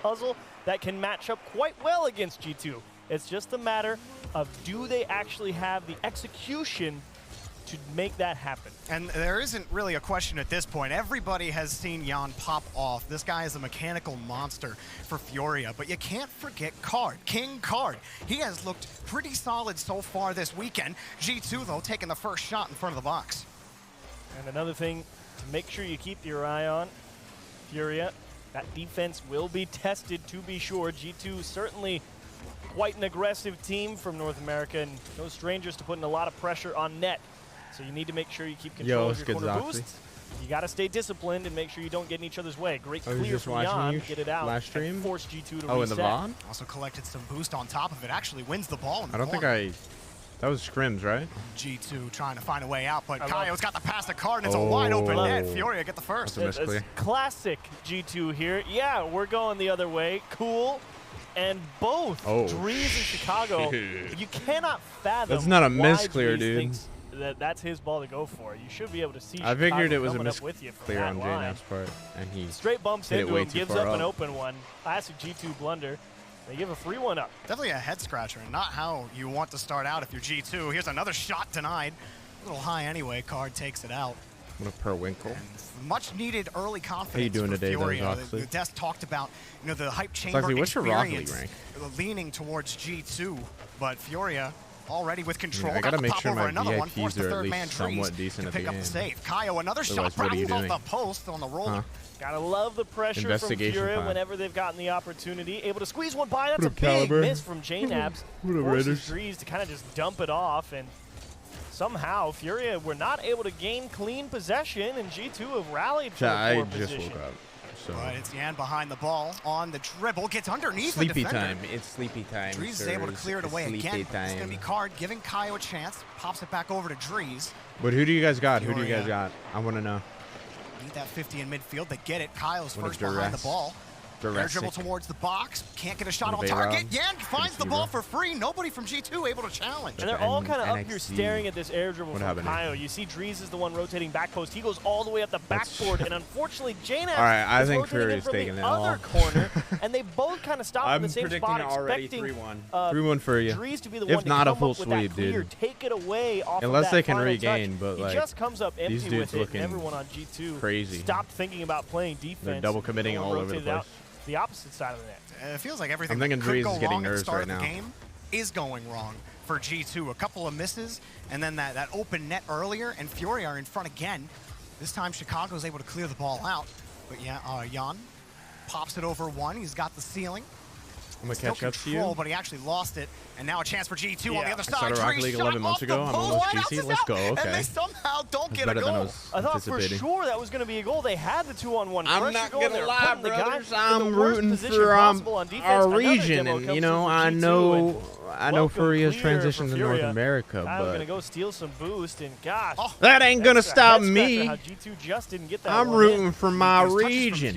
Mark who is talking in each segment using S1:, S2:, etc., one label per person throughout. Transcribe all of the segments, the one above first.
S1: puzzle that can match up quite well against G2. It's just a matter of do they actually have the execution to make that happen.
S2: And there isn't really a question at this point. Everybody has seen Jan pop off. This guy is a mechanical monster for Furia, but you can't forget Card, King Card. He has looked pretty solid so far this weekend. G2, though, taking the first shot in front of the box.
S1: And another thing to make sure you keep your eye on, Furia, that defense will be tested to be sure. G2 certainly quite an aggressive team from North America and no strangers to putting a lot of pressure on net. So you need to make sure you keep control of your corner boosts. You got to stay disciplined and make sure you don't get in each other's way. Great clear from Jan to get it out and force G2 to reset.
S3: In the VOD?
S2: Also collected some boost on top of it. Actually wins the ball in the
S3: I don't think that was scrims, right?
S2: G2 trying to find a way out, but Kaio's got the pass to Card, and it's a wide open net. Furia get the first.
S1: It's classic G2 here. Yeah, we're going the other way. Cool. And both Drees and Chicago, you cannot fathom.
S3: That's not a misclear, dude.
S1: That's his ball to go for. You should be able to see.
S3: I figured it was a
S1: misclear
S3: on JNAP's part, and he
S1: straight bumps into him, gives up an open one. Classic G2 blunder. They give a free one up.
S2: Definitely a head scratcher, and not how you want to start out if you're G2. Here's another shot denied. A little high anyway. Card takes it out.
S3: What a Perwinkle.
S2: Much needed early confidence.
S3: How you doing today,
S2: Furia. The desk talked about, the hype chamber
S3: what's your Rocket League
S2: experience
S3: rank?
S2: Leaning towards G2, but Furia already with control.
S3: I gotta make sure my
S2: VIPs
S3: are at least somewhat decent at the game.
S2: Pick up the save. Kaio, another shot, Bradley off the post on the roll.
S1: Gotta love the pressure from Furia whenever they've gotten the opportunity. Able to squeeze one by. That's a big miss from JNAPs. Forces Drees to kind of just dump it off, and somehow Furia were not able to gain clean possession, and G2 have rallied for the poor position.
S3: I just woke up. So.
S2: But it's Jan behind the ball on the dribble, gets underneath
S3: the defender.
S2: Sleepy
S3: time. It's sleepy time.
S2: Drees is able to clear it away again. It's going to be Card giving Kaio a chance. Pops it back over to Drees.
S3: But who do you guys got? Who do you guys got? I want to know.
S2: Need that 50 in midfield. They get it. Kaio's first behind the ball. Air dribble towards the box. Can't get a shot on target. Jan finds the ball for free. Nobody from G2 able to challenge.
S1: And they're all kind of up here staring at this air dribble from Kaio. You see Drees is the one rotating back post. He goes all the way up the backboard, and unfortunately, JNAP is rotating from the other corner, and they both kind of stop in the same spot, expecting
S3: 3-1 for you.
S1: Drees to be the one to come up with that clear, take it away off of that
S3: unless they can
S1: final
S3: regain,
S1: touch.
S3: but like,
S1: he just comes up empty
S3: these dudes
S1: with it,
S3: looking
S1: and everyone on G2
S3: crazy.
S1: stopped thinking about playing defense.
S3: They're double committing all over the place.
S1: The opposite side of the net.
S2: It feels like everything
S3: I'm thinking
S2: that could
S3: Drees
S2: go
S3: is getting
S2: wrong at the
S3: nerves
S2: start
S3: right
S2: of the
S3: now.
S2: game is going wrong for G2. A couple of misses, and then that open net earlier, and Furia are in front again. This time Chicago's able to clear the ball out. But yeah, Jan pops it over one. He's got the ceiling.
S3: I'm going to catch up to you.
S2: But he actually lost it. And now a chance for G2 on the other side.
S3: I started Rocket League 11 months ago. I'm almost GC. Let's go. Okay.
S2: And they somehow don't get a goal.
S1: I thought for sure that was going to be a goal. They had the 2-on-1 pressure.
S3: I'm not going to lie, brothers. I'm
S1: rooting
S3: for our region. And, I know Furia's transition to North America.
S1: I'm going to go steal some boost. And gosh.
S3: That ain't going to stop me.
S1: G2 just didn't get that.
S3: I'm rooting for my region.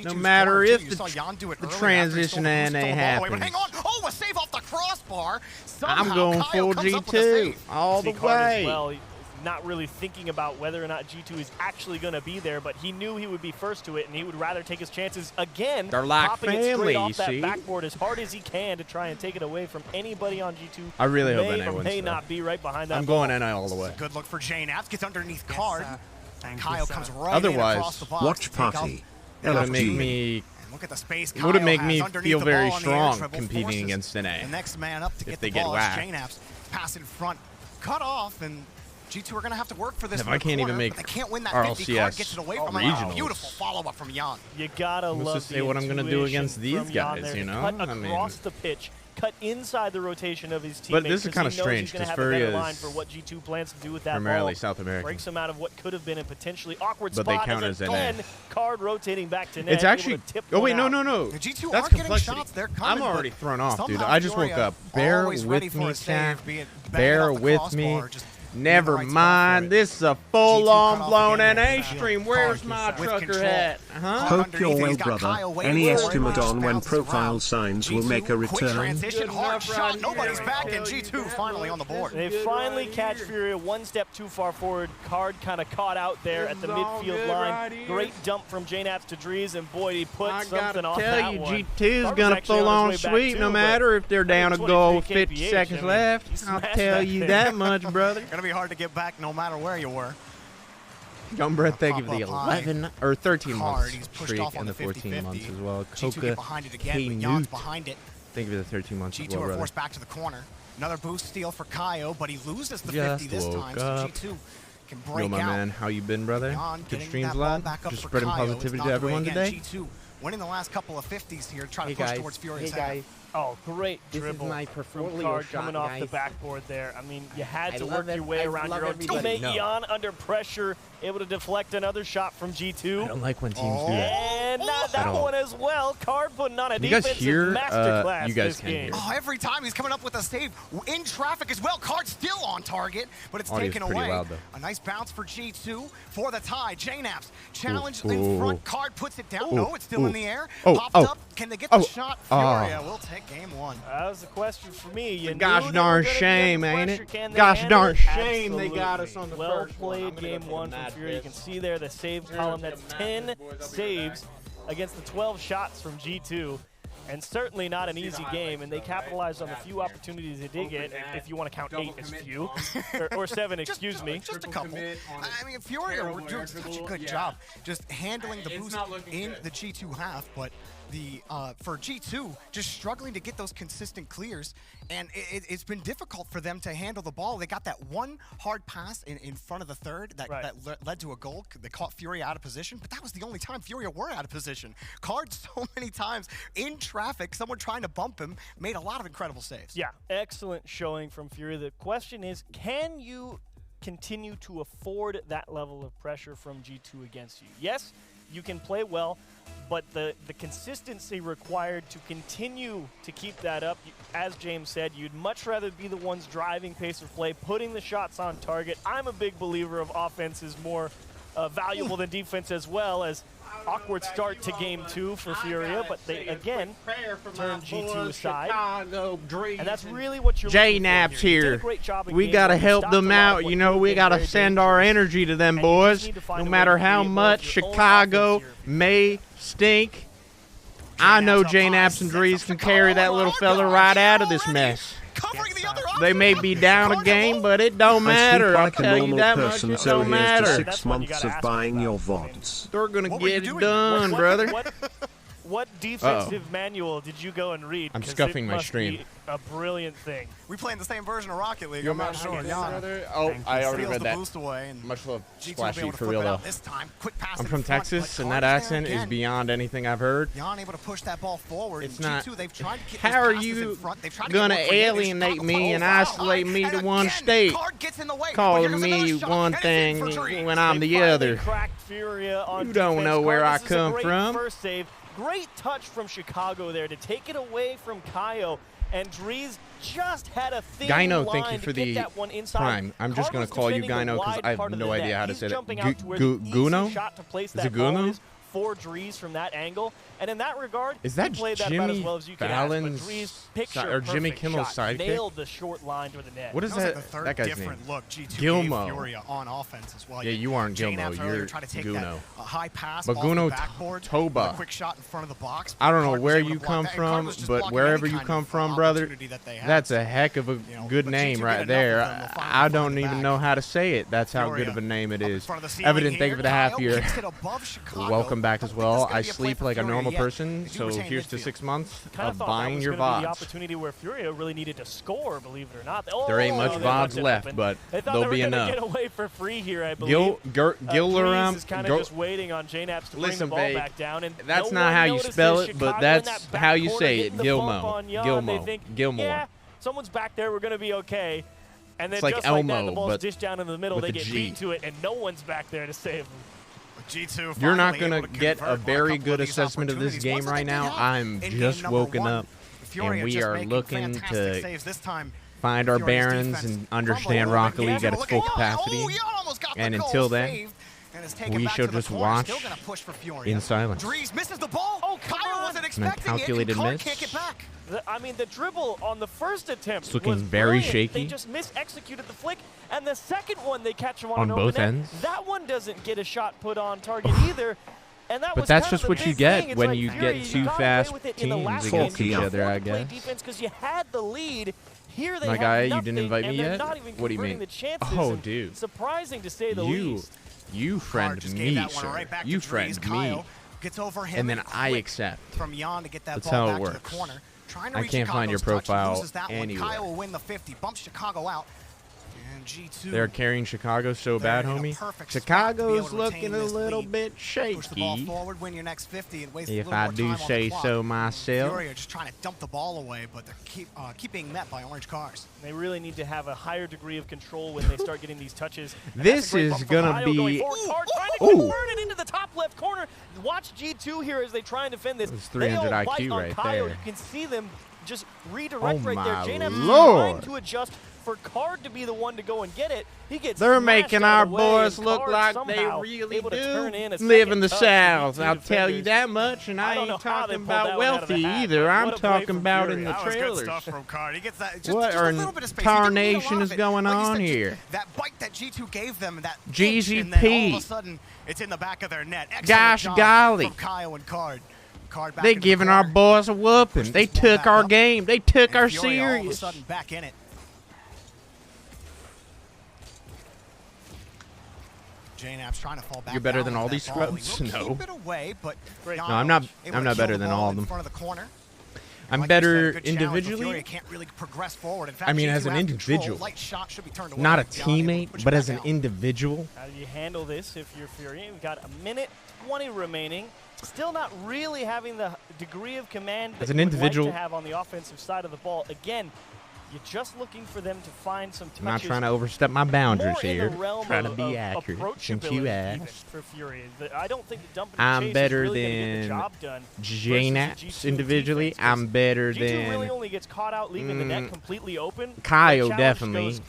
S3: No matter if the transition ain't happens.
S2: Hang on. Oh, a save off the crossbar.
S3: I'm going full G2 all the way.
S1: Well, he's not really thinking about whether or not G2 is actually going to be there, but he knew he would be first to it, and he would rather take his chances again.
S3: They're like
S1: popping
S3: family,
S1: it straight off
S3: you
S1: that
S3: see?
S1: backboard as hard as he can to try and take it away from anybody on G2.
S3: I really hope NA wins.
S1: May not be right behind that.
S3: I'm going NA all the way.
S2: Good look for JNAPs. Gets underneath Card. And Kyle comes right in across the box.
S4: Watch party.
S3: It would make me.
S2: Look at the space.
S3: It would make me feel very strong competing against NA.
S2: The next man up to get
S3: they
S2: the ball.
S3: JNAPs
S2: pass in front, cut off, and G2 are going to have to work for this.
S3: If I can't even make
S2: they can't win that
S3: RLCS
S2: 50. Card gets it away from
S3: regionals.
S2: Beautiful follow-up from Jan.
S1: You gotta love
S3: to say what I'm going to do against these guys,
S1: Cut across the pitch, cut inside the rotation of his teammates.
S3: But this is kind of strange because Furia is
S1: for what G2 plans to do with that
S3: primarily
S1: ball.
S3: South American.
S1: Breaks him out of what could have been a potentially awkward
S3: but
S1: spot.
S3: They count as
S1: again, Card rotating back to net.
S3: It's actually. Oh wait, no.
S2: The G2
S3: That's
S2: are getting
S3: complexity.
S2: shots. They're coming,
S3: I'm already thrown off, dude.
S2: somehow
S3: I just woke up. Bear with me, chat. Bear with me. Never mind. This is a full-on blown NA stream. Where's my trucker hat?
S4: Hope you're well, brother. Any estimate on when profile signs will make a return?
S2: Transition, hard shot. Nobody's back, and G2 finally on the board.
S1: They finally catch Furia one step too far forward. Card kind of caught out there at the midfield line. Great dump from JNaps to Drees, and boy, he put something on that one.
S3: G2 is going to full-on sweep no matter if they're down a goal with 50 seconds left. I'll tell you that much, brother.
S2: Gonna be hard to get back no matter where you were.
S3: John Brett, thank you for the 11 or 13 months streak and the
S2: 14
S3: 14 months as well.
S2: Coca behind it again, but Jan's behind it.
S3: Thank you for the 13 months as
S2: G2
S3: well,
S2: are
S3: brother.
S2: forced back to the corner. Another boost steal for Kaio, but he loses the
S3: Just
S2: 50 this time. So G2 can break
S3: Yo, my
S2: out.
S3: man, how you been, brother?
S2: Jan
S3: Good
S2: getting
S3: streams,
S2: that ball
S3: lad.
S2: back up
S3: Just
S2: for
S3: spreading
S2: Kaio.
S3: positivity
S2: It's
S3: to
S2: not
S3: everyone
S2: away
S3: today.
S2: again. G2 winning the last couple of 50s here, trying to
S3: Hey,
S2: push
S3: guys.
S2: towards Furia's
S3: Hey, guys.
S1: Oh, great
S3: This is
S1: dribble
S3: my
S1: from
S3: portfolio
S1: Card
S3: shot,
S1: coming off
S3: guys.
S1: the backboard there. I mean, you had to
S3: I
S1: work
S3: love
S1: your
S3: it.
S1: way
S3: I
S1: around
S3: love
S1: your own
S3: everybody.
S1: teammate.
S3: No.
S1: Jan under pressure, able to deflect another shot from G2.
S3: I don't like when teams do that.
S1: And that one as well. Card putting on a
S3: You guys
S1: defensive
S3: hear?
S1: masterclass
S3: You guys
S1: this
S3: can
S1: game.
S3: hear.
S2: Oh, every time he's coming up with a save in traffic as well. Card still on target, but it's
S3: Audio's
S2: taken
S3: pretty
S2: away.
S3: loud, though.
S2: A nice bounce for G2 for the tie. JNaps challenged
S3: Ooh.
S2: in front. Card puts it down.
S3: Ooh.
S2: No, it's still
S3: Ooh.
S2: in the air.
S3: Oh,
S2: Popped
S3: oh.
S2: up. Can they get the
S3: Oh.
S2: shot?
S3: Oh.
S2: Furia will take game one.
S1: That was the question for me. You
S3: Gosh
S1: knew they
S3: darn
S1: were gonna be
S3: shame,
S1: under
S3: ain't
S1: pressure.
S3: it?
S1: Can they
S3: Gosh
S1: handle
S3: darn
S1: it?
S3: shame they got us
S1: Absolutely.
S3: on the
S1: well
S3: first one.
S1: played
S3: I'm gonna
S1: game
S3: go for
S1: one
S3: the
S1: from
S3: mad
S1: Furia. You
S3: piss.
S1: can see there the save column. That's 10 saves against the 12 shots from G2. And certainly not an easy game, and they capitalized on the few opportunities they did get, if you want to count 8 as few, or 7, excuse me.
S2: Just a couple. I mean, Furia were doing such a good job just handling the boost in the G2 half, but the for G2 just struggling to get those consistent clears, and it's been difficult for them to handle the ball. They got that one hard pass in front of the third that led to a goal. They caught Furia out of position, but that was the only time Furia were out of position. Card so many times in traffic, someone trying to bump him, made a lot of incredible saves.
S1: Yeah, excellent showing from Furia. The question is, can you continue to afford that level of pressure from G2 against you? Yes, you can play well, but the consistency required to continue to keep that up, as James said, you'd much rather be the ones driving pace of play, putting the shots on target. I'm a big believer of offense is more valuable than defense, as well as awkward start to game 2 for Furia, but they again turn G2 aside, and that's really what you're looking for
S3: JNaps
S1: here. You did a
S3: here.
S1: great job in
S3: We
S1: game
S3: got to
S1: one. You
S3: help
S1: stopped a
S3: them
S1: lot of
S3: out.
S1: what
S3: You
S1: could
S3: know,
S1: have
S3: we
S1: been
S3: got to
S1: very
S3: send our
S1: dangerous.
S3: energy to them
S1: And you just
S3: boys.
S1: need to find
S3: No
S1: a way
S3: matter
S1: to
S3: how
S1: create more
S3: much
S1: of your own
S3: Chicago
S1: offense here.
S3: may stink. I know JNaps and Drees can carry that little fella right out of this mess.
S2: Covering the other
S3: They may be down a game, but it don't matter. I'll
S4: I speak like a
S3: tell you
S4: normal
S3: that much.
S4: person,
S3: It
S4: so
S3: don't
S4: here's to
S3: matter.
S4: 6
S1: That's what you
S4: months
S1: gotta
S4: of
S1: ask
S4: buying
S1: about.
S4: your
S1: I mean,
S4: VODs.
S3: They're going to
S2: What were you
S3: get it
S2: doing?
S3: done, brother.
S1: What defensive manual did you go and read?
S3: I'm
S1: 'Cause
S3: scuffing
S1: it
S3: my
S1: must
S3: stream.
S1: be a brilliant thing.
S2: We playing the same version of Rocket League.
S3: Yo,
S2: I'm not
S3: man,
S2: sure.
S3: how you
S2: Jan
S3: doing, brother? Oh, I already
S2: steals
S3: read
S2: the
S3: that.
S2: boost away, and
S3: Much love,
S2: G2 will be
S3: Splashy,
S2: able to
S3: for
S2: flip
S3: real
S2: it out
S3: though.
S2: this time. Quick pass
S3: I'm
S2: in
S3: from
S2: front,
S3: Texas,
S2: but
S3: and that
S2: Card
S3: accent is
S2: again.
S3: beyond anything I've heard.
S2: Jan able to push that ball forward.
S3: It's
S2: and
S3: not.
S2: G2, they've tried to get
S3: How
S2: those
S3: are
S2: passes in
S3: you
S2: front. They've tried to
S3: gonna
S2: get more creative.
S3: alienate
S2: Chicago
S3: me and
S2: foul
S3: isolate
S2: line,
S3: me
S2: and
S3: to one
S2: again,
S3: state,
S2: Card gets in the way, but
S3: calling
S2: here's
S3: me
S2: another shot,
S3: one
S2: and it's
S3: thing
S2: in for Drees.
S3: when I'm
S1: They
S3: the
S1: finally
S3: other?
S1: cracked Furia on
S3: You don't
S1: defense.
S3: know where I
S1: Card, this is a
S3: come
S1: great
S3: from.
S1: First save. Great touch from Chicago there to take it away from Kaio. And Drees just had a thin
S3: Gyno,
S1: line
S3: thank you
S1: to
S3: for
S1: get
S3: the
S1: that one inside.
S3: prime. I'm just
S1: Card
S3: going
S1: was
S3: to call you
S1: defending the
S3: Gyno because
S1: wide
S3: I have
S1: part of
S3: no
S1: the
S3: idea
S1: net.
S3: how to
S1: He's
S3: say that.
S1: jumping out to where the easy
S3: Guno?
S1: shot to place
S3: Is
S1: that
S3: it
S1: ball
S3: Guno?
S1: is for Drees from that angle. And in that regard,
S3: Is that
S1: he played that about as
S3: Jimmy
S1: well as you could ask. But
S3: Fallon's
S1: Drees,
S3: si-
S1: picture
S3: or Jimmy
S1: perfect
S3: Kimmel's
S1: shot.
S3: sidekick?
S1: Nailed the short line to the net.
S3: What is
S2: That was
S3: that?
S2: like the third
S3: That guy's name?
S2: different look G2
S3: Gilmo.
S2: gave Furia on offense as well.
S3: Yeah, you aren't
S2: JNaps
S3: Gilmo.
S2: earlier
S3: You're
S2: tried to take
S3: Guno.
S2: that, high pass
S3: But
S2: off
S3: Guno
S2: the backboard,
S3: Toba.
S2: with a quick shot in front of the box.
S3: I don't know
S2: Card was
S3: where
S2: able to
S3: you
S2: block
S3: come
S2: that, and Card
S3: from,
S2: was just
S3: but
S2: blocking
S3: wherever
S2: any
S3: you
S2: kind
S3: come
S2: of
S3: from, brother,
S2: opportunity that they had.
S3: that's a heck of a
S2: know,
S3: good
S2: but
S3: name
S2: G2 get
S3: right
S2: enough
S3: there.
S2: of them, they'll finally
S3: I
S2: find
S3: don't
S2: the
S3: even
S2: back.
S3: know how to say it. That's how
S2: Furia
S3: good of a name it
S2: up in
S3: is.
S2: front of the ceiling
S3: Evident, thank you for the half
S2: here.
S3: year.
S2: Kicks it above Chicago.
S3: Welcome back as
S2: Don't think
S3: well.
S2: this is gonna
S3: I
S2: be a play
S3: sleep
S2: for
S3: like a
S2: Furia
S3: normal
S2: yet.
S3: person,
S2: They do
S3: so
S2: retain
S3: here's to
S2: midfield.
S3: 6 months
S1: Kind
S3: of
S1: of thought
S3: buying
S1: that was
S3: your
S1: gonna be the
S3: VODs.
S1: opportunity where Furia really needed to score, believe it or not.
S3: There ain't
S1: Oh,
S3: much
S1: they
S3: VODs
S1: left it
S3: left,
S1: open.
S3: but
S1: they thought
S3: there'll
S1: they
S3: be
S1: were gonna
S3: enough.
S1: get away for free here, I believe.
S3: Gilram,
S1: is kind of just waiting on JNaps to bring the
S3: Listen,
S1: ball
S3: babe,
S1: back down. And
S3: that's
S1: no
S3: not
S1: one
S3: how you
S1: notices
S3: spell it, but
S1: Chicago in
S3: that's
S1: that back
S3: how you
S1: corner
S3: say it.
S1: getting the bump
S3: Gilmo.
S1: on Jan.
S3: Gilmo.
S1: They think,
S3: Gilmore.
S1: yeah, someone's back there. We're going to be okay. And then
S3: It's like
S1: just like that,
S3: Elmo,
S1: the ball's
S3: but
S1: dished down in the middle.
S3: with
S1: They
S3: a
S1: get
S3: G.
S1: beat to it, and no one's back there to save them.
S2: G2
S3: You're not
S2: finally
S3: going
S2: able
S3: to
S2: to
S3: get
S2: convert
S3: a
S2: on
S3: very
S2: couple
S3: good
S2: of these
S3: assessment of this
S2: opportunities.
S3: game
S2: Ones that
S3: right
S2: they
S3: now.
S2: did have
S3: I'm
S2: in game
S3: just
S2: number
S3: woken
S2: one.
S3: up,
S2: Furia
S3: and we
S2: just
S3: are
S2: making
S3: looking
S2: fantastic
S3: to
S2: saves this time.
S3: find our bearings and understand Rocket League at its full capacity. And until then, we shall just watch in silence.
S2: Misses the ball. Oh, Kyle wasn't expecting
S3: calculated miss.
S2: Can't get back.
S1: I mean, the dribble on the first attempt
S3: it's looking
S1: was
S3: very
S1: brilliant.
S3: shaky.
S1: They just mis-executed the flick, and the second one they catch him
S3: on
S1: an
S3: both
S1: open
S3: ends.
S1: Net. That one doesn't get a shot put on target either. And that
S3: but
S1: was
S3: that's
S1: kind
S3: just
S1: of
S3: what you get when you
S1: Fury,
S3: get two
S1: you got
S3: fast
S1: away with it in the
S3: teams
S1: last
S3: against
S1: game.
S3: each other, I guess.
S1: Because you had the lead. Here they
S3: My
S1: have
S3: guy,
S1: nothing,
S3: you didn't invite me
S1: and they're
S3: yet?
S1: not even
S3: What do you
S1: converting
S3: mean?
S1: The chances,
S3: Oh,
S1: and
S3: dude.
S1: surprising to say the least.
S3: You friend me, sir. You friend me.
S2: Gets over him
S3: and then I accept.
S2: From Jan to get that
S3: That's
S2: ball
S3: how it
S2: back
S3: works.
S2: to the corner. Trying to
S3: I
S2: reach
S3: can't find your
S2: Chicago's touch.
S3: profile
S2: Loses that
S3: anywhere.
S2: One. Kyle will win the 50. Bumps Chicago out. And G2.
S3: They're carrying Chicago so bad, homie. Chicago's looking a little bit shaky.
S2: Push the ball forward, win your next 50, and waste
S3: if
S2: a little
S3: I
S2: more
S3: do
S2: time
S3: say
S2: on the
S3: so
S2: clock.
S3: myself.
S2: Fury are just trying to dump the ball away, but they're keep being met by orange cars.
S1: They really need to have a higher degree of control when they start getting these touches. And
S3: this is gonna be.
S1: Trying to convert it into the top left corner. Watch G2 here as they try and defend this.
S3: It was 300
S1: they all
S3: IQ
S1: bite on
S3: right
S1: Kyle.
S3: there.
S1: You can see them just redirect right there.
S3: My
S1: JNAP's
S3: Lord.
S1: trying to adjust for Card to be the one to go and get it. He gets
S3: They're
S1: smashed
S3: making
S1: out
S3: our
S1: of the way,
S3: boys
S1: and
S3: look
S1: Card
S3: like they
S1: somehow
S3: really
S1: able to turn in a
S3: do live in the
S1: second touch
S3: South.
S1: for
S3: I'll
S1: G2
S3: tell you
S1: defenders.
S3: that much, and I
S1: don't know
S3: ain't
S1: how they
S3: talking
S1: pulled that
S3: about
S1: one out of the
S3: wealthy
S1: hat,
S3: either.
S1: but
S3: I'm
S1: what a play
S3: talking
S1: from
S3: about
S1: Fury.
S3: in the
S2: That was good
S3: trailers.
S2: stuff from Card. He gets that just,
S3: What
S2: just a
S3: in
S2: little bit of space. He didn't need a lot
S3: tarnation
S2: of
S3: is
S2: it.
S3: going
S2: Like you
S3: on
S2: said,
S3: here?
S2: That bite that G2 gave them, that
S3: GGP.
S2: and then all of a sudden it's in the back of their net. Excellent
S3: Gosh
S2: job
S3: golly.
S2: from Kyle and Card. Card back
S3: They
S2: in the
S3: giving
S2: corner.
S3: our boys a whooping.
S2: Push
S3: They
S2: this one
S3: took
S2: back
S3: our
S2: up.
S3: game. They took
S2: And
S3: our
S2: Fury all of a
S3: serious.
S2: sudden back in it. JNAP's trying to fall back.
S3: You're better
S2: down
S3: than
S2: with
S3: all
S2: that
S3: these
S2: ball. He
S3: scrubs?
S2: will
S3: No.
S2: keep it away, but
S3: No, I'm not better than all of them.
S2: In front of the corner.
S3: I'm
S2: Like you
S3: better
S2: said, good challenge, but
S3: individually.
S2: Fury can't really progress forward. In fact,
S3: I mean,
S2: G2
S3: as an
S2: has control.
S3: individual.
S2: Light shot should be turned away.
S3: Not a
S2: Jan able to
S3: teammate,
S2: push it
S3: but
S2: back
S3: as an
S2: out.
S3: individual.
S1: How do you handle this if you're Fury? We've got 1:20 remaining. Still not really having the degree of command that
S3: As an
S1: you would
S3: individual-
S1: like to have on the offensive side of the ball. Again, you're just looking for them to find some touches.
S3: I'm not trying to overstep my boundaries
S1: more in
S3: here.
S1: the realm
S3: Trying to
S1: of
S3: be accurate since you
S1: approachability even
S3: asked.
S1: for Fury. I don't think the dumping
S3: I'm
S1: chase is
S3: better
S1: really gonna get the
S3: than
S1: job done versus the
S3: JNAPs
S1: G2
S3: individually.
S1: defense, 'cause
S3: I'm better
S1: G2 really
S3: than
S1: only gets caught out leaving the net completely open.
S3: Kyle,
S1: The challenge
S3: definitely.
S1: goes,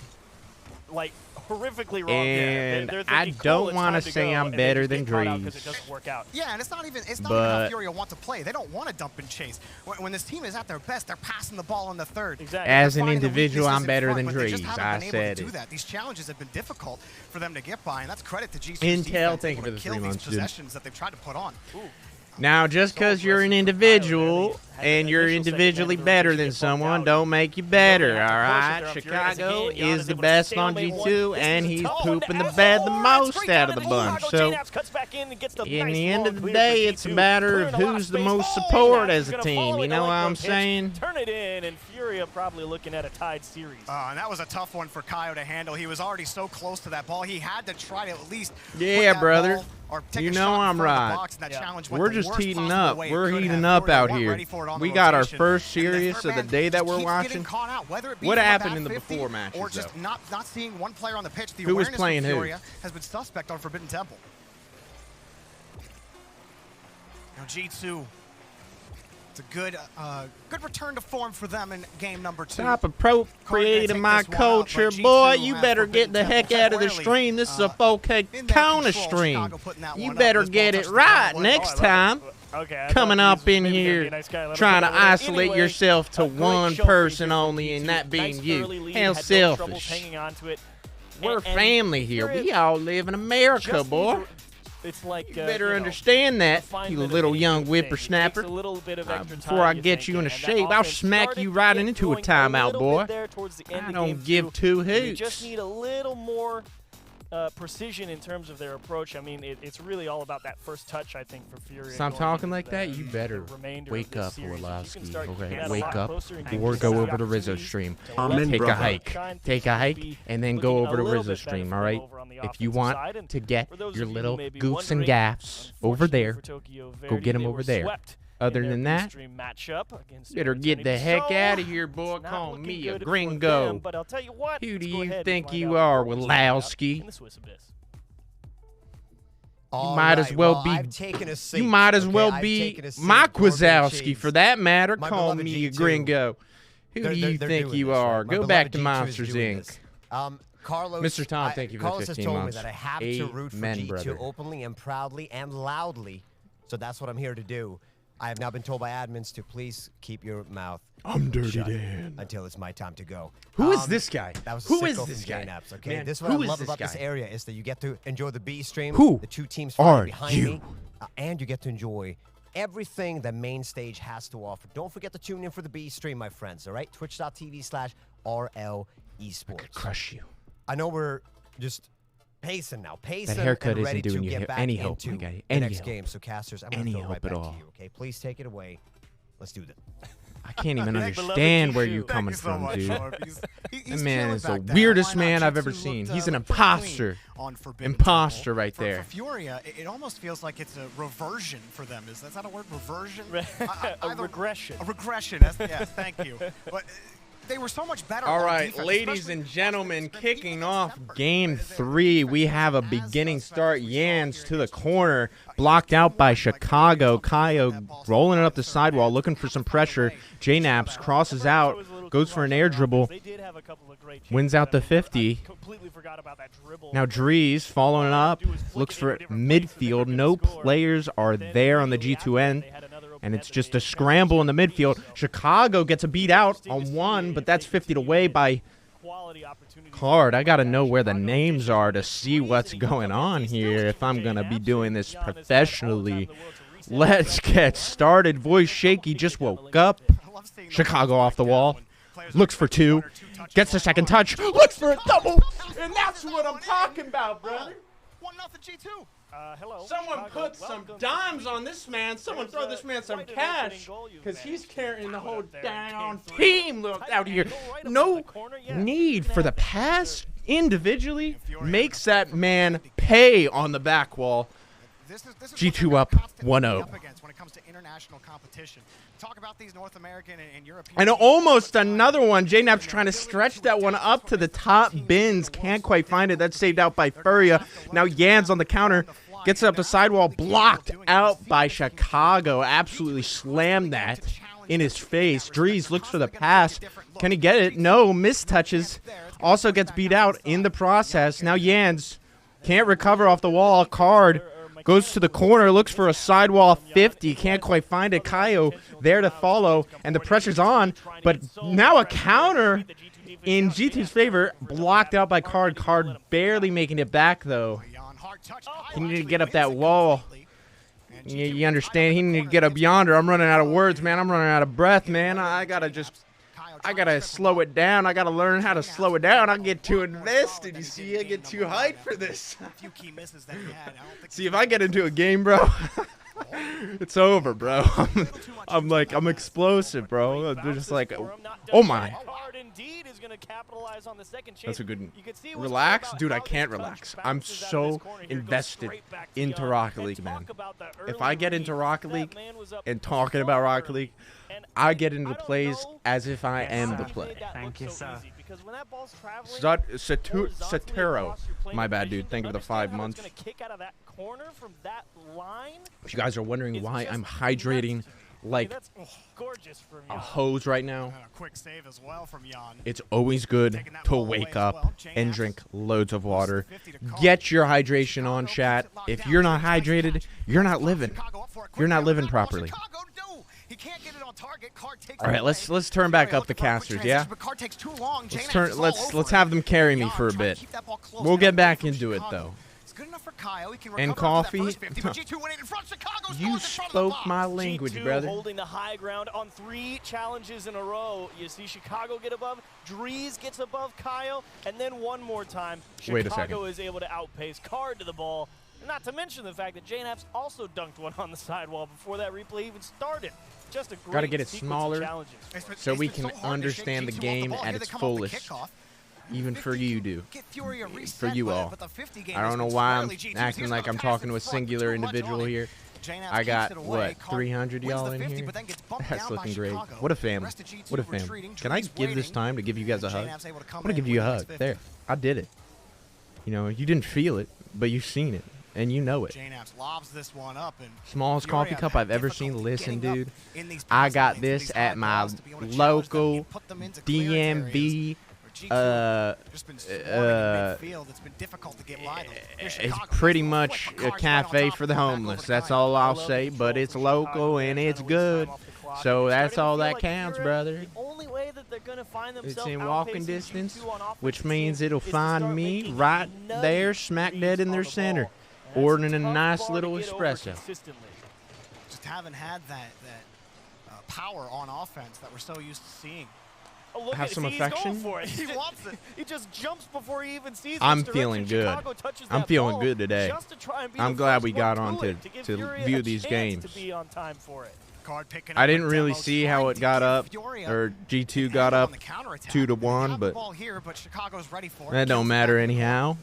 S1: like horrifically wrong.
S3: And
S1: they're
S3: I
S1: thinking,
S3: don't
S1: cool, it's
S3: wanna
S1: time to
S3: say
S1: go,
S3: I'm
S1: and they
S3: better
S1: just
S3: than
S1: get caught out 'cause
S3: Drees.
S1: it doesn't work out.
S2: Yeah, and it's not even how
S3: But-
S2: Fury want to play. They don't want to dump and chase. When this team is at their best, they're passing the ball in the third.
S1: Exactly.
S3: As
S2: They're
S3: an
S2: finding the
S3: individual,
S2: weaknesses
S3: I'm
S2: in
S3: better
S2: front,
S3: than
S2: but they just
S3: Drees.
S2: haven't
S3: I
S2: been able
S3: said
S2: to do
S3: it.
S2: that. These challenges have been difficult for them to get by, and that's credit to G2's
S3: Intel,
S2: defense,
S3: thank you
S2: able
S3: for
S2: to
S3: the
S2: kill
S3: 3
S2: these
S3: months, dude.
S2: possessions that they've tried to put on.
S3: Now, just because you're an individual and you're individually better than someone, don't make you better, all right? Chicago is the best on G2, and he's pooping the bed the most out of the bunch. So, in the end of the day, it's a matter of who's the most support as a team. You know what I'm saying?
S1: Turn it in, and Furia probably looking at a tied series.
S2: And that was a tough one for Kyle to handle. He was already so close to that ball. He had to try to at least
S3: Yeah,
S2: put that
S3: brother.
S2: ball or take
S3: You
S2: a
S3: know
S2: shot in
S3: I'm
S2: front of the
S3: right.
S2: box, and that challenge went
S3: We're
S2: the
S3: just
S2: worst
S3: heating
S2: possible
S3: up.
S2: way it
S3: We're
S2: could
S3: heating
S2: have.
S3: up
S2: Fury
S3: out
S2: weren't
S3: here.
S2: ready for it on the
S3: We got our
S2: rotation,
S3: first
S2: and the
S3: series
S2: third
S3: of the
S2: man
S3: day that
S2: just
S3: we're
S2: keeps
S3: watching.
S2: getting caught out, whether it be
S3: What
S2: from
S3: happened
S2: back
S3: in the
S2: 50
S3: before matches,
S2: or just
S3: though?
S2: not seeing one player on the pitch. The
S3: Who was
S2: awareness
S3: playing
S2: from
S3: who?
S2: Furia has been suspect on Forbidden Temple. Now G2, it's a good return to form for them in game number 2.
S3: Stop appropriating my culture, boy. You better get the heck out of the stream. This is a 4K counter stream. You better get it right next time. Coming up in here, trying to isolate yourself to one person only, and that being you. How selfish. We're family here. We all live in America, boy.
S1: It's like
S3: You better understand that, you little young whippersnapper. Before I get you into shape, I'll smack you right into a timeout, boy. I don't give two hoots.
S1: They just need a little more precision in terms of their approach. I mean, it's really all about that first touch, I think, for Fury.
S3: Stop talking like that. You better wake up, Orlowski. Okay, wake up or go over to Rizzo stream.
S4: Amen,
S3: Take a
S4: brother.
S3: hike. Take a hike and then go over to Rizzo stream, all right? If you want to get your little goofs and gaffs over there, go get them over there. Other than that, better get the heck out of here, boy. Call me a gringo. Who do you think you are, Orlowski? You might as well be. You might as well be Mike Wazowski, for that matter. Call me a gringo. Who do you think you are? Go back to Monsters, Inc.
S5: Carlos,
S3: Mr. Tom, thank you for
S5: Carlos
S3: the 15
S5: has told
S3: months.
S5: me that I have to root for
S3: Amen,
S5: G2
S3: brother.
S5: openly and proudly and loudly. So that's what I'm here to do. I have now been told by admins to please keep your mouth
S3: I'm Dirty
S5: shut
S3: Dan.
S5: until it's my time to go.
S3: Who is this guy?
S5: That was
S3: Who
S5: a
S3: is
S5: sicko
S3: this
S5: from
S3: guy?
S5: JNAPS, okay?
S3: Man,
S5: This is what
S3: who
S5: I
S3: is
S5: love
S3: this
S5: about
S3: guy?
S5: this area is that you get to enjoy the B stream.
S3: Who
S5: the 2 teams
S3: are
S5: fighting behind
S3: you?
S5: me. And you get to enjoy everything the main stage has to offer. Don't forget to tune in for the B stream, my friends, all right? Twitch.tv/RL Esports.
S3: Crush you.
S5: I know we're just pacing now. Pacing
S3: That haircut
S5: and ready
S3: isn't doing
S5: to
S3: you
S5: get back
S3: any help,
S5: into
S3: my guy.
S5: the
S3: Any
S5: next
S3: help.
S5: game. So, casters, I'm going
S3: Any
S5: to throw
S3: help
S5: right
S3: at
S5: back
S3: all.
S5: to you, okay? Please take it away. Let's do this.
S3: I can't even
S1: Beloved
S3: understand where
S1: G2.
S3: you're coming
S2: Thank you so
S3: from,
S2: much,
S3: dude.
S2: Orb.
S3: That man is the
S2: chilling back there.
S3: weirdest
S2: Why not?
S3: man I've
S2: G2
S3: ever seen.
S2: looked,
S3: He's an
S2: pretty
S3: imposter.
S2: clean on Forbidden
S3: Imposter
S2: Temple.
S3: right there.
S2: For Furia, it almost feels like it's a reversion for them. Is that a word? Reversion?
S1: A regression.
S2: A regression. Yes, thank you. But they were so much better.
S3: All
S2: on
S3: right,
S2: defense,
S3: ladies
S2: especially
S3: and
S2: once
S3: gentlemen,
S2: it's been
S3: kicking
S2: even
S3: off
S2: September.
S3: game
S2: They're
S3: 3. We have a
S2: as
S3: beginning
S2: suspect
S3: start.
S2: as we saw
S3: Yans
S2: here
S3: to
S2: in
S3: the
S2: H2.
S3: corner, blocked out by
S2: Like,
S3: Chicago.
S2: that
S3: Kaio
S2: ball
S3: rolling it up the
S2: third
S3: sidewall,
S2: man.
S3: looking for some
S2: Have to find a
S3: pressure.
S2: way.
S3: J-Naps crosses out, goes for an air dribble, wins out the 50. Now Drees following up, looks for midfield. No players are there on the G2 end, and it's just a scramble in the midfield. Chicago gets a beat out on 1, but that's 50 away by Card. I gotta know where the names are to see what's going on here if I'm gonna be doing this professionally. Let's get started. Voice shaky, just woke up. Chicago off the wall. Looks for 2. Gets the second touch. Looks for a double. And that's what I'm talking about, brother.
S2: 1-0 G2.
S1: Hello.
S3: Someone put some dimes on this man. Someone throw this man some cash. Because he's carrying the whole down team out here. No need for the pass individually. Makes that man pay on the back wall.
S2: This is
S3: G2
S2: what
S3: up
S2: they're constantly
S3: 1-0.
S2: up against when it comes to international competition. Talk about these North American and European
S3: And
S2: teams.
S3: almost another one. J-Nap's trying to stretch that one up to the top bins. Can't quite find it. That's saved out by Furia. Now Yans on the counter. Gets it up the sidewall. Blocked out by Chicago. Absolutely slammed that in his face. Drees looks for the pass. Can he get it? No. Mistouches. Also gets beat out in the process. Now Yans can't recover off the wall. Card goes to the corner. Looks for a sidewall 50. Can't quite find it. Kaio there to follow. And the pressure's on. But now a counter in G2's favor. Blocked out by Card. Card barely making it back, though. He needed to get up that wall. You understand? He needed to get up yonder. I'm running out of words, man. I'm running out of breath, man. I gotta slow it down. I gotta learn how to slow it down. I get too invested. You see, I get too hyped for this. See, if I get into a game, bro, it's over, bro. I'm explosive, bro. They're just like, oh my. That's a good. Relax, dude. I can't relax. I'm so invested into Rocket League, man. If I get into Rocket League and talking about Rocket League, I get into plays as if I am the play.
S6: Thank you, sir.
S3: Saturo. My bad, dude. Thank you for the 5 months. If you guys are wondering why I'm hydrating like a hose right now,
S2: Quick save as well from Jan.
S3: it's always good to wake up and drink loads of water. Get your hydration on, chat. If you're not hydrated, you're not living. You're not living properly. All right, let's turn back up the casters, yeah? Let's have them carry me for a bit. We'll get back into it though. And coffee. You spoke my language,
S1: G2
S3: brother.
S1: holding the high ground on 3 challenges in a row. You see Chicago get above, Drees gets above Kyle, and then one more time,
S3: Wait a
S1: Chicago
S3: second.
S1: is able to outpace Card to the ball. Not to mention the fact that JNAPS also dunked one on the sidewall before that replay even started. Just a great
S3: Gotta get it
S1: sequence of
S3: smaller
S1: challenges.
S3: so we can understand the game at its fullest. Even for you, dude. For you all. I don't know why I'm acting like I'm talking to a singular individual here. I got, what, 300 y'all in here? That's looking great. What a family. What a family. Can I give this time to give you guys a hug? I want to give you a hug. There. I did it. You know, you didn't feel it, but you've seen it. and you know it.
S2: JNAPS lobs this one up, and
S3: Smallest
S2: Furia
S3: coffee cup I've ever
S2: difficulty
S3: seen. Listen,
S2: getting
S3: dude,
S2: up in these
S3: I
S2: pass
S3: got
S2: lanes,
S3: this
S2: these
S3: at
S2: high
S3: my
S2: balls to be able to challenge them. You
S3: local
S2: put them into clearance areas.
S3: DMV.
S2: Just been swarming in midfield. It's been difficult to get by them. Here's
S3: It's
S2: Chicago.
S3: pretty
S2: Quick
S3: much a
S2: cards right on
S3: cafe
S2: top,
S3: for the
S2: back over
S3: homeless.
S2: to
S3: That's
S2: Kyle.
S3: all I'll say, but it's local and it's good. So that's all that counts, brother.
S1: The only way that they're gonna find
S3: It's
S1: themselves
S3: in walking
S1: outpacing
S3: distance,
S1: G2 on offense
S3: which
S1: team
S3: means it'll
S1: is to
S3: find
S1: start
S3: me
S1: making
S3: right
S1: nutty
S3: there, smack dead in
S1: threes
S3: their
S1: on the
S3: center,
S1: ball. And that's
S3: ordering a
S1: tough
S3: nice
S1: bar to
S3: little
S1: get over
S3: espresso.
S1: consistently.
S2: Just haven't had that power on offense that we're so used to seeing.
S1: Oh, look
S3: Have
S1: at it.
S3: some
S1: See, he's going
S3: affection?
S1: for it.
S2: He wants it.
S1: He just jumps before he even sees
S3: I'm
S1: which
S3: feeling
S1: direction
S3: good.
S1: Chicago touches
S3: I'm
S1: that
S3: feeling
S1: ball
S3: good today.
S1: just to try and be
S3: I'm
S1: the
S3: glad
S1: first
S3: we
S1: one
S3: got
S1: to
S3: on
S1: it, give
S3: to
S1: Furia
S3: view
S1: a
S3: these
S1: chance
S3: games.
S1: To be on time for it.
S2: Card picking
S3: I
S2: up
S3: didn't
S2: with
S3: really
S2: Demos,
S3: see how
S2: trying
S3: it
S2: to
S3: got
S2: give
S3: up,
S2: Furia
S3: or G2
S2: a
S3: got
S2: hand
S3: up
S2: on the counterattack.
S3: 2-1,
S2: They have the
S3: but
S2: ball here, but Chicago's ready for it.
S3: that don't
S2: Kills
S3: matter
S2: back the ball.
S3: anyhow.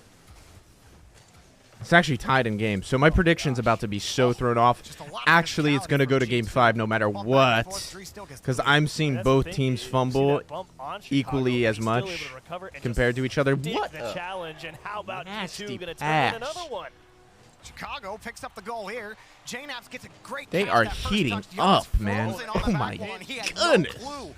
S3: It's actually tied in game, so my prediction's about to be so thrown off.
S2: Just a lot of
S3: Actually, it's going to
S2: physicality
S3: go to
S2: from
S3: game
S2: G2.
S3: 5 no matter
S2: Ball back and forth,
S3: what,
S2: Dree still gets
S3: because
S2: the
S3: I'm seeing
S1: That's the
S3: both
S1: thing,
S3: teams
S1: you see
S3: fumble
S1: that bump on Chicago,
S3: equally
S1: but
S3: as
S1: he's still able
S3: much
S1: to recover and
S3: compared to each other.
S1: just
S3: What
S1: dig the
S3: a
S1: challenge, and how about
S3: nasty
S1: G2 going to turn
S3: pass.
S1: in another one?
S2: Chicago picks up the goal here. JNAPS gets a great
S3: They
S2: catch.
S3: are
S2: That first
S3: heating
S2: touch, Giannis
S3: up, man.
S2: frozen on the
S3: Oh
S2: back
S3: my
S2: wall, and he had
S3: goodness.
S2: No clue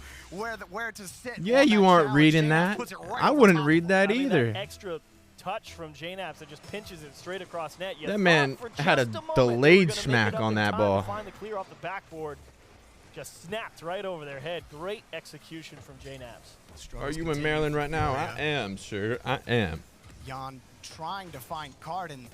S2: where to sit
S3: Yeah,
S2: on
S3: you
S2: that
S3: aren't
S2: challenge.
S3: reading
S2: JNAPS
S3: that.
S2: puts it right
S3: I
S2: over
S3: wouldn't
S2: top.
S3: read that
S1: I mean,
S3: either.
S1: that extra touch from JNAPS that just pinches it straight across net. You
S3: That
S1: thought
S3: man
S1: for
S3: had a
S1: just moment
S3: delayed
S1: they were gonna
S3: smack
S1: make it up
S3: on
S1: in
S3: that
S1: time
S3: ball.
S1: to find the clear off the backboard. Just snapped right over their head. Great execution from JNAPS.
S3: Are
S2: Struggles
S3: you in
S2: continue
S3: Maryland
S2: for
S3: right now?
S2: Furia.
S3: I am, sir. I am.
S2: Jan trying to find Card and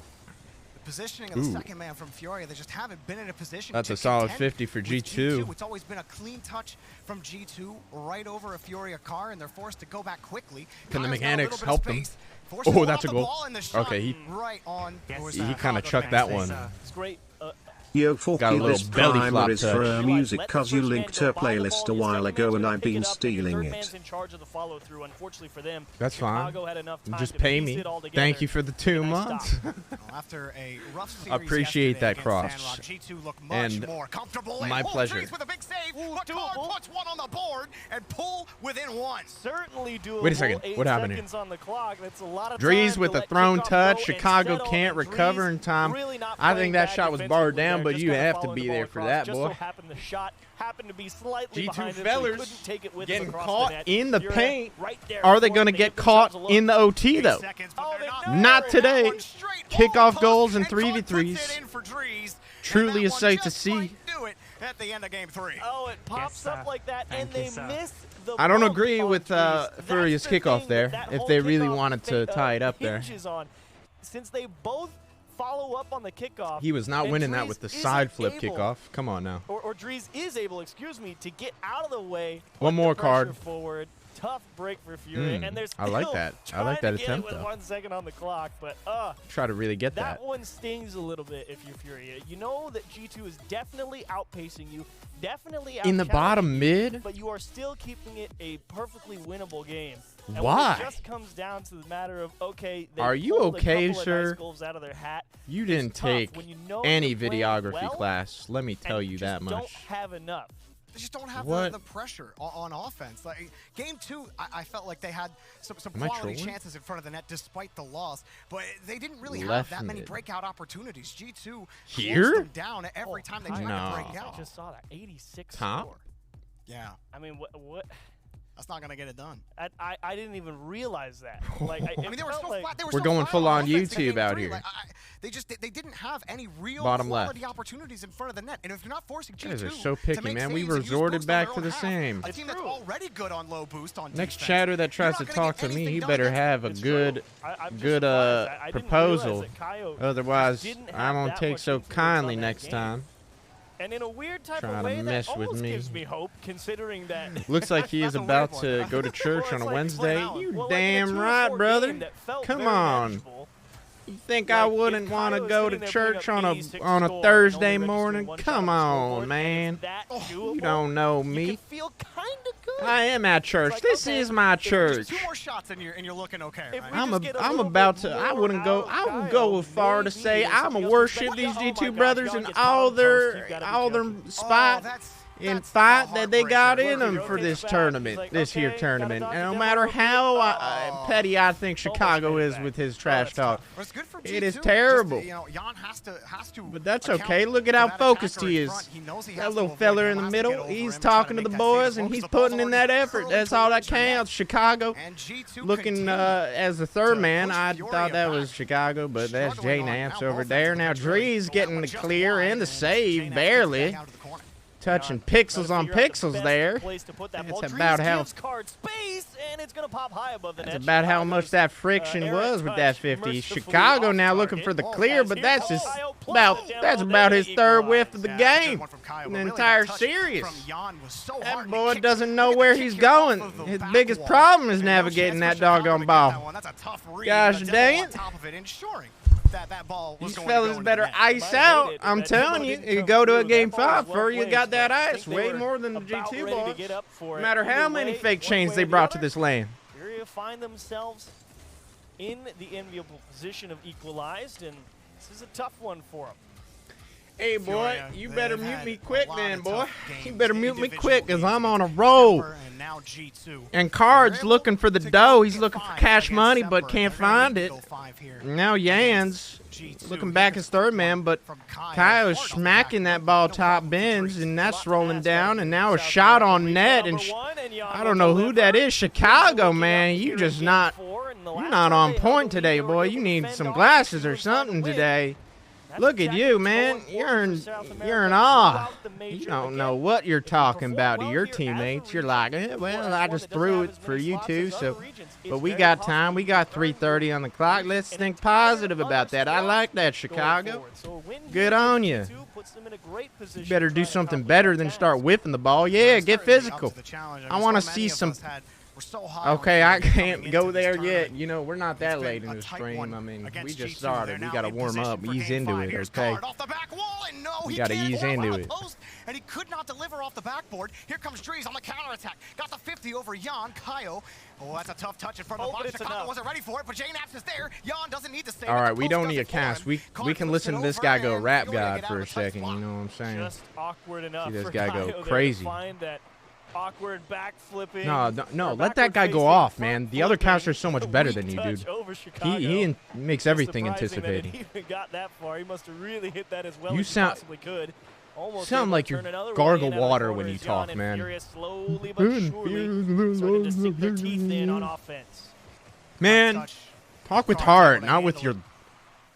S2: the positioning of the
S3: Ooh.
S2: second man from Furia. They just haven't been in a position
S3: That's
S2: to
S3: a solid
S2: contend
S3: 50 for
S2: with
S3: G2.
S2: It's always been a clean touch from G2 right over a Furia car, and they're forced to go back quickly.
S3: Can the
S2: Kyle's got a
S3: mechanics
S2: little bit of
S3: help them?
S2: space, forces
S3: Oh,
S2: one
S3: that's
S2: off
S3: a
S2: the
S3: goal.
S2: ball, and the shot
S3: Okay,
S2: right on.
S3: He kind of chucked that one.
S1: It's great.
S4: Yo,
S3: Got a
S4: Forky,
S3: little
S4: this
S3: belly flop
S4: primer is for
S3: touch.
S4: music cause you linked her playlist a while ago and I've been stealing it.
S1: In charge of the follow through. Unfortunately for them,
S3: That's fine.
S1: Chicago had enough time
S3: Just
S1: to
S3: pay
S1: piece
S3: me.
S1: it all together.
S3: Thank you for the 2
S1: Nice
S3: months.
S1: stop.
S2: Well, after a rough series
S3: Appreciate that,
S2: yesterday
S3: Cross.
S2: against Sandrock, G2 look much
S3: And
S2: more comfortable.
S3: my
S2: and
S3: pleasure.
S2: Trees with a big save.
S1: Ooh,
S2: But Card
S1: doable.
S2: puts one on the board and pull within one.
S1: Certainly doable.
S3: Wait a second.
S1: 8
S3: what happened here?
S1: seconds on the clock. That's a lot of
S3: Drees
S1: time
S3: with
S1: to
S3: a
S1: let
S3: thrown
S1: kickoff
S3: touch.
S1: go and
S3: Chicago
S1: settle,
S3: can't
S1: and
S3: recover
S1: Drees
S3: in time.
S1: really not
S3: I think
S1: playing
S3: that
S1: bad
S3: shot was barred
S1: defensively
S3: down,
S1: there,
S3: but
S1: just
S3: you
S1: kinda
S3: have to
S1: following
S3: be
S1: the
S3: there
S1: ball
S3: for
S1: across.
S3: that,
S1: Just
S3: boy.
S1: so happened the shot happened to be slightly
S3: G2
S1: behind him, so he
S3: fellers
S1: couldn't take it with
S3: getting
S1: him across
S3: caught
S1: the net.
S3: in the
S1: Furia
S3: paint.
S1: right there
S3: Are they
S1: for
S3: going to
S1: him.
S3: get
S1: Give
S3: caught
S1: themselves a
S3: in the OT,
S2: 8
S3: though?
S2: seconds, but
S1: Oh,
S2: they're
S1: they
S2: not
S1: know.
S2: there.
S3: Not
S2: And
S3: today.
S2: that one straight
S3: Kickoff
S2: wall
S3: goals
S2: touch,
S3: and
S2: and Card
S3: 3v3s.
S2: puts it in for Drees,
S3: Truly
S2: and
S3: a
S2: that one
S3: sight to
S2: just
S3: see.
S2: might do it at the end of game 3.
S1: Oh, it pops up like that, and they miss the
S3: I don't
S1: bump
S3: agree
S1: on
S3: with,
S1: Drees. That's
S3: Furia's
S1: the
S3: kickoff
S1: thing
S3: there,
S1: that
S3: if
S1: whole
S3: they really
S1: kickoff
S3: wanted to tie it up there.
S1: hinges on. Since they both follow up on the kickoff.
S3: He was not
S1: and
S3: winning that
S1: Drees
S3: with the
S1: isn't
S3: side flip
S1: able-
S3: kickoff. Come on now.
S1: Or Drees is able, excuse me, to get out of the way.
S3: One
S1: put
S3: more
S1: the pressure
S3: card.
S1: Forward. Tough break for Furia, and there's
S3: I like that. I like that attempt,
S1: with
S3: though.
S1: 1 second on the clock, but
S3: Try to really get
S1: that
S3: that.
S1: one stings a little bit if you're Furia. You know that G2 is definitely outpacing you, definitely
S3: In the bottom mid?
S1: but you are still keeping it a perfectly winnable game. And
S3: Why?
S1: When it just comes down to the matter of, okay, they
S3: Are you
S1: pulled a
S3: okay,
S1: couple of
S3: sir?
S1: nice goals out of their hat.
S3: You
S1: It's
S3: didn't
S1: tough
S3: take
S1: when you know
S3: any
S1: you're playing
S3: videography
S1: well
S3: class. Let me tell
S1: and
S3: you
S1: just
S3: that
S1: don't
S3: much.
S1: have enough.
S2: They just don't have
S3: What?
S2: the pressure on offense. Like game 2, I felt like they had some
S3: Am I
S2: quality
S3: trolling?
S2: chances in front of the net despite the loss, but they didn't really have
S3: Left
S2: that many
S3: mid.
S2: breakout opportunities. G2
S3: Here?
S2: closed them down every time they tried
S3: No.
S2: to break out.
S1: I just saw that 86
S3: Top?
S1: score.
S2: Yeah,
S1: I mean, what?
S2: that's not gonna get it done.
S1: I didn't even realize that. Like,
S2: I mean, they were so flat. They were
S3: We're
S2: so
S3: going
S2: flat
S3: full on
S2: offense in
S3: YouTube
S2: game
S3: out
S2: 3.
S3: here.
S2: Like, they didn't have any real
S3: Bottom
S2: quality
S3: left.
S2: opportunities in front of the net. And if you're not forcing G2
S3: You guys are so
S2: to
S3: picky,
S2: make
S3: man. We
S2: saves and use
S3: resorted
S2: boost on
S3: back
S2: their
S3: to
S2: own
S3: the
S2: half,
S3: same.
S2: A team that's already good on low boost on
S3: Next
S2: defense,
S3: chatter that
S2: you're
S3: tries
S2: not
S3: to
S2: gonna
S3: talk
S2: get
S3: to me,
S2: anything
S3: he
S2: done
S3: better
S2: against
S3: have a
S1: It's
S3: good,
S1: true. I'm just
S3: good
S1: surprised. I didn't
S3: proposal.
S1: realize that Kaio
S3: Otherwise,
S1: didn't
S3: I
S1: have
S3: won't
S1: that
S3: take
S1: much
S3: so
S1: influence
S3: kindly
S1: on that
S3: next
S1: game.
S3: time.
S1: And in a weird type
S3: Trying
S1: of
S3: to
S1: way,
S3: mess
S1: that
S3: with
S1: almost
S3: me.
S1: gives me hope, considering that.
S3: Looks like he is
S2: That's a weird
S3: about
S2: one.
S3: to go to church
S1: Well,
S3: on
S1: it's
S3: a
S1: like
S3: Wednesday.
S2: Glenn
S3: You
S1: Well, like in a
S3: damn
S1: 2-4
S3: right, brother.
S1: game that felt
S3: Come
S1: very
S3: on.
S1: manageable.
S3: You think I
S1: Like, if
S3: wouldn't want to
S1: Kaio is
S3: go
S1: sitting
S3: to
S1: there
S3: church
S1: putting
S3: on
S1: up
S3: a
S1: 86
S3: on a
S1: score and
S3: Thursday
S1: only registering
S3: morning?
S1: one shot
S3: Come
S1: on the
S3: on,
S1: scoreboard,
S3: man.
S1: and that
S3: You
S1: doable,
S3: don't know
S1: You
S3: me.
S1: can feel kind of good.
S3: I am at church.
S1: Like,
S3: This
S1: okay,
S3: is my
S1: if
S3: church.
S2: Just 2 more shots and you're looking okay.
S1: If
S2: Right?
S1: we just get a
S3: I'm
S1: little
S3: about
S1: bit
S3: to. I
S1: more
S3: wouldn't go.
S1: out
S3: I
S1: of
S3: would
S1: Kaio,
S3: go as far to
S1: maybe
S3: say
S1: somebody
S3: I'm
S1: else
S3: a
S1: would
S3: worship
S1: be
S3: these
S1: like, oh my
S3: G2
S1: gosh,
S3: brothers
S1: John
S3: in
S1: gets
S3: all
S1: power post,
S3: their
S1: you've gotta be
S3: all their
S1: joking.
S2: Oh,
S3: spots.
S2: that's
S3: and fight that they got in them for this tournament, this here tournament. And no matter how petty I think Chicago is with his trash talk, it is terrible. But that's okay. Look at how focused he is. That little fella in the middle, he's talking to the boys, and he's putting in that effort. That's all that counts. Chicago looking as the third man. I thought that was Chicago, but that's J Naps over there. Now Dree's getting the clear and the save, barely. Touching pixels on pixels there. That's about how. That's about how much that friction was with that 50. Chicago now looking for the clear, but that's just about his third whiff of the game, in the entire series. That boy doesn't know where he's going. His biggest problem is navigating that doggone ball. Gosh dang it. These fellas better ice out. I'm telling you, you go to a game 5, Furry, you got that ice way more than the G2 boys. No matter how many fake chains they brought to this lane.
S1: Furia find themselves in the enviable position of equalized, and this is a tough one for them.
S3: Hey, boy, you better mute me quick then, boy. You better mute me quick, because I'm on a roll. And Card's looking for the dough. He's looking for cash money, but can't find it. Now Yan's looking back as third man, but Kyo's smacking that ball top bins, and that's rolling down. And now a shot on net, and I don't know who that is. Chicago, man, you're not on point today, boy. You need some glasses or something today. Look at you, man. You're in awe. You don't know what you're talking about to your teammates. You're like, well, I just threw it for you two. But we got time. We got 3:30 on the clock. Let's think positive about that. I like that, Chicago. Good on you. You better do something better than start whipping the ball. Yeah, get physical. I want to see some. Okay, I can't go there yet. You know, we're not that late in the stream. I mean, we just started. We got to warm up, ease into it, okay? We got to ease into it.
S2: And he could not deliver off the backboard. Here comes Drees on the counterattack. Got the 50 over Jan. Kyo. Oh, that's a tough touch in front of the box. Chicago wasn't ready for it, but J-Naps is there. Jan doesn't need to save.
S3: All right, we don't need a cast. We can listen to this guy go rap god for a second. You know what I'm saying?
S1: Just awkward enough.
S3: See this guy go crazy.
S1: Awkward backflipping.
S3: No, let that guy go off, man. The other counter is so much better than you, dude. He makes everything anticipating.
S1: He even got that far. He must have really hit that as well
S3: as he possibly could. Sound like you gargle water when you talk, man.
S1: Slowly but surely starting to sink their teeth in on offense.
S3: Man, talk with heart, not with your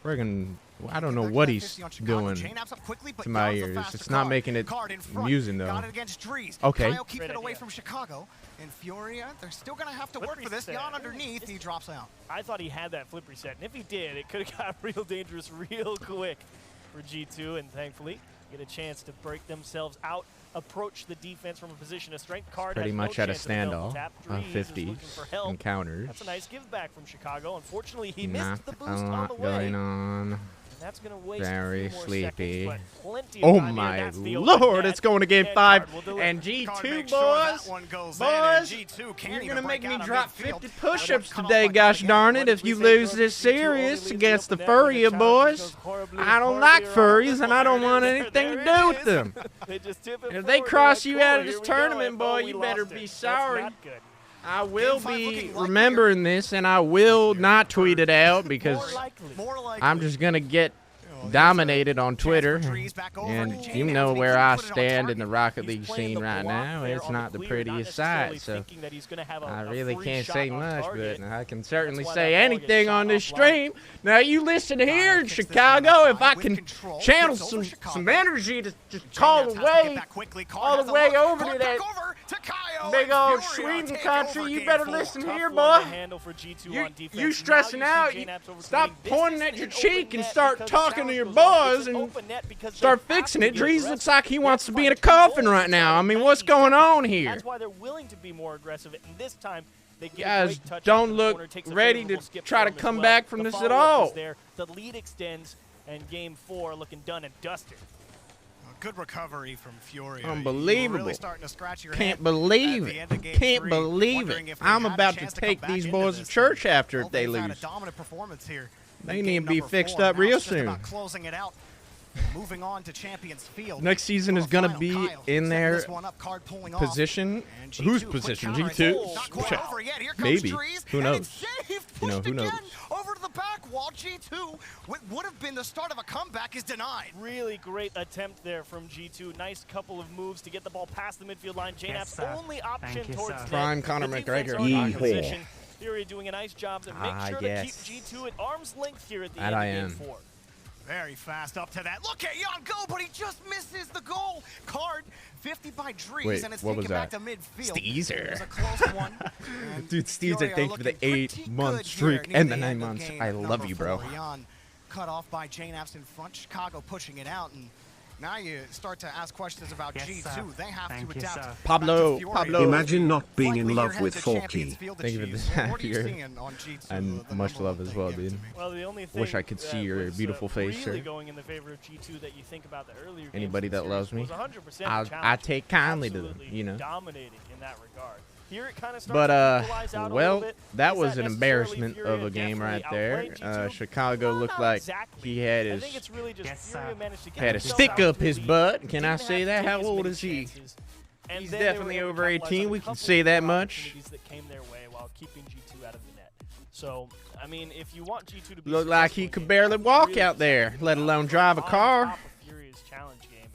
S3: friggin'. I don't know what he's doing to my ears. It's not making it amusing, though. Okay.
S2: Keeps it away from Chicago. And Furia, they're still going to have to work for this. Jan underneath, he drops out.
S1: I thought he had that flip reset, and if he did, it could have got real dangerous real quick for G2, and thankfully get a chance to break themselves out, approach the defense from a position of strength. Card
S3: pretty much at a standoff on 50s encounters.
S1: That's a nice give back from Chicago. Unfortunately, he missed the boost on the way.
S3: Going on.
S1: That's gonna waste
S3: very sleepy.
S1: Seconds,
S3: oh my lord, it's going to game 5. And G2, boys, you're going to make me drop 50 push-ups today, gosh darn it, if you lose this series against the Furia boys. I don't like furries, and I don't want anything to do with them. If they cross you out of this tournament, boy, you better be sorry. I will be remembering this, and I will not tweet it out because I'm just going to get dominated on Twitter. And you know where I stand in the Rocket League scene right now. It's not the prettiest sight, so I really can't say much, but I can certainly say anything on this stream. Now, you listen here in Chicago, if I can channel some energy to just call away all the way over to that big old Sweden country, you better listen here, boy. You stressing out, stop pointing at your cheek and start talking to your boys and start fixing it. Drees looks like he wants to be in a coffin right now. I mean, what's going on here?
S1: That's why they're willing to be more aggressive, and this time they get
S3: guys don't look ready to try to come back from this at all.
S1: The lead extends, and game 4 looking done and dusted.
S2: Good recovery from Furia.
S3: Unbelievable.
S2: Really starting to scratch your
S3: Can't believe it. Can't believe it. I'm about to take these boys to church after if they lose.
S2: Dominant performance here.
S3: They need to be fixed up real soon.
S2: Closing it out Moving on to Champions Field.
S3: Next season is going to be in their position. Whose position? G2? Maybe. Who knows? You know, who knows?
S2: Over to the back wall, G2, what would have been the start of a comeback is denied.
S1: Really great attempt there from G2. Nice couple of moves to get the ball past the midfield line. JNAP's only option towards
S3: Prime Conor McGregor.
S1: Fury doing a nice job to make sure to keep G2 at arm's length here at the end of game 4.
S2: Very fast up to that. Look at Jan go, but he just misses the goal. Card 50 by Drees,
S3: wait,
S2: and it's
S3: what
S2: taken
S3: was
S2: back
S3: that?
S2: to midfield.
S3: Steezer.
S2: It was a close one.
S3: Dude, Steezer, thanks for the 8-month streak and the 9 months. I love you, bro.
S2: Jan cut off by JNAP's in front. Chicago pushing it out, and now you start to ask questions about G2. They have to adapt.
S3: Pablo.
S4: Imagine not being in love with Forky.
S3: Thank you for this happy year. And much love as well, dude.
S1: Well, the only thing
S3: Wish I could see your beautiful face,
S1: really
S3: sir.
S1: going in the favor of G2 that you think about the earlier
S3: Anybody that loves me,
S1: 100%
S3: I take kindly to them, you know.
S1: Dominating in that regard. Here it kind of starts
S3: But,
S1: to equalize out a
S3: well,
S1: little bit.
S3: that
S1: Is
S3: was an
S1: necessarily
S3: embarrassment
S1: Furia
S3: of a game
S1: definitely
S3: right there.
S1: outplayed G2?
S3: Chicago looked
S1: Not
S3: like
S1: exactly.
S3: he had
S1: I
S3: his
S1: think it's really just Furia managed to get
S3: had a
S1: themselves
S3: stick
S1: out
S3: up
S1: to
S3: his
S1: the lead.
S3: butt. Can I
S1: Didn't
S3: say
S1: have
S3: that?
S1: to
S3: How
S1: take as
S3: old
S1: many
S3: is he?
S1: chances. And
S3: He's
S1: then they were
S3: definitely
S1: able to
S3: over
S1: capitalize
S3: 18.
S1: on a
S3: We can
S1: couple
S3: say
S1: of
S3: that much.
S1: opportunities that came their way while keeping G2 out of the net. So, I mean, if you want G2 to be
S3: Looked like he
S1: successful
S3: could
S1: in
S3: barely
S1: games,
S3: walk
S1: really
S3: out there, let
S1: just
S3: alone drive a
S1: on
S3: car.
S1: top of Furia's challenge game,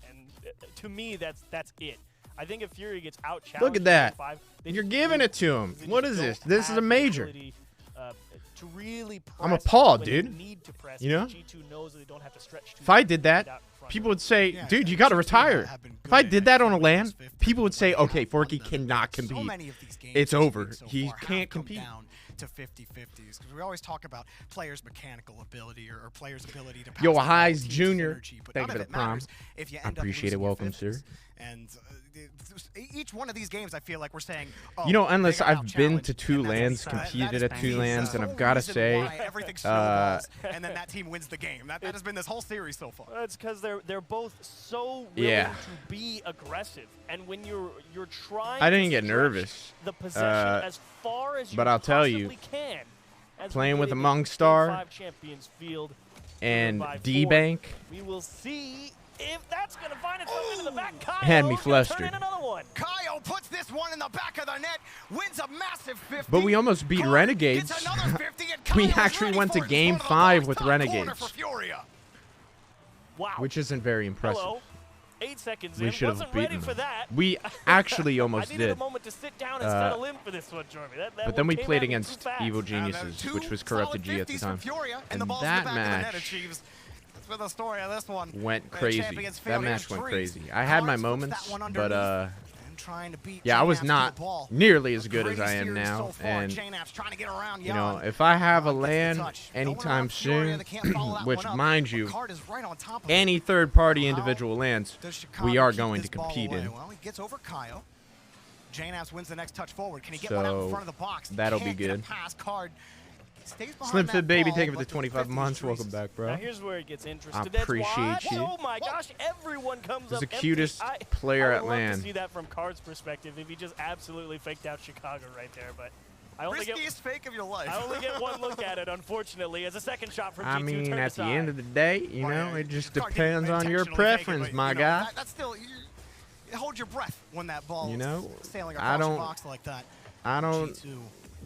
S1: and to me, that's it. I think if Fury gets out challenged,
S3: Look at that.
S1: they
S3: You're
S1: just
S3: giving
S1: really-
S3: it to him.
S1: they
S3: What
S1: just
S3: is
S1: don't
S3: this? This is
S1: have
S3: a
S1: the
S3: major.
S1: ability, to really
S3: I'm
S1: press
S3: appalled,
S1: when
S3: dude.
S1: they need to press,
S3: You know?
S1: because G2 knows that they don't have to stretch too
S3: If I
S1: far
S3: did that,
S1: out front.
S3: people would say,
S2: Yeah,
S3: dude, you got to
S2: G2
S3: retire.
S2: have been
S3: If I
S2: good
S3: did
S2: at
S3: that on a
S2: keeping
S3: LAN,
S2: those 50
S3: people would say,
S2: when they
S3: okay,
S2: have
S3: Forky
S2: won them.
S3: cannot
S2: So
S3: compete.
S2: many of these games
S3: It's
S2: this
S3: over.
S2: week so
S3: He
S2: far
S3: can't
S2: have come
S3: compete.
S2: down to 50-50s, because we always talk about players' mechanical ability or players' ability to pass
S3: Yo,
S2: the ball,
S3: Highs
S2: team
S3: Jr.
S2: synergy, but
S3: Thank
S2: none
S3: you
S2: of
S3: for the
S2: it matters
S3: prime.
S2: if you
S3: I
S2: end up
S3: appreciate it.
S2: losing your
S3: Welcome,
S2: 50s.
S3: sir.
S2: And each one of these games, I feel like we're saying, oh,
S3: You know,
S2: they
S3: unless
S2: got
S3: I've been
S2: out-challenged,
S3: to 2
S2: and that's
S3: LANs,
S2: the-
S3: competed
S2: that
S3: at
S2: is
S3: 2
S2: the
S3: LANs, and I've
S2: sole
S3: got to
S2: reason
S3: say,
S2: why everything's snowballs, and then that team wins the game. That has been this whole series so far.
S1: It's because they're both so willing
S3: Yeah.
S1: to be aggressive, and when you're trying,
S3: I didn't
S1: to
S3: get
S1: stretch
S3: nervous.
S1: the possession as far as
S3: but
S1: you
S3: I'll tell you,
S1: possibly can, as
S3: playing
S1: we
S3: with
S1: get
S3: a
S1: into
S3: Mung
S1: Game
S3: Star
S1: 5 Champions Field
S3: and
S1: by
S3: D-Bank,
S1: we will see if that's going to find itself into the back. Kyle
S3: Had me
S1: gonna
S3: flustered.
S1: Turn in another one.
S2: Kyle puts this one in the back of the net, wins a massive 50.
S3: but we almost beat
S2: Card
S3: Renegades.
S2: gets another 50, and
S3: We
S2: Kyle's
S3: actually
S2: ready
S3: went
S2: for
S3: to
S2: it in
S3: Game
S2: front of the
S3: 5
S2: box.
S3: with
S2: Top corner
S3: Renegades.
S2: for Furia.
S1: Wow.
S3: which isn't very impressive.
S1: Hello. 8 seconds
S3: We
S1: in.
S3: should have
S1: Wasn't
S3: beaten
S1: ready
S3: them.
S1: for that.
S3: We actually
S1: I
S3: almost
S1: needed
S3: did.
S1: a moment to sit down and settle in for this one, Jeremy. That
S3: But
S1: one
S3: then we
S1: came
S3: played
S1: at me too
S3: against
S1: fast.
S3: Evil
S2: Now,
S3: Geniuses,
S2: two
S3: which was Corrupted
S2: solid
S3: G at the
S2: 50s
S3: time.
S2: for Furia, and
S3: And
S2: the ball's
S3: that
S2: in the back of the net,
S3: match
S2: Achieves. That's where the story of this one
S3: went
S2: the
S3: crazy.
S2: Champions
S3: That
S2: Field
S3: match went
S2: Drees.
S3: crazy. I had my
S2: Cards puts
S3: moments,
S2: that one
S3: but
S2: underneath and trying to beat
S3: yeah, I was
S2: JNAP's to
S3: not
S2: the ball.
S3: nearly as good as
S2: Greatest
S3: I am
S2: series
S3: now.
S2: so far.
S3: And
S2: JNAP's trying to get around
S3: you know,
S2: Jan.
S3: if I have a
S2: Jan gets the
S3: LAN
S2: touch. No one
S3: anytime
S2: around Furia
S3: soon,
S2: that can't follow that
S3: which
S2: one up.
S3: mind
S2: But
S3: you,
S2: Card is right on top of it.
S3: any third-party
S2: How
S3: individual LANs,
S2: Does Chicago
S3: we are
S2: keep
S3: going
S2: this
S3: to
S2: ball
S3: compete
S2: away?
S3: in.
S2: Well, he gets over Kyle. JNAP's wins the next touch forward. Can he get one out in
S3: So,
S2: front of the box?
S3: that'll be
S2: Can't get a
S3: good.
S2: pass. Card stays behind
S3: Slim
S2: that
S3: Fit Baby,
S2: ball,
S3: thank you for
S2: but
S3: the 25
S2: 50s
S3: months.
S2: Drees.
S3: Welcome back, bro.
S1: Now here's where it gets interesting.
S3: I
S1: That's
S3: appreciate
S1: why-
S3: you.
S1: Oh my gosh, everyone comes
S3: There's
S1: up
S3: the
S1: empty.
S3: cutest
S1: I
S3: player
S1: would
S3: at
S1: love
S3: LAN.
S1: to see that from Card's perspective if he just absolutely faked out Chicago right there, but I only get
S2: Riskiest fake of your life.
S1: I only get one look at it, unfortunately, as a second shot from G2
S3: I mean,
S1: turned
S3: at the
S1: aside.
S3: end of the day, you
S2: Well,
S3: know,
S2: yeah,
S3: it just
S2: Card didn't
S3: depends on your
S2: intentionally fake it,
S3: preference,
S2: but,
S3: my
S2: you know,
S3: guy.
S2: That's still, you hold your breath when that ball
S3: You know,
S2: is sailing
S3: I
S2: across your
S3: don't-
S2: box like that.
S3: I don't
S2: G2.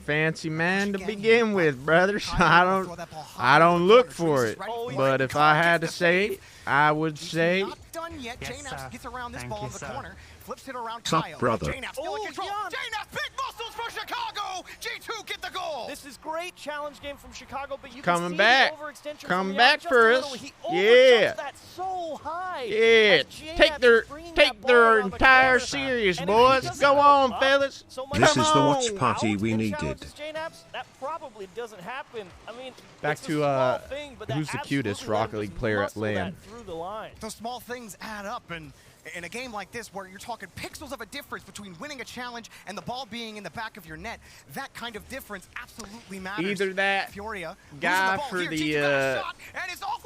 S3: fancy man to
S2: Again,
S3: begin with, brother. So
S2: Kyle will throw that ball
S3: I
S2: high
S3: don't
S2: into the
S3: look
S2: corner.
S3: for
S2: Drees
S3: it.
S2: is ready
S1: Oh,
S2: for
S3: But
S2: it.
S3: if I
S2: Card
S3: had to
S2: gets the
S3: say,
S2: save.
S3: I would
S2: G2
S3: say
S2: not done yet.
S6: Yes,
S2: JNAP's
S6: sir.
S2: gets around this
S6: Thank
S2: ball
S6: you,
S2: in the
S6: sir.
S2: corner, flips it around
S4: Sup,
S2: Kyle.
S4: brother?
S2: JNAP still in
S1: Oh,
S2: control.
S1: Jan.
S2: JNAP, big muscles for Chicago. G2 get the goal.
S1: This is great challenge game from Chicago, but you
S3: Coming
S1: can see
S3: back.
S1: the overextension
S3: Coming
S1: from
S3: back
S1: Jan just
S3: for
S1: a
S3: us.
S1: little. He
S3: Yeah.
S1: overjumps that so high.
S3: Yeah,
S1: as JNAP
S3: take their
S1: freeing that ball around the
S3: entire
S1: corner.
S3: series,
S1: And if he
S3: boys.
S1: doesn't
S3: Go
S1: go
S3: on,
S1: up
S3: fellas.
S1: so much
S4: This
S3: Come
S4: is the
S3: on.
S4: watch party we
S1: and
S4: needed.
S1: challenges JNAP's, that probably doesn't happen. I mean,
S3: Back
S1: it's a
S3: to,
S1: small thing, but that
S3: who's the cutest
S1: absolutely
S3: Rocket League
S1: just
S3: player at
S1: muscle
S3: LAN?
S1: that through the line.
S2: Those small things add up, and in a game like this where you're talking pixels of a difference between winning a challenge and the ball being in the back of your net, that kind of difference absolutely matters.
S3: Either that
S2: Furia
S3: guy
S2: losing the ball
S3: for
S2: here.
S3: the,
S2: G2 got a shot, and it's off.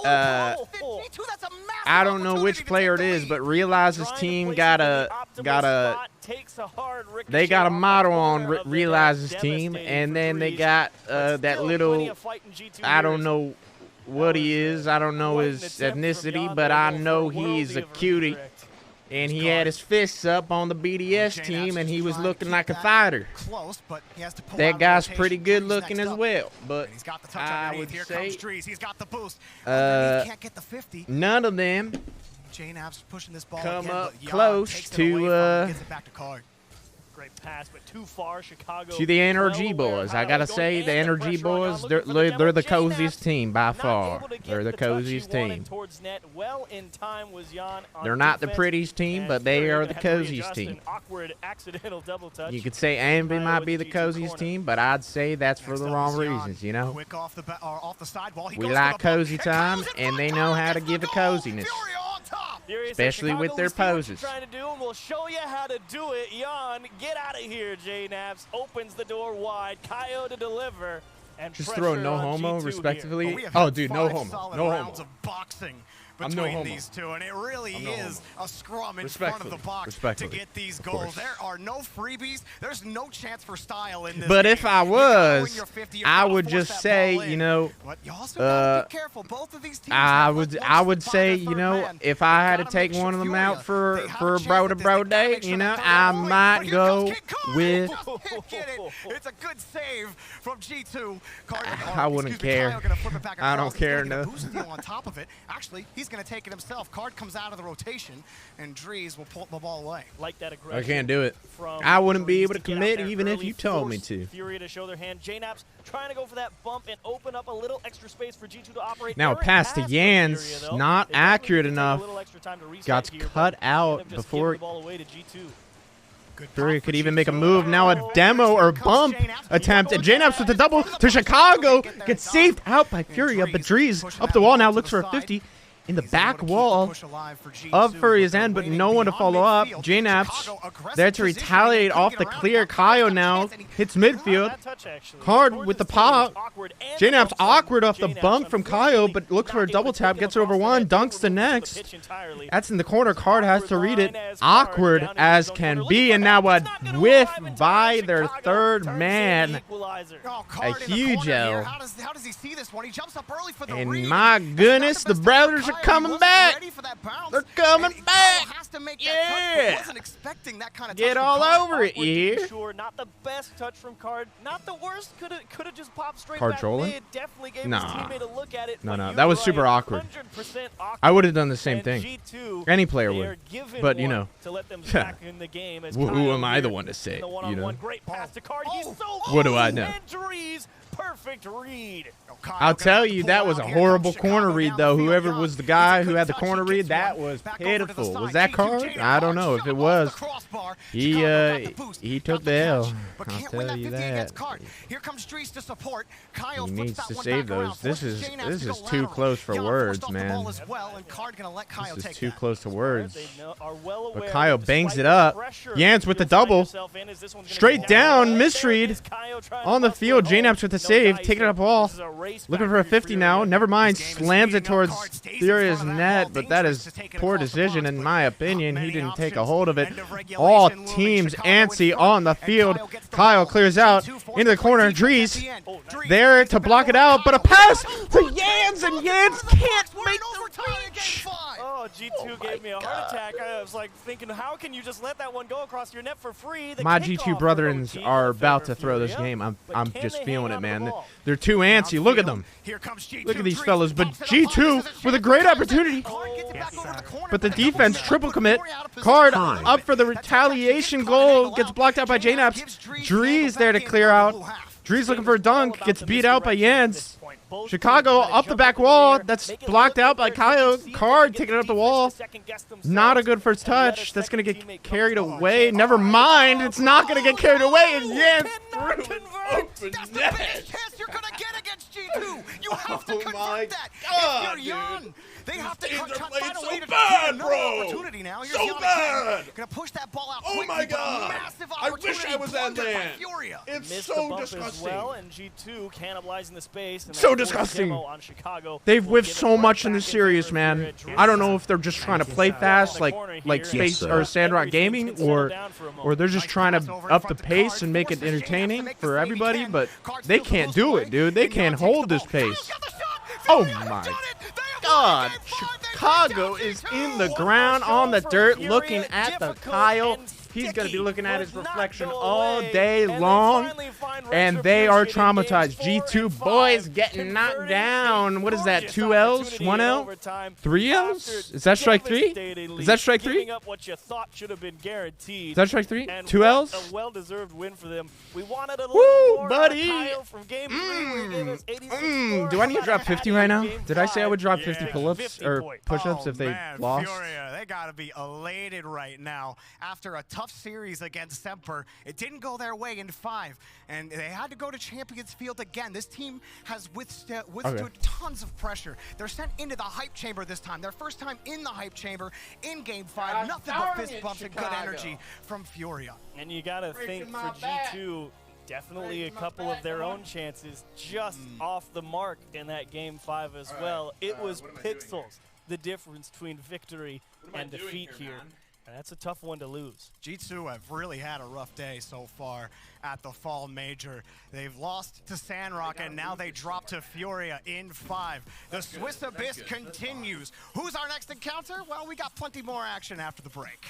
S2: G2, that's a massive
S3: I don't know which
S2: opportunity to
S3: player it
S2: take the
S3: is,
S2: lead.
S3: but realize his
S1: Trying to
S3: team
S1: place
S3: got
S1: it in
S3: a
S1: the optimal
S3: got a
S1: spot, takes a hard
S3: they
S1: ricochet
S3: got a
S1: off the
S3: motto on
S1: corner of the
S3: realize
S1: net,
S3: his team,
S1: devastating
S3: and
S1: for
S3: then they
S1: Drees,
S3: got
S1: but
S3: that
S1: still
S3: little
S1: plenty of fight in G2
S3: I
S1: here
S3: don't
S1: as
S3: know what he is. I don't know his ethnicity, but I know he's a cutie. And he had his fists up on the BDS team, and he was looking like a fighter. That guy's pretty good looking as well, but I would say none of them come up close to
S1: Great pass, but too far. Chicago
S3: to the NRG boys. I gotta say, the NRG boys, they're the coziest team by far. They're the coziest team. They're not the prettiest team, but they are the coziest team. You could say Ambi might be the coziest team, but I'd say that's for the wrong reasons, you know? We like cozy time, and they know how to give it coziness. Especially with their poses.
S1: Trying to do, and we'll show you how to do it. Jan, get out of here. J-Naps opens the door wide. Kaio to deliver. And
S3: just throw no homo, respectively. Oh, dude, no homo. No homo. I'm no homo.
S2: These two, and it really is a scrum in front of the box to get these goals. There are no freebies. There's no chance for style in this
S3: But
S2: game.
S3: If I was, I would just say, you know, I would say, you know, if I had to take one of them out for a bro-to-bro date, you know, I might go with.
S2: It's a good save from G2.
S3: I wouldn't care. I don't care enough.
S2: On top of it, actually, he's going to take it himself. Card comes out of the rotation, and Dries will pull the ball away.
S1: Like that aggression.
S3: I can't do it. I wouldn't be able to commit even if you told me to.
S1: Furia to show their hand. J-Naps trying to go for that bump and open up a little extra space for G2 to operate.
S3: Now, pass to Jans, not accurate enough. Got cut out before. Furia could even make a move. Now a demo or bump attempt. And J-Naps with the double to Chicago. Gets saved out by Furia, but Dries up the wall now looks for a 50. In the back wall of Furia's end, but no one to follow up. J-Naps there to retaliate off the clear. Kaio now hits midfield. Card with the pop. J-Naps awkward off the bump from Kaio, but looks for a double tap. Gets over one. Dunks the next. That's in the corner. Card has to read it. Awkward as can be. And now a whiff by their third man. A huge L. And my goodness, the brothers are coming back. They're coming back. Yeah. Get all over it, you hear?
S1: Sure, not the best touch from Card. Not the worst. Could have just popped straight
S3: Card
S1: back
S3: trolling?
S1: mid. Definitely gave his teammate a look at it.
S3: No. That was super awkward. I would have done the same thing. Any player would. But, you know, who am I the one to say, you know? What do I know?
S1: Perfect read.
S3: I'll tell you, that was a horrible corner read, though. Whoever was the guy who had the corner read, that was pitiful. Was that Card? I don't know. If it was, he took the L. I'll tell you that. He needs to save those. This is too close for words, man. This is too close to words. But Kaio bangs it up. Jans with the double. Straight down, misread on the field. J-Naps with the save, taking it up wall. Looking for a 50 now. Never mind. Slams it towards Furia's net, but that is poor decision in my opinion. He didn't take a hold of it. All teams antsy on the field. Kaio clears out into the corner. Dries there to block it out, but a pass to Jans, and Jans can't make the reach.
S1: Oh, G2 gave me a heart attack. I was like thinking, how can you just let that one go across your net for free?
S3: My G2 brethren are about to throw this game. I'm just feeling it, man. They're too antsy. Look at them. Look at these fellas. But G2 with a great opportunity. But the defense triple commit. Card up for the retaliation goal. Gets blocked out by J-Naps. Dries there to clear out. Dries looking for a dunk. Gets beat out by Jans. Chicago up the back wall. That's blocked out by Kaio. Card taking it up the wall. Not a good first touch. That's going to get carried away. Never mind. It's not going to get carried away. And Jans threw open net.
S2: You're going to get against G2. You have to convert that. If you're Jan, they have to find a way to get another opportunity now.
S3: So bad.
S2: Going to push that ball out
S3: Oh my God. I wish I was that man. It's so disgusting.
S1: Well, and G2 cannibalizing the space. And
S3: so disgusting. They've whiffed so much in this series, man. I don't know if they're just trying to play fast like Space or Sandrock Gaming, or they're just trying to up the pace and make it entertaining for everybody, but they can't do it, dude. They can't hold this pace. Oh my God. Chicago is in the ground on the dirt looking at the Kyle. He's going to be looking at his reflection all day long. And they are traumatized. G2 boys getting knocked down. What is that? 2 L's? 1 L? 3 L's? Is that strike 3? Is that strike 3? Is that strike 3? 2 L's?
S1: A well-deserved win for them. We wanted a little more
S3: buddy.
S1: Kyle from game 3.
S3: Do I need to drop 50 right now? Did I say I would drop 50 pull-ups or push-ups if they lost?
S2: Furia, they got to be elated right now. After a tough series against Semper, it didn't go their way in 5, and they had to go to Champions Field again. This team has withstood tons of pressure. They're sent into the hype chamber this time. Their first time in the hype chamber in Game 5. Nothing but fist bumps and good energy from Furia.
S1: And you got to think for G2, definitely a couple of their own chances just off the mark in that Game 5 as well. It was pixels, the difference between victory and defeat here. And that's a tough one to lose.
S2: G2 have really had a rough day so far at the Fall Major. They've lost to Sandrock, and now they drop to Furia in 5. The Swiss Abyss continues. Who's our next encounter? Well, we got plenty more action after the break.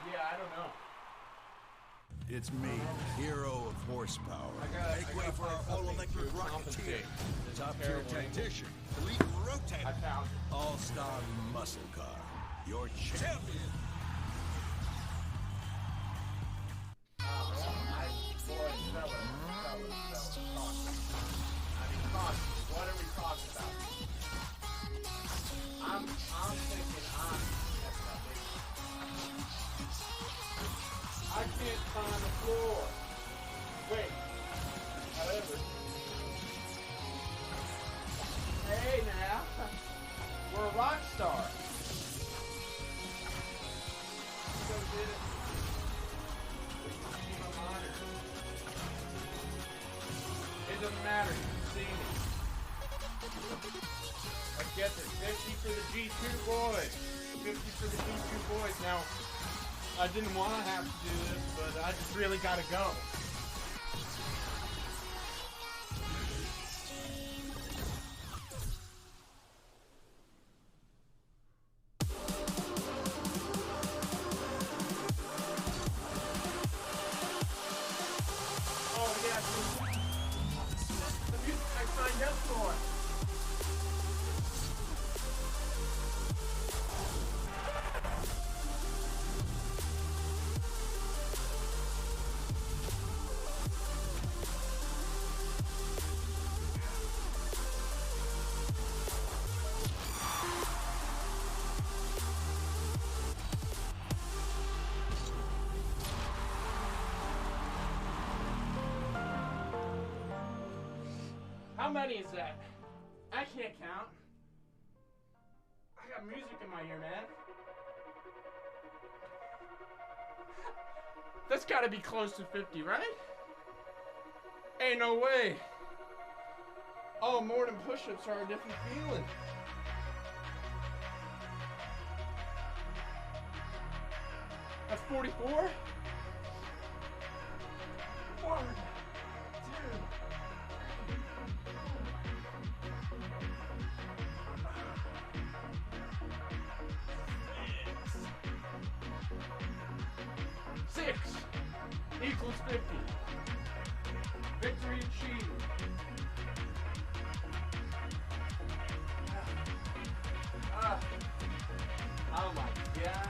S3: Yeah, I don't know.
S6: It's me, hero of horsepower. Make way for our all-electric rocketeer, top-tier tactician, elite rotator, all-star muscle car, your champion.
S3: What are we talking about? I'm thinking I can't find the floor. Wait. However. Hey now. We're a rock star. So did it. It doesn't matter. You can see me. Let's get this. 50 for the G2 boys. 50 for the G2 boys. Now, I didn't want to have to do this, but I just really got to go. Oh, yeah. The music I signed up for. How many is that? I can't count. I got music in my ear, man. That's gotta be close to 50, right? Ain't no way. Oh, more than push-ups are a different feeling. That's 44? 1, 2. 6 equals 50. Victory achieved. Oh my God.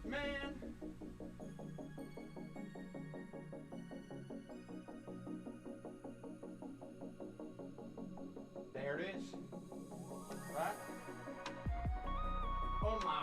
S3: Man. There it is. Right? Oh my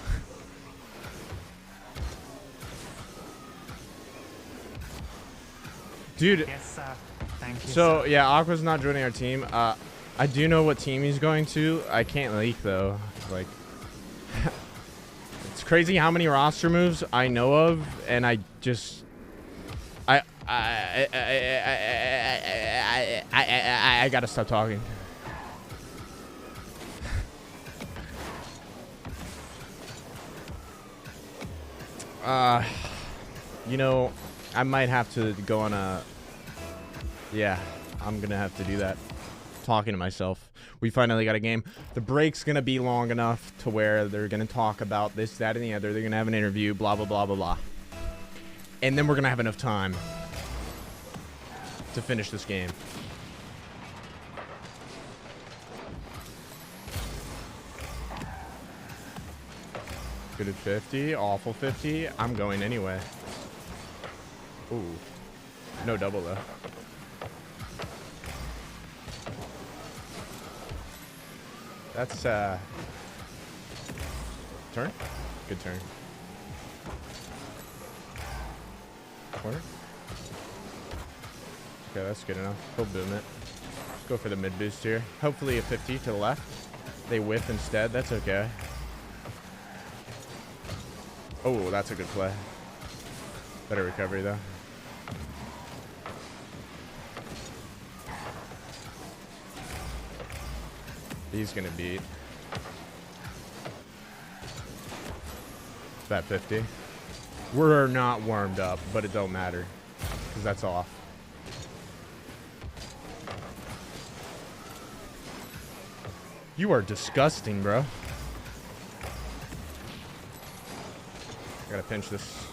S3: Dude.
S7: Yes, sir. Thank you,
S3: So,
S7: sir.
S3: yeah, Aqua's not joining our team. I do know what team he's going to. I can't leak, though. Like, it's crazy how many roster moves I know of, and I just... I gotta stop talking. You know, I might have to go on a... Yeah, I'm gonna have to do that. Talking to myself. We finally got a game. The break's gonna be long enough to where they're gonna talk about this, that, and the other. They're gonna have an interview, blah, blah, blah, blah, blah. And then we're gonna have enough time to finish this game. Good at 50, awful 50. I'm going anyway. Ooh. No double, though. That's, turn? Good turn. Corner? Okay, that's good enough. He'll boom it. Let's go for the mid boost here. Hopefully a 50 to the left. They whiff instead. That's okay. Oh, that's a good play. Better recovery, though. He's gonna beat that 50. We're not warmed up, but it don't matter because that's off. You are disgusting, bro. Gotta pinch this.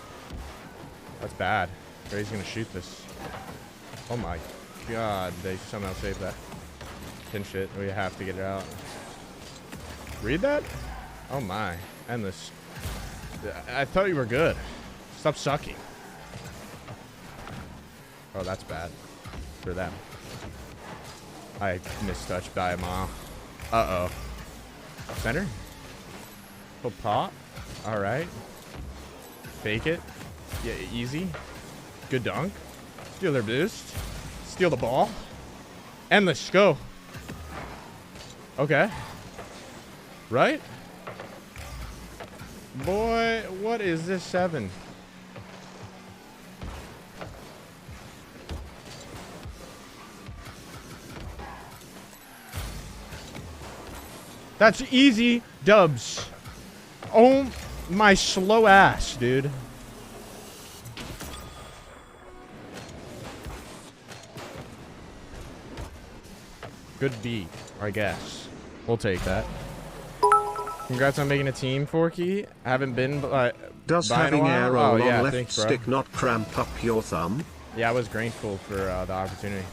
S3: That's bad. Ray's gonna shoot this. Oh my god, they somehow saved that. Pinch it. We have to get it out. Read that? Oh my. Endless. I thought you were good. Stop sucking. Oh, that's bad. For them. I mistouched by a mile. Uh-oh. Center? Full pop. Alright. Fake it. Yeah, easy. Good dunk. Steal their boost. Steal the ball. Endless. Go. Okay. Right? Boy, what is this 7? That's easy dubs. Oh my slow ass, dude. Good beat, I guess. We'll take that. Congrats on making a team, Forky. I haven't been
S4: Does having arrow on left thanks, stick not cramp up your thumb?
S3: Yeah, I was grateful for the opportunity.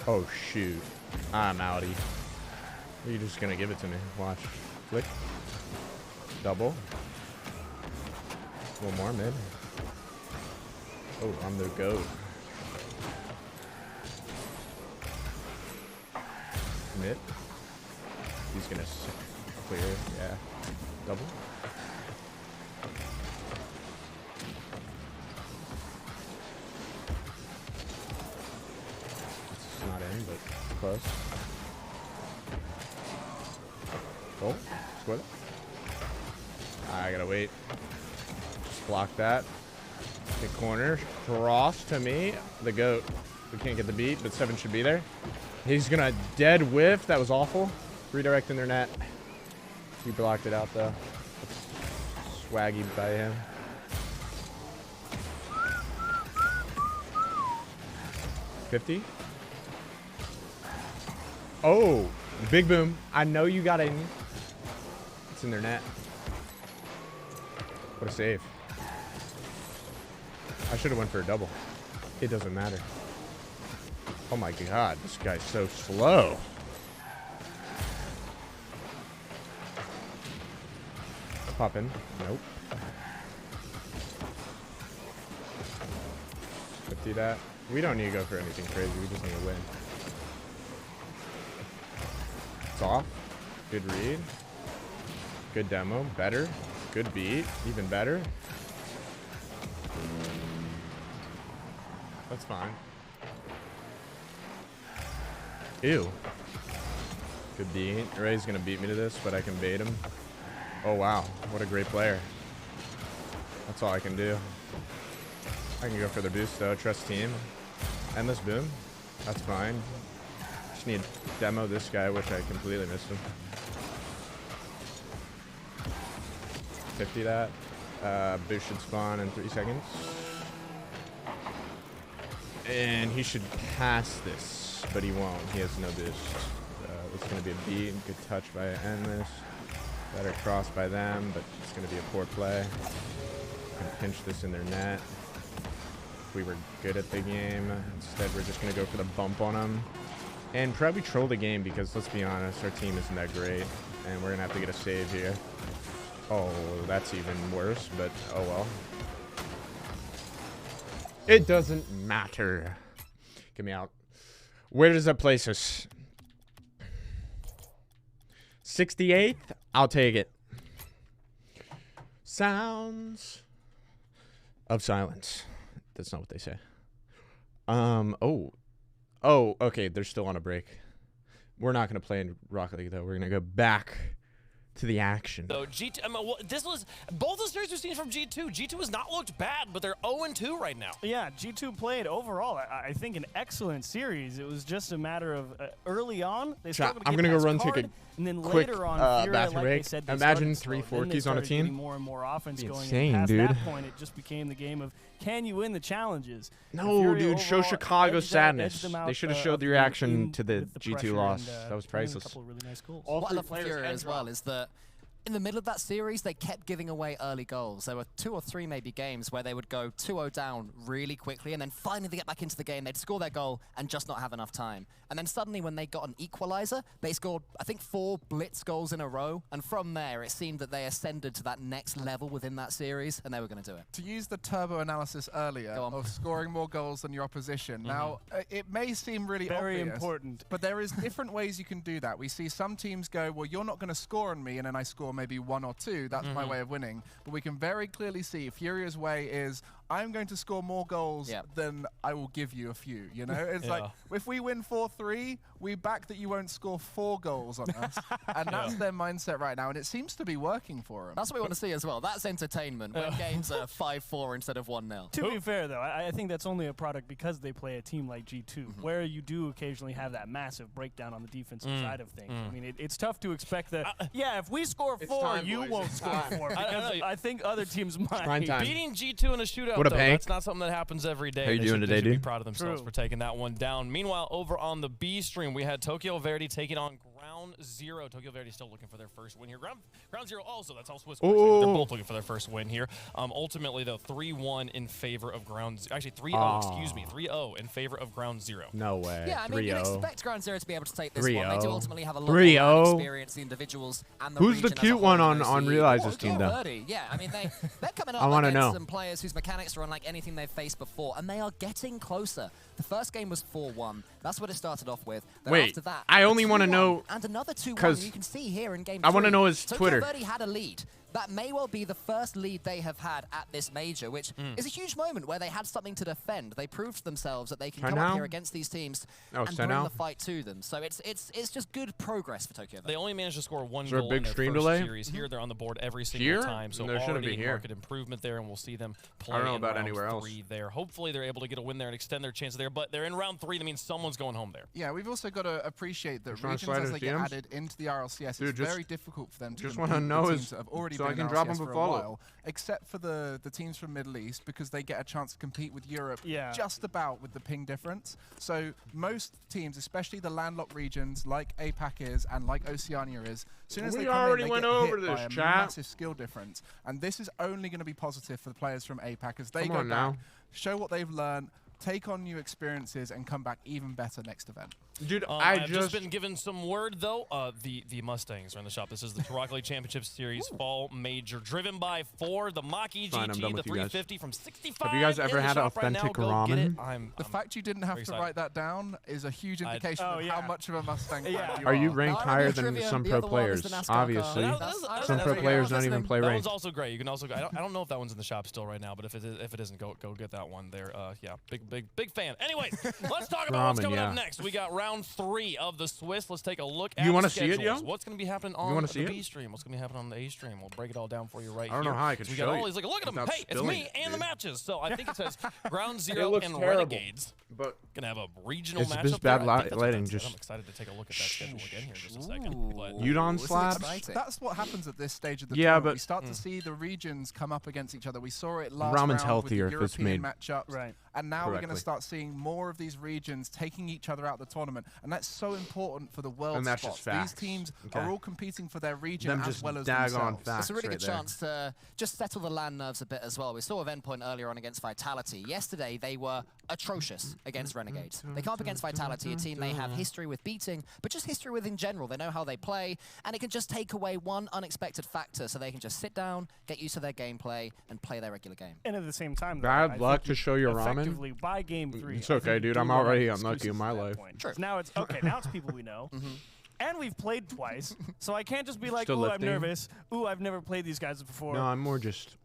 S3: Oh shoot. I'm outie. You're just gonna give it to me. Watch. Flick. Double. One more mid. Oh, I'm the goat. Mid. He's gonna clear. Yeah. Double. It's not in, but close. Oh, square it. I gotta wait. Just block that. The corner, cross to me. The goat. We can't get the beat, but 7 should be there. He's gonna dead whiff. That was awful. Redirecting their net. He blocked it out though. Swaggy by him. $50. Oh, big boom. I know you got in. It's in their net. What a save. I should have went for a double. It doesn't matter. Oh my god, this guy's so slow. Pop in. Nope. 50 that. We don't need to go for anything crazy. We just need to win. It's off. Good read. Good demo. Better. Good beat. Even better. That's fine. Ew. Good beat. Ray's gonna beat me to this, but I can bait him. Oh wow, what a great player. That's all I can do. I can go for the boost though. Trust team. Endless boom. That's fine. Just need to demo this guy, which I completely missed him. 50 that. Boost should spawn in 3 seconds. And he should pass this, but he won't. He has no boost. It's going to be a beat. Good touch by Endless. Better cross by them, but it's going to be a poor play. Can pinch this in their net. If we were good at the game. Instead, we're just going to go for the bump on them. And probably troll the game because, let's be honest, our team isn't that great. And we're going to have to get a save here. Oh, that's even worse, but oh well. It doesn't matter. Get me out. Where does that place us? 68th? I'll take it. Sounds of silence. That's not what they say. Oh, okay. They're still on a break. We're not going to play in Rocket League, though. We're going to go back to the action.
S8: So G2, this was both the series we've seen from G2. G2 has not looked bad, but they're 0-2 right now.
S1: Yeah, G2 played overall, I think, an excellent series. It was just a matter of early on. They
S3: I'm gonna go run take a
S1: and then
S3: quick
S1: later on,
S3: bathroom break. Imagine 3 Forkies on a team.
S1: More and more offense going.
S3: Insane,
S1: and past
S3: dude.
S1: that point, it just became the game of can you win the challenges?
S3: No, dude. Show Chicago sadness. They should have showed the reaction to the G2 loss. That was priceless.
S1: A couple of really nice goals.
S9: What I love for Fury as well is that in the middle of that series, they kept giving away early goals. There were 2 or 3 maybe games where they would go 2-0 down really quickly, and then finally they get back into the game, they'd score their goal and just not have enough time. And then suddenly when they got an equalizer, they scored, I think, 4 blitz goals in a row, and from there it seemed that they ascended to that next level within that series, and they were going to do it.
S10: To use the turbo analysis earlier of scoring more goals than your opposition, now it may seem really
S1: very
S10: obvious,
S1: important,
S10: but there is different ways you can do that. We see some teams go, well, you're not going to score on me, and then I score maybe 1 or 2. That's my way of winning. But we can very clearly see Furia's way is, I'm going to score more goals than I will give you a few. You know, it's like if we win 4-3, we back that you won't score 4 goals on us, and that's their mindset right now, and it seems to be working for them.
S9: That's what we want to see as well. That's entertainment when games are 5-4 instead of 1-0.
S1: To be fair, though, I think that's only a product because they play a team like G2, where you do occasionally have that massive breakdown on the defensive side of things. I mean, it's tough to expect that. Yeah, if we score 4, you won't score 4 because I think other teams might.
S8: Beating G2 in a shootout,
S3: what a
S8: though,
S3: pain.
S8: that's not something that happens every day.
S3: How you doing today,
S8: dude? Be
S3: dude?
S8: proud of themselves for taking that one down. Meanwhile, over on the B stream, we had Tokyo Verdy taking on Ground Zero. Tokyo Verdy still looking for their first win here. Ground Zero also, that's all Swiss. They're both looking for their first win here. Ultimately, though, 3-1 in favor of Ground Zero. Actually, 3-0, excuse me. 3-0 in favor of Ground Zero.
S3: No way.
S9: Yeah, I mean, you'd expect Ground Zero to be able to take this
S3: 3-0.
S9: one. They do ultimately have a lot more experience, the individuals and the
S3: Who's the
S9: region
S3: cute
S9: as a
S3: one
S9: whole
S3: on Realize's team, though?
S9: Yeah, I mean, they're coming
S3: I
S9: up
S3: wanna
S9: against
S3: know.
S9: some players whose mechanics are unlike anything they've faced before, and they are getting closer. The first game was 4-1. That's what it started off with. Then
S3: Wait,
S9: after that,
S3: I only want to know,
S9: and another 2-1. You can see here in game 3.
S3: I want to know his Twitter.
S9: Tokyo Verdy had a lead. That may well be the first lead they have had at this major, which is a huge moment where they had something to defend. They proved to themselves that they can come up here against these teams and bring the fight to them. So it's just good progress for Tokyo Verdy.
S8: They only managed to score 1 goal in their first series. Here they're on the board every single time. So
S3: there shouldn't
S8: already
S3: be
S8: market improvement there, and we'll see them play
S3: I don't know
S8: in
S3: about
S8: round
S3: anywhere
S8: 3
S3: else.
S8: there. Hopefully they're able to get a win there and extend their chances there. But they're in round 3. That means someone's going home there.
S10: Yeah, we've also got to appreciate that regions as they get added into the RLCS, it's very difficult for them to compete with the teams that have already been in RLCS for a while, except for the teams from Middle East, because they get a chance to compete with Europe just about with the ping difference. So most teams, especially the landlocked regions like APAC is and like Oceania is, as soon as they come in, they get hit by a massive skill difference. And this is only going to be positive for the players from APAC as they go back, show what they've learned, take on new experiences, and come back even better next event.
S3: Dude,
S8: I've just been given some word, though. The Mustangs are in the shop. This is the Turok League Championship Series Fall Major, driven by 4, the Mach-E GT, the 350 from 65.
S3: Have you guys ever had authentic ramen?
S10: The fact you didn't have to write that down is a huge indication of how much of a Mustang fan you
S3: are. You ranked higher than some pro players? Obviously. Some pro players don't even play ranked.
S8: That one's also great. You can also go, I don't know if that one's in the shop still right now, but if it isn't, go get that one there. Yeah, big fan. Anyways, let's talk about what's coming up next. We got round 3 of the Swiss. Let's take a look at the schedules. See it, yo? What's going to be happening on the B stream? What's going to be happening on the A stream? We'll break it all down for you right here.
S3: I don't know how I could show you.
S8: He's like, look at them. Hey, it's me and the matches. So I think it says Ground 0 and
S3: terrible,
S8: Renegades.
S3: But
S8: gonna have a regional matchup.
S3: It's bad lighting.
S8: I'm excited to take a look at that schedule again here in just a second.
S3: Udon slabs.
S10: That's what happens at this stage of the
S3: tournament.
S10: But we start to see the regions come up against each other. We saw it last
S3: Ramen's
S10: round
S3: healthier
S10: with the
S3: if it's made
S10: European matchups, and now we're going to start seeing more of these regions taking each other out of the tournament, and that's so important for the world spots. These teams are all competing for their region as well as themselves.
S9: It's a really good chance to just settle the land nerves a bit as well. We saw with Endpoint earlier on against Vitality. Yesterday, they were atrocious against Renegades. They come up against Vitality, a team they have history with beating, but just history with in general. They know how they play, and it can just take away one unexpected factor so they can just sit down, get used to their gameplay, and play their regular game.
S1: And at the same time,
S3: bad luck to show your ramen.
S1: By game 3,
S3: it's okay, dude. I'm already unlucky in my life.
S1: Sure. Now it's okay. Now it's people we know. And we've played twice, so I can't just be like, ooh, I'm nervous. Ooh, I've never played these guys before.
S3: No, I'm more just...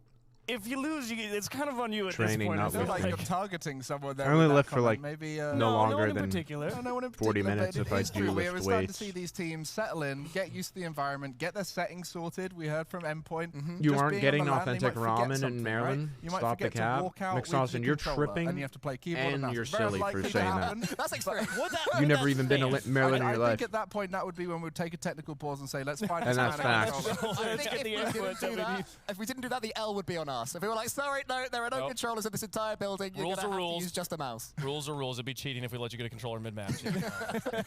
S1: If you lose, it's kind of on you at
S3: training,
S1: this point.
S10: I feel like you're targeting someone there.
S3: I only lift for like
S10: maybe,
S3: no longer than
S10: no
S3: 40 minutes if I do lift
S10: We're starting to
S3: weights.
S10: see these teams settle in, get used to the environment, get their settings sorted. We heard from Endpoint.
S3: You aren't getting authentic ramen in Maryland.
S10: You might
S3: Stop the
S10: forget to
S3: cab.
S10: walk out
S3: McSaucin, you're tripping,
S10: and you have to play keyboard
S3: and you're
S10: Very
S3: silly for
S10: likely
S3: saying
S10: to
S3: that.
S10: happen.
S9: That's experience.
S3: You've never even been to Maryland in your
S10: I
S3: life.
S10: think at that point, that would be when we'd take a technical pause and say, let's find
S3: And
S10: this
S3: that's
S10: man out.
S3: facts.
S9: I think if we didn't do that, the L would be on us. If we were like, sorry, no, there are no controllers in this entire building. You're gonna have to use just a mouse.
S8: Rules are rules. It'd be cheating if we let you get a controller mid-match.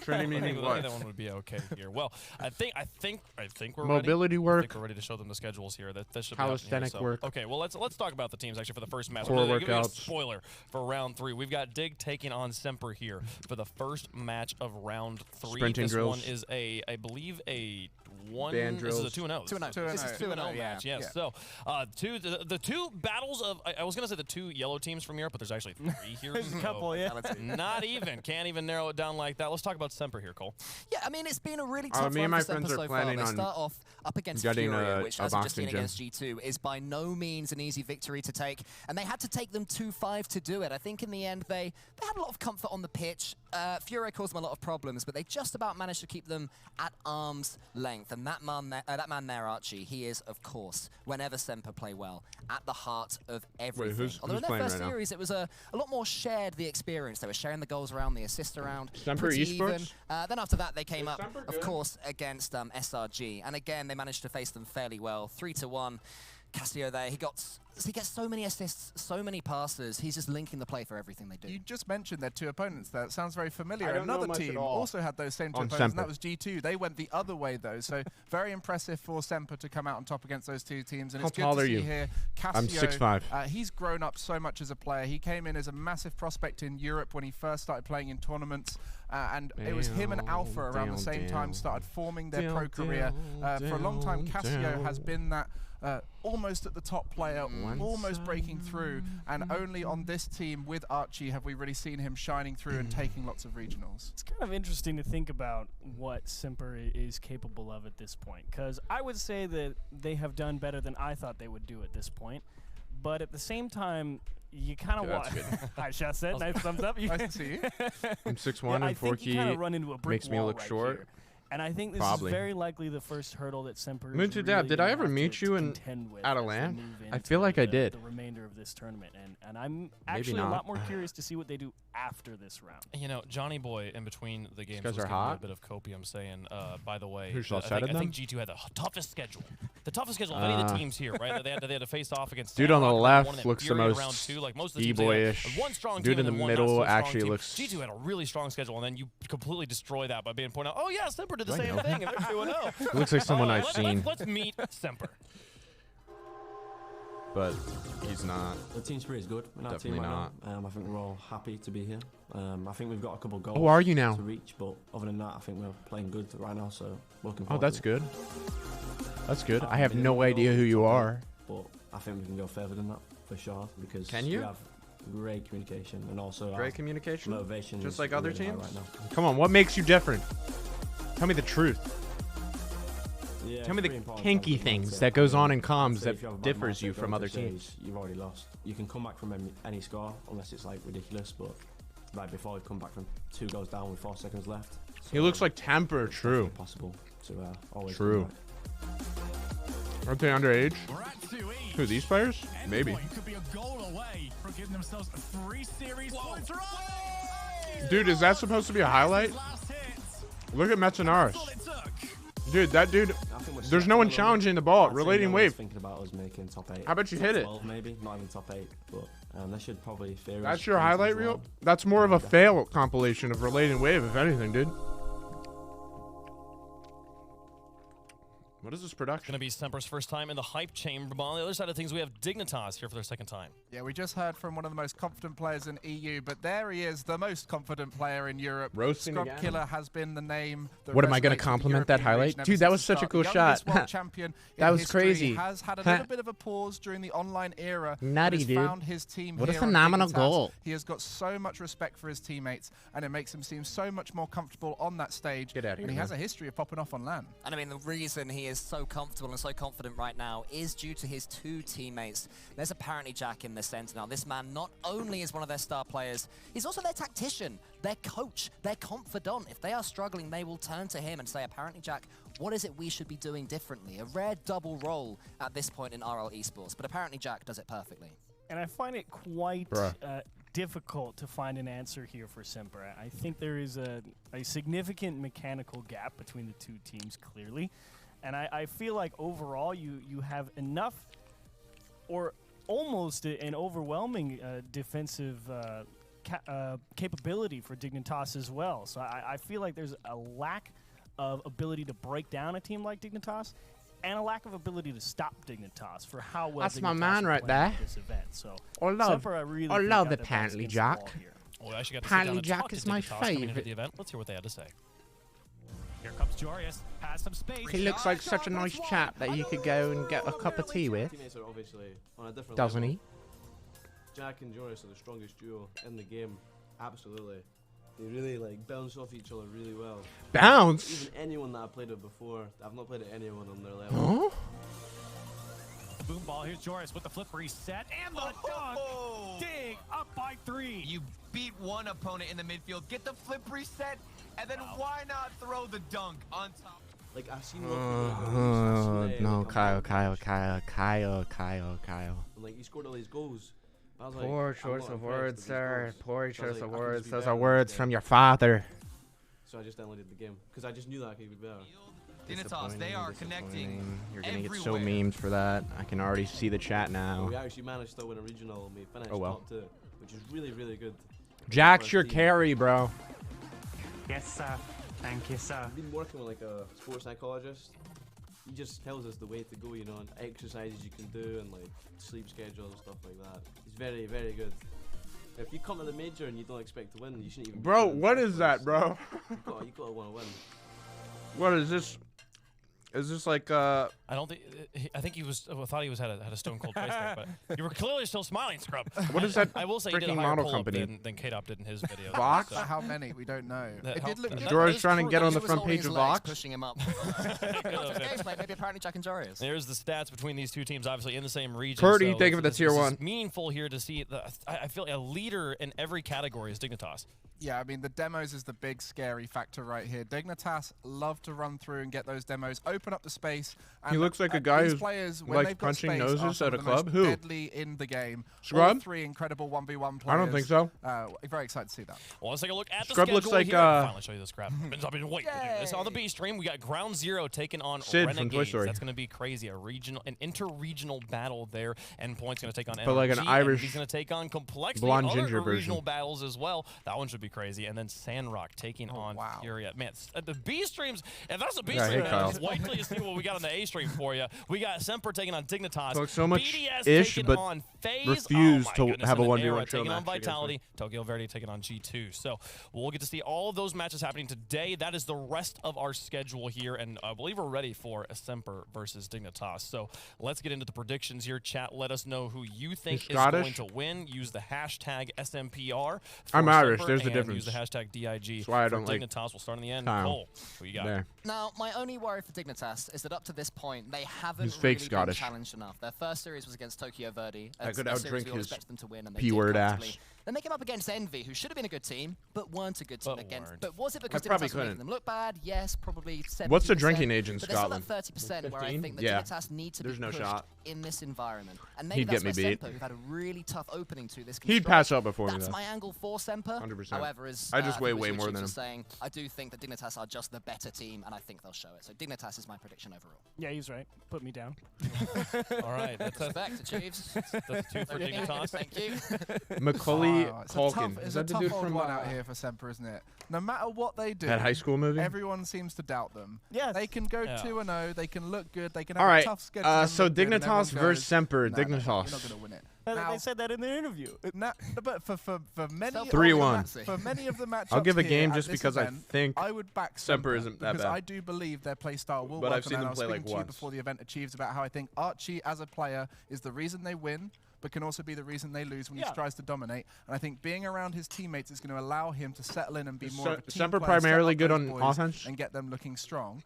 S3: Training meaning what?
S8: That one would be okay here. Well, I think we're
S3: mobility
S8: ready.
S3: work.
S8: I think we're ready to show them the schedules here. That should
S3: calisthenic
S8: be
S3: work.
S8: Okay, well let's talk about the teams actually for the first match.
S3: Core workouts.
S8: Spoiler for round 3. We've got Dig taking on Semper here for the first match of round 3.
S3: Sprinting
S8: this
S3: drills.
S8: one is I believe a one.
S3: Band
S8: this is
S3: drills.
S8: a 2-0.
S9: 2-0.
S8: This is 2-0 match. Yes. So the two battles of I was gonna say the 2 yellow teams from Europe, but there's actually 3 here.
S1: There's a couple, yeah.
S8: Not even. Can't even narrow it down like that. Let's talk about Semper here, Cole.
S9: Yeah, I mean, it's been a really tough
S3: me and my
S9: run for
S3: friends
S9: Semper
S3: are
S9: so far.
S3: planning
S9: They
S3: on
S9: start off up against
S3: getting
S9: Furia, which, as we've just seen
S3: oxygen.
S9: against G2, is by no means an easy victory to take. And they had to take them 2-5 to do it. I think in the end, they had a lot of comfort on the pitch. Furia caused them a lot of problems, but they just about managed to keep them at arm's length. And that man there, Archie, he is, of course, whenever Semper play well, at the heart of everything.
S3: Wait,
S9: Although
S3: who's
S9: in their first
S3: right
S9: series, it was a lot more shared the experience. They were sharing the goals around, the assists around,
S3: Semper
S9: pretty
S3: Esports?
S9: even. Then after that, they came up,
S3: Semper
S9: of
S3: good?
S9: course, against SRG. And again, they managed to face them fairly well, 3-1. Cassio there, he gets so many assists, so many passes. He's just linking the play for everything they do.
S10: You just mentioned their 2 opponents there. It sounds very familiar.
S3: I don't know
S10: Another
S3: much
S10: team
S3: at all
S10: also had those same 2
S3: on
S10: opponents,
S3: Semper.
S10: and that was G2. They went the other way, though. So very impressive for Semper to come out on top against those 2 teams. And
S3: How
S10: it's good
S3: tall
S10: to
S3: are
S10: see
S3: you?
S10: here Cassio.
S3: I'm 6'5".
S10: He's grown up so much as a player. He came in as a massive prospect in Europe when he first started playing in tournaments. And it was him and Alpha around the same time started forming their pro career. For a long time, Cassio has been that almost at the top player, almost breaking through, and only on this team with Archie have we really seen him shining through and taking lots of regionals.
S1: It's kind of interesting to think about what Semper is capable of at this point, because I would say that they have done better than I thought they would do at this point, but at the same time, you kind of want. Hi, Shasset. Nice thumbs up.
S10: Nice to see you.
S3: I'm 6'1", and Forky makes me look short.
S1: Here. And I think this is very likely the first hurdle that Semper is
S3: Moonto
S1: really
S3: Dad, did I ever
S1: have
S3: meet
S1: to
S3: you in
S1: contend with
S3: at a
S1: as they
S3: LAN?
S1: move
S3: I
S1: into
S3: feel like I
S1: the-
S3: did.
S1: The remainder of this tournament, and I'm actually a
S3: not.
S1: lot more curious to see what they do after this round.
S8: You know, Johnny Boy in between the games
S3: guys
S8: was
S3: are
S8: giving me a
S3: hot.
S8: bit of copium saying, by the way,
S3: Who's
S8: I
S3: offsetting
S8: think
S3: them?
S8: G2 had the toughest schedule. The toughest schedule of any of the teams here, right? They had to face off against
S3: Dude on the
S8: Sandrock,
S3: left
S8: one in
S3: looks the
S8: Fury
S3: most
S8: round 2. Like most of the teams,
S3: E-boyish.
S8: one strong
S3: Dude
S8: team
S3: in
S8: and
S3: the
S8: one
S3: middle
S8: not so strong
S3: actually
S8: team.
S3: looks-
S8: G2 had a really strong schedule, and then you completely destroy that by being pointed out, oh yeah, Semper did the same thing, and they're 2-0.
S3: It looks like someone I've seen.
S8: Let's meet Semper.
S3: but he's not.
S11: The team spirit is good. We're
S3: Definitely not.
S11: I think we're all happy to be here. I think we've got a couple goals.
S3: Oh, are you now?
S11: To reach, but other than that, I think we're playing good right now. So looking forward.
S3: Oh, that's
S11: to it.
S3: good. That's good. I have no idea who you are.
S11: But I think we can go further than that for sure because
S3: can you?
S11: We have great communication and also
S3: great communication,
S11: motivation,
S3: just like other
S11: really
S3: teams.
S11: Right now.
S3: Come on, what makes you different? Tell me the truth.
S11: Yeah,
S3: tell me the kinky things that goes on in comms that differs you from other teams.
S11: You've already lost. You can come back from any score unless it's like ridiculous, but right before we come back from 2 goals down with 4 seconds left. So
S3: he looks like temper. True.
S11: Possible to always.
S3: True. Aren't they underage? Who, these players? Maybe.
S12: Could be a goal away from giving themselves 3 series points.
S3: Dude, is that supposed to be a highlight? Look at Metzenaris. Dude, that dude, there's no one challenging the ball. Relating wave.
S11: Thinking about us making top 8.
S3: How about you hit it?
S11: 12 maybe, not even top 8, but they should probably fear us.
S3: That's your highlight reel? That's more of a fail compilation of Relating wave, if anything, dude. What is this production?
S8: Going to be Semper's first time in the hype chamber. But on the other side of things, we have Dignitas here for their second time.
S10: Yeah, we just heard from one of the most confident players in EU, but there he is, the most confident player in Europe.
S3: Roasting
S10: Scrub
S3: again.
S10: Killer has been the name.
S3: What am I going to compliment that highlight? Dude, that was such a cool shot. That was crazy.
S10: Has had a little bit of a pause during the online era.
S3: Nutty, dude.
S10: Found his team
S3: what a
S10: here
S3: phenomenal goal.
S10: He has got so much respect for his teammates, and it makes him seem so much more comfortable on that stage.
S3: Get out of here,
S10: and he
S3: man.
S10: has a history of popping off on LAN.
S9: And I mean, the reason he is so comfortable and so confident right now is due to his 2 teammates. There's apparently Jack in the center. Now, this man not only is one of their star players, he's also their tactician, their coach, their confidant. If they are struggling, they will turn to him and say, apparently, Jack, what is it we should be doing differently? A rare double role at this point in RL Esports, but apparently Jack does it perfectly.
S1: And I find it quite difficult to find an answer here for Semper. I think there is a significant mechanical gap between the 2 teams, clearly. And I feel like overall you have enough or almost an overwhelming defensive capability for Dignitas as well. So I feel like there's a lack of ability to break down a team like Dignitas and a lack of ability to stop Dignitas for how well
S3: that's
S1: Dignitas
S3: my man right there.
S1: This event. So
S3: I love the Pantley Jack.
S8: Well, we actually got to
S3: Pantley Jack is my favorite.
S8: Let's hear what they had to say.
S12: Here comes Jorius, has some space.
S3: He looks like such a nice chap that you could go and get a cup of tea with.
S13: Teammates are obviously on a different
S3: Doesn't
S13: level.
S3: he?
S13: Jack and Jorius are the strongest duo in the game. Absolutely. They really like bounce off each other really well.
S3: Bounce?
S13: Even anyone that I've played with before, I've not played with anyone on their level.
S3: Huh?
S12: Boom ball, here's Jorius with the flip reset and the dunk. Dig up by 3.
S14: You beat one opponent in the midfield, get the flip reset, and then why not throw the dunk on top?
S13: Like I've seen
S3: no, Kyle.
S13: Like he scored all these goals. I was
S3: Poor
S13: like,
S3: choice of words, sir. Poor choice of words. Those
S13: are
S3: are words from your father.
S13: So I just downloaded the game because I just knew that I could be better.
S14: Dignitas, they are connecting.
S3: You're gonna get so memed for that. I can already see the chat now.
S13: We actually managed to win a regional and we finished top 2, which is really, really good.
S3: Jack's your carry, bro.
S7: Yes, sir. Thank you, sir.
S13: I've been working with like a sports psychologist. He just tells us the way to go, you know, and exercises you can do and like sleep schedule and stuff like that. He's very, very good. If you come to the major and you don't expect to win, you shouldn't even.
S3: Bro, what is that, bro?
S13: You gotta want to win.
S3: What is this? Is this like
S8: I don't think. I think he was. Thought he was had a stone cold face there, but you were clearly still smiling, Scrub.
S3: What is that?
S8: I will say he did a
S3: freaking
S8: higher
S3: model
S8: pull
S3: company
S8: than K-Dop did in his video.
S3: Vox?
S8: So.
S10: How many? We don't know. It did look.
S3: George's trying to get on the front page of Vox.
S9: Pushing him up. Maybe apparently Jack and Jorius.
S8: There's the stats between these 2 teams, obviously in the same region.
S3: Kurt, do you think of the tier 1?
S8: It's meaningful here to see. I feel like a leader in every category is Dignitas.
S10: Yeah, I mean, the demos is the big scary factor right here. Dignitas love to run through and get those demos, open up the space. And
S3: he looks like a guy who's
S10: players,
S3: like punching noses at a club.
S10: Who? Deadly in the game.
S3: Scrub?
S10: All 3 incredible 1v1 players.
S3: I don't think so.
S10: Very excited to see that.
S8: Well, let's take a look at the
S3: Scrub
S8: schedule
S3: looks like
S8: here. Finally show you this crap. I've been waiting to do this. On the B stream, we got Ground Zero taking on
S3: Sid
S8: Renegades.
S3: from Toy Story.
S8: That's going to be crazy. An inter-regional battle there. Endpoint's going to take on
S3: But like an Irish
S8: He's going to take on Complexity.
S3: blonde
S8: Other
S3: ginger
S8: regional
S3: version.
S8: battles as well. That one should be crazy. And then Sandrock taking on Furia. Man, the B streams. If that's a B stream,
S3: Kyle.
S8: it's Whiteley till you see what we got on the A stream for you. We got Semper taking on Dignitas.
S3: Talk so much
S8: BDS
S3: ish,
S8: taking
S3: but
S8: on FaZe.
S3: refuse to
S8: goodness,
S3: have a
S8: and then
S3: 1v1
S8: Era
S3: show
S8: taking on
S3: match
S8: Vitality. Tokyo Verde taking on G2. So we'll get to see all of those matches happening today. That is the rest of our schedule here, and I believe we're ready for a Semper versus Dignitas. So let's get into the predictions here. Chat, let us know who you think is going to win. Use the hashtag SMPR.
S3: I'm Irish.
S8: Semper,
S3: There's the
S8: and
S3: difference.
S8: Use the hashtag DIG.
S3: That's why I don't
S8: for
S3: like
S8: Dignitas. We'll start in the end.
S3: Kyle.
S8: Cole, who you got?
S3: There.
S9: Now, my only worry for Dignitas is that up to this point, they haven't
S3: He's fake
S9: really
S3: Scottish.
S9: been challenged enough. Their first series was against Tokyo Verde.
S3: I could
S9: a series
S3: outdrink
S9: we all
S3: his
S9: expected them to win, and they
S3: P-word
S9: did
S3: ass.
S9: comfortably. Then they came up against Envy, who should have been a good team, but weren't a good team against.
S8: weren't.
S9: But was it because
S3: probably
S9: Dignitas were making
S3: couldn't.
S9: them look bad? Yes, probably 70%.
S3: What's the drinking age in
S9: but there's still
S3: Scotland?
S9: that 30% where I
S3: 15?
S9: think that
S3: Yeah.
S9: Dignitas need to
S3: There's
S9: be
S3: no
S9: pushed
S3: shot.
S9: in this environment. And maybe
S3: He'd
S9: that's
S3: get me
S9: where
S3: beat.
S9: Semper, who've had a really tough opening to this.
S3: He'd pass up before me,
S9: That's
S3: though.
S9: my angle for Semper.
S3: 100%.
S9: However, as
S3: I just
S9: think
S3: weigh
S9: it was
S3: way
S9: you,
S3: more
S9: Chiefs,
S3: than
S9: was
S3: him.
S9: saying, I do think that Dignitas are just the better team, and I think they'll show it. So Dignitas is my prediction overall.
S1: Yeah, he's right. Put me down.
S8: All right. That's
S9: Back to Chiefs.
S8: That's 2 for Dignitas.
S9: Thank you.
S3: Macaulay
S10: It's a
S3: Culkin.
S10: tough,
S3: Is
S10: it's
S3: that
S10: a
S3: the
S10: tough
S3: dude
S10: old
S3: from
S10: one out here for Semper, isn't it? No matter what they do,
S3: that high school movie?
S10: everyone seems to doubt them.
S1: Yes.
S10: They can go
S8: Yeah.
S10: 2-0, they can look good, they can
S3: All
S10: have
S3: right.
S10: a tough schedule. and
S3: So
S10: look good, and everyone
S3: Dignitas versus
S10: goes,
S3: Semper.
S10: "Nah, you're
S3: Dignitas.
S10: not going to win it. Now,
S1: They said that in the interview.
S10: but for many of the
S3: 3-1.
S10: for many of the matchups
S3: I'll give a
S10: here
S3: game
S10: at
S3: just
S10: this
S3: because I
S10: event,
S3: think
S10: I would back
S3: Semper isn't that
S10: because
S3: bad.
S10: I do believe their play style will
S3: But
S10: work
S3: I've seen
S10: on that.
S3: them
S10: I was
S3: play,
S10: speaking
S3: like,
S10: to you
S3: once.
S10: before the event achieves about how I think Archie as a player is the reason they win, but can also be the reason they lose when he tries to dominate. And I think being around his teammates is going to allow him to settle in and be more of a team
S3: Semper
S10: player, set
S3: primarily
S10: up
S3: good
S10: those
S3: on
S10: boys
S3: offense?
S10: and get them looking strong.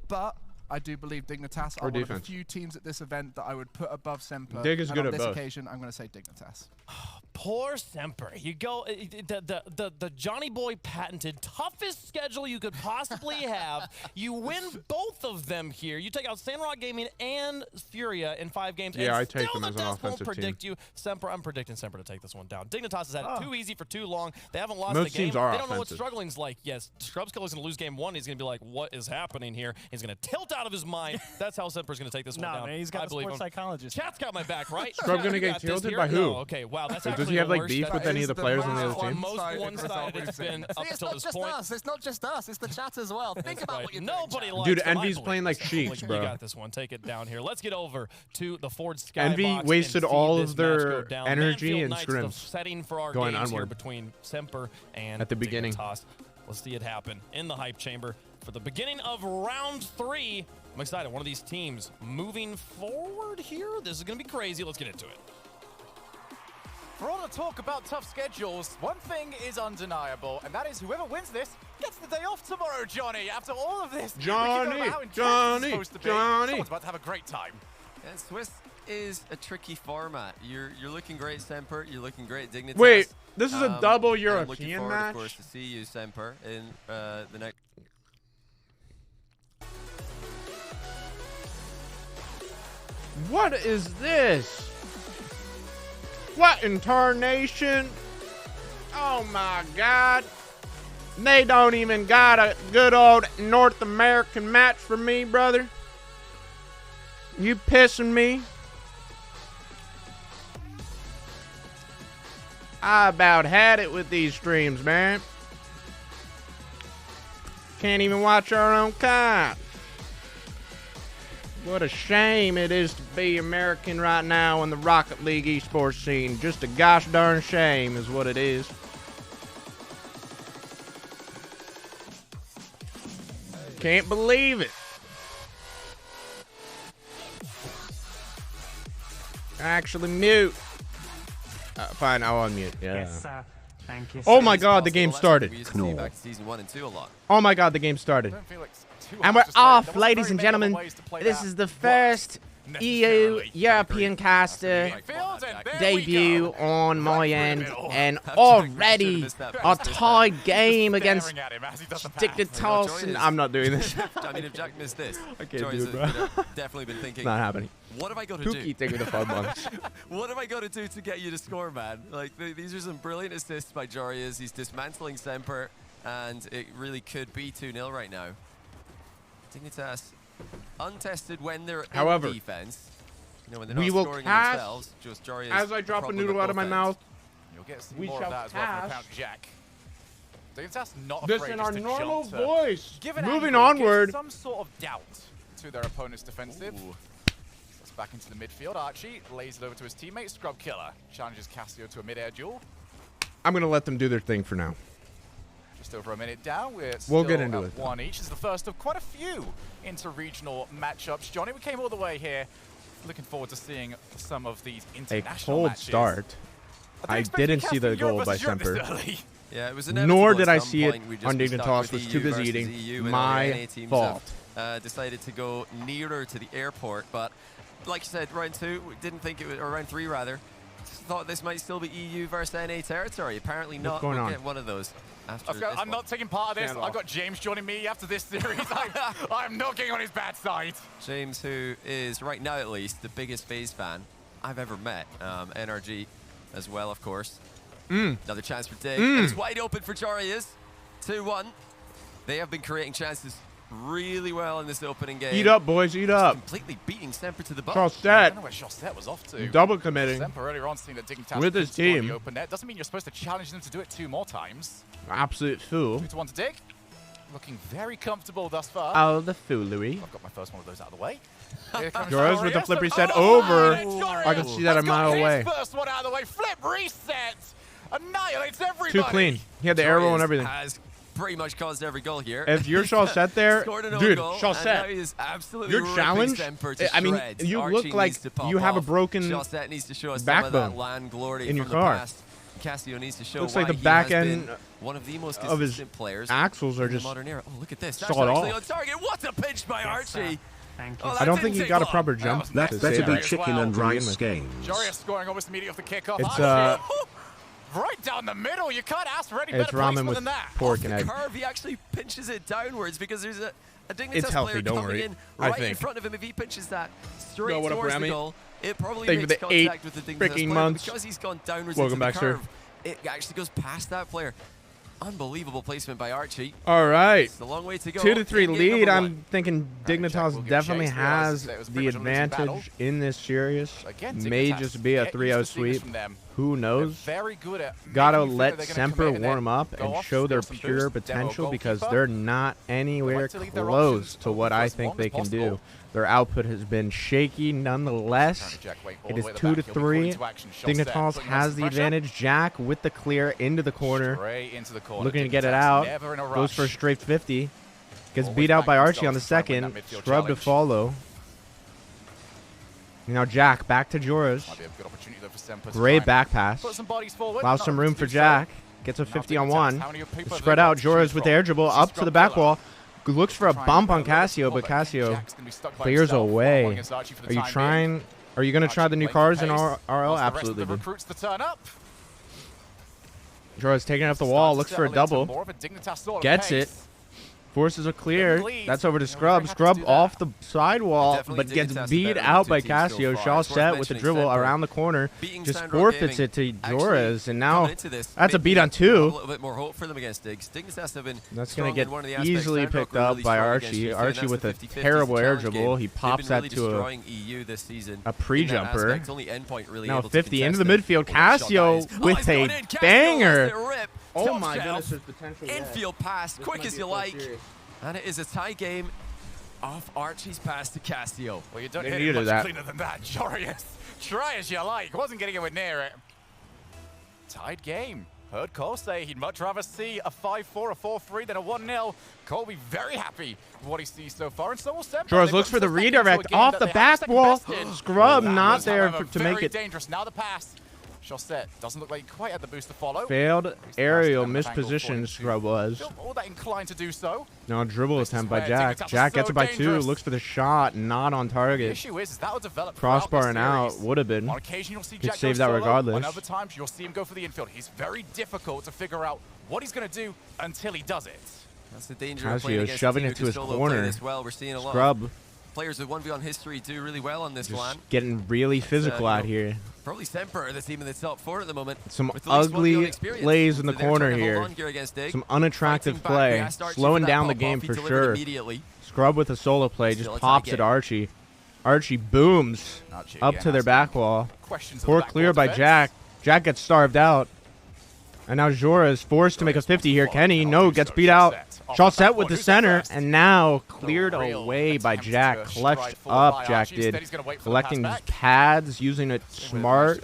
S10: But I do believe Dignitas
S3: Or
S10: are one of the
S3: defense?
S10: few teams at this event that I would put above Semper.
S3: Dig is
S10: and
S3: good
S10: on
S3: at
S10: this
S3: both.
S10: occasion, I'm going to say Dignitas.
S8: Poor Semper. You go the Johnny Boy patented toughest schedule you could possibly have. You win both of them here. You take out Sandrock Gaming and Furia in 5 games.
S3: Yeah,
S8: and
S3: I take
S8: still
S3: them as
S8: the
S3: an
S8: death won't
S3: offensive
S8: predict
S3: team.
S8: you. Semper, I'm predicting Semper to take this one down. Dignitas has had it too easy for too long. They haven't lost
S3: Most
S8: the game.
S3: teams are
S8: They don't know what
S3: offensive.
S8: struggling's like. Yes, Scrubskiller's going to lose game 1. He's going to be like, what is happening here? He's going to tilt out of his mind. That's how Semper's going to take this one down.
S1: Man, he's got
S8: I
S1: a
S8: believe
S1: sports
S8: him.
S1: psychologist.
S8: Chat's got my back, right?
S3: Scrub
S8: Chat,
S3: gonna
S8: you
S3: get
S8: got this
S3: tilted
S8: here?
S3: by who?
S8: No, okay, wow, that's
S3: Does
S8: actually
S3: he have,
S8: the
S3: like,
S8: worst.
S3: beef with any of the players on the other team?
S8: Most one-sided it's been up
S9: See, it's
S8: till
S9: not
S8: this
S9: just
S8: point.
S9: us. It's not just us. It's the chat as well. Think about what you're
S8: Nobody
S9: doing.
S8: likes
S3: Dude,
S8: them. I
S3: Envy's
S8: believe
S3: playing like
S8: this.
S3: Cheeks,
S8: You
S3: bro.
S8: got this one. Take it down here. Let's get over to the Ford Skybox.
S3: Envy
S8: and
S3: wasted
S8: see
S3: all
S8: this
S3: of their
S8: match go down.
S3: energy
S8: Manfield
S3: in
S8: Knights,
S3: scrims.
S8: the setting for our
S3: Going
S8: games here
S3: onward.
S8: between Semper and
S3: At the beginning.
S8: Dignitas. Let's see it happen in the hype chamber for the beginning of round 3. I'm excited. One of these teams moving forward here. This is going to be crazy. Let's get into it.
S15: For all the talk about tough schedules, one thing is undeniable, and that is whoever wins this gets the day off tomorrow, Johnny. After all of this,
S3: Johnny,
S15: we keep on about how intense
S3: Johnny,
S15: it's supposed to be.
S3: Johnny.
S15: Someone's about to have a great time.
S16: Yeah, Swiss is a tricky format. You're looking great, Semper. You're looking great, Dignitas.
S3: Wait, this is a double
S16: and I'm looking
S3: European
S16: forward,
S3: match?
S16: of course, to see you, Semper, in the next.
S3: What is this? What in tarnation? Oh my God. They don't even got a good old North American match for me, brother. You pissing me? I about had it with these streams, man. Can't even watch our own kind. What a shame it is to be American right now in the Rocket League esports scene. Just a gosh darn shame is what it is. Can't believe it. Actually mute. Fine, I'll unmute. Yeah.
S7: Yes, sir. Thank you.
S3: Oh my God, the game started.
S16: We used to see back to season 1 and 2 a lot.
S3: Oh my God, the game started.
S15: I don't feel like it's too
S3: And
S15: much
S3: we're
S15: to say.
S3: off,
S15: There wasn't
S3: ladies
S15: very
S3: and
S15: many other
S3: gentlemen.
S15: ways to play
S3: This
S15: that,
S3: is the
S15: but
S3: first EU
S15: necessarily
S3: European caster
S15: Fields, and there we
S3: debut
S15: go.
S3: on my end,
S15: middle.
S3: and
S16: Jack
S3: already
S16: missed that
S3: a
S16: pass.
S3: tied game against
S15: Staring at him as he does the pass.
S3: Dignitas.
S16: Joy is-
S3: I'm not doing this.
S16: I mean, if Jack missed this,
S3: I can't
S16: Joy
S3: do
S16: has,
S3: it, bro.
S16: definitely been thinking,
S3: Not happening.
S16: what have I got to
S3: Pookie,
S16: do?
S3: take me to fun months.
S16: What have I got to do to get you to score, man? Like, these are some brilliant assists by Jorias. He's dismantling Semper, and it really could be 2-0 right now. Dignitas untested when they're
S3: However,
S16: in defense. You know, when they're
S3: we
S16: not
S3: will
S16: scoring
S3: cast
S16: themselves, just Jorias
S3: as I drop a noodle out of my mouth.
S15: You'll get some
S3: We
S15: more
S3: shall
S15: of that as well from
S3: pass.
S15: Account Jack. Dignitas not
S3: This
S15: afraid
S3: in
S15: just
S3: our
S15: to
S3: normal
S15: jump to
S3: voice.
S15: give an
S3: Moving
S15: angle,
S3: onward.
S15: give some sort of doubt into their opponent's defensive. That's back into the midfield. Archie lays it over to his teammate. Scrub Killer challenges Cassio to a mid-air duel.
S3: I'm going to let them do their thing for now.
S15: Just over a minute down.
S3: We'll get into it.
S15: One each. This is the first of quite a few inter-regional matchups. Johnny, we came all the way here. Looking forward to seeing some of these international
S3: cold
S15: matches.
S3: Start. I didn't see the goal by Semper.
S16: Yeah, it was
S3: Nor did I see it on Dignitas. Was too busy eating. My fault.
S16: Decided to go nearer to the airport, but like you said, round 2, didn't think it was, or round 3 rather, thought this might still be EU versus NA territory. Apparently not.
S3: We'll
S16: get one of those.
S15: I'm not taking part of this. I've got James joining me after this series. I'm not getting on his bad side.
S16: James, who is right now at least the biggest FaZe fan I've ever met. NRG as well, of course. Another chance for Dig. It's wide open for Jarius. 2-1. They have been creating chances really well in this opening game.
S3: Eat up, boys. Eat up.
S16: Completely beating Semper to the ball.
S3: Charlestet.
S15: I don't know where Charlestet was off to.
S3: Double committing.
S15: Semper earlier on seeing that Dignitas
S3: with his team.
S15: Open net. Doesn't mean you're supposed to challenge them to do it 2 more times.
S3: Absolute fool.
S15: 2-1 to Dig. Looking very comfortable thus far.
S3: Oh, the foolery.
S15: I've got my first one of those out of the way.
S3: Joris with the flip reset over. I can see that a mile away.
S15: First one out of the way. Flip reset. Annihilates everybody.
S3: Too clean. He had the arrow and everything.
S16: Has pretty much caused every goal here.
S3: If you're Charlestet there, dude, Charlestet, your challenge, I mean, you look like you have a broken backbone in your car.
S16: Cassio needs to show
S3: looks like the back end
S16: one of the most
S3: of his
S16: players
S3: axles are just
S16: modern era. Oh, look at this.
S3: sawed off.
S16: On target. What a pinch by Archie.
S12: Thank you.
S3: I don't think he got a proper jump.
S4: That better be chicken and rice games.
S15: Jarius scoring almost immediately off the kickoff.
S3: It's
S15: right down the middle. You can't ask for any
S3: it's
S15: better
S3: ramen
S15: placement
S3: with
S15: than that.
S3: pork and egg.
S16: Curve, he actually pinches it downwards because there's a Dignitas
S3: It's healthy,
S16: player
S3: don't
S16: coming
S3: worry.
S16: in
S3: I
S16: right in
S3: think.
S16: front of him. If he pinches that straight
S3: Yo, what up,
S16: towards the
S3: Rami?
S16: goal, it probably
S3: Thank you
S16: makes
S3: for the
S16: contact
S3: 8
S16: with the Dignitas
S3: freaking
S16: player.
S3: months.
S16: Because he's gone downwards
S3: Welcome
S16: into
S3: back,
S16: the
S3: sir.
S16: curve, it actually goes past that player. Unbelievable placement by Archie.
S3: All right.
S16: It's a long way to go.
S3: 2-3 lead. I'm thinking Dignitas definitely has the advantage in this series. May just be a 3-0 sweep. Who knows? Gotta let Semper warm up and show their pure potential because they're not anywhere close to what I think they can do. Their output has been shaky nonetheless. It is 2-3. Dignitas has the advantage. Jack with the clear into the corner. Looking to get it out. Goes for a straight 50. Gets beat out by Archie on the second. Scrub to follow. Now Jack back to Joris. Great back pass. Allows some room for Jack. Gets a 50 on one. Spread out. Joris with the air dribble up to the back wall. Looks for a bump on Cassio, but Cassio clears away. Are you trying? Are you going to try the new cars in RL? Absolutely. Joris taking it up the wall. Looks for a double. Gets it. Forces a clear. That's over to Scrub. Scrub off the sidewall, but gets beat out by Cassio. Shaw set with the dribble around the corner. Just forfeits it to Joris, and now that's a beat on 2.
S16: A little bit more hope for them against Diggs. Dignitas have been
S3: that's going to get easily picked up by Archie. Archie with a terrible air dribble. He pops that to a pre-jumper. Now 50 into the midfield. Cassio with a banger. Oh my goodness, there's potential.
S16: Infield pass, quick as you like. And it is a tie game off Archie's pass to Cassio.
S15: Well, you don't hit it much cleaner than that, Jarius. Try as you like. Wasn't getting anywhere near it. Tied game. Heard Cole say he'd much rather see a 5-4, a 4-3 than a 1-0. Cole will be very happy with what he sees so far, and so will Semper.
S3: Joris looks for the redirect off the back wall. Scrub not there to make it.
S15: Dangerous. Now the pass. Charlestet doesn't look like he quite had the boost to follow.
S3: Failed aerial misposition. Scrub was.
S15: All that inclined to do so.
S3: Now dribble attempt by Jack. Jack gets it by 2. Looks for the shot. Not on target.
S15: The issue is that will develop.
S3: Crossbar and out would have been.
S15: On occasion you'll see
S3: Could
S15: Jack
S3: save that regardless.
S15: On other times you'll see him go for the infield. He's very difficult to figure out what he's going to do until he does it.
S16: That's the danger of playing against
S3: shoving it to his corner.
S16: Well. We're seeing a lot
S3: Scrub.
S16: of players with 1v1 history do really well on this LAN.
S3: Getting really physical out here.
S16: Probably Semper are the team in the top 4 at the moment.
S3: Some ugly plays in the corner here. Some unattractive play. Slowing down the game for sure. Scrub with a solo play just pops at Archie. Archie booms up to their back wall. Poor clear by Jack. Jack gets starved out. And now Jora is forced to make a 50 here. Kenny, no, gets beat out Shot set with the center, and now cleared away by Jack. Clutched up, Jack did. Collecting his pads, using it smart,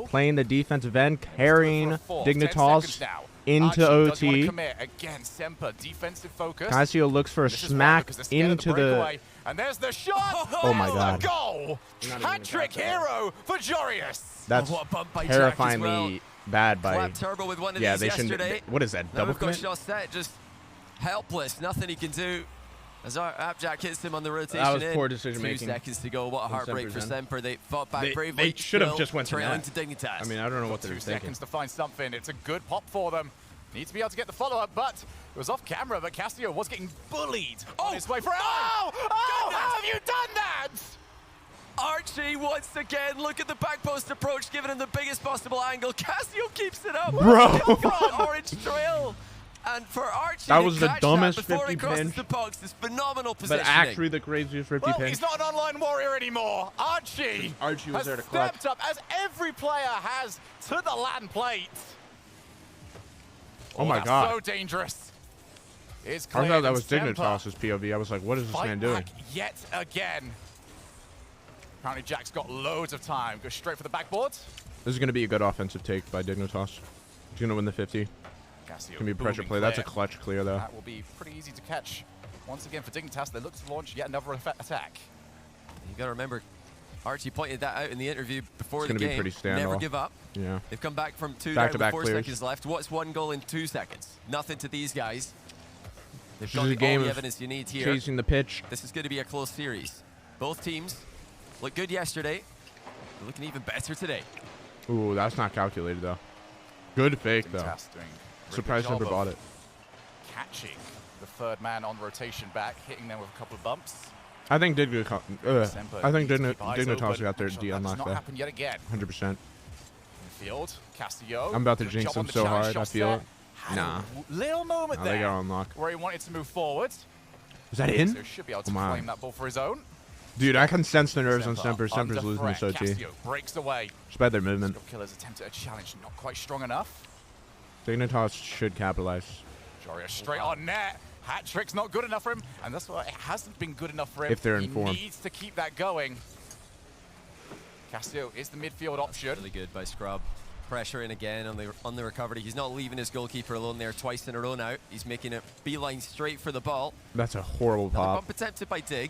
S3: playing the defensive end, carrying Dignitas into OT. Casio looks for a smack into the...
S15: And there's the shot.
S3: Oh my God.
S15: Goal. Hat-trick hero for Jorius.
S3: That's terrifyingly bad by...
S9: Turbo with one of
S3: yeah,
S9: these
S3: they shouldn't...
S9: yesterday.
S3: What is that,
S9: Now
S3: double
S9: we've got
S3: commit?
S9: Chaussette just helpless. Nothing he can do. As our Appjack hits him on the rotation.
S3: That was poor decision
S9: 2
S3: making.
S9: seconds to go. What a heartbreak for Semper. They fought back
S3: They
S9: bravely.
S3: should have just went to
S9: trailing
S3: that.
S9: to Dignitas.
S3: I mean, I don't know what they're
S15: 2
S3: thinking.
S15: seconds to find something. It's a good pop for them. Needs to be able to get the follow-up, but it was off camera, but Castillo was getting bullied on his way for it. Oh! How have you done that?
S16: Archie once again, look at the back post approach, giving him the biggest possible angle. Casio keeps it up.
S3: Bro.
S16: Orange trail. And for Archie,
S3: That was the
S16: catch
S3: dumbest
S16: that before
S3: 50
S16: it crosses
S3: pinch.
S16: the box is phenomenal positioning.
S3: But actually the craziest 50
S15: Well,
S3: pinch.
S15: he's not an online warrior anymore. Archie
S3: was
S15: has
S3: there to clutch.
S15: stepped up, as every player has, to the land plate.
S3: Oh my
S15: that's
S3: God.
S15: so dangerous. It's
S3: I thought that was
S15: Semper
S3: Dignitas' POV. I was like, what is this
S15: fight
S3: man doing?
S15: back yet again. Apparently Jack's got loads of time. Goes straight for the backboard.
S3: This is going to be a good offensive take by Dignitas. He's going to win the 50.
S15: Casio
S3: It's going to be a pressure
S15: booming
S3: play. That's a
S15: clear.
S3: clutch clear, though.
S15: That will be pretty easy to catch. Once again for Dignitas, they look to launch yet another attack.
S16: You got to remember, Archie pointed that out in the interview before
S3: It's
S16: the
S3: gonna be
S16: game.
S3: pretty standoff.
S16: Never give up.
S3: Yeah.
S16: They've come back from 2 down
S3: Back-to-back
S16: with 4
S3: clears.
S16: seconds left. What's 1 goal in 2 seconds? Nothing to these guys. They've
S3: This
S16: got
S3: is a game
S16: all the
S3: of
S16: evidence you need here.
S3: chasing the pitch.
S16: This is going to be a close series. Both teams looked good yesterday. They're looking even better today.
S3: Ooh, that's not calculated, though. Good fake, though.
S15: Dignitas doing a really
S3: Surprised
S15: good
S3: never
S15: job
S3: bought
S15: of
S3: it.
S15: Catching the third man on rotation back, hitting them with a couple of bumps.
S3: I think Dignitas
S15: needs to keep eyes
S3: Dignitas
S15: open.
S3: got their
S15: Actually,
S3: D
S15: that's
S3: unlocked
S15: not
S3: there.
S15: happened yet again.
S3: 100%.
S15: Field, Castillo.
S3: I'm about to
S15: good
S3: jinx
S15: job on
S3: him
S15: the
S3: so
S15: challenge
S3: hard. I
S15: shots
S3: feel
S15: there.
S3: it.
S15: Had
S3: Nah.
S15: a little moment
S3: Nah,
S15: there
S3: they got unlocked.
S15: where he wanted to move forward.
S3: Is that in?
S15: So should be able to
S3: Come on.
S15: claim that ball for his own.
S3: Dude, I can sense the nerves on Semper. Semper's
S15: Under
S3: losing this
S15: threat.
S3: OT.
S15: Castillo breaks away.
S3: Just by their movement.
S15: Scott Killer's attempted a challenge, not quite strong enough.
S3: Dignitas should capitalize.
S15: Joria straight on net. Hat trick's not good enough for him, and that's why it hasn't been good enough for him.
S3: If they're in
S15: he
S3: form.
S15: needs to keep that going. Castillo is the midfield option.
S16: Really good by Scrub. Pressure in again on the recovery. He's not leaving his goalkeeper alone there twice in a row now. He's making a beeline straight for the ball.
S3: That's a horrible
S16: Another
S3: pop.
S16: bump attempted by Dig.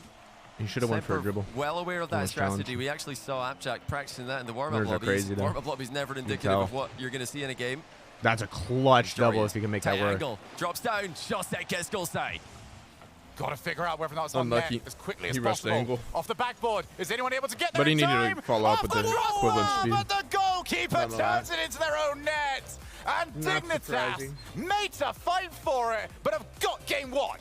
S3: He should have went for a
S16: Semper
S3: dribble.
S16: well aware of that
S3: Almost
S16: strategy.
S3: challenge.
S16: We actually saw Appjack practicing that in the warm-up
S3: Nerves are
S16: lobbies.
S3: crazy, though.
S16: Warm-up lobbies never
S3: can
S16: indicative
S3: tell.
S16: of what you're going to see in a game.
S3: That's a clutch double if you can make that
S16: Tight
S3: work.
S16: angle. Drops down. Chaussette gets goal side.
S15: Got to figure out whether or not it's on
S3: Unlucky.
S15: net as quickly as
S3: He rushed the
S15: possible.
S3: angle.
S15: Off the backboard. Is anyone able to get there
S3: But he
S15: in
S3: needed
S15: time?
S3: to follow up with the equivalent speed.
S15: But the goalkeeper
S3: Nonetheless.
S15: turns it into their own net. And
S3: Not
S15: Dignitas
S3: surprising.
S15: made to fight for it, but have got game one.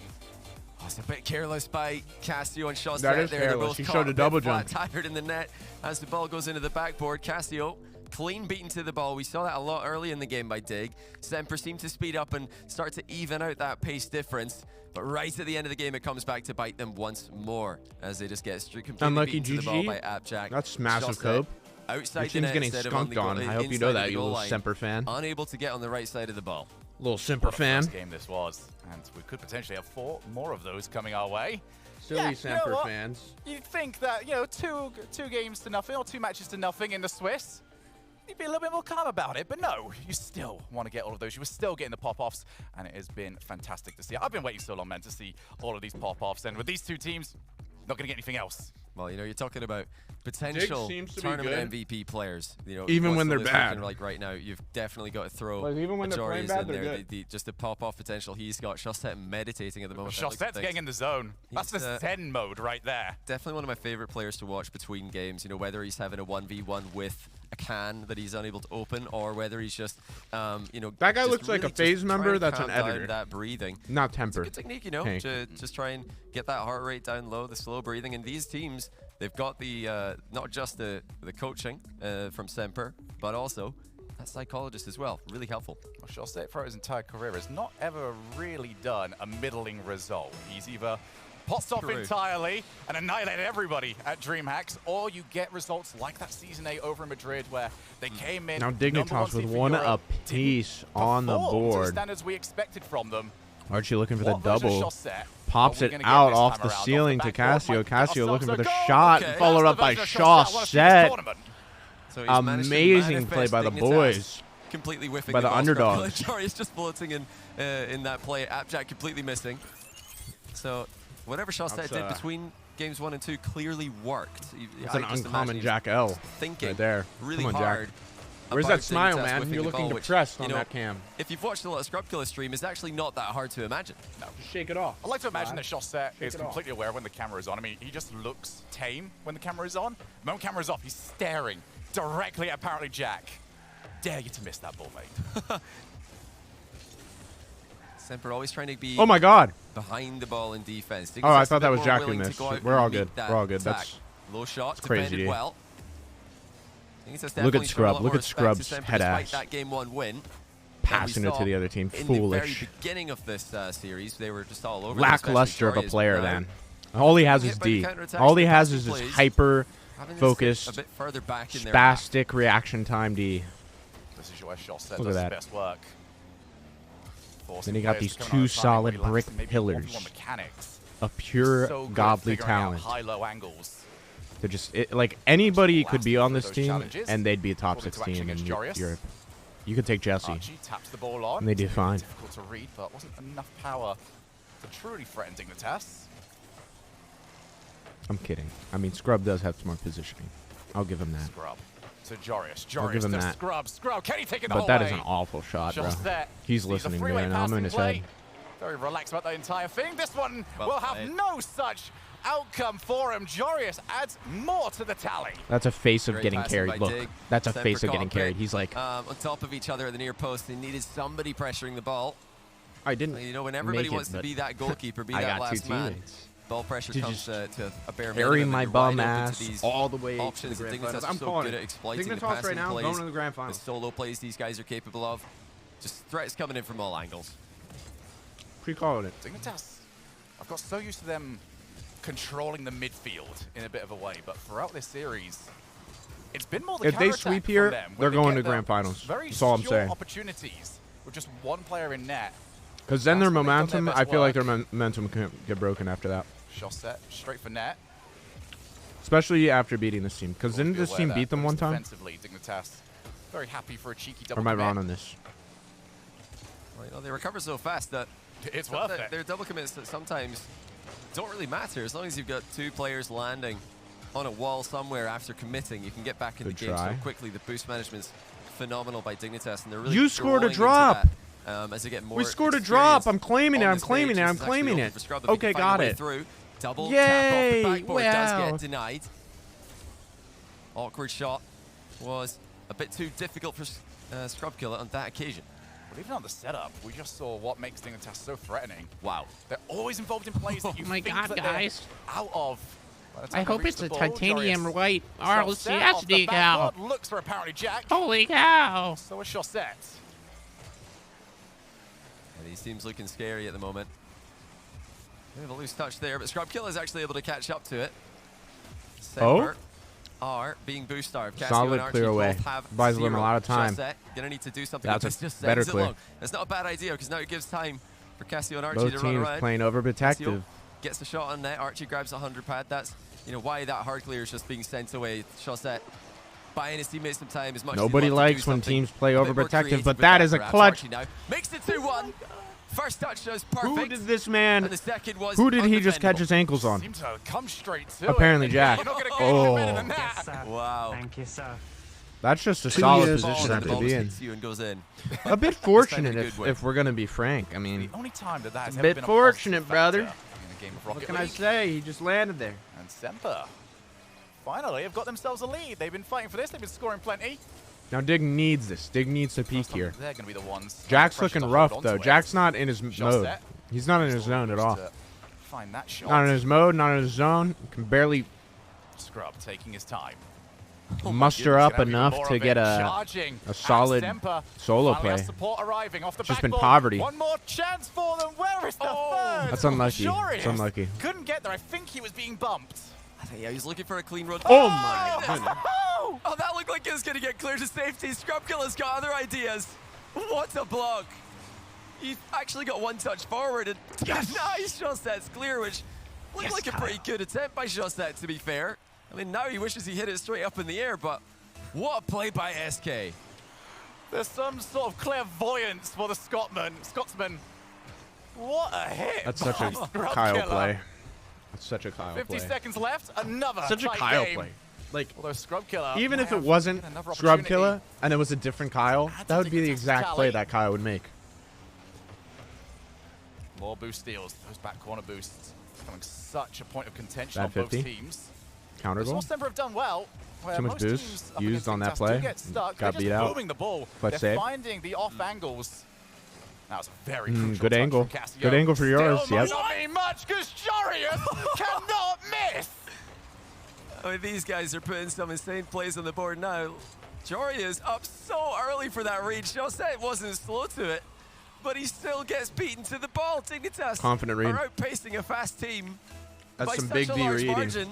S16: Oh, it's a bit careless by Casio and Chaussette
S3: That is
S16: there. They're
S3: careless.
S16: both
S3: He
S16: caught
S3: showed a
S16: bit
S3: double
S16: flat
S3: jump.
S16: tired in the net as the ball goes into the backboard. Casio, clean beaten to the ball. We saw that a lot early in the game by Dig. Semper seemed to speed up and start to even out that pace difference. But right at the end of the game, it comes back to bite them once more as they just get completely
S3: Unlucky
S16: beaten to the ball
S3: GG.
S16: by Appjack.
S3: That's massive
S16: Chaussette
S3: cope.
S16: outside
S3: Your
S16: the
S3: team's
S16: net
S3: getting
S16: instead of on
S3: skunked
S16: the
S3: on. I hope you know
S16: inside
S3: that,
S16: the
S3: you
S16: goal
S3: little
S16: line.
S3: Semper fan.
S16: Unable to get on the right side of the ball.
S3: Little Semper
S15: What a
S3: fan.
S15: fast game this was, and we could potentially have 4 more of those coming our way.
S3: Silly
S15: Yeah,
S3: Semper
S15: you know what?
S3: fans.
S15: You'd think that, two games to nothing or 2 matches to nothing in the Swiss, you'd be a little bit more calm about it, but no, you still want to get all of those. You were still getting the pop-offs, and it has been fantastic to see. I've been waiting so long, man, to see all of these pop-offs, and with these 2 teams, not going to get anything else.
S16: Well, you're talking about potential
S3: seems to be
S16: tournament
S3: good.
S16: MVP players.
S3: Even
S16: what's
S3: when
S16: the
S3: they're
S16: list
S3: bad.
S16: looking like right now, you've definitely got to throw
S3: Like, even when they're playing
S16: Majorities
S3: bad,
S16: in
S3: they're
S16: there.
S3: good.
S16: Just the pop-off potential he's got. Chaussette meditating at the moment.
S15: Chaussette's getting in the zone. That's
S16: He's,
S15: the Zen mode right there.
S16: Definitely one of my favorite players to watch between games. Whether he's having a 1v1 with a can that he's unable to open, or whether he's just,
S3: That guy
S16: just
S3: looks like a
S16: really
S3: phase
S16: just try
S3: member
S16: and
S3: that's an
S16: calm down
S3: editor.
S16: that breathing.
S3: Not temper.
S16: It's a good technique,
S3: Hey.
S16: to just try and get that heart rate down low, the slow breathing. And these teams, they've got the not just the coaching from Semper, but also that psychologist as well. Really helpful.
S15: Well, Chaussette throughout his entire career has not ever really done a middling result. He's either pots off
S16: True.
S15: entirely and annihilated everybody at DreamHacks, or you get results like that Season 8 over in Madrid where they came in
S3: Now
S15: number
S3: Dignitas
S15: seed
S3: with
S15: for
S3: one
S15: Europe,
S3: apiece
S15: didn't
S3: on the
S15: perform to the
S3: board.
S15: standards we expected from them.
S3: Archie looking for the double. Pops it out off the ceiling to Cassio. Cassio looking for the shot, followed up by Chaussette. Amazing play by the boys.
S16: Completely whiffing
S3: by the underdogs.
S16: Jarius just floating in that play. Appjack completely missing. So whatever Chaussette did between games 1 and 2 clearly worked.
S3: It's an uncommon Jack L.
S16: Thinking
S3: right there.
S16: Really
S3: Come on,
S16: hard.
S3: Jack. Where's that smile, man? You're looking depressed on that cam.
S16: If you've watched a lot of Scrubkiller stream, it's actually not that hard to imagine.
S15: No.
S3: Just shake it off.
S15: I like to imagine that Chaussette is completely aware when the camera is on. I mean, he just looks tame when the camera is on. When the camera is off, he's staring directly at apparently Jack. Dare you to miss that ball, mate.
S16: Semper always trying to be
S3: oh my God.
S16: behind the ball in defense.
S3: Oh, I thought that was Jack who missed. We're all good. We're all good.
S16: That's low shot.
S3: Crazy.
S16: Well.
S3: Look at Scrub. Look at Scrub's head ass.
S16: That game 1 win.
S3: Passing it to the other team.
S16: In
S3: Foolish.
S16: the very beginning of this series, they were just all over.
S3: Lackluster of a player, then. All he has is D. All he has is his hyper-focused, spastic reaction time D.
S15: This is where Chaussette
S3: Look
S15: does
S3: at
S15: his
S3: that.
S15: best work.
S3: Then he got these 2 solid brick pillars of pure godly talent.
S15: High-low angles.
S3: They're just like anybody could be on this team, and they'd be a top 6 team. And you could take Jesse,
S15: taps the ball on.
S3: and they do fine.
S15: Difficult to read, but wasn't enough power to truly threaten Dignitas.
S3: I'm kidding. I mean, Scrub does have smart positioning. I'll give him that.
S15: Scrub. So Jarius.
S3: I'll give him that.
S15: Scrub. Can he take it the
S3: But
S15: whole
S3: that
S15: way?
S3: is an awful shot, bro.
S15: Chaussette
S3: He's listening to it, I'm in his head.
S15: Very relaxed about the entire thing. This one will have no such outcome for him. Jarius adds more to the tally.
S3: That's a face of getting carried. Look,
S16: Dig.
S3: that's a
S16: Semper
S3: face of
S16: caught
S3: getting
S16: a
S3: carried.
S16: bit,
S3: He's like,
S16: on top of each other at the near post. They needed somebody pressuring the ball.
S3: I didn't.
S16: You know, when everybody wants to be that goalkeeper, be that last man. Ball pressure comes to a bare minimum.
S3: Carry my bum
S16: right
S3: ass all the way to the grand finals. I'm
S16: so
S3: calling
S16: good
S3: it.
S16: at exploiting the
S3: Dignitas
S16: passing
S3: right now,
S16: plays,
S3: going to the grand finals.
S16: the solo plays these guys are capable of. Just threats coming in from all angles.
S3: Pre-calling it.
S15: Dignitas, I've got so used to them controlling the midfield in a bit of a way, but throughout this series, it's been more the
S3: If they
S15: counterattack
S3: sweep here,
S15: from them,
S3: they're
S15: when they
S3: going
S15: get
S3: to grand
S15: the
S3: finals.
S15: Very
S3: That's all I'm
S15: short
S3: saying.
S15: opportunities with just one player in net.
S3: Because then their momentum, I feel like their
S15: work.
S3: momentum can get broken after that.
S15: Chaussette straight for net.
S3: Especially after beating this team. Because didn't this team beat them one time?
S15: Defensively, Dignitas very happy for a cheeky double
S3: Or am I
S15: commit.
S3: wrong on this?
S16: Well, you know, they recover so fast that
S15: it's worth it.
S16: Their double commits that sometimes don't really matter. As long as you've got 2 players landing on a wall somewhere after committing, you can get back in the game so quickly. The boost management's phenomenal by Dignitas, and they're really
S3: You scored a
S16: growing into
S3: drop.
S16: that, as they get more
S3: We scored a drop. I'm claiming it.
S16: on
S3: I'm
S16: the
S3: claiming
S16: stage.
S3: it. I'm
S16: This is actually
S3: claiming
S16: open
S3: it.
S16: for Scrub if he
S3: Okay,
S16: can find
S3: got
S16: a way
S3: it.
S16: through. Double
S3: Yay!
S16: tap off the backboard does
S3: Wow.
S16: get denied. Awkward shot was a bit too difficult for Scrubkiller on that occasion.
S15: But even on the setup, we just saw what makes Dignitas so threatening.
S16: Wow.
S15: They're always involved in plays that you
S3: Oh my
S15: think
S3: God,
S15: that
S3: guys.
S15: they're out of.
S3: I hope it's a titanium white
S15: Chaussette
S3: RLCS
S15: off the
S3: decal.
S15: backboard looks for apparently Jack.
S3: Holy cow.
S15: So is Chaussette.
S16: And these teams looking scary at the moment. Bit of a loose touch there, but Scrubkiller is actually able to catch up to it. Semper are being boost starved. Cassio
S3: Solid
S16: and Archie
S3: clear away.
S16: both have
S3: Buys them a
S16: 0.
S3: lot of time.
S16: Chaussette gonna need to do something.
S3: That's
S16: This just
S3: better
S16: sends it
S3: clear.
S16: long. That's not a bad idea because now it gives time for Cassio and Archie
S3: Both
S16: to run
S3: teams
S16: around.
S3: playing overprotective.
S16: Cassio gets the shot on net. Archie grabs a 100 pad. That's why that hard clear is just being sent away. Chaussette buying his teammates some time as much.
S3: Nobody
S16: as he'd love to
S3: likes
S16: do
S3: when
S16: something
S3: teams play
S16: a bit more
S3: overprotective,
S16: creative
S3: but
S16: with
S3: that is a
S16: perhaps.
S3: clutch.
S16: Archie now makes it 2-1. First touch was perfect.
S3: Who did this man?
S16: And the second was
S3: Who did he just catch his ankles on?
S15: Seemed to come straight to
S3: Apparently
S15: it.
S3: Jack.
S15: You're not gonna get any better than
S3: Oh.
S15: that.
S12: Yes, sir.
S16: Wow.
S12: Thank you, sir.
S3: That's just a
S4: 2
S3: solid
S4: years
S3: position
S4: older.
S3: to
S16: The ball
S3: be
S16: just
S3: in.
S16: hits you and goes in.
S3: A bit
S16: This time in a
S3: fortunate
S16: good way.
S3: if we're going to be frank. I mean,
S15: The only time that has
S3: a
S15: ever
S3: bit
S15: been a
S3: fortunate,
S15: positive
S3: brother.
S15: factor in a game of
S3: What
S15: Rocket
S3: can I
S15: League.
S3: say? He just landed there.
S15: And Semper finally have got themselves a lead. They've been fighting for this. They've been scoring plenty.
S3: Now Dig needs this. Dig needs to peak here.
S15: They're going to be the ones.
S3: Jack's
S15: under pressure
S3: looking
S15: to
S3: rough
S15: hold
S3: though.
S15: onto it.
S3: Jack's not in his mode.
S15: Chaussette
S3: He's not in his zone at all.
S15: to Find that shot.
S3: Not in his mode. Not in his zone. Can barely
S15: Scrub taking his time.
S3: muster up
S15: Gonna have even
S3: enough
S15: more
S3: to
S15: of
S3: get
S15: it.
S3: a
S15: Charging
S3: solid
S15: at Semper.
S3: solo
S15: Finally has
S3: play.
S15: support arriving off the
S3: It's just been
S15: backboard.
S3: poverty.
S15: One more chance for them. Where is the third?
S3: That's unlucky.
S15: Sure
S3: It's
S15: is.
S3: unlucky.
S15: Couldn't get there. I think he was being bumped.
S16: I think he was looking for a clean run.
S3: Oh my goodness.
S16: Oh, that looked like it was going to get clear to safety. Scrubkiller's got other ideas. What a block. He actually got one touch forward and nice shot set's clear, which looked like a pretty good attempt by shot set, to be fair. I mean, now he wishes he hit it straight up in the air, but what a play by SK.
S15: There's some sort of clairvoyance for the Scotsman. What a hit!
S3: That's such a Kyle play. That's such a Kyle play.
S15: 50 seconds left, another
S3: Such a Kyle play. Like,
S15: although Scrub Killer,
S3: even if it wasn't Scrub Killer and it was a different Kyle, that would be the exact play that Kyle would make.
S15: More boost steals. Those back corner boosts becoming such a point of contention
S3: That
S15: on both
S3: 50.
S15: teams.
S3: Counter goal.
S15: Semper have done well.
S3: Too much boost used on that play. Got beat out.
S15: The ball.
S3: Clutch
S15: They're
S3: save.
S15: finding the off angles. That was a very
S3: Good angle. Good angle for yours. Yep.
S15: Not mean much because Jarius cannot miss.
S16: I mean, these guys are putting some insane plays on the board now. Jarius up so early for that read. Shosette wasn't slow to it, but he still gets beaten to the ball. Dignitas
S3: Confident read.
S16: are outpacing a fast team.
S3: That's
S16: by
S3: some
S16: such
S3: big
S16: a
S3: D
S16: large
S3: reading.
S16: margin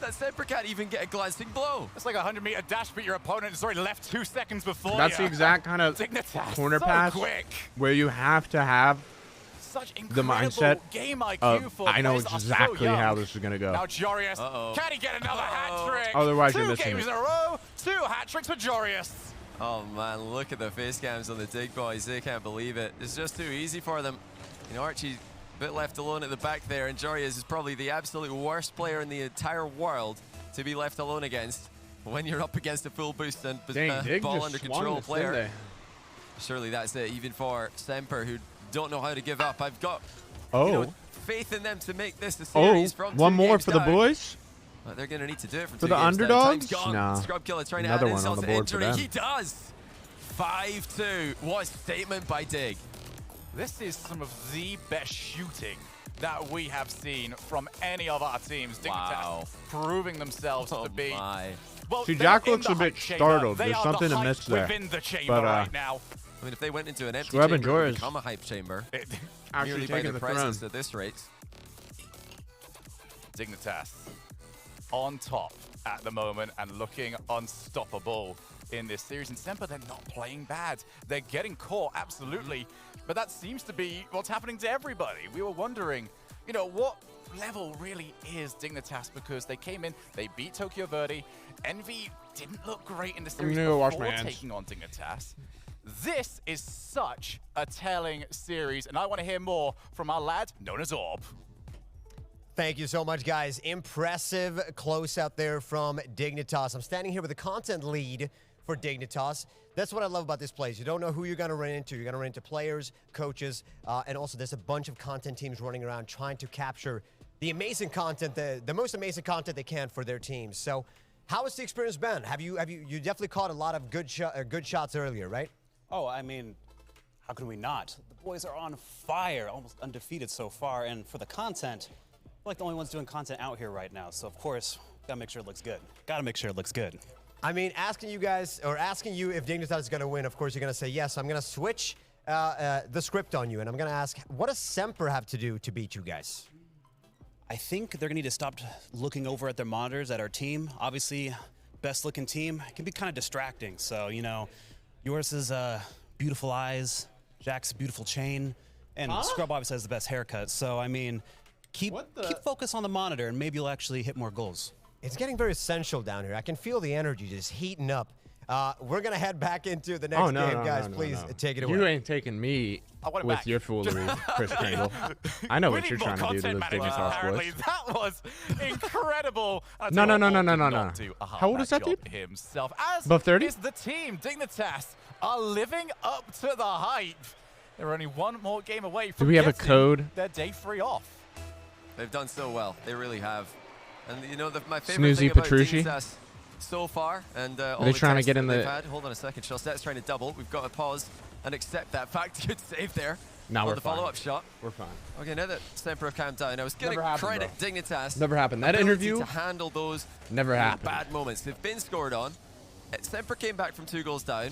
S16: that Semper can't even get a glancing blow.
S15: It's like a 100-meter dash, but your opponent is already left 2 seconds before.
S3: That's the exact kind of
S15: Dignitas,
S3: corner
S15: so
S3: pass
S15: quick.
S3: where you have to have
S15: Such
S3: the mindset
S15: game IQ
S3: of,
S15: for
S3: I know
S15: players that are
S3: exactly
S15: so young.
S3: how this is going to go.
S15: Now Jarius, can he get another hat trick?
S3: Otherwise,
S15: 2
S3: you're missing
S15: games
S3: it.
S15: in a row, 2 hat tricks for Jarius.
S16: Oh man, look at the face cams on the Dig boys. They can't believe it. It's just too easy for them. You know, Archie a bit left alone at the back there, and Jarius is probably the absolute worst player in the entire world to be left alone against when you're up against a full boost and ball under control player. Surely that's it, even for Semper, who don't know how to give up. I've got faith in them to make this a series from 2
S3: one more
S16: games
S3: for the
S16: down.
S3: boys?
S16: But they're going to need to do it from
S3: For
S16: 2
S3: the
S16: games
S3: underdogs?
S16: down. Time's gone.
S3: Nah.
S16: Scrub Killer trying
S3: Another
S16: to add
S3: one on
S16: insult
S3: the
S16: to
S3: board for
S16: injury.
S3: them.
S16: He does. 5-2. What a statement by Dig.
S15: This is some of the best shooting that we have seen from any of our teams. Dignitas proving themselves to be. Well,
S3: See,
S15: they're
S3: Jack
S15: in
S3: looks
S15: the
S3: a bit
S15: hype chamber.
S3: startled.
S15: They
S3: There's
S15: are
S3: something
S15: the
S3: to
S15: hype
S3: miss there.
S15: within the chamber
S3: But,
S15: right now.
S16: I mean, if they went into an empty
S3: Scrub and
S16: chamber, it would
S3: Joris
S16: become a hype chamber.
S3: actually
S16: merely by
S3: taking
S16: their
S3: the
S16: presence
S3: throne.
S16: at this rate.
S15: Dignitas on top at the moment and looking unstoppable in this series. And Semper, they're not playing bad. They're getting caught, absolutely. But that seems to be what's happening to everybody. We were wondering, you know, what level really is Dignitas, because they came in, they beat Tokyo Verde. Envy didn't look great in the series before taking on Dignitas. This is such a telling series, and I want to hear more from our lad known as Orb.
S5: Thank you so much, guys. Impressive close out there from Dignitas. I'm standing here with the content lead for Dignitas. That's what I love about this place. You don't know who you're going to run into. You're going to run into players, coaches, and also there's a bunch of content teams running around trying to capture the amazing content, the most amazing content they can for their teams. So how has the experience been? You definitely caught a lot of good shots earlier, right?
S17: Oh, I mean, how can we not? The boys are on fire, almost undefeated so far, and for the content, we're like the only ones doing content out here right now. So of course, gotta make sure it looks good. Gotta make sure it looks good.
S5: I mean, asking you if Dignitas is going to win, of course, you're going to say yes. I'm going to switch the script on you, and I'm going to ask, what does Semper have to do to beat you guys?
S17: I think they're gonna need to stop looking over at their monitors at our team. Obviously, best looking team can be kind of distracting. So, you know, yours is beautiful eyes, Jack's beautiful chain, and Scrub obviously has the best haircut. So, I mean, keep focus on the monitor, and maybe you'll actually hit more goals.
S5: It's getting very essential down here. I can feel the energy just heating up. We're going to head back into the next game, guys. Please take it away.
S3: You ain't taking me with your foolery, Chris Kringle. I know what you're trying to do to this Dignitas boys.
S15: That was incredible.
S3: No. How old is that dude?
S15: Himself. As
S3: above 30?
S15: is the team. Dignitas are living up to the hype. They're only one more game away from
S3: Do we have a code?
S15: Their day 3 off.
S16: They've done so well. They really have. And you know, my favorite
S3: Snoozy
S16: thing about
S3: Petrucci?
S16: Dignitas so far, and all
S3: they
S16: the
S3: trying to
S16: tests
S3: get
S16: that
S3: in
S16: they've
S3: the-
S16: had. Hold on a second. Shostet's trying to double. We've got to pause and accept that fact. Good save there.
S3: No,
S16: on
S3: we're
S16: the
S3: fine.
S16: follow-up shot.
S3: We're fine.
S16: Okay, now that Semper have calmed down, I was going
S3: Never
S16: to
S3: happened,
S16: credit
S3: bro.
S16: Dignitas.
S3: Never happened. That
S16: ability
S3: interview
S16: to handle those
S3: never happened.
S16: bad moments. They've been scored on. Semper came back from 2 goals down,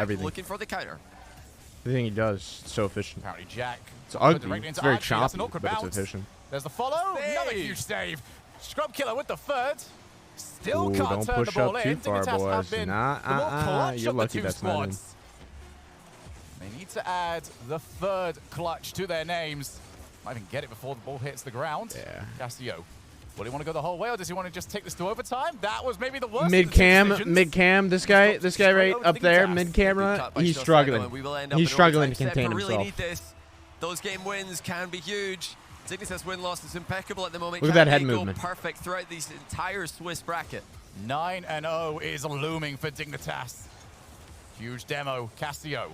S16: looking for the counter.
S3: The thing he does, so efficient.
S15: Apparently Jack.
S3: It's ugly. It's very choppy, but it's efficient.
S15: There's the follow. Another huge save. Scrub Killer with the third. Still
S3: Ooh,
S15: can't
S3: don't
S15: turn
S3: push
S15: the ball
S3: up too
S15: in.
S3: far,
S15: Dignitas have
S3: boys.
S15: been
S3: Nah,
S15: the more clutch
S3: you're
S15: of
S3: lucky
S15: the two
S3: that's not in.
S15: squads. They need to add the third clutch to their names. Might even get it before the ball hits the ground.
S3: Yeah.
S15: Castillo. Will he want to go the whole way, or does he want to just take this to overtime? That was maybe the worst.
S3: Mid cam. This guy right up there, mid camera. He's struggling. He's struggling to contain
S16: really
S3: himself.
S16: Need this. Those game wins can be huge. Dignitas win-loss is impeccable at the moment.
S3: Look at that head movement.
S16: Perfect throughout this entire Swiss bracket.
S15: 9-0 is looming for Dignitas. Huge demo. Castillo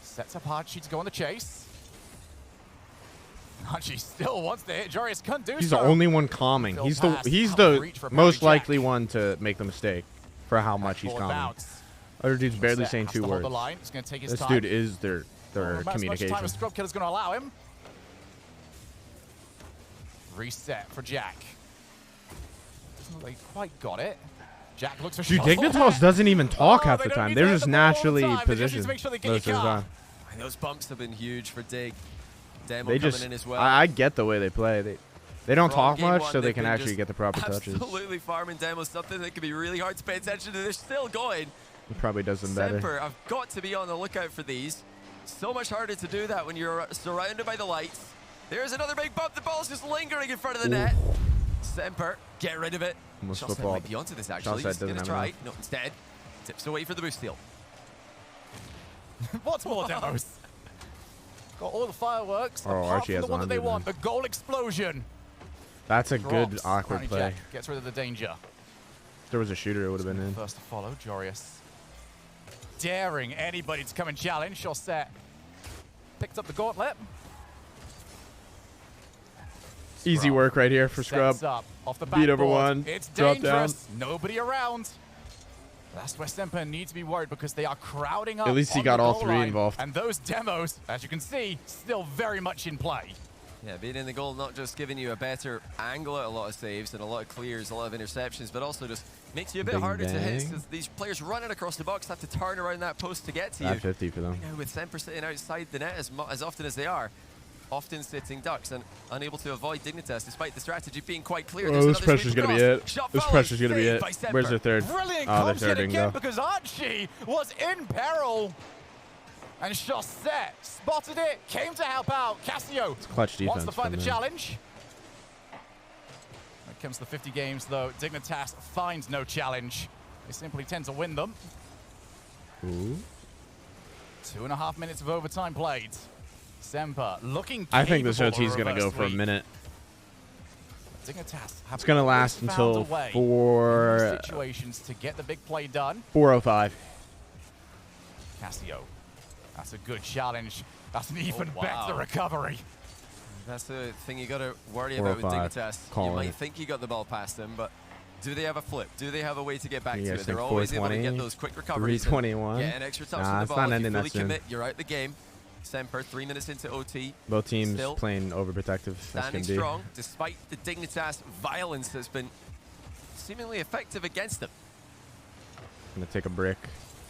S15: sets up Archie to go on the chase. Archie still wants to hit. Jarius can't do so.
S3: He's the only one calming. He's the most likely one to make the mistake for how much he's calming. Other dude's barely saying 2 words. This dude is their communication.
S15: Much time as Scrub Killer's going to allow him. Reset for Jack. Doesn't look like he quite got it. Jack looks for
S3: Dude,
S15: shots.
S3: Dignitas doesn't even talk half the time. They're just naturally positioned most of the time.
S16: And those bumps have been huge for Dig. Demo
S3: They
S16: coming
S3: just,
S16: in as well.
S3: I get the way they play. They don't talk
S16: Game
S3: much,
S16: one,
S3: so they
S16: they've
S3: can
S16: been
S3: actually
S16: just
S3: get the proper touches.
S16: Absolutely farming Demo, something that can be really hard to pay attention to. They're still going.
S3: He probably does them better.
S16: Semper, I've got to be on the lookout for these. So much harder to do that when you're surrounded by the lights. There's another big bump. The ball's just lingering in front of the net. Semper, get rid of it. Shotset might be onto this actually. He's going to try. No, instead, tips away for the boost steal.
S15: What's more demos? Got all the fireworks.
S3: Oh,
S15: apart
S3: Archie
S15: from
S3: has
S15: the one that they
S3: 100,
S15: want. The goal explosion.
S3: That's a good
S15: Drops.
S3: awkward
S15: Apparently
S3: play.
S15: Jack gets rid of the danger.
S3: If there was a shooter, it would have been in.
S15: First to follow, Jarius. Daring anybody to come and challenge. Shotset picked up the gauntlet.
S3: Easy work right here for Scrub.
S15: Up off the
S3: Beat over
S15: backboard.
S3: one.
S15: It's
S3: Drop down.
S15: dangerous. Nobody around. That's where Semper needs to be worried because they are crowding up.
S3: At least he
S15: on
S3: got
S15: the
S3: all
S15: goal
S3: 3
S15: line.
S3: involved.
S15: And those demos, as you can see, still very much in play.
S16: Yeah, being in the goal, not just giving you a better angle at a lot of saves and a lot of clears, a lot of interceptions, but also just makes you a bit harder to hit because these players running across the box have to turn around that post to get to you.
S3: 50 for them.
S16: You know, with Semper sitting outside the net as often as they are, often sitting ducks and unable to avoid Dignitas despite the strategy being quite clear.
S3: Oh, this pressure's going to be it. This pressure's going to be it. Where's their third?
S15: Brilliant
S3: Oh, their
S15: comms
S3: third
S15: yet
S3: didn't
S15: again
S3: go.
S15: because Archie was in peril. And Shotset spotted it, came to help out. Castillo
S3: clutch defense
S15: wants to find
S3: from
S15: the
S3: them.
S15: challenge. When it comes to the 50 games, though, Dignitas finds no challenge. They simply tend to win them.
S3: Ooh.
S15: 2.5 minutes of overtime played. Semper looking
S3: I think this
S15: capable of
S3: OT is going to go for a
S15: sweep.
S3: minute.
S15: Dignitas have
S3: It's going to last
S15: found
S3: until
S15: a way in
S3: 4
S15: situations to get the big play done.
S3: 4:05.
S15: Castillo. That's a good challenge. That's an even
S16: wow.
S15: better recovery.
S16: That's the thing you got to worry about with
S3: 405.
S16: Dignitas. You
S3: Calling
S16: might
S3: it.
S16: think you got the ball past them, but do they have a flip? Do they have a way to get back
S3: You
S16: to
S3: guys
S16: it?
S3: think
S16: They're always able to
S3: 420,
S16: get those quick recoveries.
S3: 321?
S16: Get an extra touch
S3: Nah,
S16: on the
S3: it's
S16: ball.
S3: not
S16: If you
S3: ending that
S16: fully
S3: soon.
S16: commit, you're out the game. Semper, 3 minutes into OT.
S3: Both teams
S16: Still
S3: playing overprotective as
S16: standing
S3: can be.
S16: strong, despite the Dignitas violence that's been seemingly effective against them.
S3: Going to take a brick.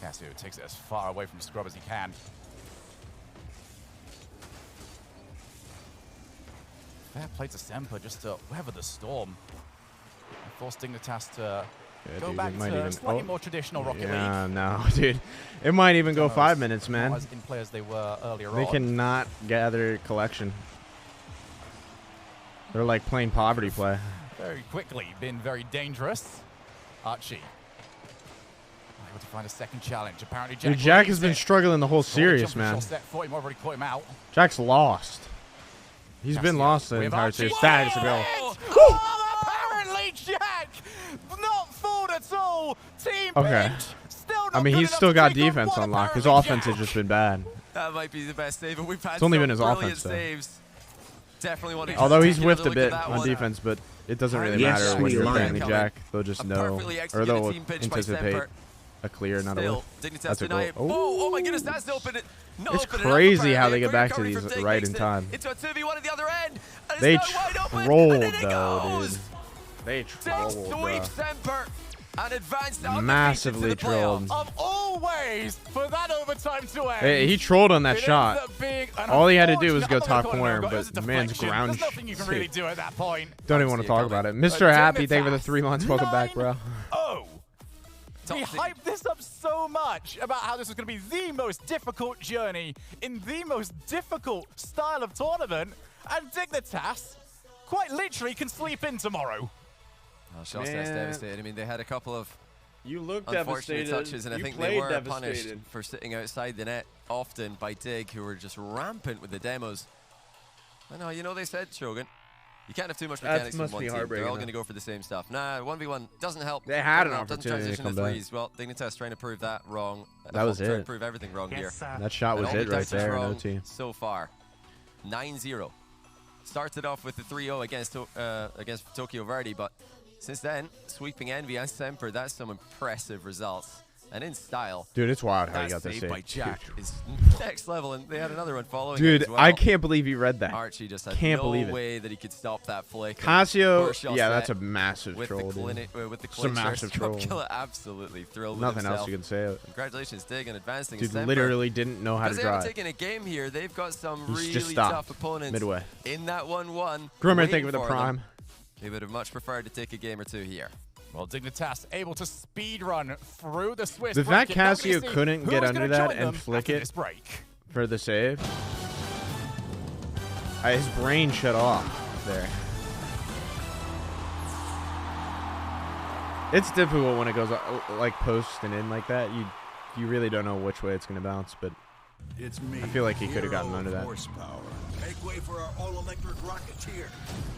S15: Castillo takes it as far away from Scrub as he can. Fair play to Semper just to weather the storm. And force Dignitas to go
S3: dude,
S15: back
S3: it might
S15: to
S3: even-
S15: slightly more traditional Rocket League.
S3: Yeah, no, dude. It might even go 5 minutes, man.
S15: Not as in play as they were earlier
S3: They
S15: on.
S3: cannot gather collection. They're like playing poverty play.
S15: Very quickly been very dangerous. Archie. Able to find a second challenge. Apparently Jack,
S3: Dude, Jack has
S15: leads
S3: been
S15: it.
S3: struggling the whole
S15: Scored a
S3: series,
S15: jump
S3: man.
S15: shot set for him, already caught him out.
S3: Jack's lost. He's been lost the
S15: with
S3: entire
S15: Archie.
S3: series. That is a goal.
S15: Oh, apparently Jack not fooled at all. Team
S3: Okay.
S15: bench. Still not
S3: I mean,
S15: good
S3: he's
S15: enough
S3: still
S15: to
S3: got
S15: take on
S3: defense
S15: one,
S3: on lock. His
S15: apparently
S3: offense has just been bad.
S16: That might be the best save, and we've had
S3: It's only
S16: some
S3: been his
S16: brilliant
S3: offense, though.
S16: saves. Definitely want to
S3: Although he's
S16: take
S3: whiffed a
S16: look at
S3: bit
S16: that
S3: on
S16: one.
S3: defense, but it doesn't really
S16: Yes,
S3: matter when
S16: we
S3: you're
S16: learn.
S3: playing the Jack. They'll just
S16: A
S3: know,
S16: perfectly
S3: or
S16: executed
S3: they'll
S16: team pitch by
S3: anticipate
S16: Semper.
S3: a clear, not a
S16: Still,
S3: whiff.
S16: Dignitas
S3: That's a
S16: deny
S3: goal.
S16: it. Oh my goodness, that's open it. Not
S3: It's
S16: open it up,
S3: crazy how
S16: apparently.
S3: they get
S16: Great
S3: back to
S16: recovery
S3: these
S16: from Dig,
S3: right
S16: makes
S3: in
S16: it
S3: time.
S16: Into a 2v1 at the other end. And it's
S3: They
S16: now wide open,
S3: trolled,
S16: and in it
S3: though,
S16: goes.
S3: dude. They
S16: Dig
S3: trolled,
S16: sweep
S3: bro.
S16: Semper.
S15: and advanced
S3: massively trolled.
S15: Of all ways for that overtime to end.
S3: Hey, he trolled on that shot. All he had to do was go top corner, but the man's ground.
S15: There's nothing you can really do at that point.
S3: Don't even want to talk about it. Mr. Happy, thank you for the 3 months. Welcome back, bro.
S15: Oh. We hyped this up so much about how this was going to be the most difficult journey in the most difficult style of tournament, and Dignitas quite literally can sleep in tomorrow.
S16: Oh, Shaw's devastated. I mean, they had a couple of
S3: unfortunate
S16: devastated. Touches, and I think they were punished for sitting outside the net often by Dig, who were just rampant with the demos. I know, you know, they said, Shogun, you can't have too much mechanics from one team. They're all going to go for the same stuff. Nah, 1v1 doesn't help.
S3: They had an
S16: doesn't
S3: opportunity to
S16: transition
S3: come
S16: to
S3: back.
S16: threes. Well, Dignitas trying to prove that wrong.
S3: That was
S16: trying
S3: it.
S16: to prove everything wrong here.
S3: That shot was it right there in OT.
S16: So far, 9-0. Started off with the 3-0 against Tokyo Verde, but since then, sweeping Envy and Semper, that's some impressive results. And in style.
S3: Dude, it's wild how you got this
S16: save by
S3: save.
S16: Jack is next level, and they had another one following.
S3: Dude,
S16: as well.
S3: I can't believe you read that.
S16: Archie just had
S3: can't
S16: no
S3: believe it.
S16: way that he could stop that flick.
S3: Casio, yeah, that's a massive
S16: with
S3: troll,
S16: the with the
S3: it's a massive troll.
S16: Killer absolutely thrilled
S3: Nothing
S16: with himself.
S3: else you can say.
S16: Congratulations, Dig, on advancing.
S3: Dude, literally didn't know how to
S16: they
S3: drive.
S16: haven't taken a game here. They've got some
S3: He's
S16: really
S3: just stopped
S16: tough opponents
S3: midway.
S16: in that 1-1.
S3: Grimmer, thank you for the prime.
S16: They would have much preferred to take a game or two here.
S15: Well, Dignitas able to speed run through the Swiss.
S3: The fact Casio couldn't get under that and flick it for the save, his brain shut off there. It's difficult when it goes like post and in like that. You really don't know which way it's going to bounce, but
S6: it's me,
S3: I feel like he could have gotten under that.
S6: Horsepower. Make way for our all-electric rocketeer,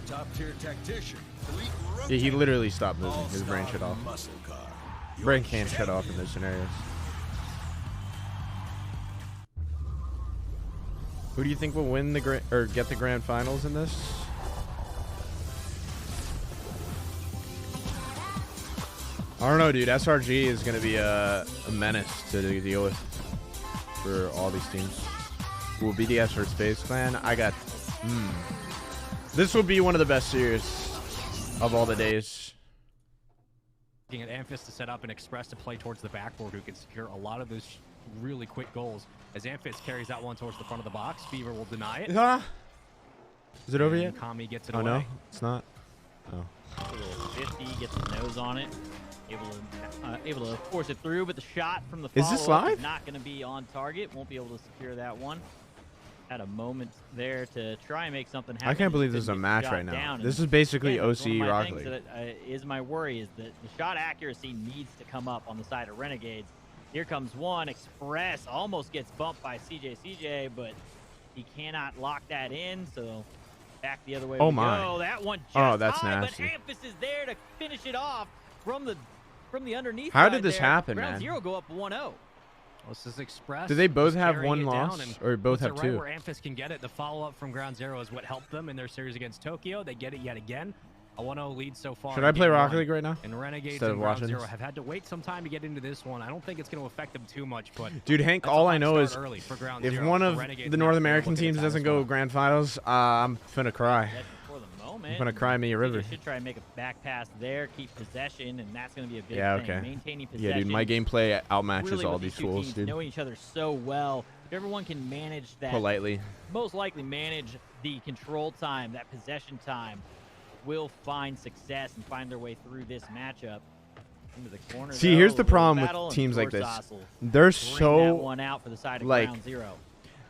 S6: top-tier tactician, elite rotator.
S3: Yeah, he literally stopped moving. His brain shut off. Brain can't shut off in those scenarios. Who do you think will win the get the grand finals in this? I don't know, dude. SRG is going to be a menace to deal with for all these teams. Will BDS or Space Clan? I got... This will be one of the best series of all the days.
S18: Looking at Amphis to set up and Express to play towards the backboard, who can secure a lot of those really quick goals. As Amphis carries that one towards the front of the box, Fever will deny it.
S3: Is it over yet?
S18: Kami gets it
S3: away.
S18: away.
S3: No, it's not. Oh.
S19: 50 gets the nose on it. Able to force it through, but the shot from the
S3: Is this
S19: follow-up
S3: live?
S19: is not going to be on target. Won't be able to secure that one. Had a moment there to try and make something happen.
S3: I can't believe
S19: Just
S3: this is a
S19: couldn't
S3: match
S19: get the
S3: right
S19: shot
S3: now.
S19: down.
S3: This
S19: And
S3: is basically
S19: again,
S3: OC
S19: one of my
S3: Rocket
S19: things
S3: League.
S19: that is my worry is that the shot accuracy needs to come up on the side of Renegades. Here comes one. Express almost gets bumped by CJ, but he cannot lock that in, so back the other way
S3: Oh
S19: we
S3: my.
S19: go. That one just
S3: Oh, that's
S19: high,
S3: nasty.
S19: but Amphis is there to finish it off from the underneath.
S3: How
S19: side
S3: did this
S19: there.
S3: happen,
S19: Ground
S3: man?
S19: Zero go up 1-0.
S18: This is Express.
S3: Do they both
S18: just
S3: have
S18: carrying
S3: one
S18: it down
S3: loss,
S18: and
S3: or both
S18: puts it
S3: have
S18: right
S3: two?
S18: where Amphis can get it. The follow-up from Ground Zero is what helped them in their series against Tokyo. They get it yet again. A 1-0 lead so far.
S3: Should I play
S18: in game
S3: Rocket
S18: one.
S3: League right now?
S18: And Renegades
S3: Instead of
S18: and Ground
S3: watching
S18: Zero
S3: this?
S18: have had to wait some time to get into this one. I don't think it's going to affect them too much, but
S3: Dude, Hank,
S18: that's a
S3: all
S18: hot
S3: I know
S18: start
S3: is
S18: early for Ground
S3: if
S18: Zero.
S3: one
S18: The
S3: of
S18: Renegades
S3: the
S18: not
S3: North
S18: gonna
S3: American
S18: look at
S3: teams
S18: that
S3: doesn't
S18: as
S3: go
S18: well.
S3: grand finals, I'm finna cry.
S19: For the moment,
S3: I'm gonna cry me a river.
S19: Should try and make a back pass there, keep possession, and that's going to be a big
S3: Yeah,
S19: thing.
S3: okay.
S19: Maintaining possession.
S3: Yeah, dude, my gameplay outmatches
S19: really
S3: all
S19: with
S3: these
S19: two
S3: tools,
S19: teams
S3: dude.
S19: knowing each other so well, if everyone can manage that,
S3: Politely.
S19: most likely manage the control time, that possession time, will find success and find their way through this matchup. Into the corner.
S3: See,
S19: though,
S3: here's the
S19: a
S3: problem
S19: battle,
S3: with
S19: and
S3: teams like this.
S19: Dorsas will
S3: They're
S19: bring
S3: so
S19: that one out for the side of
S3: like
S19: Ground Zero.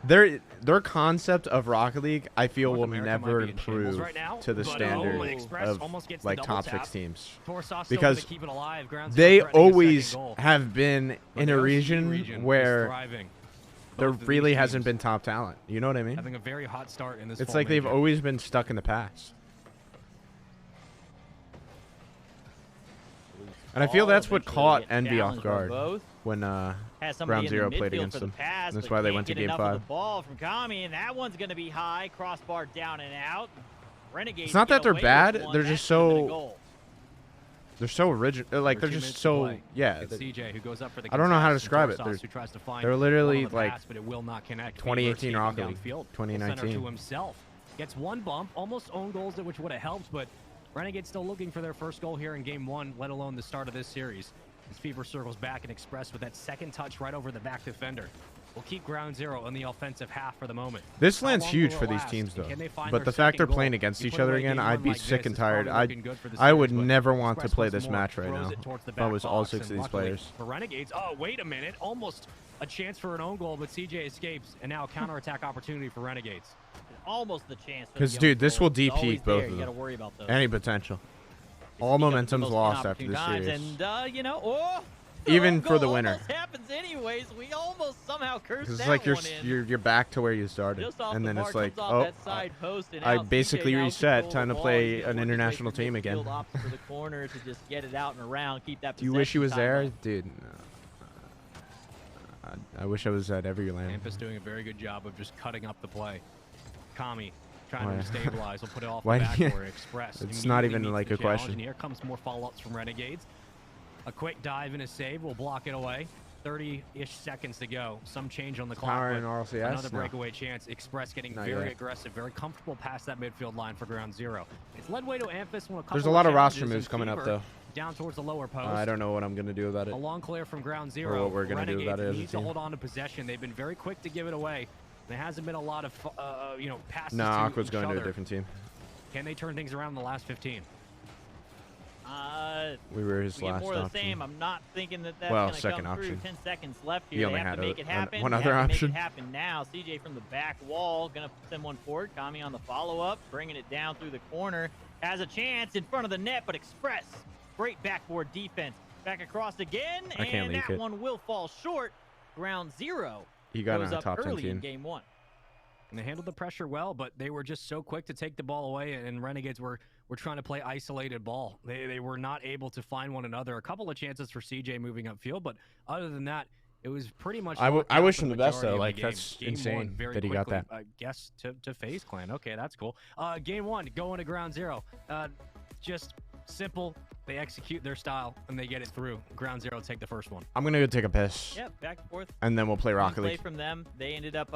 S3: their concept of Rocket League, I feel, will
S18: America
S3: never
S18: might be in shambles
S3: improve
S18: right now,
S3: to the
S18: but,
S3: standard
S18: Express
S3: of
S18: almost gets the
S3: like
S18: double
S3: top
S18: tap.
S3: 6 teams,
S18: Torsos still
S3: because
S18: gonna keep it alive. Ground Zero
S3: they
S18: threatening a
S3: always
S18: second goal.
S3: have been
S18: But
S3: in
S18: the
S3: a
S18: OC
S3: region
S18: is
S3: where
S18: thriving.
S3: there
S18: Both of
S3: really
S18: these
S3: hasn't
S18: teams
S3: been top talent. You know what I mean?
S18: having a very hot start in this.
S3: It's
S18: fall
S3: like they've
S18: major.
S3: always been stuck in the past. And I feel
S19: All
S3: that's what
S19: eventually
S3: caught
S19: get
S3: Envy off
S19: challenged by
S3: guard
S19: both.
S3: when
S19: Has somebody
S3: Ground
S19: in
S3: Zero
S19: the
S3: played
S19: midfield
S3: against
S19: for the
S3: them.
S19: pass,
S3: That's
S19: but
S3: why they
S19: can't
S3: went to
S19: get
S3: Game
S19: enough of
S3: 5.
S19: the ball from Kami, and that one's going to be high. Crossbar down and out. Renegades
S3: It's not
S19: get
S3: that they're
S19: away with
S3: bad.
S19: one.
S3: They're
S19: That
S3: just
S19: should have been a
S3: so
S19: goal.
S3: they're so original. Like they're
S18: 2
S3: just
S18: minutes to
S3: so
S18: play.
S3: yeah.
S18: It's CJ who goes up for the
S3: I don't know how to
S18: contest,
S3: describe
S18: and
S3: it.
S18: Torsos who tries to find
S3: They're
S18: one
S3: literally
S18: on the
S3: like
S18: pass, but it will not connect.
S3: 2018
S18: Fever
S3: Rocket League,
S18: escaping downfield.
S3: 2019.
S18: Center to himself. Gets one bump, almost own goals, which would have helped, but Renegades still looking for their first goal here in Game 1, let alone the start of this series. As Fever circles back and Express with that second touch right over the back defender. We'll keep ground zero in the offensive half for the moment.
S3: This land's huge for these teams, though. But the fact they're playing against each other again, I'd be sick and tired. I would never want to play this match right now if I was all 6 of these players.
S18: For Renegades, oh, wait a minute. Almost a chance for an own goal, but CJ escapes. And now a counterattack opportunity for Renegades.
S19: Almost the chance.
S3: Because, dude, this will DP both of them. Any potential. All momentum's lost after this series.
S19: And, you know,
S3: even for the winner.
S19: Happens anyways. We almost somehow cursed
S3: It's
S19: that
S3: like
S19: one
S3: you're back to where you started, and then it's like, oh, I
S19: out.
S3: basically
S19: CJ
S3: reset. Time to
S19: ball.
S3: play an international team again.
S19: For the corner to just get it out and around, keep that.
S3: Do you wish he was there, dude? I wish I was at every land.
S18: Memphis doing a very good job of just cutting up the play. Kami trying to stabilize. We'll put it off the backboard. Express.
S3: It's not even like a question.
S18: And here comes more follow-ups from Renegades. A quick dive and a save will block it away. 30-ish seconds to go. Some change on the clock.
S3: Power in RLCS?
S18: Another breakaway chance. Express getting very aggressive, very comfortable past that midfield line for ground zero. It's led way to Amphis.
S3: There's a lot of roster moves coming up, though.
S18: Down towards the lower post.
S3: I don't know what I'm going to do about it.
S18: A long clear from ground zero.
S3: Or what we're going to do about it as a
S18: need to hold on to possession. They've been very quick to give it away. There hasn't been a lot of, you know, passes.
S3: No,
S18: to
S3: Aqua's
S18: each
S3: going
S18: other.
S3: to a different team.
S18: Can they turn things around in the last 15?
S3: We were his
S19: we
S3: last
S19: get more of the
S3: option.
S19: same. I'm not thinking that that's
S3: Well,
S19: going to
S3: second
S19: come
S3: option.
S19: through. 10 seconds left here.
S3: He only
S19: they have
S3: had
S19: to make it happen.
S3: one
S19: They
S3: other
S19: have to
S3: option.
S19: Make it happen now. CJ from the back wall going to send one forward. Kami on the follow-up, bringing it down through the corner. Has a chance in front of the net, but Express, great backboard defense. Back across again, and that one will fall short. Ground zero.
S3: He got
S19: goes
S3: on a
S19: up
S3: top 10
S19: early in
S3: team.
S19: Game 1.
S18: And they handled the pressure well, but they were just so quick to take the ball away, and Renegades were trying to play isolated ball. They were not able to find one another. A couple of chances for CJ moving upfield, but other than that, it was pretty much.
S3: I wish him the best, though. Like, that's
S18: Game
S3: insane
S18: one,
S3: that he got that.
S18: I guess to FaZe Clan. Okay, that's cool. Game 1, going to ground zero. Just simple. They execute their style, and they get it through. Ground zero, take the first one.
S3: I'm going to go take a piss.
S19: Yep, back and forth.
S3: And then we'll play Rocket
S19: Play
S3: League.
S19: from them. They ended up.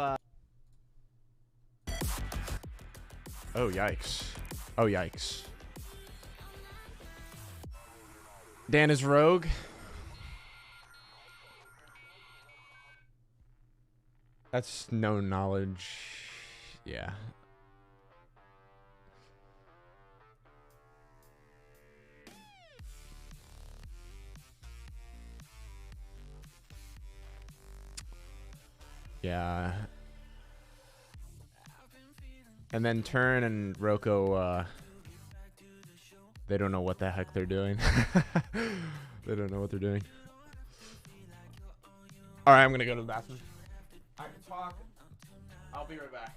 S3: Oh, yikes. Oh, yikes. Dan is rogue. That's no knowledge. Yeah. Yeah. And then Turn and Roko, they don't know what the heck they're doing. They don't know what they're doing. All right, I'm going to go to the bathroom. I can talk. I'll be right back.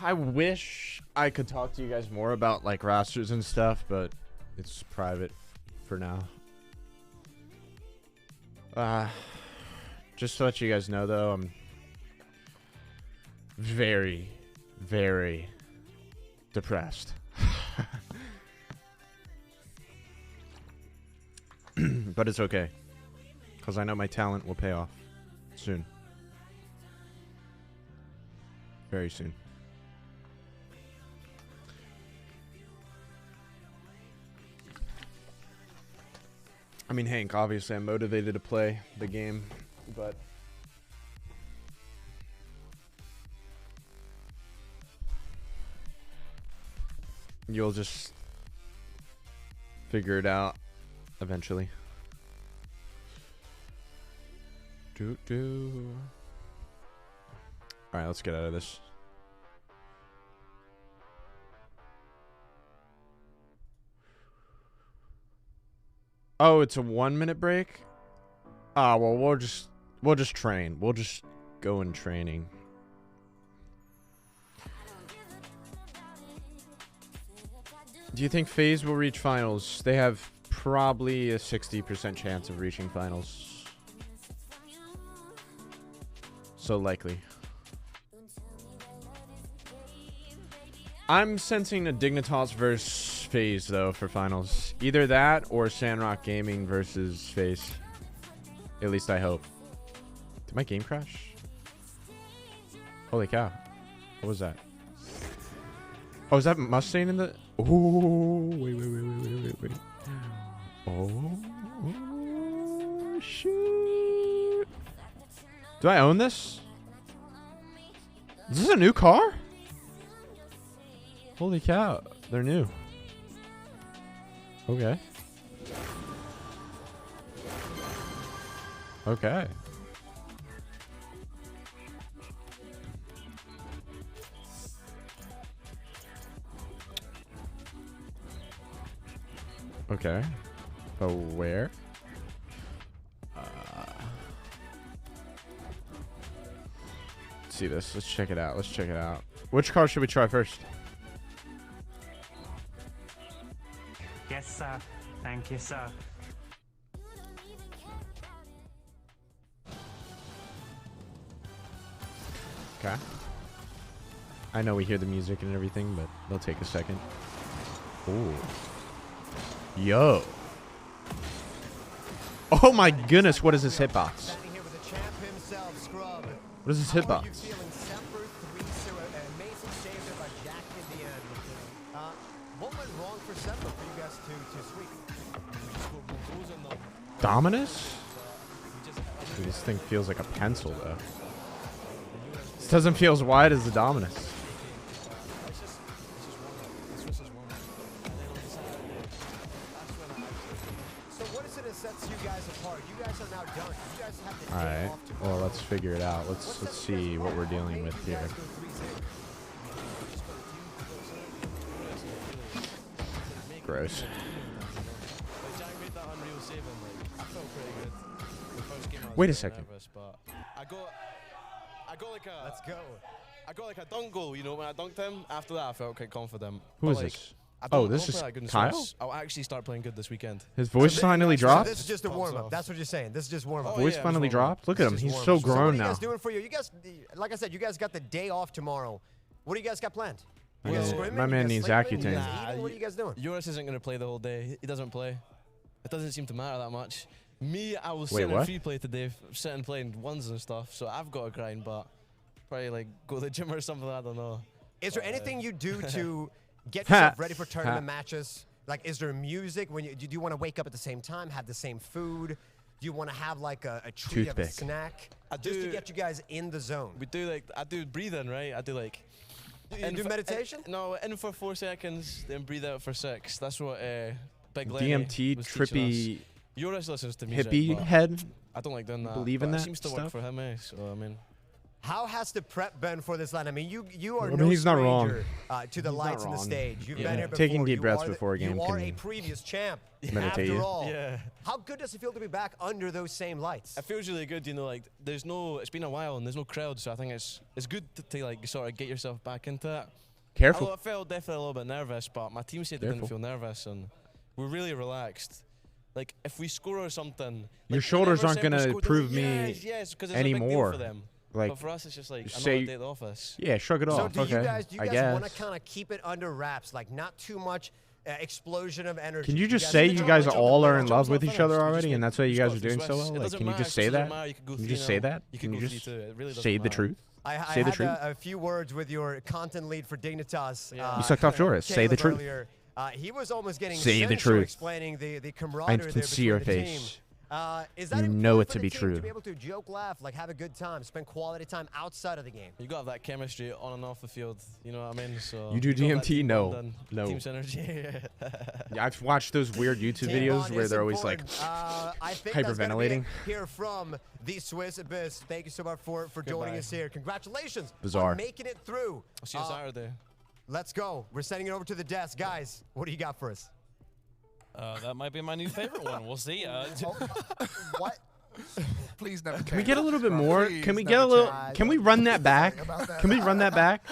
S3: I wish I could talk to you guys more about like rosters and stuff, but it's private for now. Just to let you guys know, though, I'm very, very depressed. But it's okay, because I know my talent will pay off soon. Very soon. I mean, Hank, obviously I'm motivated to play the game, but You'll just figure it out eventually. All right, let's get out of this. Oh, it's a 1 minute break? Ah, well, we'll just train. We'll just go in training. Do you think FaZe will reach finals? They have probably a 60% chance of reaching finals. So likely. I'm sensing a Dignitas versus FaZe though for finals. Either that or Sandrock Gaming versus FaZe. At least I hope. Did my game crash? Holy cow. What was that? Oh, is that Mustang in the... Oh, wait. Oh, shoot. Do I own this? Is this a new car? Holy cow. They're new. Okay. Okay. Okay. But where? Let's see this. Let's check it out. Let's check it out. Which car should we try first?
S7: Yes, sir. Thank you, sir.
S3: Okay. I know we hear the music and everything, but it'll take a second. Ooh. Yo. Oh my goodness, what is this hitbox? What is this hitbox? Dominus? Dude, this thing feels like a pencil though. This doesn't feel as wide as the Dominus.
S5: So what is it that sets you guys apart? You guys are now done. You guys have to
S3: Alright, well let's figure it out. Let's see what we're dealing with here. Gross. Wait a second.
S13: I got like a.
S5: Let's go.
S13: I got like a dunk goal, you know, when I dunked him. After that, I felt quite confident.
S3: Who is this? Oh, this is Kyle?
S13: I'll actually start playing good this weekend.
S3: His voice finally dropped?
S5: So this is just a warm-up. That's what you're saying. This is just warm-up.
S3: Voice finally dropped? Look at him. He's so grown now.
S5: What are you guys doing for you? You guys, like I said, you guys got the day off tomorrow. What do you guys got planned?
S3: My man needs Accutane.
S5: What are you guys doing?
S13: Joris isn't going to play the whole day. He doesn't play. It doesn't seem to matter that much. Me, I was sitting in free play today, sitting playing ones and stuff, so I've got to grind, but probably like go to the gym or something, I don't know.
S5: Is there anything you do to get yourself ready for tournament matches? Like, is there music? Do you want to wake up at the same time, have the same food? Do you want to have like a treat of a snack? Just to get you guys in the zone.
S13: We do like, I do breathing, right? I do like...
S5: You do meditation?
S13: No, in for 4 seconds, then breathe out for 6. That's what Big Lenny
S3: DMT,
S13: was
S3: trippy,
S13: Joris listens to music,
S3: hippie head.
S13: I don't like doing that.
S3: Believe in that
S13: It seems to work for him, so I mean...
S5: How has the prep been for this line? I mean, you are
S3: he's not wrong.
S5: To the lights and the stage. You've been here before.
S3: Taking deep breaths before a game
S5: You are a previous champ.
S3: Meditate
S5: After all,
S13: yeah.
S5: How good does it feel to be back under those same lights?
S13: It feels really good, you know. Like there's no, it's been a while and there's no crowd, so I think it's good to like sort of get yourself back into it.
S3: Careful.
S13: I felt definitely a little bit nervous, but my team said they didn't feel nervous, and we're really relaxed. Like if we score or something,
S3: your shoulders aren't gonna prove me anymore.
S13: For them.
S3: Like,
S13: but for us, it's just like another day at the office.
S3: Yeah, shrug it off.
S5: So do you guys want to kind of keep it under wraps, like not too much explosion of energy?
S3: Can you just say you guys all are in love with each other already, and that's why you guys are doing so well? Like, can you just say that? Can you just say that? Can you just say the truth?
S5: I had a few words with your content lead for Dignitas.
S3: You sucked off Joris. Say the truth.
S5: He was almost getting
S3: say the truth.
S5: Explaining the camaraderie
S3: I can see your face.
S5: Is that
S3: You know it
S5: important
S3: to
S5: for
S3: be
S5: the team
S3: true.
S5: to be able to joke, laugh, like have a good time, spend quality time outside of the game?
S13: You got that chemistry on and off the field. You know what I mean? So
S3: You do
S13: got that
S3: DMT?
S13: team
S3: No.
S13: bond and
S3: No.
S13: Team synergy.
S3: Yeah, I've watched those weird YouTube
S5: Team
S3: videos
S5: bond
S3: where
S5: is
S3: they're always like
S5: important. I think that's gonna be
S3: hyperventilating.
S5: it here from the Swiss Abyss. Thank you so much for joining us here. Congratulations
S3: Bizarre.
S5: on making it through.
S13: I'll see you Saturday.
S5: Let's go. We're sending it over to the desk. Guys, what do you got for us?
S8: That might be my new favorite one. We'll see.
S5: What?
S10: Please never.
S3: Can we get a little bit more? Can we get a little? Can we run that back? Can we run that back?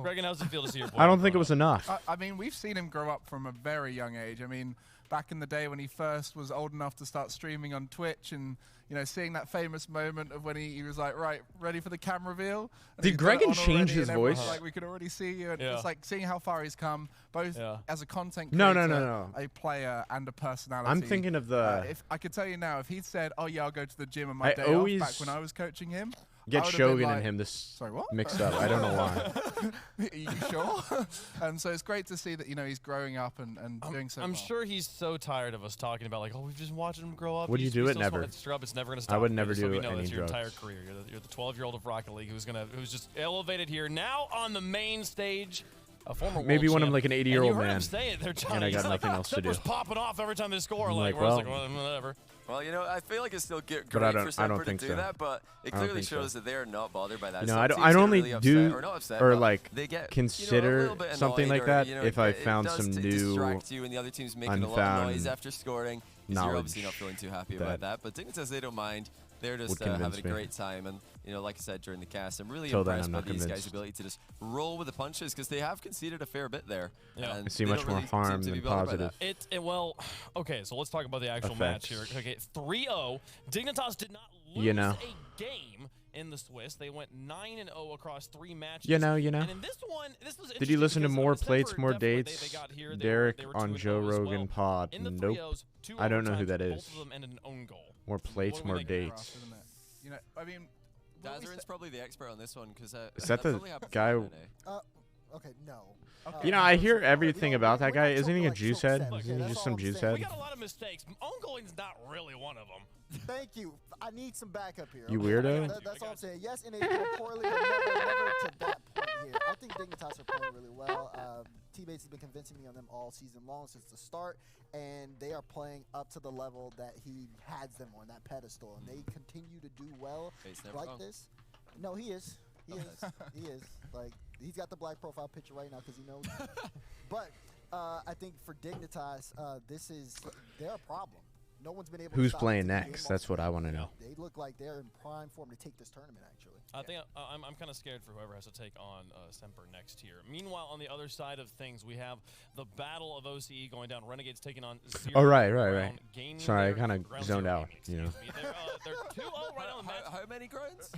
S8: Greg, how's it feel to see your boy?
S3: I don't think it was enough.
S10: I mean, we've seen him grow up from a very young age. I mean, back in the day when he first was old enough to start streaming on Twitch and, you know, seeing that famous moment of when he was like, right, ready for the cam reveal. And
S3: Did
S10: he's got it
S3: Gregan
S10: on
S3: change
S10: already
S3: his
S10: and everyone's
S3: voice?
S10: Like, we could already see you. And
S8: Yeah.
S10: it's like seeing how far he's come, both as a content
S3: No,
S10: creator,
S3: no, no, no.
S10: a player, and a personality.
S3: I'm thinking of the-
S10: if I could tell you now, if he'd said, oh, yeah, I'll go to the gym on my
S3: I
S10: day
S3: always
S10: off back when I was coaching him,
S3: Get
S10: I would've
S3: Shogun
S10: been
S3: and
S10: like,
S3: him
S10: Sorry, what?
S3: mixed up. I don't know why.
S10: Are you sure? And so it's great to see that, you know, he's growing up and doing so
S8: I'm
S10: well.
S8: sure he's so tired of us talking about like, oh, we've just watched him grow up.
S3: Would you
S8: He's-
S3: do
S8: he's
S3: it?
S8: so smart.
S3: Never.
S8: It's scrub. It's never gonna stop.
S3: I would
S8: Okay,
S3: never
S8: just so
S3: do
S8: we know
S3: any
S8: that's your entire
S3: drugs.
S8: career. You're the 12-year-old of Rocket League who's just elevated here now on the main stage. A former
S3: Maybe
S8: world
S3: when I'm
S8: champ.
S3: like an
S8: And
S3: 80-year-old
S8: you heard him
S3: man,
S8: say it there, Johnny.
S3: and I got
S8: He's like,
S3: nothing else to do.
S8: Semper's popping off every time they score.
S3: I'm
S8: Like,
S3: like,
S8: we're
S3: well-
S8: just like, whatever.
S16: Well, you know, I feel like it's still great
S3: But I
S16: for
S3: don't
S16: Semper to
S3: think
S16: do
S3: so.
S16: that, but it
S3: I don't
S16: clearly
S3: think
S16: shows
S3: so.
S16: that they are not bothered by that.
S3: You know,
S16: Some
S3: I
S16: teams
S3: don't
S16: get
S3: only
S16: really
S3: do
S16: upset, or not upset,
S3: or
S16: but
S3: like
S16: they get,
S3: consider
S16: you know, a little bit
S3: something
S16: annoyed
S3: like that
S16: or, you know,
S3: if I
S16: it
S3: found
S16: does
S3: some new
S16: distract you and the other team's making a lot of
S3: unfound
S16: noise after scoring. 'Cause you're obviously not
S3: knowledge
S16: feeling too happy
S3: that
S16: about that. But Dignitas, they don't mind. They're just
S3: would
S16: having
S3: convince
S16: a
S3: me.
S16: great time. And, you know, like I said during the cast, I'm really
S3: Till then,
S16: impressed
S3: I'm
S16: by
S3: not
S16: these guys'
S3: convinced.
S16: ability to just roll with the punches because they have conceded a fair bit there.
S8: Yeah.
S16: And
S3: I see
S16: they
S3: much
S16: don't
S3: more
S16: really seem
S3: harm
S16: to be
S3: than
S16: bothered by that.
S3: positive.
S8: Well, okay, so let's talk about the actual match here.
S3: Effects.
S8: Okay, 3-0. Dignitas did not lose
S3: You know.
S8: a game in the Swiss. They went 9-0 across 3 matches.
S3: You know.
S8: And in this one, this was
S3: Did you listen to
S8: interesting
S3: more
S8: because,
S3: plates,
S8: Semper
S3: more
S8: definitely,
S3: dates?
S8: they got here,
S3: Derek
S8: they were
S3: on
S8: 2-0
S3: Joe
S8: as
S3: Rogan
S8: well.
S3: pod.
S8: In the
S3: Nope.
S8: 3-0s, 2
S3: I don't know who
S8: overtimes,
S3: that
S8: both
S3: is.
S8: of them ended in an own goal.
S3: More plates, more dates.
S10: You know, I mean,
S16: Dazarin's probably the expert on this one because
S3: Is that the guy?
S20: Okay, no.
S3: You know, I hear everything about that guy. Isn't he a juice head? Isn't he just some juice head?
S8: We got a lot of mistakes. Own goaling's not really one of them.
S20: Thank you. I need some backup here.
S3: You
S20: okay?
S3: weirdo.
S20: That's all I'm saying. Yes, and they do poorly, but never to that point here. I think Dignitas are playing really well. T-Bates has been convincing me on them all season long since the start, and they are playing up to the level that he has them on, that pedestal, and they continue to do well like this. No, he is. He is. He is. Like, he's got the black profile picture right now because he knows. But I think for Dignitas, they're a problem. No one's been able to
S3: Who's
S20: stop
S3: playing
S20: them.
S3: next? That's what I want to know.
S20: They look like they're in prime form to take this tournament, actually.
S8: I think I'm kind of scared for whoever has to take on Semper next here. Meanwhile, on the other side of things, we have the battle of OCE going down. Renegades taking on Zero.
S3: Oh, right.
S8: Ground, gaining
S3: Sorry, I
S8: their
S3: kind of
S8: ground
S3: zoned
S8: zero.
S3: out. You know.
S8: They're 2-0 right on the match.
S16: How many grounds?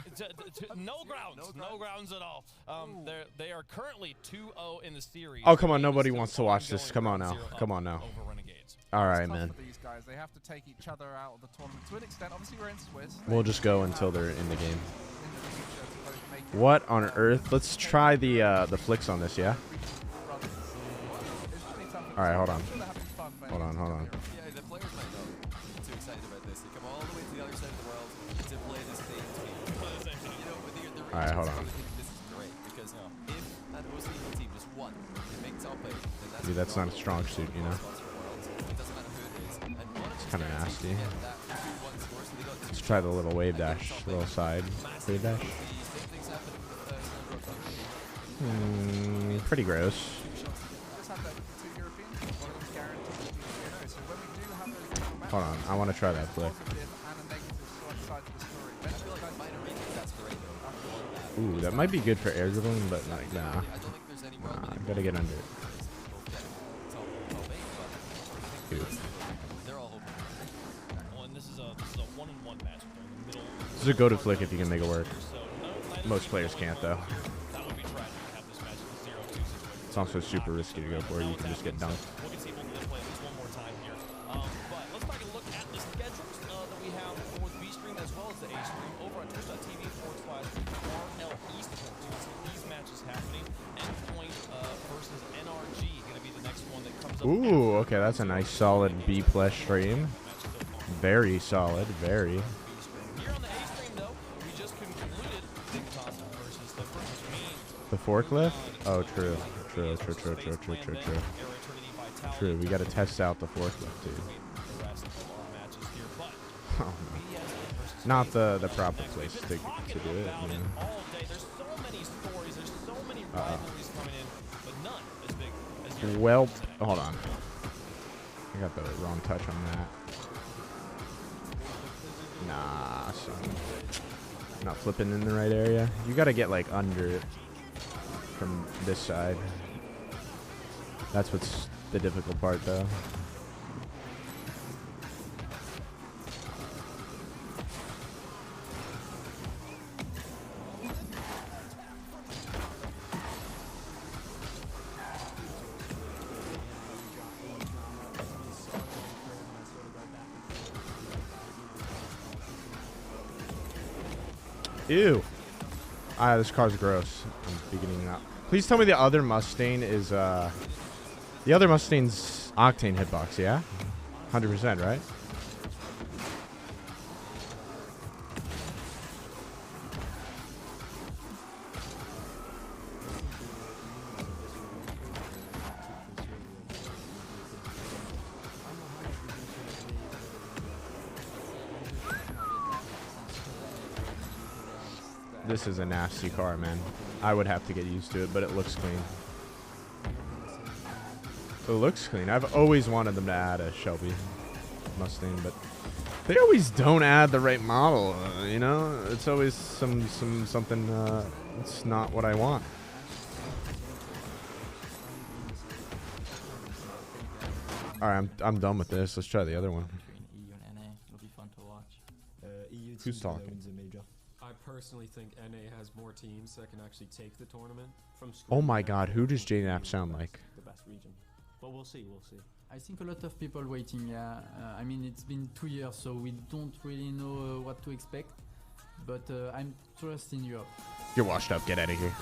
S8: No grounds. No grounds at all. They are currently 2-0 in the series.
S3: Oh, come on. Nobody wants to watch this. Come on now. Come on now.
S8: Over Renegades.
S3: All
S10: It's
S3: right,
S10: tough
S3: man.
S10: for these guys. They have to take each other out of the tournament to an extent. Obviously, we're in Swiss.
S3: We'll just go until they're in the game. What on earth? Let's try the flicks on this, yeah? All right, hold on. Hold on.
S16: Yeah, the players might not be too excited about this. They come all the way to the other side of the world to play this same team. You know, but the
S3: All right, hold on.
S16: probably think this is great because if an OCE team just won and make top 8, then that's
S3: Dude, that's not a strong suit, you know?
S16: It doesn't matter who it is. And one of
S3: It's
S16: these
S3: kind of
S16: guys
S3: nasty.
S16: get that 2-1 score, so they got
S3: Let's try the little wave dash, little side wave dash. Pretty gross. Hold on, I want to try that flick. Ooh, that might be good for air dribbling, but like, nah. I gotta get under it. Dude. This is a go-to flick if you can make it work. Most players can't, though. It's also super risky to go for. You can just get dunked.
S8: We'll get people to play this one more time here. But let's take a look at the schedules that we have for the B-Stream as well as the A-Stream over on twitch.tv/RL Esports. You see these matches happening. Endpoint versus NRG going to be the next one that comes up.
S3: Ooh, okay, that's a nice solid B+ stream. Very solid, very.
S8: Here on the A stream, though, we just concluded Dignitas versus Flipper, which means
S3: The forklift? Oh, true. True. True, we got to test out the forklift, dude. Oh, no. Not the proper place to do it, you know. Well, hold on. I got the wrong touch on that. Nah, son. Not flipping in the right area. You got to get like under it from this side. That's what's the difficult part, though. Ew. Ah, this car's gross. I'm beginning out. Please tell me the other Mustang is, the other Mustang's octane hitbox, yeah? 100%, right? This is a nasty car, man. I would have to get used to it, but it looks clean. It looks clean. I've always wanted them to add a Shelby Mustang, but they always don't add the right model. You know, it's always something. It's not what I want. All right, I'm done with this. Let's try the other one. Who's talking?
S21: I personally think NA has more teams that can actually take the tournament from scratch.
S3: Oh my God, who does JNAP sound like?
S11: The best region. But we'll see,
S22: I think a lot of people waiting, yeah. I mean, it's been 2 years, so we don't really know what to expect. But I'm trusting Europe.
S3: You're washed up. Get out of here.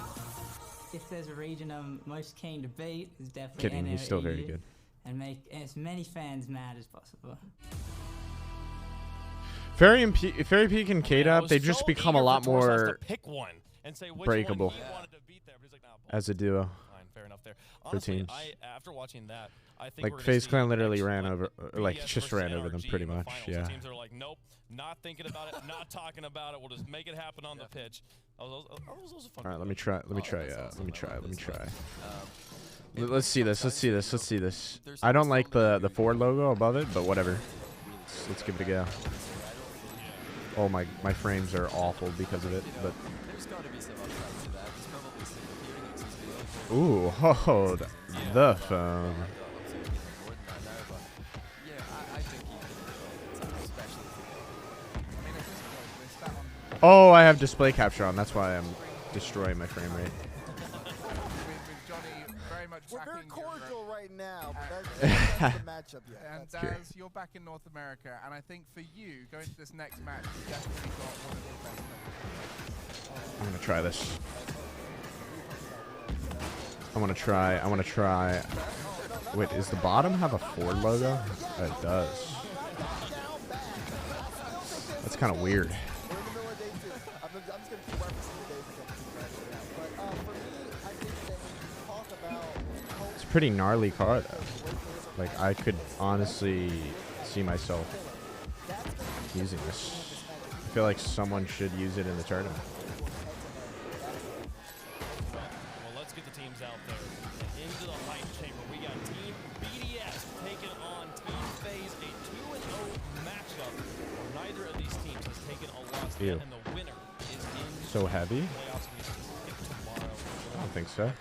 S23: If there's a region I'm most keen to beat, it's definitely
S3: Kidding,
S23: NA
S3: he's still
S23: or
S3: very
S23: EU,
S3: good.
S23: and make as many fans mad as possible.
S3: Fairy Peak and K-Dub, they just become a lot more breakable as a duo.
S8: Fair enough there.
S3: For
S8: Honestly,
S3: teams.
S8: after watching that, I think
S3: Like FaZe Clan literally ran over, like just ran over them pretty much. Yeah.
S8: Teams are like, nope, not thinking about it, not talking about it. We'll just make it happen on the pitch. All
S3: right, let me try. Let's see this. I don't like the Ford logo above it, but whatever. Let's give it a go. Oh my frames are awful because of it, but. Ooh, hold the phone. Oh, I have display capture on. That's why I'm destroying my frame rate.
S20: We're very cordial right now, but that's the matchup yet.
S10: And Daz, you're back in North America, and I think for you, going to this next match, you definitely got one of the best players.
S3: I'm gonna try this. I wanna try. Wait, does the bottom have a Ford logo? It does. That's kind of weird. It's a pretty gnarly car, though. Like, I could honestly see myself using this. I feel like someone should use it in the tournament.
S8: Well, let's get the teams out there. Into the hype chamber, we got Team BDS taking on Team FaZe, a 2-0 matchup. Neither of these teams has taken a loss yet, and the winner is in
S3: So heavy?
S8: playoffs. We skip tomorrow.
S3: I don't think so.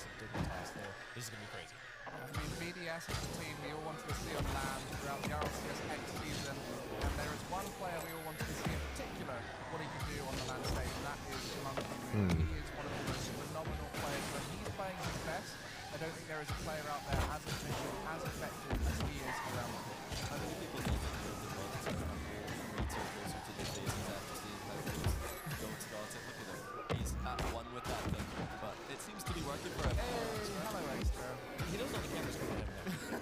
S8: This is going to be crazy.
S10: I mean, BDS is the team we all wanted to see on land throughout the RLCS X season, and there is one player we all wanted to see in particular what he could do on the land stage, and that is Monkey. He is one of the most phenomenal players. When he's playing his best, I don't think there is a player out there as efficient, as effective as he is around the pitch. I think people need to build the ball to closer to the FaZe after seeing how he's going to start it. Look at him. He's at one with that thing, but it seems to be working for him. Hello, Extra. He doesn't know the camera's coming in.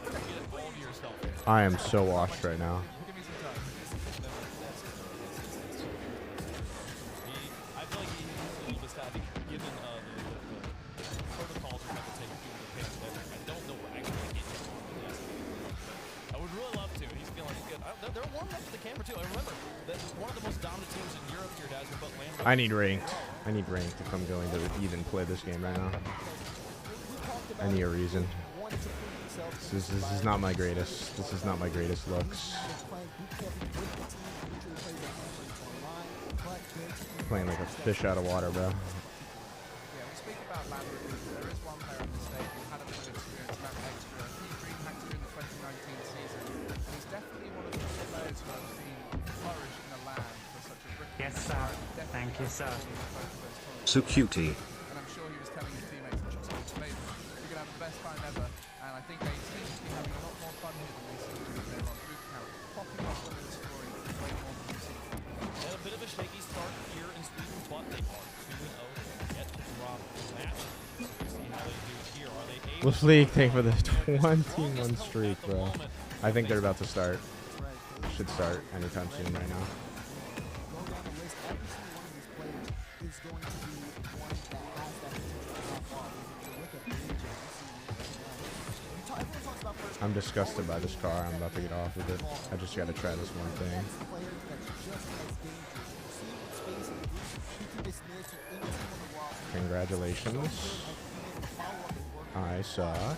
S10: Get it all to yourself.
S3: I am so washed right now.
S10: Give me some time.
S8: sad because given the protocols we have to take due to the pandemic, I don't know we're actually getting on the desk. I would really love to. He's feeling good. They're warming up to the camera too. I remember that one of the most dominant teams in Europe here, guys, but land.
S3: I need ranked. I need ranked if I'm going to even play this game right now. I need a reason. This is not my greatest. This is not my greatest looks. Playing like a fish out of water, bro.
S10: Yeah, we speak about land reviews. There is one player on the stage who had a bit of experience, Matt Extra. He DreamHacked in the 2019 season. And he's definitely one of the players who I've seen flourish in a land for such a rich.
S7: Yes, sir. Thank you, sir.
S4: So cutie.
S10: And I'm sure he was telling his teammates and just we're going to have the best time ever. And I think they seem to be having a lot more fun here than they seem to when they were on boot camp. Popping off on and scoring way more than we've seen.
S8: They had a bit of a shaky start here in Sweden, but they are 2-0 yet to drop matches. See how they do here. Are they able
S3: Let's league thing for the 21 streak, bro. I think they're about to start. Should start anytime soon right now. I'm disgusted by this car. I'm about to get off of it. I just gotta try this one thing. Congratulations. I suck.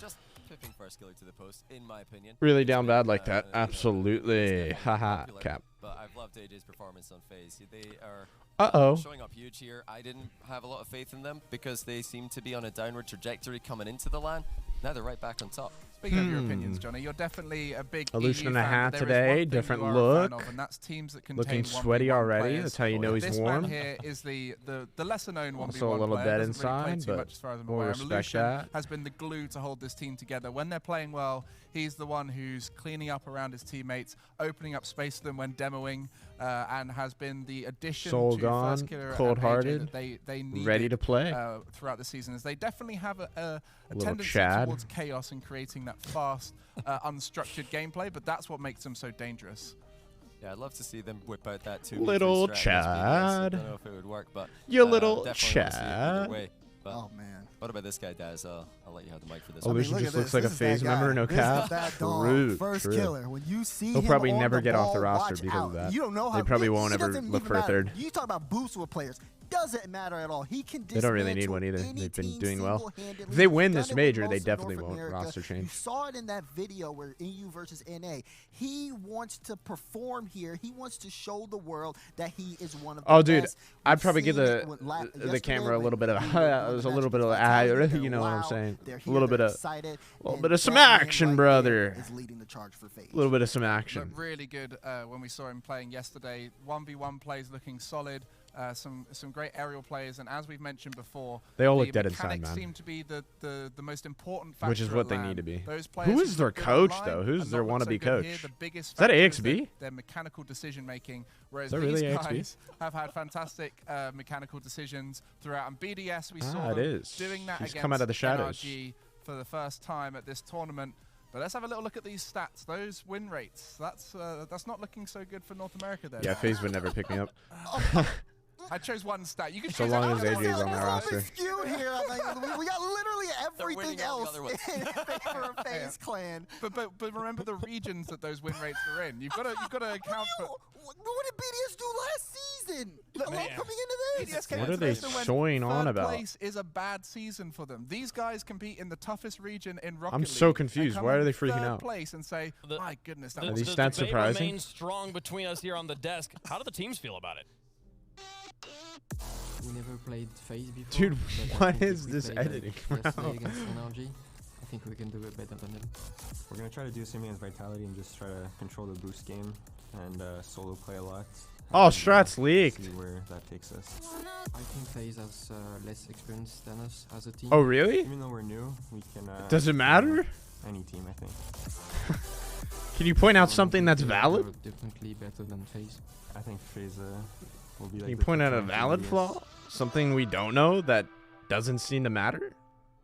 S16: Just pipping first killer to the post, in my opinion.
S3: Really down bad like that? Absolutely. Haha. Cap.
S16: But I've loved AJ's performance on FaZe. They are showing up huge here. I didn't have a lot of faith in them because they seem to be on a downward trajectory coming into the LAN. Now they're right back on top.
S10: Speaking of your opinions, Johnny, you're definitely a big
S3: Illusion and a hat
S10: fan.
S3: today. Different look.
S10: And that's teams that
S3: looking
S10: contain
S3: sweaty
S10: 1v1
S3: already.
S10: players.
S3: That's how you know he's
S10: this
S3: warm.
S10: Man here is the lesser known 1v1
S3: Also a little
S10: player.
S3: dead
S10: Doesn't really play
S3: inside,
S10: too
S3: but
S10: much as far as I'm
S3: we'll
S10: aware.
S3: respect
S10: Illusion
S3: that.
S10: has been the glue to hold this team together. When they're playing well, he's the one who's cleaning up around his teammates, opening up space for them when demoing, and has been the addition
S3: Soul
S10: to
S3: gone,
S10: First Killer
S3: cold-hearted,
S10: and AJ that they needed,
S3: ready to play.
S10: Throughout the season. As they definitely have a
S3: Little
S10: tendency
S3: Chad.
S10: towards chaos and creating that fast, unstructured gameplay, but that's what makes them so dangerous.
S16: Yeah, I'd love to see them whip out that 2v3
S3: Little
S16: strat against
S3: Chad.
S16: I don't know if it would work, but
S3: You little
S16: definitely wanna see it either
S3: Chad.
S16: way. But
S20: Oh, man.
S16: What about this guy, Daz? I'll let you have the mic for this.
S3: Illusion
S20: look
S3: just
S20: at
S3: looks
S20: this.
S3: like a
S20: This is that
S3: FaZe member,
S20: guy.
S3: no
S20: This is
S3: cap.
S20: that dog.
S3: True,
S20: First
S3: true.
S20: killer. When you see
S3: He'll
S20: him
S3: probably
S20: on
S3: never
S20: the
S3: get off the
S20: ball,
S3: roster
S20: watch
S3: because
S20: out.
S3: of that.
S20: You don't know how
S3: They probably
S20: he
S3: won't ever
S20: doesn't
S3: look
S20: even
S3: for a
S20: matter.
S3: third.
S20: You talk about boosts with players. Doesn't matter at all. He can
S3: They don't really need
S20: dismantle
S3: one either.
S20: any
S3: They've been
S20: team
S3: doing well.
S20: single-handedly.
S3: If they win
S20: He's
S3: this
S20: done it with
S3: major, they
S20: most of
S3: definitely
S20: North
S3: won't
S20: America.
S3: roster
S20: You
S3: change.
S20: saw it in that video where EU versus NA. He wants to perform here. He wants to show the world that he is one of the
S3: Oh, dude,
S20: best.
S3: I'd probably
S20: We've
S3: give
S20: seen it with
S3: the
S20: yesterday
S3: camera a little bit of
S20: when we won
S3: there's
S20: the
S3: a little bit of
S20: match.
S3: you know what I'm
S20: Wow.
S3: saying?
S20: They're
S3: A
S20: here,
S3: little bit
S20: they're
S3: of
S20: excited,
S3: little
S20: and
S3: bit of some
S20: that man
S3: action,
S20: right
S3: brother.
S20: there is leading the charge for FaZe.
S3: A little bit of some action.
S10: Looked really good when we saw him playing yesterday. 1v1 plays looking solid. Some great aerial plays, and as we've mentioned before,
S3: They all
S10: the
S3: look dead inside,
S10: mechanics
S3: man.
S10: seem to be the most important factor.
S3: Which is what
S10: at
S3: they
S10: LAN.
S3: need to be.
S10: Those players
S3: Who
S10: who
S3: is their
S10: look good
S3: coach,
S10: online
S3: though?
S10: and
S3: Who's their
S10: not look so
S3: wannabe
S10: good
S3: coach?
S10: here. The biggest
S3: Is that
S10: factor
S3: AXB?
S10: Their mechanical decision making, whereas
S3: Is that
S10: these
S3: really
S10: guys
S3: AXB?
S10: have had fantastic mechanical decisions throughout. And BDS, we
S3: Ah,
S10: saw
S3: it
S10: them
S3: is.
S10: doing that
S3: He's
S10: against
S3: come out of the shadows.
S10: NRG for the first time at this tournament. But let's have a little look at these stats. Those win rates. That's not looking so good for North America there.
S3: Yeah, FaZe would never pick me up.
S10: I chose one stat. You can
S3: So
S10: choose
S3: long
S10: any
S3: as
S10: other
S3: AJ's
S10: one.
S3: on the roster.
S20: Skewed here. We got literally everything
S16: winning all the
S20: else
S16: other ones.
S20: in favor of FaZe Clan.
S10: But remember the regions that those win rates are in. You've got to account for.
S20: What did BDS do last season? Let alone coming into this.
S10: BDS came
S3: What
S10: into
S3: are they
S10: this and went,
S3: showing on
S10: third
S3: about?
S10: place is a bad season for them. These guys compete in the toughest region in Rocket
S3: I'm
S10: League
S3: so
S10: and
S3: confused.
S10: come
S3: Why are
S10: in
S3: they freaking
S10: third
S3: out?
S10: place and say, my goodness, that
S3: Are
S10: was
S3: these
S8: the
S3: stats
S8: debate
S3: surprising?
S8: remains strong between us here on the desk. How do the teams feel about it?
S1: We never played FaZe before.
S3: Dude,
S1: but I
S3: what
S1: think if
S3: is
S1: we
S3: this
S1: play
S3: editing, bro?
S1: yesterday against NRG, I think we can do it better than them.
S11: We're gonna try to do the same thing as Vitality and just try to control the boost game and solo play a lot.
S3: Oh,
S11: and,
S3: Strat's leaked.
S11: See where that takes us.
S1: I think FaZe has less experience than us as a team.
S3: Oh, really?
S11: Even though we're new, we can.
S3: Does it matter?
S11: Any team, I think.
S3: Can you point out something that's valid?
S1: We're definitely better than FaZe.
S11: I think FaZe will be like.
S3: Can you
S11: the
S3: point out a
S11: top
S3: valid
S11: team.
S3: flaw? Something we don't know that doesn't seem to matter?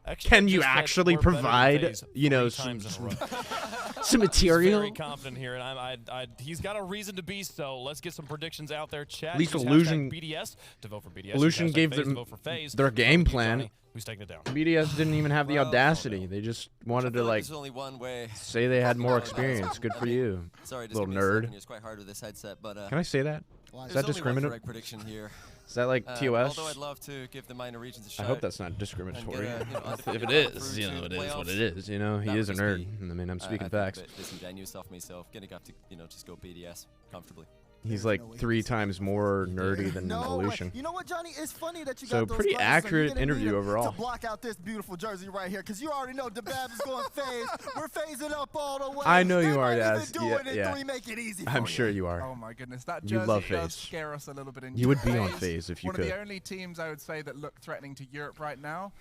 S8: Actually,
S3: Can you
S8: just that
S3: actually
S8: we're better than
S3: provide,
S8: FaZe
S3: you know,
S8: 3 times in a row.
S3: Some material.
S8: Very confident here, and he's got a reason to be so. Let's get some predictions out there. Chat.
S3: At least
S8: Use
S3: Illusion.
S8: BDS to vote for BDS.
S3: Illusion
S8: Use
S3: gave
S8: FaZe to
S3: them
S8: vote for FaZe.
S3: their game plan.
S8: Who's taking it down?
S3: BDS didn't even have the audacity. They just wanted to like
S16: there's only one way.
S3: say they had more experience. Good for you,
S16: Sorry,
S3: little nerd.
S16: It's quite hard with this headset, but
S3: Can I say that? Is that discriminatory?
S16: Prediction here.
S3: Is that like TOS?
S16: Although I'd love to give the minor regions a shot.
S3: I hope that's not discriminatory. If
S16: if
S3: it is, you know, it is what it is. You know, he is a nerd. I mean, I'm speaking facts.
S16: A bit disingenuous of me, so gonna have to, just go BDS comfortably.
S3: He's like 3 times more nerdy than Illusion.
S20: You know what, Johnny? It's funny that you
S3: So
S20: got those
S3: pretty
S20: glasses, so
S3: accurate
S20: you didn't
S3: interview
S20: need
S3: overall.
S20: to block out this beautiful jersey right here, because you already know DeBab is going phase. We're phasing up all the way.
S3: I know you are,
S20: They might
S3: Daz.
S20: even do it in
S3: Yeah.
S20: 3, make it easy
S3: I'm
S20: for
S3: sure
S20: you.
S3: you are.
S10: Oh my goodness, that
S3: You
S10: jersey
S3: love
S10: does
S3: FaZe.
S10: scare us a little bit in
S3: You would be on
S10: FaZe.
S3: FaZe if you
S10: One
S3: could.
S10: of the only teams I would say that look threatening to Europe right now.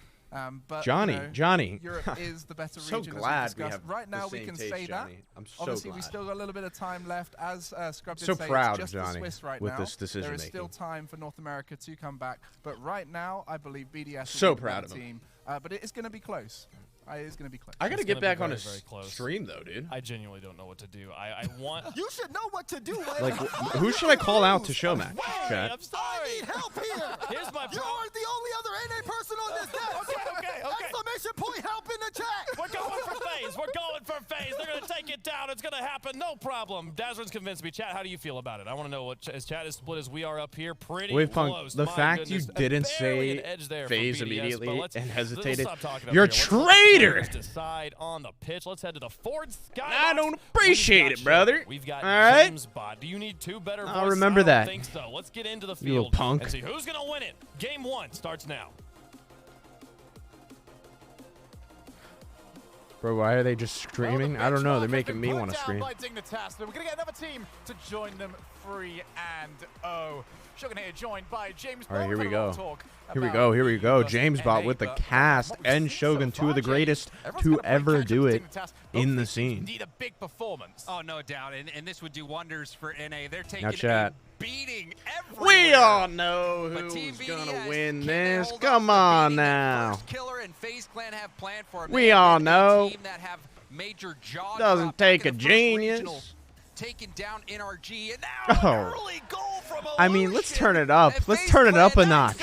S10: But
S3: Johnny, Johnny.
S10: Europe is the better
S3: So
S10: region.
S3: glad
S10: as we
S3: we
S10: discussed.
S3: have
S10: Right now
S3: the
S10: we
S3: same
S10: can
S3: taste,
S10: say
S3: Johnny.
S10: that.
S3: I'm so
S10: Obviously,
S3: glad.
S10: we still got a little bit of time left. As Scrub did
S3: So
S10: say,
S3: proud
S10: it's
S3: of
S10: just
S3: Johnny
S10: the Swiss right
S3: with
S10: now.
S3: this decision
S10: There is
S3: making.
S10: still time for North America to come back, but right now I believe BDS
S3: So
S10: will be the
S3: proud
S10: better
S3: of him.
S10: team. But it is going to be close. It is going to be close.
S3: I gotta
S8: It's
S3: get
S8: gonna
S3: back
S8: be
S3: on
S8: very,
S3: a
S8: very close.
S3: stream though, dude.
S8: I genuinely don't know what to do. I want.
S20: You should know what to do, Wade.
S3: Like, who should I call out to show match? Chat.
S8: I'm sorry.
S20: I need help here.
S8: Here's my
S20: You are the only other NA person on this desk.
S8: Okay.
S20: Exclamation point help in the chat.
S8: We're going for FaZe. We're going for FaZe. They're going to take it down. It's going to happen. No problem. Dazzler's convinced me. Chat, how do you feel about it? I want to know what as chat is split as we are up here. Pretty
S3: Wave Punk,
S8: close.
S3: the
S8: My
S3: fact
S8: goodness.
S3: you didn't
S8: Barely an
S3: say
S8: edge there for
S3: FaZe
S8: BDS,
S3: immediately
S8: but let's
S3: and hesitated.
S8: stop talking up
S3: You're a
S8: here. Let's let the
S3: traitor.
S8: players decide on the pitch. Let's head to the Ford Skybox.
S3: I don't appreciate it, brother.
S8: We've got
S3: All right.
S8: James Bot. Do you need 2 better voices?
S3: I'll remember
S8: I
S3: that.
S8: don't think so. Let's get into the
S3: You little
S8: field
S3: punk.
S8: and see who's going to win it. Game 1 starts now.
S3: Bro, why are they just screaming? I don't know. They're making me want to scream.
S15: By Dignitas. We're going to get another team to join them 3-0. Shogun here joined by James
S3: All right, here we
S15: Bond.
S3: go. Here we go. James Bot with the cast and Shogun, 2 of the greatest to ever do it in the scene.
S15: Need a big performance.
S2: Oh, no doubt. And this would do wonders for NA. They're taking
S3: Now, chat.
S2: a beating everywhere.
S3: We all know
S2: But
S3: who's
S2: Team
S3: gonna
S2: BDS,
S3: win
S2: can they
S3: this.
S2: hold
S3: Come
S2: off the
S3: on
S2: beating that
S3: now.
S2: First Killer and FaZe Clan have planned for 'em?
S3: We
S2: They have
S3: all
S2: been a
S3: know.
S2: team that have major jaw
S3: Doesn't
S2: drop
S3: take
S2: back
S3: a
S2: in the first regional,
S3: genius.
S2: taking down NRG, and now
S3: Oh.
S2: an early goal from
S3: I mean, let's turn it up. Let's turn it up a notch.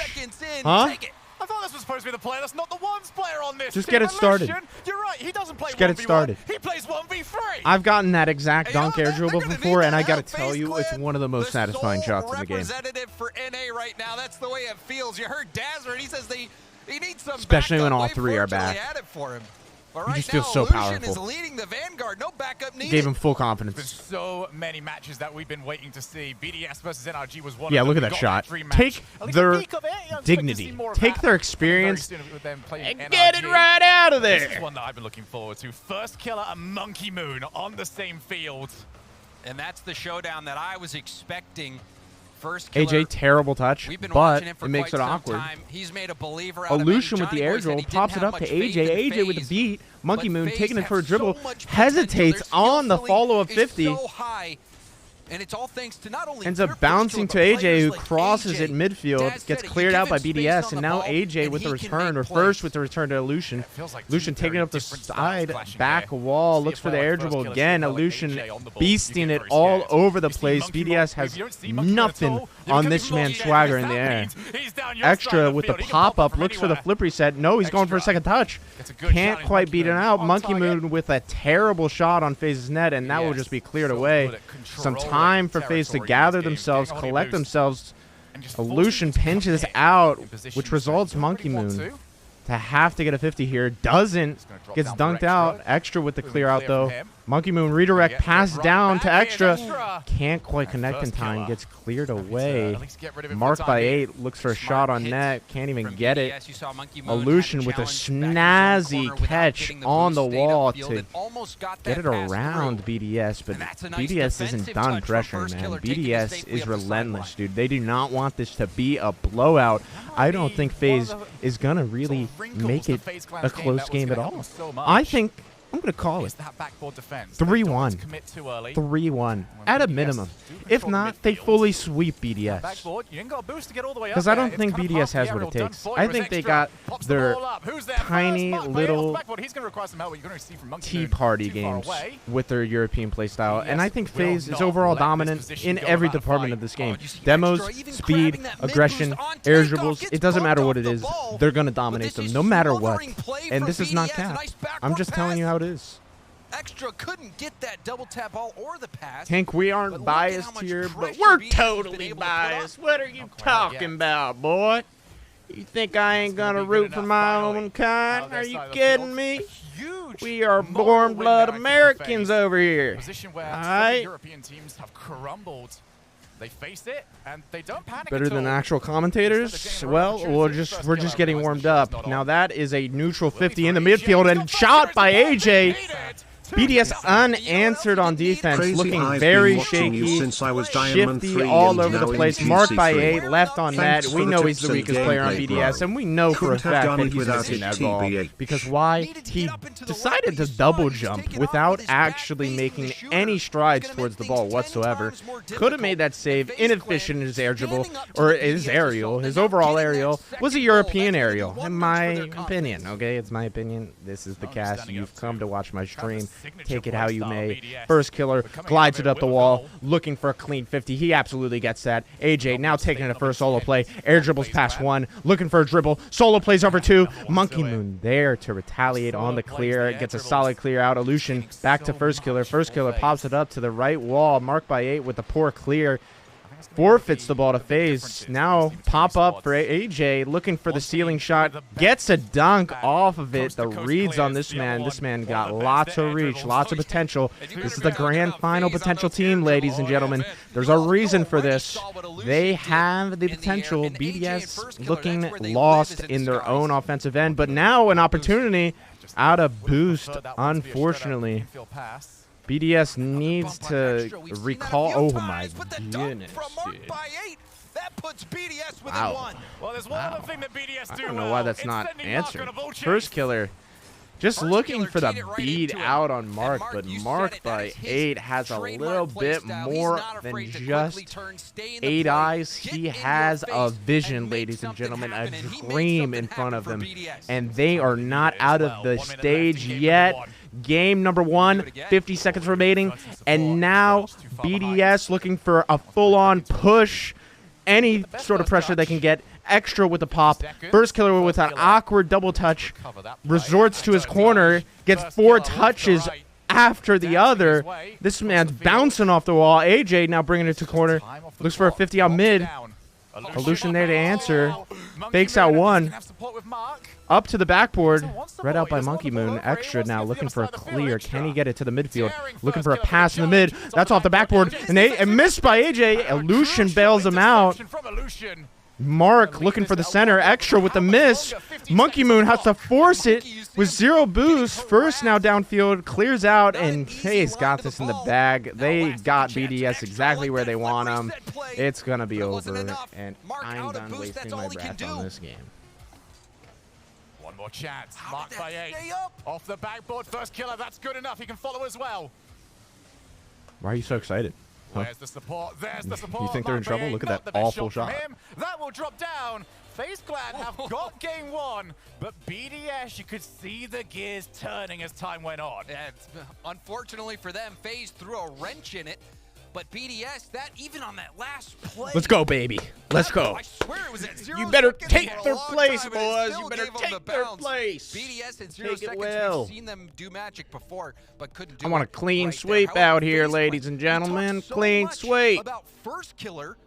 S3: Huh?
S15: I thought this was supposed to be the player. That's not the ones player on this.
S3: Just
S15: Team
S3: get it started.
S15: Evolution. You're right. He doesn't play
S3: Just get it
S15: 1v1.
S3: started.
S15: He plays 1v3.
S3: I've gotten that exact dunk air dribble before, and I gotta tell you, it's one of the most satisfying shots in the game.
S2: Representative for NA right now. That's the way it feels. You heard Dazzler, and he says he needs some
S3: Especially when
S2: backup.
S3: all
S2: They
S3: 3 are
S2: fortunately
S3: back.
S2: had it for him. But
S3: He
S2: right
S3: just
S2: now,
S3: feels so
S2: Illusion
S3: powerful.
S2: is leading the Vanguard. No backup needed.
S3: Gave him full
S15: There's
S3: confidence.
S15: so many matches that we've been waiting to see. BDS versus NRG was one
S3: Yeah,
S15: of them.
S3: look at
S15: We
S3: that
S15: got
S3: shot.
S15: dream match.
S3: Take
S15: At least a
S3: their
S15: peek of it. I'm expecting to
S3: dignity.
S15: see more of
S3: Take
S15: that
S3: their
S15: very
S3: experience
S15: soon with them playing
S3: and
S15: NRG.
S3: get it right out of
S15: This
S3: there.
S15: is one that I've been looking forward to. First Killer and Monkey Moon on the same field.
S2: And that's the showdown that I was expecting. First Killer,
S3: AJ, terrible touch,
S2: we've been
S3: but
S2: watching him for
S3: it makes
S2: quite
S3: it
S2: some
S3: awkward.
S2: time. He's made a believer out of
S3: Illusion
S2: him.
S3: with the
S2: Johnny
S3: air
S2: Boy said
S3: dribble
S2: he didn't
S3: pops it
S2: have
S3: up to
S2: much faith
S3: AJ.
S2: in
S3: AJ with the
S2: FaZe,
S3: beat. Monkey
S2: but
S3: Moon
S2: FaZe
S3: taking it for a
S2: have
S3: dribble.
S2: so much
S3: Hesitates
S2: potential. Their
S3: on the
S2: skill
S3: follow of
S2: ceiling is
S3: 50.
S2: so high, and it's all thanks to not only
S3: Ends
S2: their
S3: up
S2: first
S3: bouncing
S2: killer,
S3: to
S2: but
S3: AJ,
S2: players
S3: who
S2: like
S3: crosses
S2: AJ.
S3: it midfield,
S2: Daz
S3: gets
S2: said it.
S3: cleared
S2: You
S3: out
S2: give
S3: by
S2: him space
S3: BDS,
S2: on
S3: and
S2: the
S3: now
S2: ball,
S3: AJ
S2: and
S3: with the
S2: he can
S3: return,
S2: make
S3: or
S2: plays.
S3: first with the return to Illusion.
S15: feels like
S3: Illusion
S15: two
S3: taking
S15: very
S3: up the
S15: different
S3: side,
S15: styles clashing
S3: back
S15: here.
S3: wall,
S15: See
S3: looks
S15: a
S3: for the
S15: player
S3: air
S15: like First
S3: dribble
S15: Killer,
S3: again.
S15: see a player like
S3: Illusion
S15: AJ on the ball.
S3: beasting
S15: You
S3: it
S15: get
S3: all
S15: very scared.
S3: over the
S15: You see
S3: place.
S15: Monkey
S3: BDS
S15: Moon.
S3: has
S15: If you don't see Monkey Moon at
S3: nothing
S15: all, you're
S3: on
S15: coming
S3: this
S15: from
S3: man's
S15: Monkey
S3: swagger
S15: Moon.
S3: in the
S15: That
S3: air.
S15: means he's down your side
S3: Extra
S15: of the
S3: with the
S15: field. He can pop
S3: pop-up,
S15: from
S3: looks for the
S15: anywhere.
S3: flip reset. No, he's going for a second touch.
S15: Gets a good
S3: Can't
S15: shot in
S3: quite
S15: Monkey
S3: beat it
S15: Moon.
S3: out.
S15: On
S3: Monkey
S15: target.
S3: Moon with a terrible shot on FaZe's net, and that will just be cleared away. Some time for FaZe to gather themselves, collect themselves. Illusion pinches out, which results Monkey Moon to have to get a 50 here. Doesn't. Gets dunked out. Extra with the clear out, though. Monkey Moon redirect, pass down to Extra. Can't quite connect in time. Gets cleared away. Marked by 8. Looks for a shot on net. Can't even get it. Illusion with a snazzy catch on the wall to get it around BDS. But BDS isn't done pressuring, man. BDS is relentless, dude. They do not want this to be a blowout. I don't think FaZe is going to really make it a close game at all. I think I'm going to call
S15: Is
S3: it.
S15: that backboard defense.
S3: 3-1.
S15: Commit too early.
S3: 3-1. At a minimum. If not, they fully sweep BDS.
S15: Backboard, you ain't got a boost to get all the way up.
S3: Because I don't think BDS has what it takes. I think they got their tiny little tea party games with their European playstyle. And I think FaZe is overall dominant in every department of this game. Demos, speed, aggression, air dribbles. It doesn't matter what it is. They're going to dominate them no matter what. And this is not cap. I'm just telling you how it is.
S2: Extra couldn't get that double tap ball or the pass.
S3: Hank, we aren't biased here, but we're totally biased. What are you talking about, boy? You think I ain't gonna root for my own kind? Are you kidding me? We are born-blood Americans over here.
S15: Position where
S3: all right?
S15: European teams have crumbled. They face it and they don't panic.
S3: Better than actual commentators? Well, we're just getting warmed up. Now that is a neutral 50 in the midfield and shot by AJ. BDS unanswered on defense, looking very shaky,
S4: since I was
S3: shifty all over the place, marked by 8, left on net. We know he's the weakest player on BDS, and we know for a fact that he's missing that ball. Because why? He decided to double jump without actually making any strides towards the ball whatsoever. Could have made that save. Inefficient in his air dribble, or his aerial. His overall aerial was a European aerial, in my opinion. Okay, it's my opinion. This is the cast. You've come to watch my stream. Take it how you may. First killer glides it up the wall, looking for a clean 50. He absolutely gets that. AJ now taking it a first solo play. Air dribbles past 1, looking for a dribble. Solo plays over 2. Monkey Moon there to retaliate on the clear. Gets a solid clear out. Illusion back to first killer. First killer pops it up to the right wall, marked by 8 with the poor clear. Forfeits the ball to FaZe. Now pop up for AJ, looking for the ceiling shot. Gets a dunk off of it. The reads on this man. This man got lots of reach, lots of potential. This is the grand final potential team, ladies and gentlemen. There's a reason for this. They have the potential. BDS looking lost in their own offensive end, but now an opportunity out of boost, unfortunately. BDS needs to recall. Oh my goodness, dude.
S2: That puts BDS within
S3: Wow.
S2: 1.
S15: Well, there's one other thing that BDS do.
S3: I don't know why that's not answered. First killer, just looking for the bead out on Mark, but Mark by 8 has a little bit more than just 8 eyes. He has a vision, ladies and gentlemen, a dream in front of them, and they are not out of the stage yet. Game number 1, 50 seconds remaining, and now BDS looking for a full-on push. Any sort of pressure they can get. Extra with the pop. First killer with an awkward double touch. Resorts to his corner. Gets 4 touches after the other. This man's bouncing off the wall. AJ now bringing it to corner. Looks for a 50 out mid. Illusion there to answer. Fakes out 1. Up to the backboard. Read out by Monkey Moon. Extra now looking for a clear. Can he get it to the midfield? Looking for a pass in the mid. That's off the backboard. And missed by AJ. Illusion bails him out. Mark looking for the center. Extra with the miss. Monkey Moon has to force it with 0 boost. First now downfield. Clears out. And FaZe got this in the bag. They got BDS exactly where they want them. It's going to be over. And I'm done wasting my breath on this game.
S15: One more chance. Marked by 8. Off the backboard. First killer. That's good enough. He can follow as well.
S3: Why are you so excited? Huh?
S15: There's the support. There's the support.
S3: You think they're in trouble? Look at that awful shot.
S15: That will drop down. FaZe Clan have got game 1, but BDS, you could see the gears turning as time went on.
S2: Yeah, unfortunately for them, FaZe threw a wrench in it. But BDS, that even on that last play.
S3: Let's go, baby. Let's go.
S2: I swear it was at 0
S3: You better
S2: seconds
S3: take
S2: for a
S3: their
S2: long
S3: place,
S2: time,
S3: boys.
S2: You
S3: You better take their place.
S2: BDS in 0 seconds.
S3: Well.
S2: We've seen them do magic before, but couldn't do
S3: I
S2: it.
S3: want a clean
S2: right
S3: sweep
S2: there.
S3: out here, ladies and gentlemen. Clean sweep.
S2: About first killer.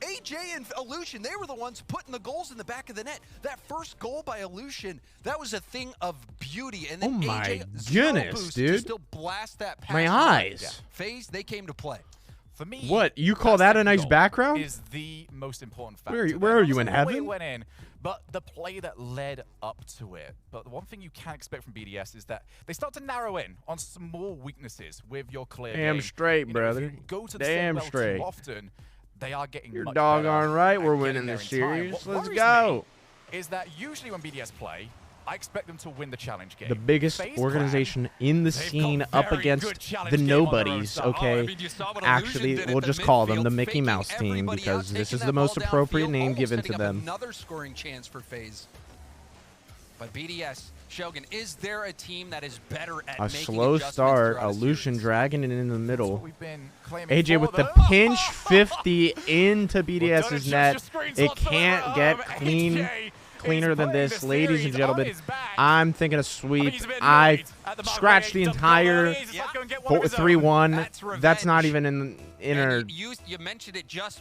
S2: AJ and Illusion, they were the ones putting the goals in the back of the net. That first goal by Illusion, that was a thing of beauty. And then
S3: Oh my
S2: AJ,
S3: goodness,
S2: boost
S3: dude.
S2: To still blast that pass.
S3: My eyes.
S2: Yeah. FaZe, they came to play.
S15: For me,
S3: What? You call that a nice background?
S15: Is the most important factor.
S3: Where are you, in
S15: Not the way
S3: heaven?
S15: it went in, but the play that led up to it. But the one thing you can expect from BDS is that they start to narrow in on small weaknesses with your clear
S3: Damn
S15: game.
S3: straight,
S15: You know, if
S3: brother.
S15: you go to the
S3: Damn
S15: same well
S3: straight.
S15: too often, they are getting
S3: You're
S15: much
S3: doggone
S15: better
S3: right
S15: at
S3: we're
S15: getting
S3: winning
S15: there
S3: this
S15: in time.
S3: series.
S15: What
S3: Let's
S15: worries
S3: go.
S15: me is that usually when BDS play, I expect them to win the challenge game.
S3: The biggest organization in the scene up against the nobodies, okay? Actually, we'll just call them the Mickey Mouse team because this is the most appropriate name given to them.
S2: Another scoring chance for FaZe. But BDS, Shogun, is there a team that is better at
S3: a slow start, a Lucian dragging it in the middle. AJ with the pinch 50 into BDS's net. It can't get cleaner than this, ladies and gentlemen. I'm thinking a sweep. I scratched the entire 3-1. That's not even in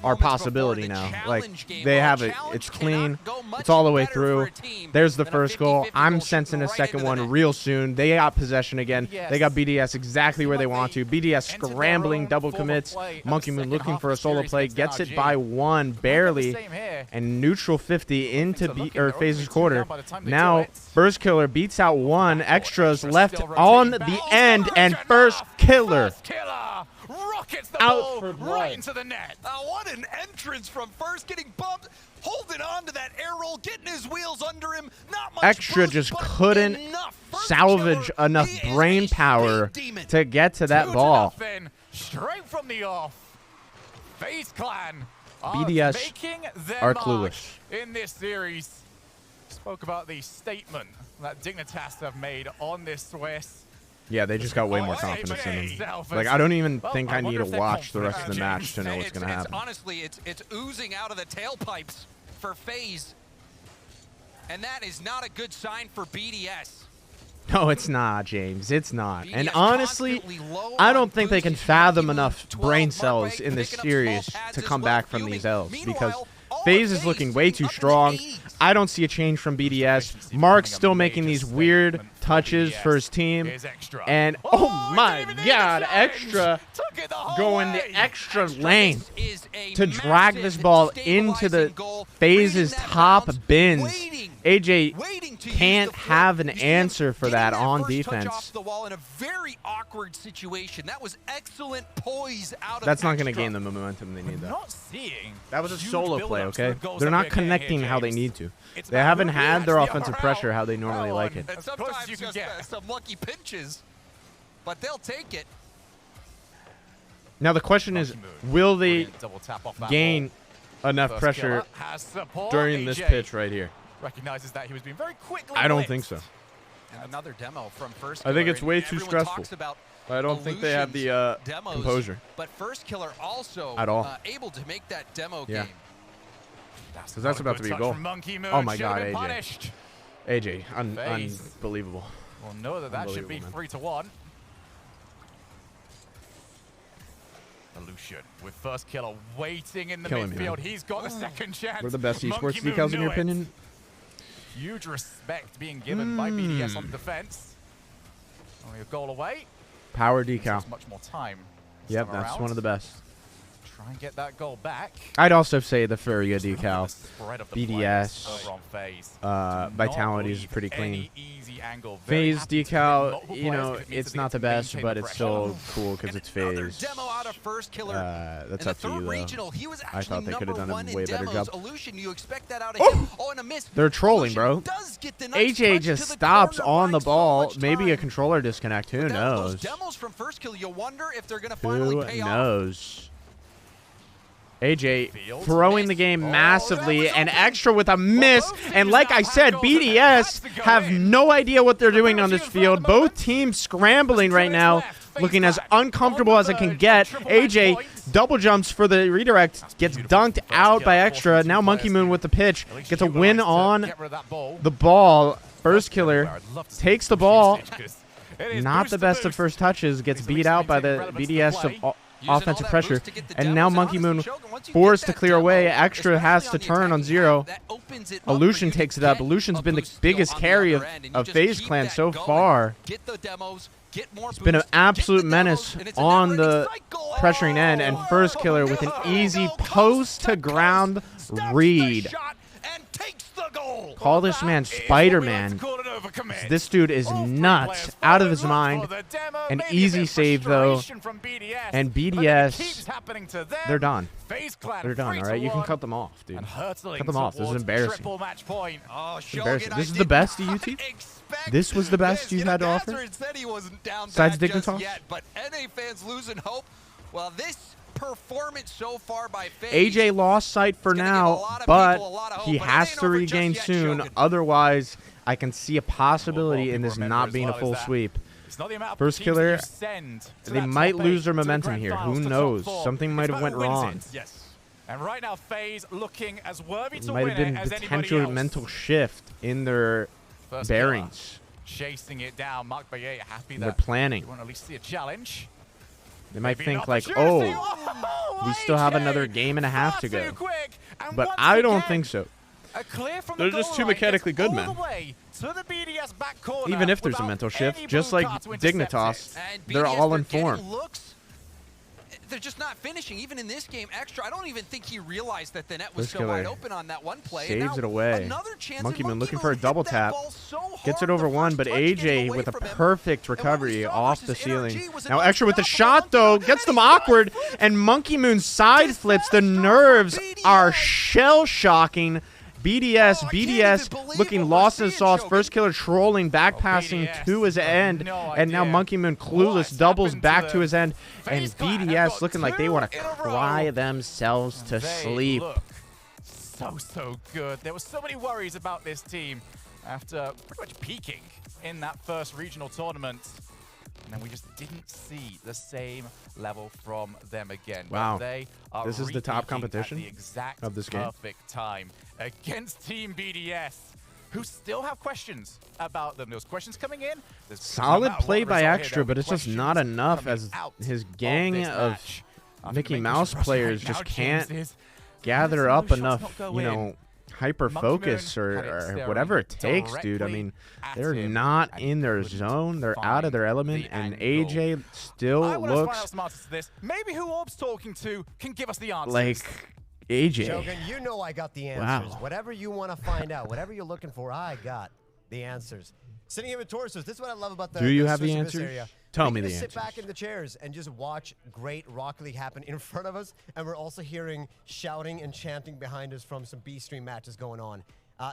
S3: our possibility now. Like, they have it. It's clean. It's all the way through. There's the first goal. I'm sensing a second one real soon. They got possession again. They got BDS exactly where they want to. BDS scrambling, double commits. Monkey Moon looking for a solo play. Gets it by one, barely. And neutral 50 into FaZe's quarter. Now, First Killer beats out one. Extras left on the end. And First Killer
S15: rockets the
S3: out
S15: ball
S3: for
S15: right into the net.
S2: What an entrance from First, getting bumped, holding on to that air roll, getting his wheels under him. Not much
S3: Extra
S2: boost,
S3: just couldn't salvage enough brain power to get to that ball.
S15: Straight from the off. FaZe Clan
S3: BDS
S15: making their
S3: are
S15: mark
S3: clueless.
S15: in this series. Spoke about the statement that Dignitas have made on this Swiss.
S3: Yeah, they just got way more confidence in them. Like, I don't even think I need to watch the rest of the match to know what's going to happen.
S2: Honestly, it's oozing out of the tailpipes for FaZe. And that is not a good sign for BDS.
S3: No, it's not, James. It's not. And honestly, I don't think they can fathom enough brain cells in this series to come back from these L's because FaZe is looking way too strong. I don't see a change from BDS. Mark's still making these weird touches for his team. And, oh my god, Extra going the extra length to drag this ball into the FaZe's top bins. AJ can't have an answer for that on defense. That's not going to gain them the momentum they need, though. That was a solo play, okay? They're not connecting how they need to. They haven't had their offensive pressure how they normally like it.
S2: And sometimes just some lucky pinches, but they'll take it.
S3: Now the question is, will they gain enough pressure during this pitch right here?
S15: Recognizes that he was being very quickly.
S3: I don't think so.
S2: And another demo from First
S3: I
S2: Killer.
S3: think it's way too stressful. I don't think they have the composure.
S2: But First Killer also
S3: at all
S2: able to make that demo game.
S3: Because that's about to be a goal. Oh my god, AJ. AJ, unbelievable.
S15: Well, know that should be 3-1. Lucian with First Killer waiting in the midfield. He's got the second chance.
S3: We're the best esports decals in your opinion?
S15: Huge respect being given by BDS on defense. Only a goal away.
S3: Power decal.
S15: Much more time.
S3: Yep, that's one of the best.
S15: Try and get that goal back.
S3: I'd also say the Furia decal. BDS. Vitality is pretty clean. FaZe decal, you know, it's not the best, but it's still cool because it's FaZe. That's up to you, though. I thought they could have done a way better job. They're trolling, bro. AJ just stops on the ball. Maybe a controller disconnect. Who knows? Who knows? AJ throwing the game massively and Extra with a miss. And like I said, BDS have no idea what they're doing on this field. Both teams scrambling right now, looking as uncomfortable as it can get. AJ double jumps for the redirect, gets dunked out by Extra. Now Monkey Moon with the pitch, gets a win on the ball. First Killer takes the ball. Not the best of first touches, gets beat out by the BDS of offensive pressure, and now Monkey Moon forced to clear away. Extra has to turn on zero. Lucian takes it up. Lucian's been the biggest carry of FaZe Clan so far. It's been an absolute menace on the pressuring end, and First Killer with an easy post-to-ground read. Call this man Spider-Man. This dude is nuts, out of his mind. An easy save, though. And BDS, they're done. They're done, all right? You can cut them off, dude. Cut them off. This is embarrassing. Embarrassing. This is the best UT? This was the best you had to offer? Besides Dignitas?
S2: Yet, but NA fans losing hope. Well, this performance so far by FaZe.
S3: AJ lost sight for now, but he has to regain soon. Otherwise, I can see a possibility in this not being a full sweep. First killer, they might lose their momentum here. Who knows? Something might have went wrong.
S15: Yes. And right now, FaZe looking as worthy to
S3: Might
S15: win
S3: have been
S15: it as
S3: potential
S15: anybody else.
S3: mental shift in their bearings.
S15: Chasing it down. Mark Baye happy
S3: They're
S15: that
S3: planning.
S15: you want to at least see a challenge.
S3: They might
S15: Maybe an
S3: think like,
S15: opportunity.
S3: oh, we still have another game and a half to go. But I don't think so. They're just too mechanically good, man. Even if there's a mental shift, just like Dignitas, they're all in form.
S2: They're just not finishing. Even in this game, Extra, I don't even think he realized that the net was so wide open on that one play.
S3: Saves it away. Monkey Moon looking for a double tap. Gets it over one, but AJ with a perfect recovery off the ceiling. Now Extra with the shot, though, gets them awkward, and Monkey Moon side flips. The nerves are shell-shocking. BDS looking lost in the sauce. First killer trolling, back passing to his end. And now Monkey Moon clueless doubles back to his end. And BDS looking like they want to cry themselves to sleep.
S15: So good. There were so many worries about this team after pretty much peaking in that first regional tournament. And then we just didn't see the same level from them again.
S3: Wow.
S15: They are
S3: This is the top competition
S15: at the exact
S3: of this game.
S15: perfect time against Team BDS, who still have questions about them. Those questions coming in.
S3: Solid play by Extra, but it's just not enough as his gang of Mickey Mouse players just can't gather up enough, you know, hyper focus or whatever it takes, dude. I mean, they're not in their zone. They're out of their element, and AJ still looks
S15: maybe who Orb's talking to can give us the answers.
S3: like AJ.
S5: Shogun, you know I got the answers. Wow. Whatever you want to find out, whatever you're looking for, I got the answers. Sitting here with Torsos, this is what I love about the
S3: Do you
S5: the
S3: have the
S5: Swiss
S3: answers?
S5: area.
S3: Tell
S5: We
S3: me
S5: can
S3: the
S5: just
S3: answers.
S5: sit back in the chairs and just watch great Rocket League happen in front of us, and we're also hearing shouting and chanting behind us from some B-Stream matches going on.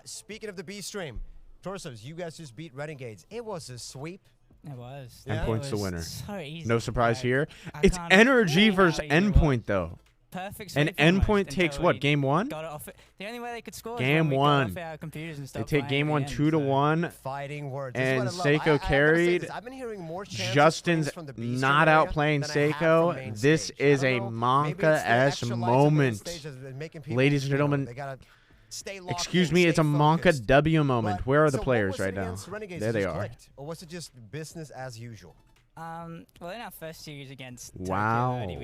S5: Speaking of the B-Stream, Torsos, you guys just beat Renegades. It was a sweep.
S23: It was.
S3: Endpoint's the winner.
S23: So easy.
S3: No surprise
S23: Like,
S3: here.
S23: I
S3: It's
S23: can't
S3: Energy
S23: believe
S3: versus
S23: how easy it
S3: Endpoint, though.
S23: Perfect
S3: And
S23: sweep almost
S3: Endpoint
S23: until
S3: takes what?
S23: we
S3: Game one?
S23: got it off it. The only way they could score
S3: Game
S23: is when we
S3: one.
S23: got off our computers and
S3: They
S23: stopped
S3: take
S23: playing
S3: game
S23: at
S3: one
S23: the end,
S3: 2-1.
S5: Fighting words.
S3: And
S5: This is what I love.
S3: Seiko
S5: I gotta say
S3: carried.
S5: this. I've been hearing more chances
S3: Justin's
S5: from the B-Stream
S3: not
S5: area
S3: outplaying
S5: than I have from
S3: Seiko.
S5: main
S3: This
S5: stage.
S3: is
S5: I
S3: a
S5: don't know. Maybe it's the
S3: Monka-esque
S5: extra lights on main
S3: moment.
S5: stage that's been making people,
S3: Ladies and
S5: you know,
S3: gentlemen,
S5: they gotta stay locked
S3: excuse
S5: in,
S3: me, it's a
S5: stay
S3: Monka
S5: focused.
S3: W moment.
S5: But,
S3: Where are the
S5: so
S3: players
S5: what was
S3: right
S5: it
S3: now?
S5: against Renegades?
S3: There
S5: It
S3: they
S5: just
S3: are.
S5: clicked? Or was it just business as usual?
S23: Well, in our first series against
S3: Wow.
S23: Tokyo Verdy,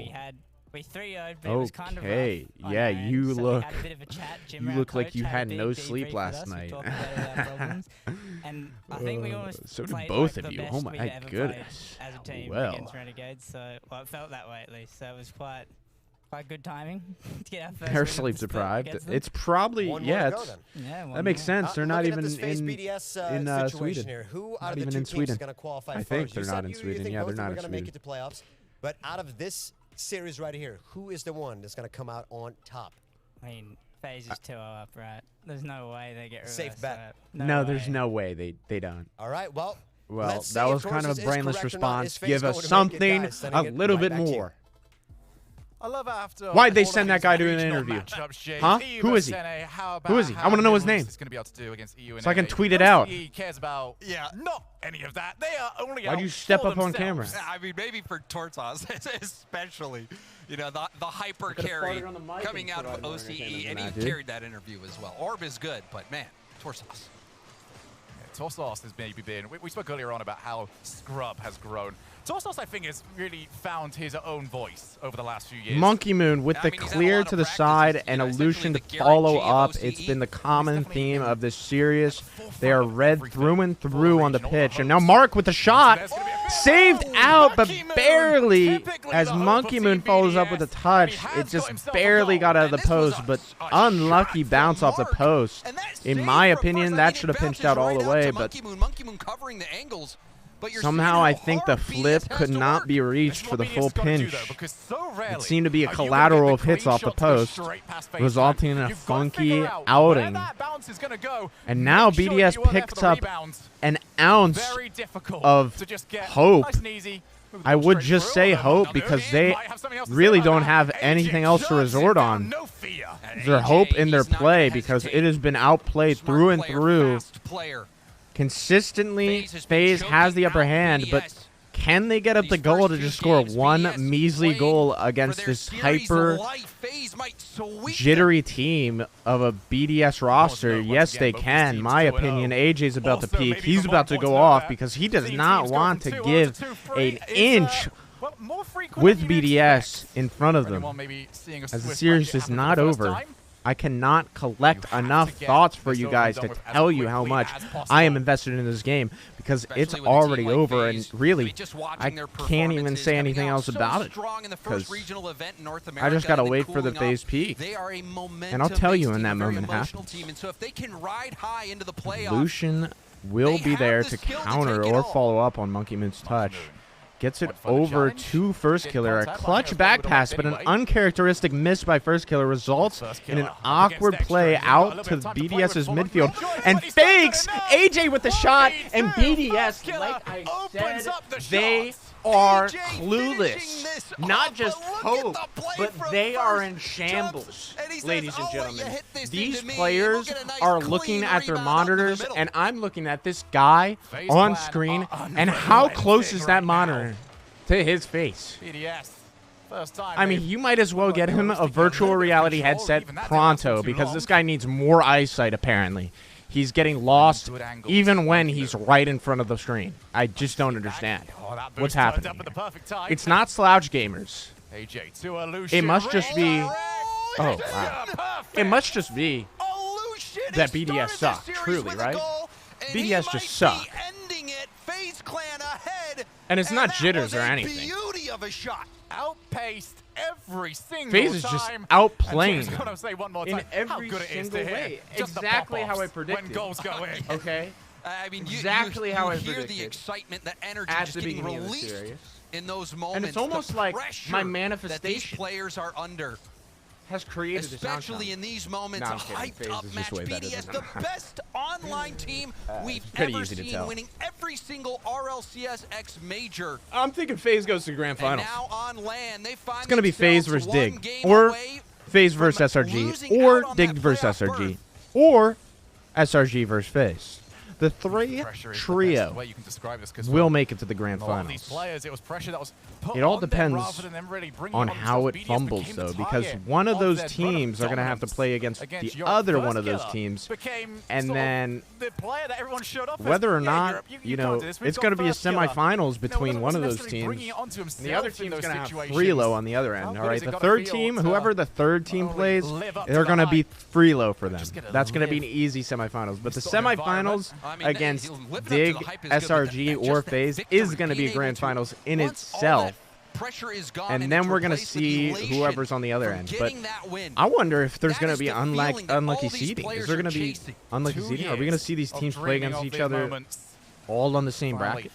S23: we 3-0'd, but it was kind of rough
S3: Okay,
S23: on
S3: yeah,
S23: our end,
S3: you
S23: so
S3: look.
S23: we had a bit of a chat. Jim,
S3: You
S23: our
S3: look like
S23: coach,
S3: you
S23: had a
S3: had
S23: big
S3: no
S23: debrief
S3: sleep
S23: with
S3: last
S23: us. We
S3: night.
S23: talked about our problems, and I think we almost
S3: So did
S23: played
S3: both
S23: like
S3: of
S23: the
S3: you.
S23: best
S3: Oh my
S23: we've ever
S3: goodness.
S23: played as a team
S3: Well.
S23: against Renegades. So, well, it felt that way at least. So it was quite good timing to get our first
S3: They're
S23: win
S3: sleep
S23: against
S3: deprived.
S23: them.
S3: It's probably,
S5: One more
S3: yeah,
S5: to go
S3: it's,
S5: then.
S23: Yeah, one
S3: that makes
S23: more.
S3: sense. They're not
S5: Looking at
S3: even
S5: this FaZe
S3: in,
S5: BDS,
S3: Sweden.
S5: situation here. Who out
S3: Not
S5: of the
S3: even
S5: two
S3: in
S5: teams
S3: Sweden.
S5: is going to qualify
S3: I
S5: first?
S3: think
S5: You
S3: they're
S5: said
S3: not in
S5: you
S3: Sweden.
S5: think
S3: Yeah,
S5: both
S3: they're
S5: of them
S3: not
S5: are
S3: in
S5: going to make
S3: Sweden.
S5: it to playoffs. But out of this series right here, who is the one that's going to come out on top?
S23: I mean, FaZe is 2-0 up, right? There's no way they get reversed.
S5: Safe bet.
S3: No, there's no way they don't.
S5: All right, well,
S3: Well,
S5: let's
S3: that
S5: see
S3: was
S5: if
S3: kind of
S5: Torsos
S3: a
S5: is
S3: brainless
S5: correct or not. Is
S3: response.
S5: FaZe
S3: Give
S5: going
S3: us
S5: to make it,
S3: something
S5: guys? Sending
S3: a
S5: it
S3: little
S5: right
S3: bit
S5: back to you.
S3: more.
S15: I love after
S3: Why'd they
S15: all
S3: send
S15: of
S3: that guy
S15: these
S3: to an
S15: regional
S3: interview?
S15: matchups, Jay,
S3: Huh?
S15: EU
S3: Who is he?
S15: versus NA, how
S3: Who is he?
S15: about
S3: I want to know his
S15: how
S3: name.
S15: It's going to be able to do against EU and
S3: So I can
S15: NA.
S3: tweet it out.
S15: He cares about not any of that. They are only
S3: Why'd
S15: out
S3: you step
S15: for
S3: up on
S15: themselves.
S3: camera?
S2: I mean, maybe for Tortos, especially, you know, the hyper carry coming out of OCE, and he carried that interview as well. Orb is good, but man, Torsos.
S15: Torsos has maybe been, we spoke earlier on about how Scrub has grown. Torsos, I think, has really found his own voice over the last few years.
S3: Monkey Moon with the clear to the side and Illusion to follow up. It's been the common theme of this series. They are red through and through on the pitch. And now Mark with the shot. Saved out, but barely, as Monkey Moon follows up with a touch. It just barely got out of the post, but unlucky bounce off the post. In my opinion, that should have pinched out all the way, but somehow I think the flip could not be reached for the full pinch. It seemed to be a collateral of hits off the post, resulting in a funky outing. And now BDS picks up an ounce of hope. I would just say hope because they really don't have anything else to resort on. Their hope in their play because it has been outplayed through and through. Consistently, FaZe has the upper hand, but can they get up the goal to just score one measly goal against this hyper jittery team of a BDS roster? Yes, they can. My opinion, AJ's about to peak. He's about to go off because he does not want to give an inch with BDS in front of them. As the series is not over, I cannot collect enough thoughts for you guys to tell you how much I am invested in this game because it's already over, and really, I can't even say anything else about it because I just got to wait for the FaZe peak, and I'll tell you when that moment happens. Lucian will be there to counter or follow up on Monkey Moon's touch. Gets it over to First Killer. A clutch back pass, but an uncharacteristic miss by First Killer results in an awkward play out to BDS's midfield. And fakes AJ with the shot, and BDS, like I said, they are clueless. Not just hope, but they are in shambles, ladies and gentlemen. These players are looking at their monitors, and I'm looking at this guy on screen, and how close is that monitor to his face? I mean, you might as well get him a virtual reality headset pronto because this guy needs more eyesight, apparently. He's getting lost even when he's right in front of the screen. I just don't understand what's happening here. It's not slouch gamers. It must just be... Oh, wow. It must just be that BDS suck, truly, right? BDS just suck. And it's not jitters or anything.
S15: Outpaced every single
S3: FaZe is just outplaying
S15: in
S3: every single way. Exactly how I predicted.
S15: When goals go in.
S3: Okay?
S2: I mean,
S3: exactly how I
S2: hear
S3: predicted.
S2: the excitement, the energy
S3: at
S2: just
S3: the
S2: getting
S3: beginning
S2: released
S3: of the series.
S2: In those moments.
S3: And it's almost like my manifestation
S2: that these players are under.
S3: Has created this outcome.
S2: Especially in these moments,
S3: no,
S2: a hyped up match. BDS, the best online team we've ever seen, winning every single RLCS X major.
S3: I'm thinking FaZe goes to grand finals.
S2: And now on land, they find
S3: it's going to be FaZe versus Dig, or FaZe versus SRG, or Dig versus SRG, or SRG versus FaZe. The three trio will make it to the grand finals. It all depends on how it fumbles, though, because one of those teams are going to have to play against the other one of those teams, and then whether or not, you know, it's going to be a semifinals between one of those teams, and the other team's going to have Freelo on the other end, all right? The third team, whoever the third team plays, they're going to be Freelo for them. That's going to be an easy semifinals, but the semifinals against Dig, SRG, or FaZe is going to be a grand finals in itself. And then we're going to see whoever's on the other end. But I wonder if there's going to be unlucky seeding. Is there going to be unlucky seeding? Are we going to see these teams play against each other all on the same bracket?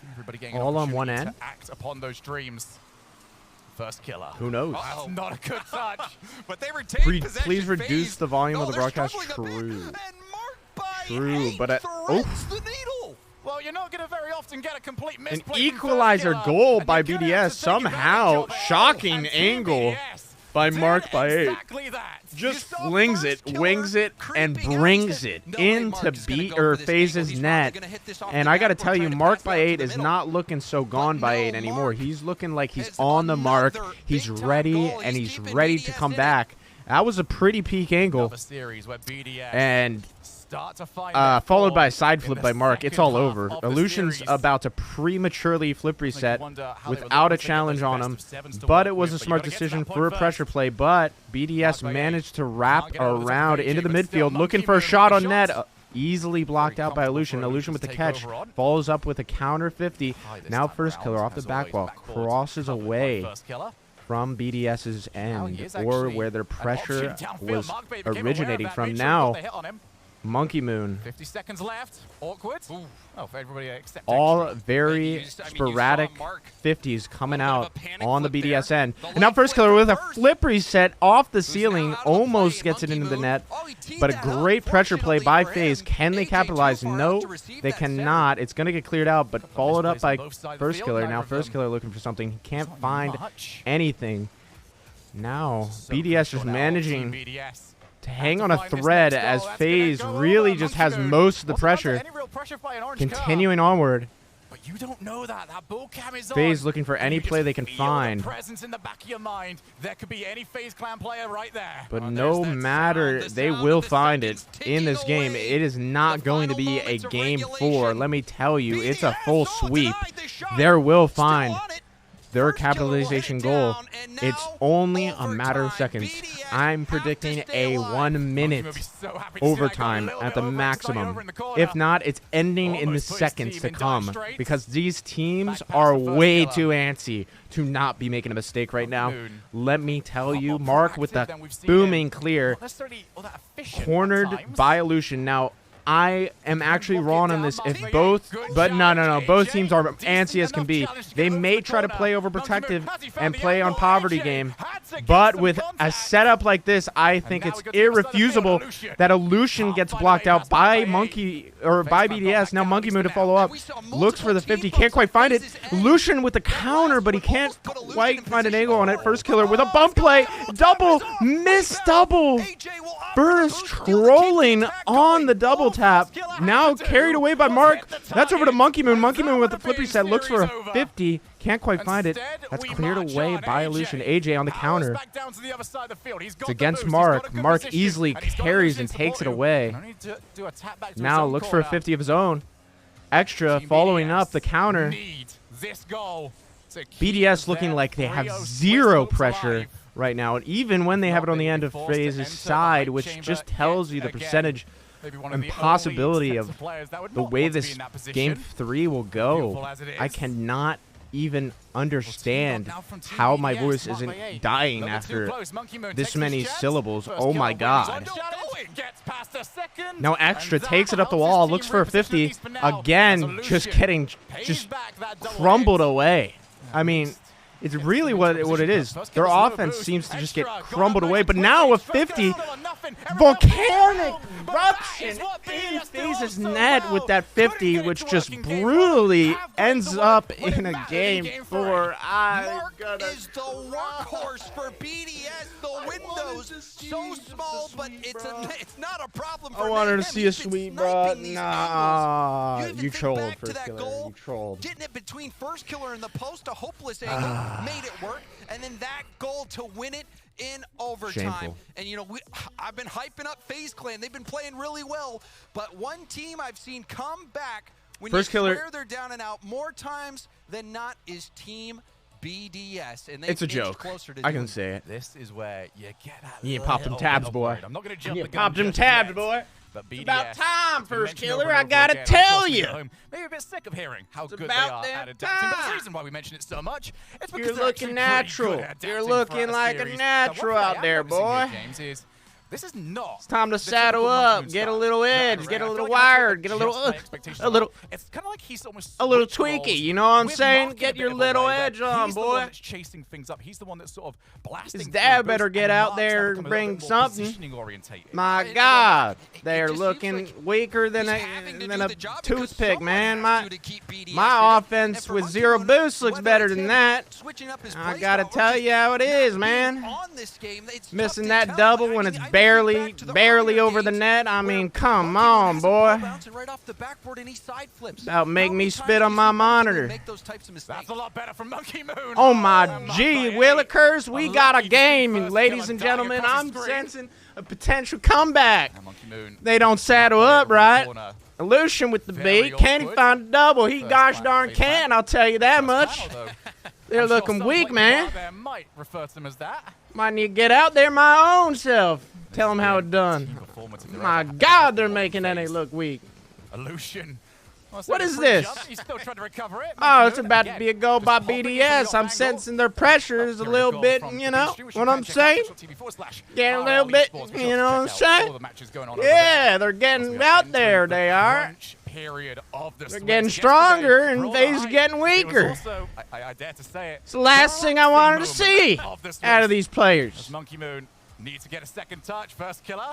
S3: All on one end?
S15: First killer.
S3: Who knows?
S15: That's not a good touch. But they retain possession.
S3: Please reduce the volume of the broadcast. True, but
S15: well, you're not going to very often get a complete
S3: an equalizer goal by BDS somehow. Shocking angle by Mark by 8. Just flings it, wings it, and brings it into FaZe's net. And I got to tell you, Mark by 8 is not looking so gone by 8 anymore. He's looking like he's on the mark. He's ready, and he's ready to come back. That was a pretty peak angle. And followed by a side flip by Mark. It's all over. Illusion's about to prematurely flip reset without a challenge on him, but it was a smart decision for a pressure play. But BDS managed to wrap around into the midfield, looking for a shot on net. Easily blocked out by Illusion. Illusion with the catch. Follows up with a counter 50. Now first killer off the back wall. Crosses away from BDS's end, or where their pressure was originating from. Now, Monkey Moon.
S15: 50 seconds left. Awkward. Oh, for everybody except
S3: All very sporadic 50s coming out on the BDS end. And now first killer with a flip reset off the ceiling. Almost gets it into the net. But a great pressure play by FaZe. Can they capitalize? No, they cannot. It's going to get cleared out, but followed up by first killer. Now first killer looking for something. He can't find anything. Now, BDS just managing to hang on a thread as FaZe really just has most of the pressure. Continuing onward.
S15: But you don't know that. That bull cam is
S3: FaZe looking for any play they can find.
S15: Presence in the back of your mind. There could be any FaZe Clan player right there.
S3: But no matter, they will find it in this game. It is not going to be a game 4. Let me tell you, it's a full sweep. There will find their capitalization goal. It's only a matter of seconds. I'm predicting a 1 minute overtime at the maximum. If not, it's ending in the seconds to come, because these teams are way too antsy to not be making a mistake right now. Let me tell you, Mark with the booming clear, cornered by Illusion. Now, I am actually wrong on this. If both, but no, both teams are antsy as can be. They may try to play overprotective and play on poverty game, but with a setup like this, I think it's irrefusable that Illusion gets blocked out by BDS. Now Monkey Moon to follow up, looks for the 50, can't quite find it. Illusion with the counter, but he can't quite find an angle on it. First killer with a bump play, double, miss double. Burst trolling on the double tap. Now carried away by Mark. That's over to Monkey Moon. Monkey Moon with the flip reset. Looks for a 50. Can't quite find it. That's cleared away by Illusion. AJ on the counter. It's against Mark. Mark easily carries and takes it away. Now looks for a 50 of his own. Extra following up the counter. BDS looking like they have zero pressure right now, and even when they have it on the end of FaZe's side, which just tells you the percentage and possibility of the way this game 3 will go. I cannot even understand how my voice isn't dying after this many syllables. Oh my god. Now Extra takes it up the wall, looks for a 50. Again, just getting crumbled away. I mean, it's really what it is. Their offense seems to just get crumbled away. But now a 50, volcanic eruption in FaZe's net with that 50, which just brutally ends up in a game 4.
S2: Mark is the workhorse for BDS. The windows so small, but it's not a problem for
S3: I wanted to see a sweep, bro. Nah, you trolled first killer. You trolled.
S2: Getting it between first killer and the post, a hopeless angle. Made it work, and then that goal to win it in overtime.
S3: Shameful.
S2: And you know, I've been hyping up FaZe Clan. They've been playing really well, but one team I've seen come back when
S3: first
S2: you
S3: killer,
S2: swear they're down and out more times than not is Team BDS. And
S3: it's a joke. I can say it.
S15: This is where you get that.
S3: You pop them tabs, boy.
S15: I'm not going to jump
S3: you
S15: the
S3: pop
S15: gun
S3: them tabs, boy.
S15: But BDS,
S3: it's about time, first killer. I
S15: over
S3: gotta
S15: again,
S3: tell you.
S15: Maybe a bit sick of hearing how
S3: It's
S15: good they
S3: about
S15: are at adapting. But the reason why we mention it so much is because
S3: You're
S15: they're
S3: looking
S15: actually pretty
S3: natural.
S15: good at
S3: You're
S15: adapting
S3: looking
S15: for
S3: like a
S15: series.
S3: natural
S15: Now, one thing I
S3: out
S15: am
S3: there,
S15: noticing
S3: boy.
S15: here, James, is this is not.
S3: It's time to
S15: the
S3: saddle
S15: typical
S3: up,
S15: Monkey
S3: get a
S15: Moon
S3: little
S15: style.
S3: edge,
S15: No,
S3: get a
S15: I
S3: little
S15: feel like I
S3: wired, get a little,
S15: adjust my expectations
S3: a little.
S15: It's kind of like he's almost
S3: A little
S15: switched
S3: tweaky,
S15: roles
S3: you know what I'm
S15: with
S3: saying?
S15: Mark in
S3: Get
S15: a bit
S3: your
S15: of a
S3: little
S15: way, where
S3: edge on,
S15: he's the one
S3: boy.
S15: that's chasing things up. He's the one that's sort of blasting.
S3: His
S15: through
S3: dad
S15: boost,
S3: better get
S15: and
S3: out
S15: Mark's
S3: there
S15: become
S3: and
S15: a
S3: bring
S15: little bit more
S3: something.
S15: positioning orientated.
S3: My God, they're looking weaker than a toothpick, man. My offense with zero boost looks better than that. I gotta tell you how it is, man. Missing that double when it's barely over the net. I mean, come on, boy. About make me spit on my monitor.
S15: That's a lot better from Monkey Moon.
S3: Oh my G, Willikers, we got a game, ladies and gentlemen. I'm sensing a potential comeback. They don't saddle up right. Illusion with the beat. Can he find a double? He gosh darn can, I'll tell you that much. They're looking weak, man.
S15: Might refer to them as that.
S3: Might need to get out there my own self. Tell them how it's done.
S15: moment.
S3: My God, they're making NA look weak.
S15: Illusion.
S3: What is this?
S15: He's still trying to recover it.
S3: Oh, it's about to be a goal by BDS. I'm sensing their pressures a little bit, you know what I'm saying? Getting a little bit, you know what I'm saying? Yeah, they're getting out there, they are. They're getting stronger and FaZe's getting weaker.
S15: I dare to say it.
S3: It's the last thing I wanted to see out of these players.
S15: Monkey Moon needs to get a second touch. First killer.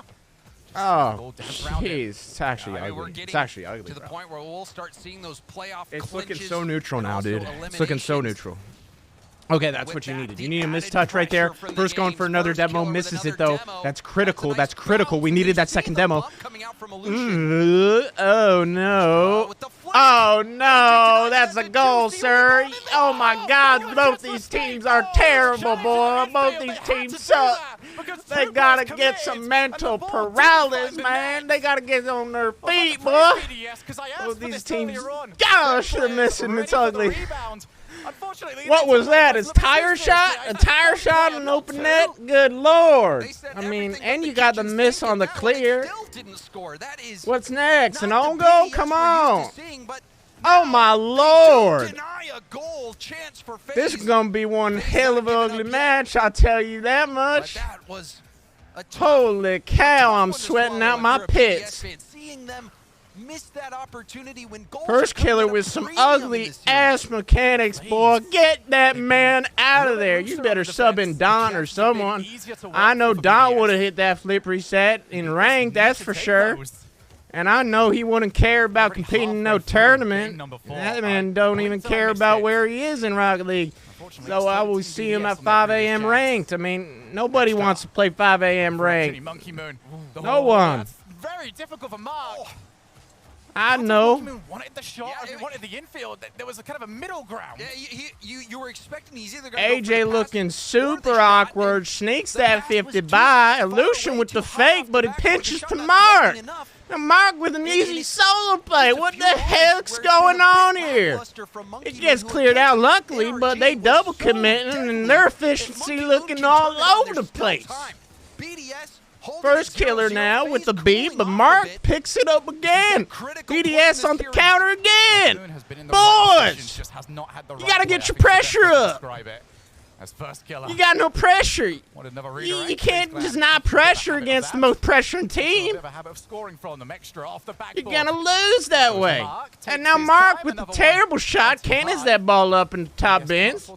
S3: Oh, jeez. It's actually ugly. It's actually ugly,
S2: to the point where we'll start seeing those playoff
S3: It's looking so neutral now, dude. It's looking so neutral. Okay, that's what you needed. You need a mistouch right there. First going for another demo, misses it though. That's critical. That's critical. We needed that second demo. Oh no. Oh no, that's a goal, sir. Oh my God, both these teams are terrible, boy. Both these teams suck. They gotta get some mental paralysis, man. They gotta get on their feet, boy. Both these teams, gosh, they're missing. It's ugly. What was that? His tire shot? A tire shot on open net? Good Lord. I mean, and you got the miss on the clear. What's next? An own goal? Come on. Oh, my Lord. This is going to be one hell of an ugly match, I'll tell you that much. Holy cow, I'm sweating out my pits.
S2: Missed that opportunity when
S3: First killer with some ugly ass mechanics, boy. Get that man out of there. You better sub in Don or someone. I know Don would have hit that flip reset in ranked, that's for sure. And I know he wouldn't care about competing in no tournament. That man don't even care about where he is in Rocket League. So I will see him at 5 a.m. ranked. I mean, nobody wants to play 5 a.m. ranked. No one.
S15: Very difficult for Mark.
S3: I know.
S15: Wanted the shot, he wanted the infield. There was a kind of a middle ground.
S2: Yeah, you were expecting he's either going to
S3: AJ looking super awkward, sneaks that 50 by. Illusion with the fake, but he pinches to Mark. Now Mark with an easy solo play. What the heck's going on here? It gets cleared out luckily, but they double committing and their efficiency looking all over the place. First killer now with the beat, but Mark picks it up again. BDS on the counter again. Boys, you got to get your pressure up. You got no pressure. You can't just not pressure against the most pressuring team. You're going to lose that way. And now Mark with the terrible shot cannons that ball up in the top bins.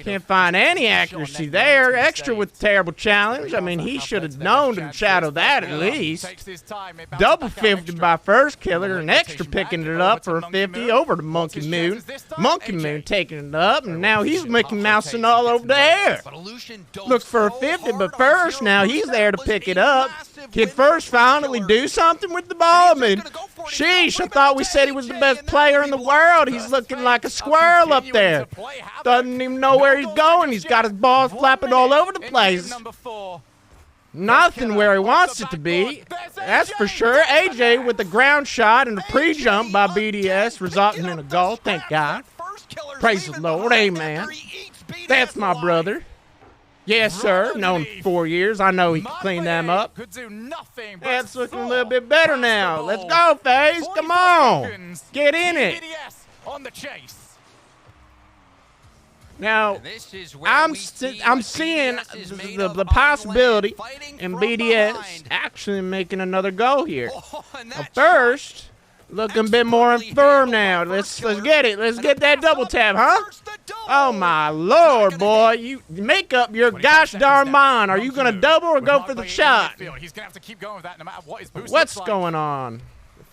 S3: Can't find any accuracy there. Extra with the terrible challenge. I mean, he should have known to shadow that at least. Double 50 by first killer and extra picking it up for a 50 over to Monkey Moon. Monkey Moon taking it up, and now he's Mickey Mousing all over the air. Look for a 50, but first now he's there to pick it up. Can First finally do something with the ball? I mean, sheesh, I thought we said he was the best player in the world. He's looking like a squirrel up there. Doesn't even know where he's going. He's got his balls flapping all over the place. Nothing where he wants it to be. That's for sure. AJ with the ground shot and the pre-jump by BDS resulting in a goal. Thank God. Praise the Lord. Amen. That's my brother. Yes, sir. Known him for 4 years. I know he can clean them up. That's looking a little bit better now. Let's go, FaZe. Come on. Get in it.
S15: On the chase.
S3: Now, I'm seeing the possibility in BDS actually making another goal here. First, looking a bit more firm now. Let's get it. Let's get that double tap, huh? Oh my Lord, boy! You make up your gosh darn mind. Are you gonna double or go for the shot?
S15: He's gonna have to keep going with that no matter what his boost
S3: What's going on?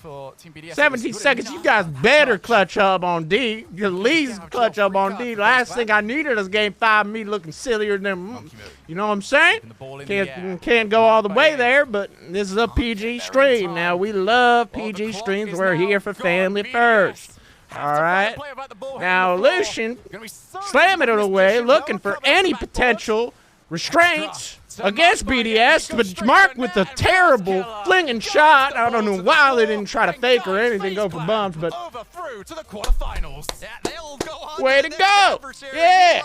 S3: 17 seconds. You guys better clutch up on D. At least clutch up on D. Last thing I needed is game 5 me looking sillier than, you know what I'm saying? Can't go all the way there, but this is a PG stream. Now we love PG streams. We're here for family first. All right. Now Lucian slamming it away, looking for any potential restraints against BDS, but Mark with a terrible flinging shot. I don't know why they didn't try to fake or anything, go for bumps, but way to go. Yeah.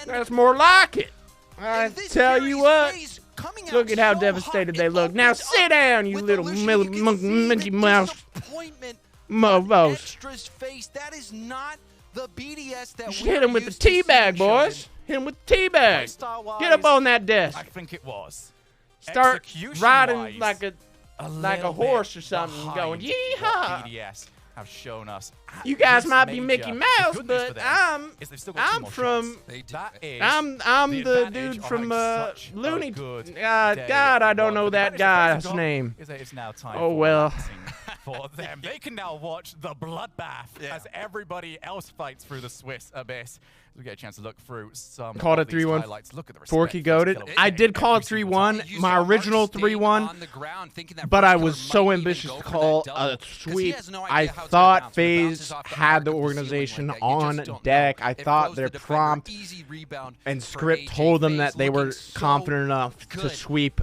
S3: That's more like it. I tell you what,
S2: coming out
S3: Look at how
S2: so
S3: devastated
S2: hot,
S3: they look. Now sit down, you little Mickey Mouse mofos.
S2: Extra's face. That is not the BDS that
S3: Just hit him with the teabag, boys. Hit him with the teabag. Get up on that desk.
S15: I think it was.
S3: Start riding
S15: Execution-wise,
S3: like a horse or something, going yeehaw.
S15: BDS have shown us.
S3: You guys
S15: This
S3: might be
S15: major,
S3: Mickey
S15: the
S3: Mouse,
S15: good news
S3: but
S15: for them is they've still got two more shots.
S3: I'm the dude from Looney. God, I don't know that guy's name.
S15: It's now time
S3: Oh well.
S15: For them, they can now watch the bloodbath as everybody else fights through the Swiss abyss. We get a chance to look through some.
S3: Called
S15: of
S3: it
S15: these
S3: 3-1.
S15: highlights. Look at the respect
S3: Forky
S15: for this
S3: goated.
S15: killer.
S3: I did call it 3-1. My original 3-1. But I was so ambitious to call a sweep. I thought FaZe had the organization on deck. I thought their prompt and script told them that they were confident enough to sweep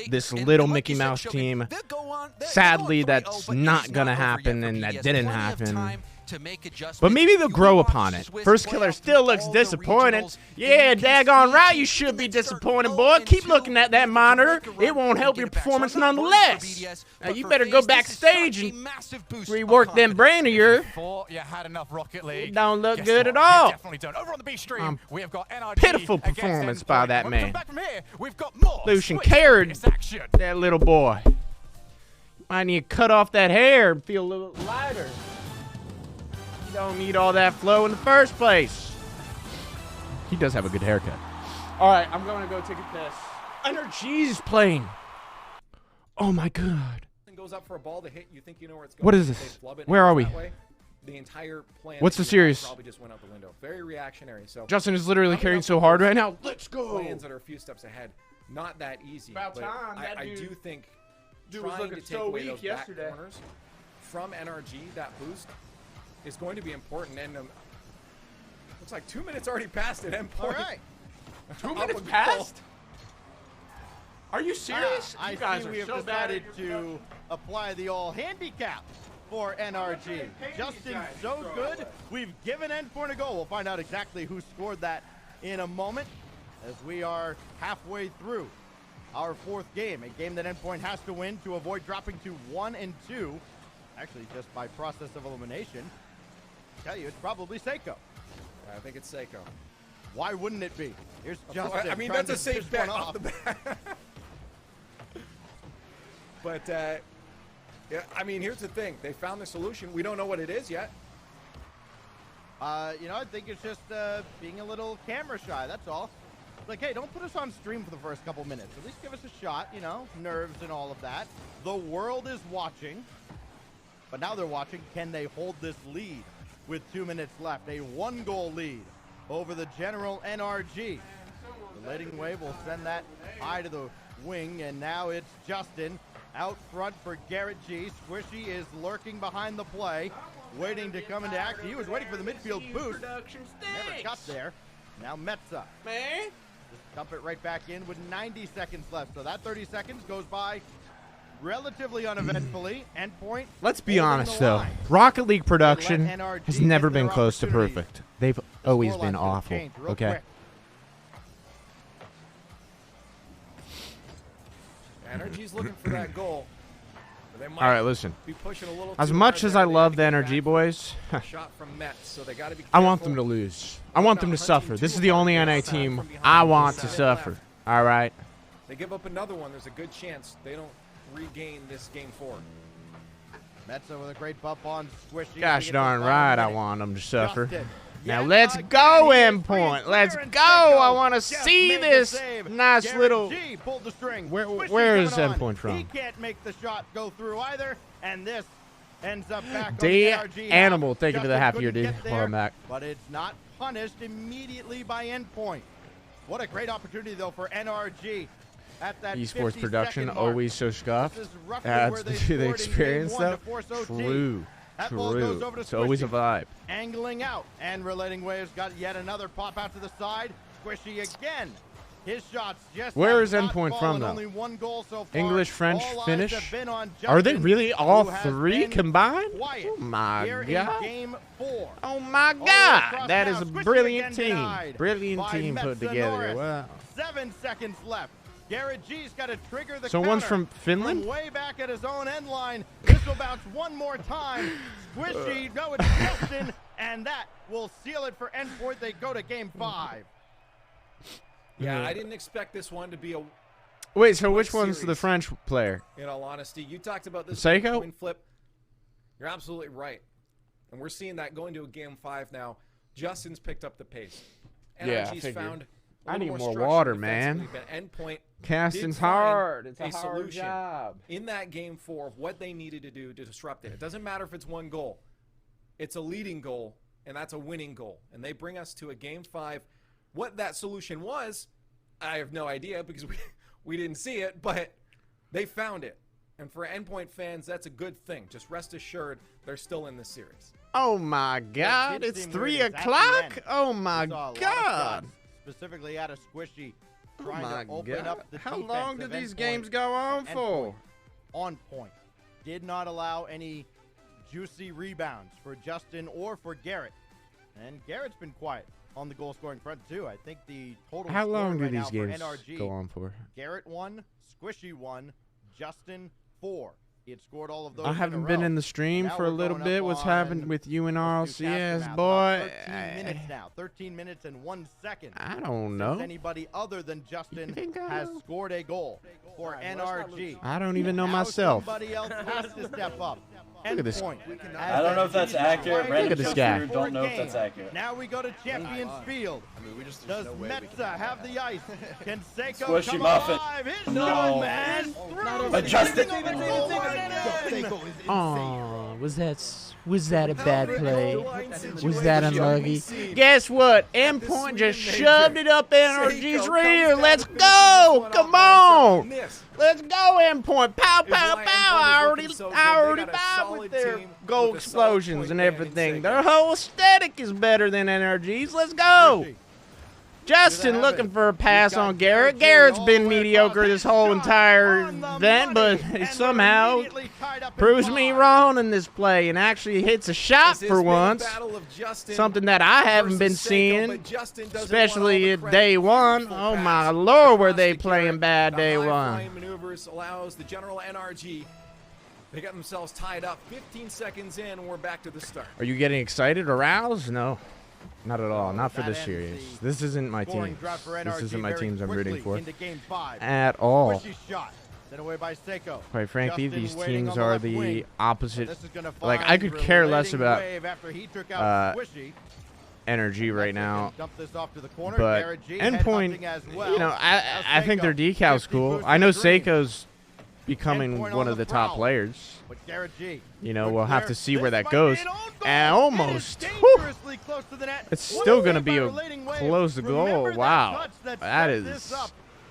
S3: this little Mickey Mouse team. Sadly, that's not going to happen, and that didn't happen. But maybe they'll grow upon it. First killer still looks disappointed. Yeah, daggone right you should be disappointed, boy. Keep looking at that monitor. It won't help your performance nonetheless. Now, you better go backstage and rework them brain of yours.
S15: You had enough Rocket League.
S3: Don't look good at all.
S15: Definitely don't. Over on the B stream, we have got NRG.
S3: Pitiful performance by that man.
S15: Back from here, we've got more
S3: Lucian
S15: Swiss
S3: carried
S15: action.
S3: that little boy. I need to cut off that hair and feel a little lighter. You don't need all that flow in the first place. He does have a good haircut. All right, I'm going to go take a test. NRG's playing. Oh my god.
S9: Goes up for a ball to hit. You think you know where it's going.
S3: What is this? Where are we?
S9: The entire plan.
S3: What's the series?
S9: Probably just went out the window. Very reactionary. So
S3: Justin is literally carrying so hard right now. Let's go.
S9: Plans that are a few steps ahead. Not that easy.
S3: About
S9: but
S3: time.
S9: I do think
S3: dude was
S9: trying
S3: looking
S9: to take
S3: so
S9: away
S3: weak
S9: those
S3: yesterday.
S9: back corners from NRG, that boost is going to be important. And looks like 2 minutes already passed at endpoint.
S12: All right.
S3: 2 minutes passed? Are you serious?
S12: I
S3: You guys
S12: see
S3: are
S12: we have
S3: so bad
S12: decided
S3: at your
S12: to apply the all handicap for NRG. Justin, so good. We've given Endpoint a goal. We'll find out exactly who scored that in a moment as we are halfway through our fourth game, a game that Endpoint has to win to avoid dropping to 1 and 2. Actually, just by process of elimination. I tell you, it's probably Seiko.
S9: I think it's Seiko.
S12: Why wouldn't it be? Here's Justin.
S9: I mean,
S12: trying
S9: that's a
S12: to
S9: safe
S12: dish one
S9: bet off the bat. But, yeah, I mean, here's the thing. They found the solution. We don't know what it is yet.
S12: You know, I think it's just being a little camera shy, that's all. Like, hey, don't put us on stream for the first couple minutes. At least give us a shot, you know, nerves and all of that. The world is watching. But now they're watching, can they hold this lead with 2 minutes left? A 1-goal lead over the general NRG. The leading wave will send that high to the wing, and now it's Justin out front for Garrett G. Squishy is lurking behind the play, waiting to come into action. He was waiting for the midfield boost. Never got there. Now Metza.
S3: Man.
S12: Just dump it right back in with 90 seconds left. So that 30 seconds goes by relatively uneventfully. Endpoint.
S3: Let's be honest, though. Rocket League production has never been close to perfect. They've always been awful. Okay.
S9: NRG's looking for that goal.
S3: All right, listen.
S9: Be pushing a little
S3: as
S9: too
S3: much
S9: hard
S3: as
S9: there.
S3: I
S9: They
S3: love
S9: had
S3: the
S9: to get
S3: NRG
S9: back
S3: boys,
S9: shot from Mets, so they got to be
S3: I want them
S9: careful.
S3: to lose. I want them to suffer. This is the only NA team I want to suffer. All right.
S9: They give up another one. There's a good chance they don't regain this game 4.
S12: Metza with a great bump on Squishy.
S3: Gosh darn right, I want them to suffer. Now let's go, Endpoint. Let's go. I want to see this nice little.
S12: Pulled the string.
S3: Where is Endpoint from?
S12: He can't make the shot go through either, and this ends up back on
S3: The
S12: the NRG.
S3: animal. Thank you for the
S12: Justin
S3: half year,
S12: couldn't
S3: dude.
S12: get there,
S3: Welcome back.
S12: But it's not punished immediately by Endpoint. What a great opportunity, though, for NRG. At that
S3: Esports production,
S12: 50-second mark.
S3: always so scuffed.
S12: This is roughly
S3: Adds
S12: where they
S3: to the
S12: scored in
S3: experience,
S12: game 1
S3: though.
S12: to force OT.
S3: True.
S12: That ball goes over to
S3: It's always a
S12: Squishy.
S3: vibe.
S12: Angling out, and Relating Waves got yet another pop out to the side. Squishy again. His shots just
S3: Where is
S12: have not
S3: Endpoint from,
S12: fallen.
S3: though?
S12: Only 1 goal so far.
S3: English, French,
S12: All eyes
S3: Finnish?
S12: have been on
S3: Are they
S12: Justin,
S3: really all
S12: who has
S3: 3
S12: been
S3: combined?
S12: quiet
S3: Oh my
S12: here in
S3: god.
S12: game 4.
S3: Oh my
S12: All
S3: god.
S12: across
S3: That
S12: now.
S3: is a
S12: Squishy
S3: brilliant
S12: again
S3: team.
S12: denied
S3: Brilliant
S12: by
S3: team put
S12: Metza
S3: together.
S12: Norris.
S3: Wow.
S12: 7 seconds left. Garrett G's got to trigger the
S3: So one's
S12: counter
S3: from Finland?
S12: from way back at his own end line. This will bounce one more time. Squishy, no, it's Justin, and that will seal it for Endpoint. They go to game 5.
S9: Yeah, I didn't expect this one to be a...
S3: Wait, so which one's the French player?
S9: In all honesty, you talked about this
S3: Seiko?
S9: coin flip. You're absolutely right. And we're seeing that going to a game 5 now. Justin's picked up the pace.
S3: Yeah,
S9: NRG's found a
S3: I
S9: little
S3: need
S9: more
S3: more
S9: structure
S3: water,
S9: defensively,
S3: man.
S9: but Endpoint
S3: Casting's
S9: did find
S3: hard. It's a hard
S9: solution
S3: job.
S9: in that game 4 of what they needed to do to disrupt it. It doesn't matter if it's one goal. It's a leading goal, and that's a winning goal. And they bring us to a game 5. What that solution was, I have no idea because we didn't see it, but they found it. And for Endpoint fans, that's a good thing. Just rest assured they're still in this series.
S3: Oh my God! It's 3 o'clock. Oh my God!
S12: Specifically out of Squishy,
S3: Oh
S12: trying
S3: my
S12: to open
S3: God.
S12: up the
S3: How
S12: defense
S3: long do
S12: of
S3: these
S12: Endpoint.
S3: games go on for?
S12: Endpoint on point. Did not allow any juicy rebounds for Justin or for Garrett. And Garrett's been quiet on the goal scoring front too. I think the total
S3: How
S12: score
S3: long do
S12: right
S3: these
S12: now
S3: games
S12: for NRG,
S3: go on for?
S12: Garrett 1, Squishy 1, Justin 4. He had scored all of those
S3: I haven't been in the stream for a little bit. What's happened with you and RLCS, boy?
S12: 13 minutes now. 13 minutes and 1 second.
S3: I don't know.
S12: Since anybody other than Justin has scored a goal for NRG.
S3: I don't even know
S12: Now
S3: myself.
S12: Somebody else has to step up.
S3: Look at this.
S6: I don't know if that's accurate.
S3: Look at this guy.
S6: Don't know if that's accurate.
S12: Now we go to Champions Field. Does Metza have the ice? Can Seiko
S6: Squishy
S12: come
S6: muffin.
S12: alive? His
S6: No.
S12: own man through.
S6: But Justin.
S3: Oh, was that a bad play? Was that unlucky? Guess what? Endpoint just shoved it up NRG's rear. Let's go! Come on! Let's go, Endpoint! Pow, pow, pow! I already bowed with their goal explosions and everything. Their whole aesthetic is better than NRG's. Let's go! Justin looking for a pass on Garrett. Garrett's been mediocre this whole entire event, but he somehow proves me wrong in this play and actually hits a shot for once. Something that I haven't been seeing, especially at day 1. Oh my Lord, were they playing bad day 1.
S9: Maneuvers allows the general NRG. They got themselves tied up 15 seconds in, and we're back to the start.
S3: Are you getting excited, aroused? No. Not at all. Not for this series. This isn't my team. This isn't my teams I'm rooting for at all. Quite frankly, these teams are the opposite. Like, I could care less about energy right now, but Endpoint, you know, I think their decal's cool. I know Seiko's becoming one of the top players. You know, we'll have to see where that goes. And almost. Whew, it's still going to be a close goal. Wow. That is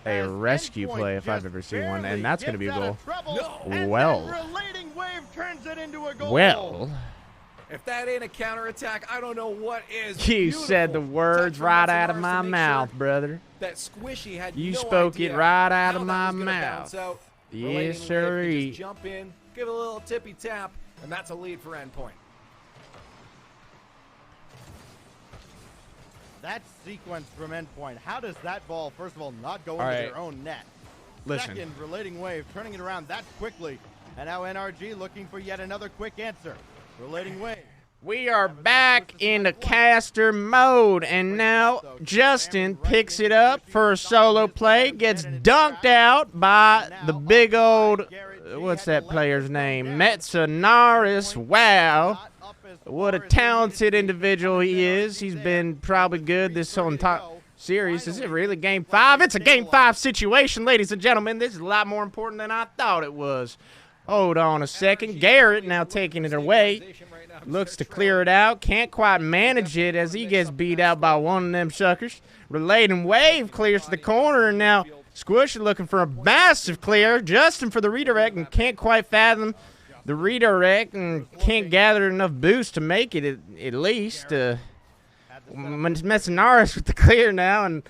S3: a rescue play if I've ever seen one. And that's going to be a goal. Well. Well.
S9: If that ain't a counterattack, I don't know what is.
S3: You said the words right out of my mouth, brother.
S9: That Squishy had
S3: You
S9: no
S3: spoke
S9: idea
S3: it right out
S9: how
S3: of
S9: that
S3: my
S9: was gonna
S3: mouth.
S9: bounce out.
S3: Yes,
S9: Relating
S3: sir.
S9: wave could just jump in, give a little tippy tap, and that's a lead for Endpoint.
S12: That sequence from Endpoint, how does that ball, first of all, not go into
S3: All right.
S12: their own net?
S3: Listen.
S12: Second, relating wave, turning it around that quickly. And now NRG looking for yet another quick answer. Relating wave.
S3: We are back into caster mode, and now Justin picks it up for a solo play, gets dunked out by the big old, what's that player's name? Metzanaris. Wow. What a talented individual he is. He's been probably good this whole entire series. Is it really Game 5? It's a Game 5 situation, ladies and gentlemen. This is a lot more important than I thought it was. Hold on a second. Garrett now taking it away. Looks to clear it out. Can't quite manage it as he gets beat out by one of them suckers. Relating wave clears to the corner, and now Squishy looking for a massive clear. Justin for the redirect and can't quite fathom the redirect and can't gather enough boost to make it at least. Metzanaris with the clear now, and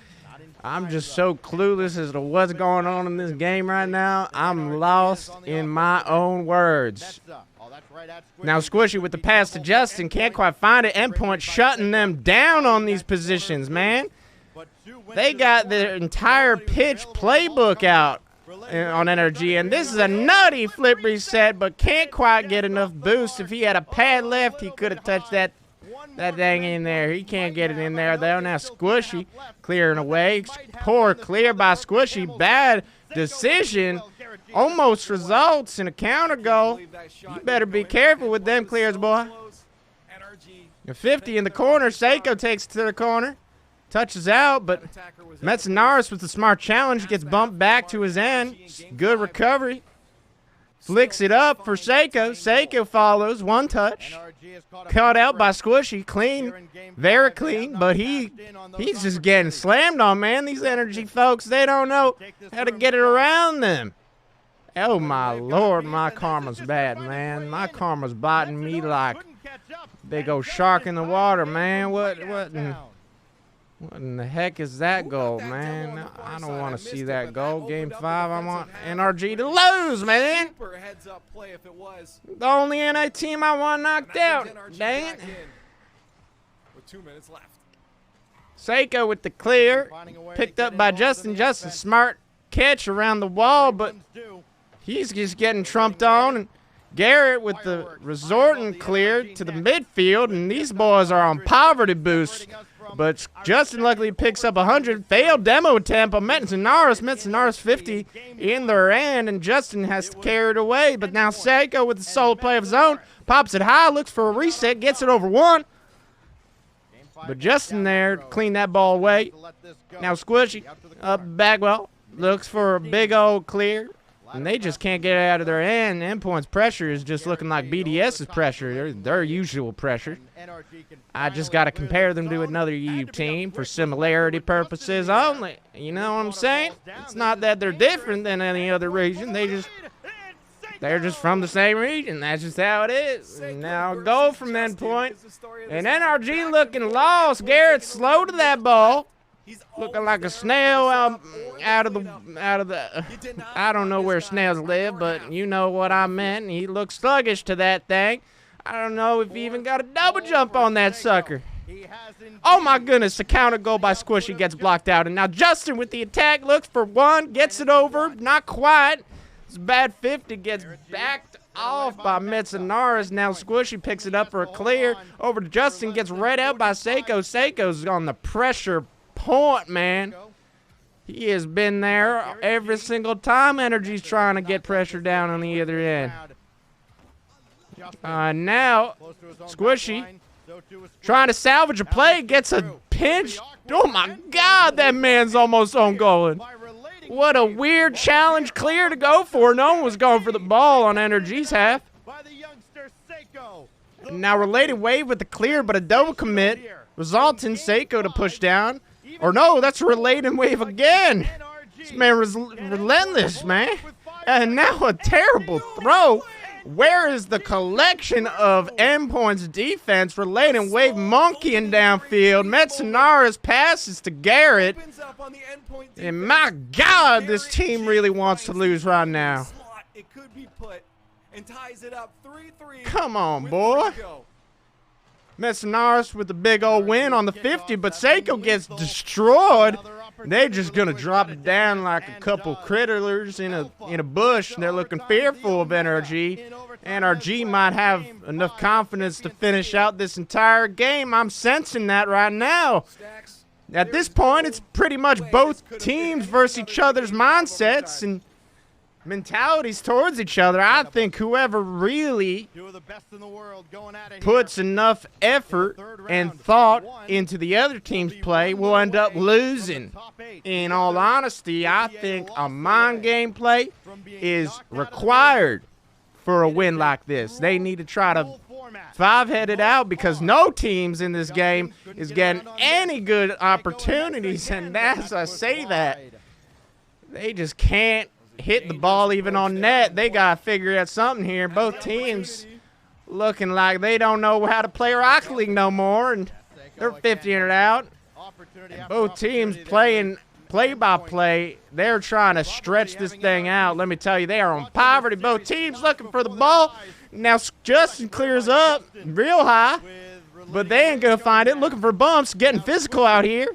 S3: I'm just so clueless as to what's going on in this game right now. I'm lost in my own words. Now Squishy with the pass to Justin, can't quite find it. Endpoint shutting them down on these positions, man. They got their entire pitch playbook out on NRG, and this is a nutty flip reset, but can't quite get enough boost. If he had a pad left, he could have touched that thing in there. He can't get it in there, though. Now Squishy clearing away. Poor clear by Squishy. Bad decision. Almost results in a counter goal. You better be careful with them clears, boy. A 50 in the corner. Seiko takes it to the corner. Touches out, but Metsinaris with the smart challenge gets bumped back to his end. Good recovery. Flicks it up for Seiko. Seiko follows. One touch. Caught out by Squishy. Clean. Very clean, but he's just getting slammed on, man. These energy folks, they don't know how to get it around them. Oh, my Lord. My karma's bad, man. My karma's biting me like big old shark in the water, man. What in the heck is that goal, man? I don't want to see that goal. Game 5, I want NRG to lose, man. The only NA team I want knocked out. Dang it.
S9: With 2 minutes left.
S3: Seiko with the clear. Picked up by Justin. Justin, smart catch around the wall, but he's just getting trumped on. And Garrett with the resorting clear to the midfield, and these boys are on poverty boost. But Justin luckily picks up 100. Failed demo attempt on Metsinaris. Metsinaris 50 in their end, and Justin has to carry it away. But now Seiko with the solo play of his own. Pops it high, looks for a reset, gets it over one. But Justin there to clean that ball away. Now Squishy up Bagwell. Looks for a big old clear. And they just can't get it out of their end. Endpoint's pressure is just looking like BDS's pressure, their usual pressure. I just got to compare them to another EU team for similarity purposes only. You know what I'm saying? It's not that they're different than any other region. They're just from the same region. That's just how it is. And now goal from Endpoint. And NRG looking lost. Garrett slow to that ball. Looking like a snail out of the I don't know where snails live, but you know what I meant. He looks sluggish to that thing. I don't know if he even got a double jump on that sucker. Oh my goodness, the counter goal by Squishy gets blocked out. And now Justin with the attack looks for one, gets it over, not quite. This bad 50 gets backed off by Metsinaris. Now Squishy picks it up for a clear. Over to Justin, gets read out by Seiko. Seiko's on the pressure point, man. He has been there every single time Energy's trying to get pressure down on the other end. Now Squishy trying to salvage a play, gets a pinch. Oh my God, that man's almost on goal. What a weird challenge clear to go for. No one was going for the ball on Energy's half. Now Related Wave with the clear, but a double commit results in Seiko to push down. Or no, that's Related Wave again. This man was relentless, man. And now a terrible throw. Where is the collection of Endpoint's defense? Related Wave monkeying downfield. Metsinaris passes to Garrett. And my God, this team really wants to lose right now. Come on, boy. Metsinaris with the big old win on the 50, but Seiko gets destroyed. They're just gonna drop it down like a couple critterlers in a bush. They're looking fearful of NRG. NRG might have enough confidence to finish out this entire game. I'm sensing that right now. At this point, it's pretty much both teams versus each other's mindsets and mentalities towards each other. I think whoever really puts enough effort and thought into the other team's play will end up losing. In all honesty, I think a mind game play is required for a win like this. They need to try to five-head it out because no teams in this game is getting any good opportunities, and as I say that, they just can't hit the ball even on net. They got to figure out something here. Both teams looking like they don't know how to play Rocket League no more, and they're 50ing it out. And both teams playing play-by-play. They're trying to stretch this thing out. Let me tell you, they are on poverty. Both teams looking for the ball. Now Justin clears up real high, but they ain't going to find it. Looking for bumps, getting physical out here.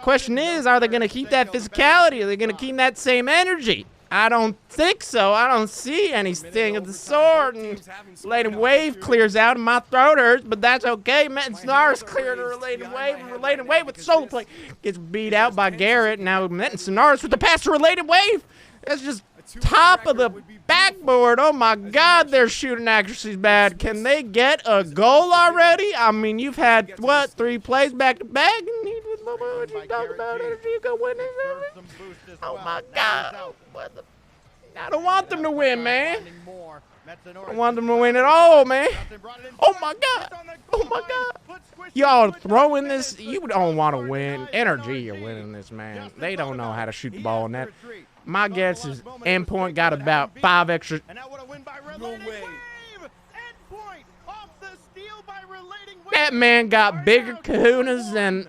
S3: Question is, are they going to keep that physicality? Are they going to keep that same energy? I don't think so. I don't see anything of the sort. And related wave clears out and my throat hurts, but that's okay. Metin Sonara's cleared a related wave. And related wave with the solo play gets beat out by Garrett. Now Metin Sonara's with the pass to related wave. That's just top of the backboard. Oh my God, their shooting accuracy's bad. Can they get a goal already? I mean, you've had, what, 3 plays back to back? What you talking about? Energy, you go win it. Oh my God. I don't want them to win, man. I don't want them to win at all, man. Oh my God. Oh my God. Y'all throwing this. You don't want to win. Energy are winning this, man. They don't know how to shoot the ball in that. My guess is Endpoint got about 5 extra.
S12: No way.
S3: That man got bigger kahunas than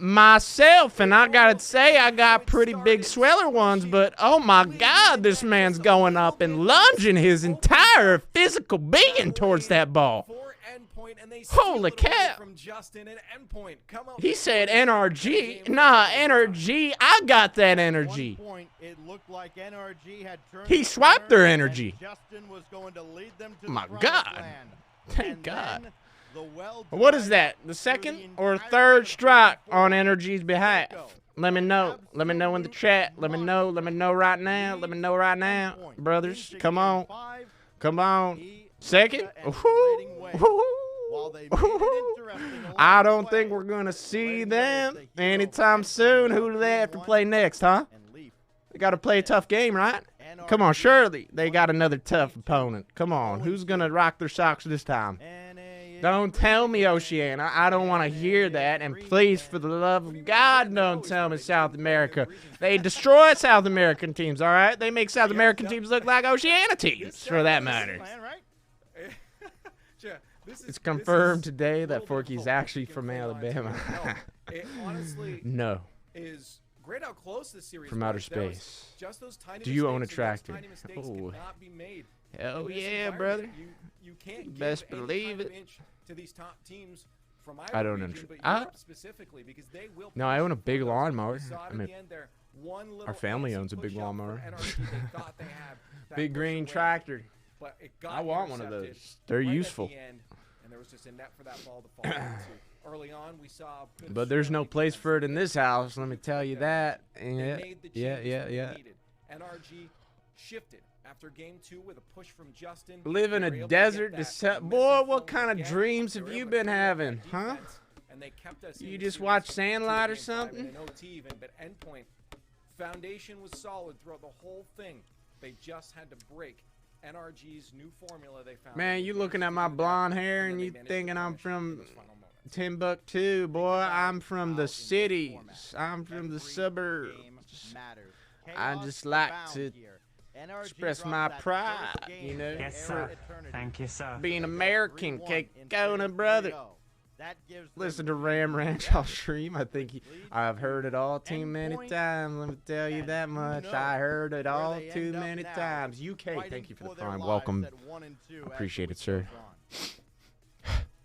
S3: myself, and I gotta say I got pretty big sweller ones, but oh my God, this man's going up and lunging his entire physical being towards that ball. Holy cow. He said NRG. Nah, NRG, I got that energy. He swiped their energy. My God. Thank God. What is that? The second or third strike on Energy's behalf? Let me know. Let me know in the chat. Let me know. Let me know right now. Let me know right now. Brothers, come on. Come on. Second? I don't think we're going to see them anytime soon. Who do they have to play next, huh? They got to play a tough game, right? Come on, surely they got another tough opponent. Come on. Who's going to rock their socks this time? Don't tell me Oceania. I don't want to hear that. And please, for the love of God, don't tell me South America. They destroy South American teams, all right? They make South American teams look like Oceania teams, for that matter. It's confirmed today that Forky's actually from Alabama. No.
S9: Great how close this series
S3: from outer space. Do you own a tractor? Oh. Hell yeah, brother.
S9: You can't
S3: best believe it.
S9: To these top teams from
S3: I don't know.
S9: Specifically because they will.
S3: No, I own a big lawnmower. I mean, our family owns a big lawnmower. Big green tractor. I want one of those. They're useful.
S9: And there was just a net for that ball to fall into. Early on, we saw.
S3: But there's no place for it in this house. Let me tell you that. Yeah.
S9: NRG shifted. After game 2 with a push from Justin.
S3: Live in a desert. Boy, what kind of dreams have you been having, huh? You just watch Sandlot or something?
S9: But Endpoint foundation was solid throughout the whole thing. They just had to break NRG's new formula they found.
S3: Man, you looking at my blonde hair and you thinking I'm from Timbuktu, boy. I'm from the cities. I'm from the suburbs. I just like to express my pride, you know.
S7: Yes, sir. Thank you, sir.
S3: Being American, Kekona, brother. Listen to Ram Ranch off stream. I think I've heard it all too many times. Let me tell you that much. I heard it all too many times. UK, thank you for the prime. Welcome. Appreciate it, sir.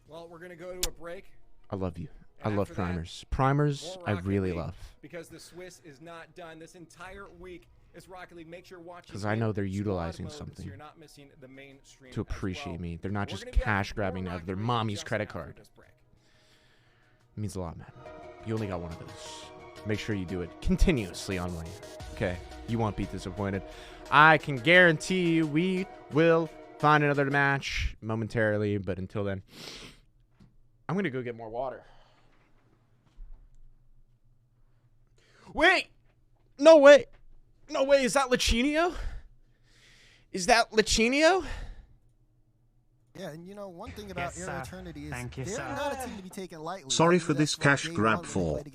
S9: Well, we're gonna go to a break.
S3: I love you. I love primers. Primers, I really love.
S9: Because the Swiss is not done this entire week. It's Rocket League. Make sure watching.
S3: Because I know they're utilizing something to appreciate me. They're not just cash grabbing out of their mommy's credit card. It means a lot, man. You only got one of those. Make sure you do it continuously on lane. Okay? You won't be disappointed. I can guarantee you we will find another match momentarily, but until then, I'm going to go get more water. Wait! No way! No way, is that Lachinio? Is that Lachinio?
S20: Yeah, and you know, one thing about Air Eternity is they're not a team to be taken lightly.
S4: Sorry for this cash grab, Fork.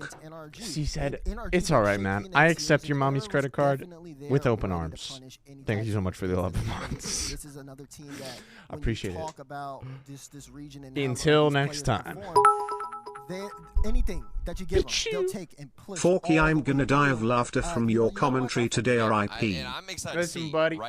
S3: He said, it's all right, man. I accept your mommy's credit card with open arms. Thank you so much for the 11 months.
S20: This is another team that
S3: I appreciate it.
S20: Talk about this region and
S3: until next time.
S20: Anything that you give them, they'll take and push.
S4: Forky, I'm gonna die of laughter from your commentary today, RIP.
S3: Listen, buddy,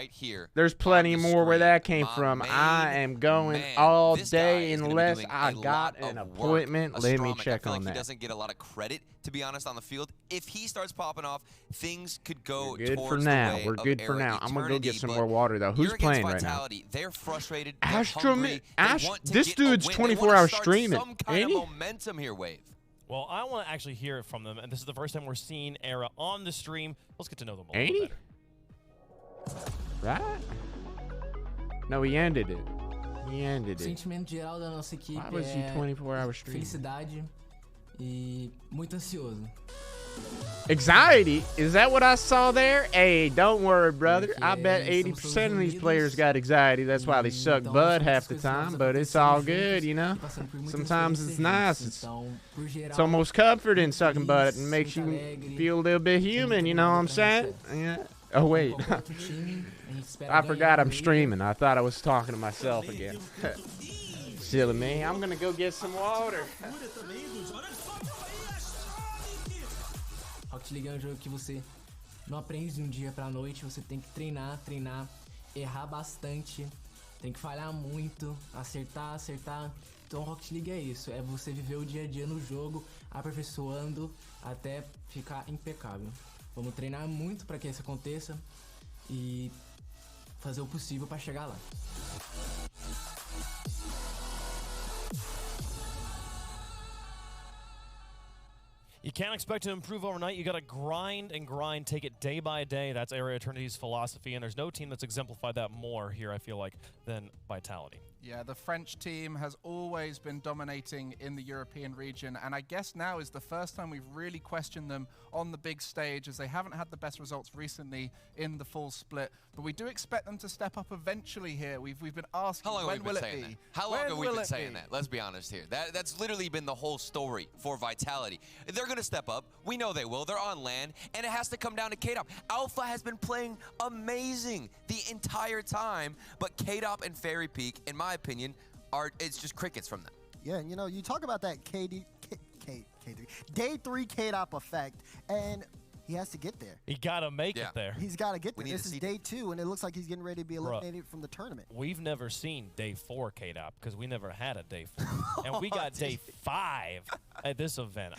S3: there's plenty more where that came from. I am going all day unless I got an appointment. Let me check on that.
S14: He doesn't get a lot of credit to to be honest, on the field. If he starts popping off, things could go
S3: Good
S14: towards
S3: for
S14: the
S3: now.
S14: way
S3: We're
S14: of
S3: good for
S14: Era
S3: now. I'm gonna go get
S14: Eternity,
S3: some
S14: but
S3: more water though. Who's
S14: you're against
S3: playing right now?
S14: Vitality. They're frustrated. They're hungry.
S3: This dude's 24-hour streaming.
S14: Some kind of momentum here, Wave.
S8: Well, I want to actually hear it from them, and this is the first time we're seeing Era on the stream. Let's get to know them a little better.
S3: Right? No, he ended it. He ended it.
S17: Sentimento geral da nossa equipe
S3: Why was he 24-hour streaming?
S17: Felicidade e muito ansioso.
S3: Anxiety? Is that what I saw there? Hey, don't worry, brother. I bet 80% of these players got anxiety. That's why they suck bud half the time, but it's all good, you know? Sometimes it's nice. It's almost comforting sucking bud. It makes you feel a little bit human, you know what I'm saying? Yeah. Oh, wait. I forgot I'm streaming. I thought I was talking to myself again. Silly me. I'm going to go get some water.
S17: Rocket League é um jogo que você não aprende de um dia pra noite, você tem que treinar, errar bastante, tem que falhar muito, acertar. Então Rocket League é isso, é você viver o dia a dia no jogo, aperfeiçoando até ficar impecável. Vamos treinar muito para que isso aconteça e fazer o possível para chegar lá.
S8: You can't expect to improve overnight. You got to grind and grind, take it day by day. That's Area Eternity's philosophy, and there's no team that's exemplified that more here, I feel like, than Vitality.
S10: Yeah, the French team has always been dominating in the European region, and I guess now is the first time we've really questioned them on the big stage, as they haven't had the best results recently in the full split. But we do expect them to step up eventually here. We've been asking, when will it be?
S14: How long have we been saying that? Let's be honest here. That's literally been the whole story for Vitality. They're going to step up. We know they will. They're on land, and it has to come down to KDOP. Alpha has been playing amazing the entire time, but KDOP and Fairy Peak, in my opinion, it's just crickets from them.
S20: Yeah, and you know, you talk about that K3 day 3 KDOP effect, and he has to get there.
S8: He got to make it there.
S20: He's got to get there. This is day 2, and it looks like he's getting ready to be eliminated from the tournament.
S8: We've never seen day 4 KDOP because we never had a day 4, and we got day 5 at this event.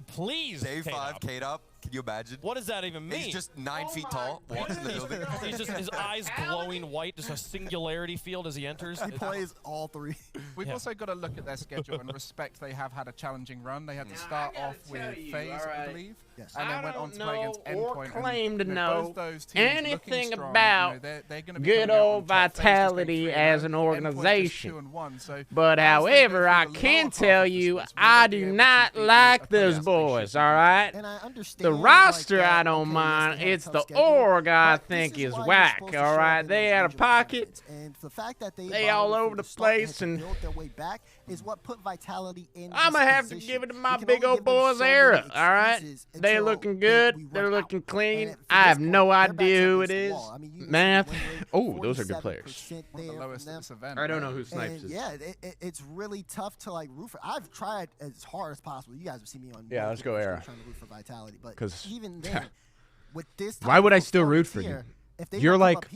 S8: Please,
S14: day 5 KDOP. Can you imagine?
S8: What does that even mean?
S14: He's just 9 feet tall, walks in the building.
S8: He's just his eyes glowing white, just a singularity field as he enters.
S20: He plays all 3.
S10: We've also got to look at their schedule and respect they have had a challenging run. They had to start off with FaZe, I believe, and then went on to play against Endpoint.
S3: Claim to know
S10: those
S3: anything
S10: strong,
S3: about
S10: they're gonna be
S3: good old Vitality as an organization. But however, I can tell you, I do not like those boys, all right?
S20: And I understand
S3: the roster, I don't mind. It's the org I think is whack, all right? They out of pocket.
S20: And the fact that
S3: they all over the place and
S20: built their way back is what put Vitality in.
S3: I'm gonna have to give it to my big old boys Era, all right? They're looking good. They're looking clean. I have no idea who it is. Math. Oh, those are good players. I don't know who Snipes is.
S20: Yeah, it's really tough to like root for. I've tried as hard as possible. You guys have seen me on.
S3: Yeah, let's go Era.
S20: Trying to root for Vitality, but
S3: because
S20: even then, with this,
S3: why would I still root for you? You're like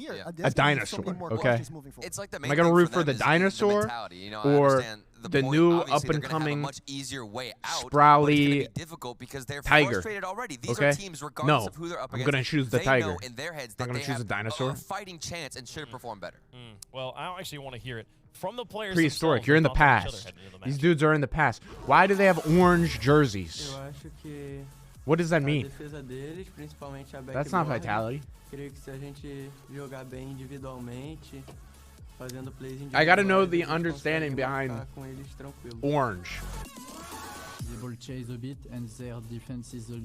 S20: a
S3: dinosaur, okay?
S14: It's like the
S3: Am I gonna root for the dinosaur or the new up-and-coming sprawly tiger? Okay, no, I'm gonna choose the tiger. I'm gonna choose the dinosaur.
S14: Fighting chance and should have performed better.
S8: Well, I don't actually want to hear it from the players.
S3: Prehistoric. You're in the past. These dudes are in the past. Why do they have orange jerseys? What does that mean? That's not Vitality. I gotta know the understanding behind orange.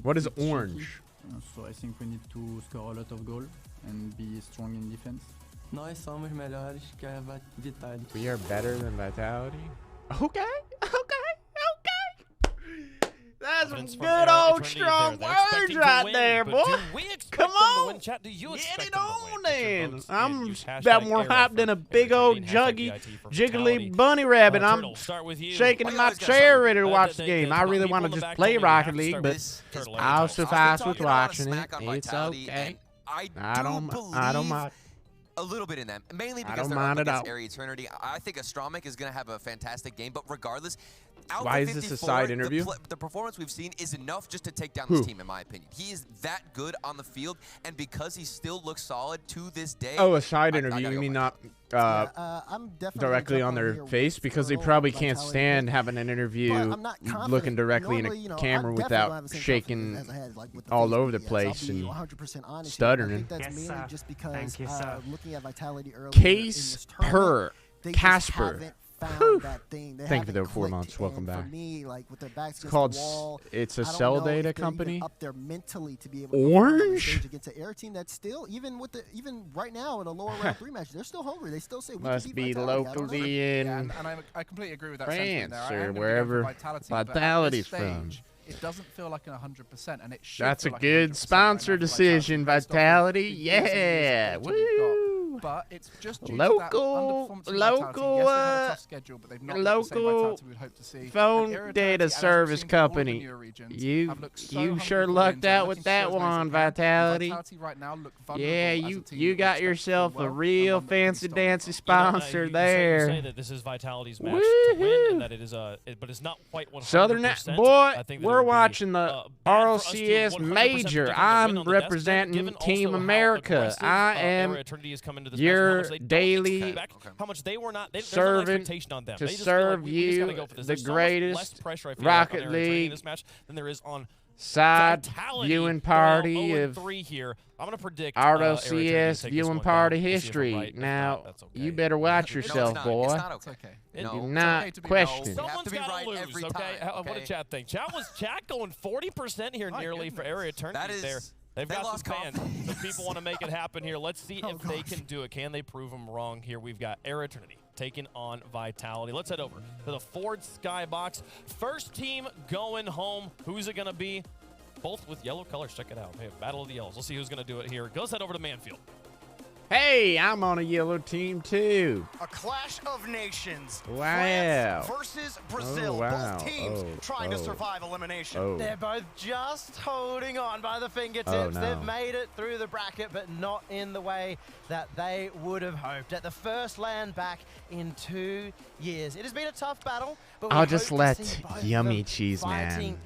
S3: What is orange?
S22: So I think we need to score a lot of goals and be strong in defense.
S3: We are better than Vitality? Okay. That's some good old strong words right there, boy. Come on. Get it on then. I'm about more hyped than a big old jiggly bunny rabbit. I'm shaking in my chair ready to watch the game. I really want to just play Rocket League, but I'll suffice with watching it. It's okay. I don't mind.
S14: A little bit in them, mainly because they're up against Area Eternity. I think Astromik is going to have a fantastic game, but regardless, Why is this a side interview? The performance we've seen is enough just to take down this team, in my opinion. He is that good on the field, and because he still looks solid to this day.
S3: Oh, a side interview. You mean not directly on their face? Because they probably can't stand having an interview looking directly in a camera without shaking all over the place and stuttering. Case per Casper. Thank you for the 4 months. Welcome back. It's called. It's a cell data company. Orange.
S20: Against an air team that's still even right now in a lower round 3 match, they're still hungry. They still say we
S3: must be locally in
S10: and I completely agree with that
S3: France
S10: there.
S3: or wherever Vitality's from.
S10: It doesn't feel like an 100%, and it should.
S3: That's a
S10: like
S3: good sponsor decision, Vitality. Yeah, woo.
S10: But it's just due
S3: local,
S10: to that local, yes, they had a tough schedule, but they've not
S3: local
S10: we'd hope to see.
S3: phone data service company. You sure lucked out with that one, Vitality.
S10: Right now
S3: yeah, you got yourself a real fancy dancy sponsor there.
S8: You say that this is Vitality's match to win, and that it is but it's not quite 100%.
S3: Southern boy, we're watching the RLCS major. I'm representing Team America. I am your daily servant to serve you the greatest Rocket League side viewing party of RLCS viewing party history. Now, you better watch yourself, boy. Do not question.
S8: Someone's got to lose, okay? What did chat think? Chat going 40% here nearly for Area Eternity there. They've got some fans. So people want to make it happen here. Let's see if they can do it. Can they prove them wrong here? We've got Area Eternity taking on Vitality. Let's head over to the Ford Skybox. First team going home. Who's it going to be? Both with yellow colors. Check it out. Hey, Battle of the Yellows. Let's see who's going to do it here. Let's head over to Manfield.
S3: Hey, I'm on a yellow team too.
S13: A clash of nations.
S3: Wow.
S13: France versus Brazil.
S3: Oh, wow.
S13: Both teams trying to survive elimination.
S3: Oh.
S18: They're both just holding on by the fingertips.
S3: Oh, no.
S18: They've made it through the bracket, but not in the way that they would have hoped. At the first land back in 2 years. It has been a tough battle, but
S3: I'll just let Yummy Cheese Man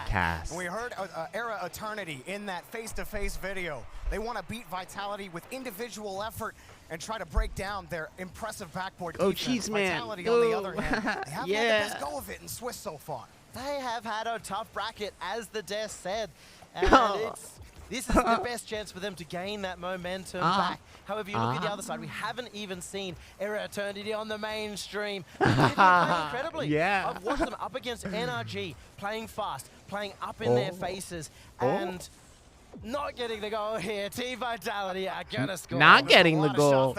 S3: cast.
S13: We heard Era Eternity in that face-to-face video. They want to beat Vitality with individual effort and try to break down their impressive backboard defense.
S3: Cheese man.
S13: Vitality, on the other hand, they haven't had the best go of it in Swiss so far.
S18: They have had a tough bracket, as the Des said. And this is the best chance for them to gain that momentum back. However, you look at the other side, we haven't even seen Era Eternity on the mainstream. They've been playing incredibly.
S3: Yeah.
S18: I've watched them up against NRG, playing fast, playing up in their faces, and not getting the goal here. Team Vitality are gonna score.
S3: Not getting the goal.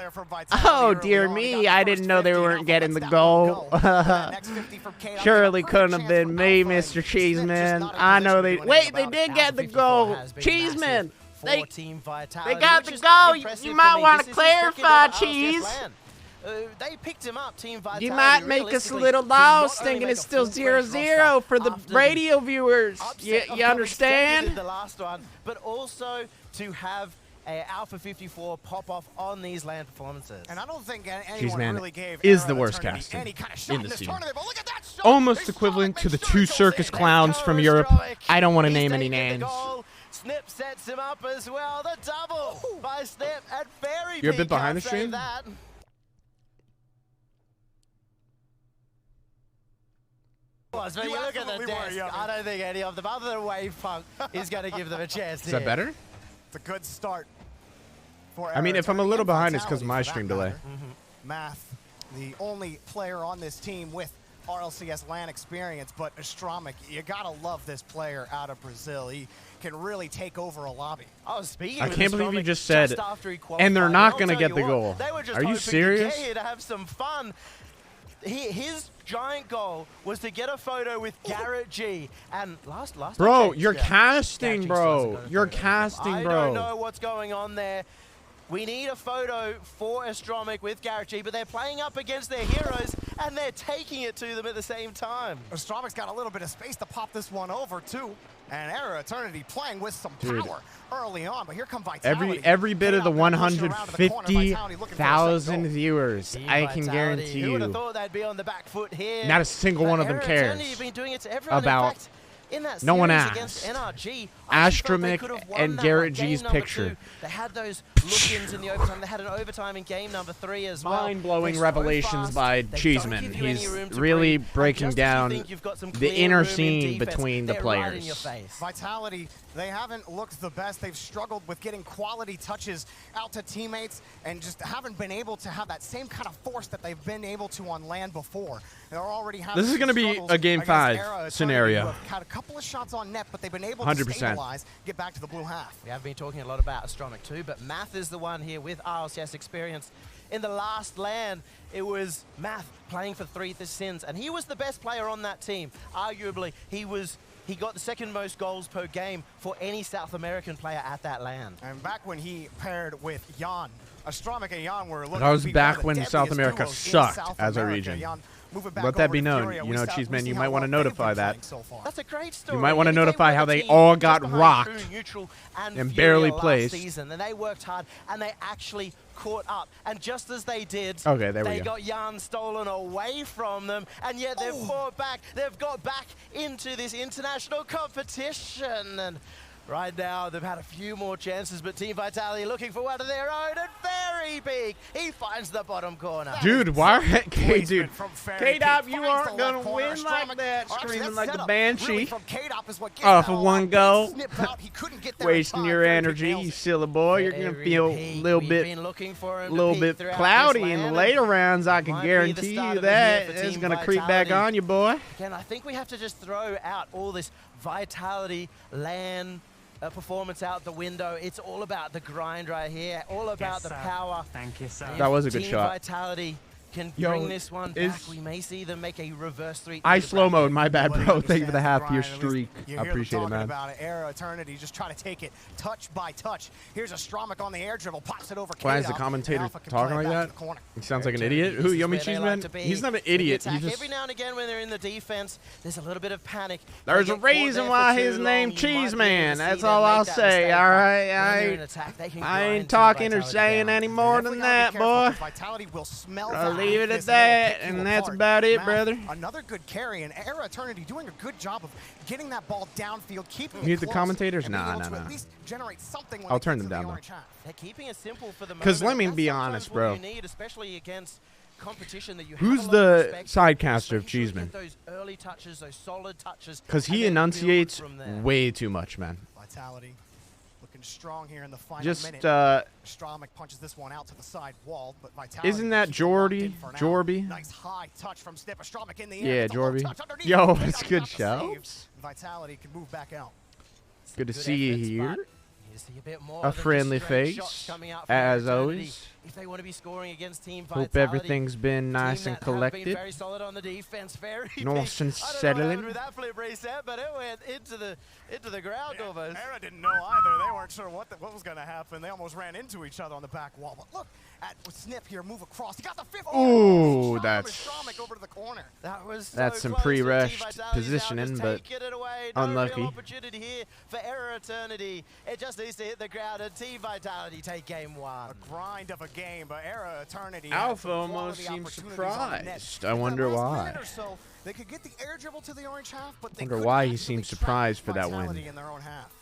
S3: Oh, dear me. I didn't know they weren't getting the goal. Surely couldn't have been me, Mr. Cheeseman. I know they... Wait, they did get the goal. Cheeseman. They got the goal. You might want to clarify, Cheese.
S18: They picked him up, Team Vitality.
S3: You might make us a little lost thinking it's still 0-0 for the radio viewers. You understand?
S18: The last one, but also to have a Alpha 54 pop off on these land performances.
S13: And I don't think anyone really gave
S3: is the worst caster in the scene. Almost equivalent to the 2 circus clowns from Europe. I don't want to name any names.
S18: Snip sets him up as well. The double by Snip at Fairy.
S3: You're a bit behind the stream?
S18: So you look at the desk, I don't think any of them, other than Wave Punk, is going to give them a chance.
S3: Is that better?
S13: It's a good start.
S3: I mean, if I'm a little behind, it's because of my stream delay.
S13: Math, the only player on this team with RLCS LAN experience, but Astromic, you got to love this player out of Brazil. He can really take over a lobby.
S18: Speaking
S3: I can't believe you just said, and they're not going to get the goal. Are you serious?
S18: To have some fun. His giant goal was to get a photo with Garrett G. And last
S3: bro, you're casting, bro. You're casting, bro.
S18: I don't know what's going on there. We need a photo for Astromic with Garrett G, but they're playing up against their heroes, and they're taking it to them at the same time.
S13: Astromic's got a little bit of space to pop this one over, too. And Era Eternity playing with some power early on, but here come Vitality.
S3: Every bit of the 150,000 viewers, I can guarantee you.
S18: Who would have thought they'd be on the back foot here?
S3: Not a single one of them cares about. No one asked. Astromik and Garrett G's picture.
S18: They had those look-ins in the overtime. They had an overtime in game number 3 as well.
S3: Mind-blowing revelations by Cheeseman. He's really breaking down the inner scene between the players.
S13: Vitality, they haven't looked the best. They've struggled with getting quality touches out to teammates and just haven't been able to have that same kind of force that they've been able to on land before. They're already having
S3: this is going to be a Game 5 scenario.
S13: Had a couple of shots on net, but they've been able to
S3: 100%.
S13: stabilize, get back to the blue half.
S18: We have been talking a lot about Astromic too, but Math is the one here with RLCS experience. In the last LAN, it was Math playing for 3 Sins, and he was the best player on that team. Arguably, he got the second most goals per game for any South American player at that LAN.
S13: And back when he paired with Jan, Astromic and Jan were looking
S3: that was
S13: to be
S3: back
S13: one of the
S3: when South
S13: deadliest
S3: America
S13: duos in
S3: sucked
S13: South
S3: as a
S13: America.
S3: region.
S13: Jan
S3: Let that be known. You know, Cheeseman, you might want to notify that.
S18: That's a great story.
S3: You might want to notify how they all got rocked and barely placed.
S18: Season, and they worked hard, and they actually caught up. And just as they did,
S3: they
S18: got Jan stolen away from them, and yet they've fought back. They've got back into this international competition. And right now, they've had a few more chances, but Team Vitality looking for one of their own, and very big. He finds the bottom corner.
S3: Dude, why? Dude, K-Dop, you aren't going to win like that, screaming like a banshee. Off of one goal. Wasting your energy, you silly boy. You're going to feel a little bit cloudy in the later rounds, I can guarantee you that. It's going to creep back on you, boy.
S18: Again, I think we have to just throw out all this Vitality, LAN, performance out the window. It's all about the grind right here, all about the power.
S7: Thank you, sir.
S3: That was a good shot.
S18: Vitality can bring this one back. We may see them make a reverse 3.
S3: I slow-mode, my bad, bro. Thank you for the half-year streak. I appreciate it, man.
S13: About it. Era Eternity just trying to take it touch by touch. Here's Astromic on the air dribble, pops it over.
S3: Why is the commentator talking like that? He sounds like an idiot. Who, Yomi Cheeseman? He's not an idiot. He's just...
S18: Every now and again when they're in the defense, there's a little bit of panic.
S3: There's a reason why his name Cheeseman. That's all I'll say, all right? I ain't talking or saying any more than that, boy.
S13: Vitality will smell
S3: I'll leave it at that. And that's about it, brother.
S13: Another good carry, and Era Eternity doing a good job of getting that ball downfield, keeping it
S3: mute the
S13: close,
S3: commentators? Nah. I'll turn them down, though.
S18: They're keeping it simple for the moment.
S3: Because let me be honest, bro.
S18: You need, especially against competition that you
S3: who's the sidecaster of Cheeseman?
S18: Those early touches, those solid touches.
S3: Because he enunciates way too much, man.
S13: Vitality looking strong here in the final
S3: minute.
S13: Astromic punches this one out to the side wall, but Vitality.
S3: Isn't that Jordy? Jorby?
S13: Nice high touch from Snip. Astromic in the air.
S3: Yeah, Jorby. Yo, it's good show.
S13: Vitality can move back out.
S3: Good to see you here.
S18: See a bit more
S3: a friendly face, as always.
S18: If they want to be scoring against Team
S3: Vitality, hope everything's been nice and collected.
S18: Been very solid on the defense, very
S3: nice and settling.
S18: I don't know what happened with that flip reset, but it went into the ground almost.
S13: Era didn't know either. They weren't sure what was going to happen. They almost ran into each other on the back wall. But look at Snip here, move across. He got the fifth.
S3: Ooh, that's
S13: over to the corner.
S18: That was
S3: that's some pre-rushed positioning, but unlucky.
S18: Real opportunity here for Era Eternity. It just needs to hit the ground, and Team Vitality take game 1.
S13: A grind of a game, but Era Eternity.
S3: Alpha almost seems surprised. I wonder why.
S13: They could get the air dribble to the orange half, but they
S3: wonder why he seemed surprised for that win.
S13: In their own half.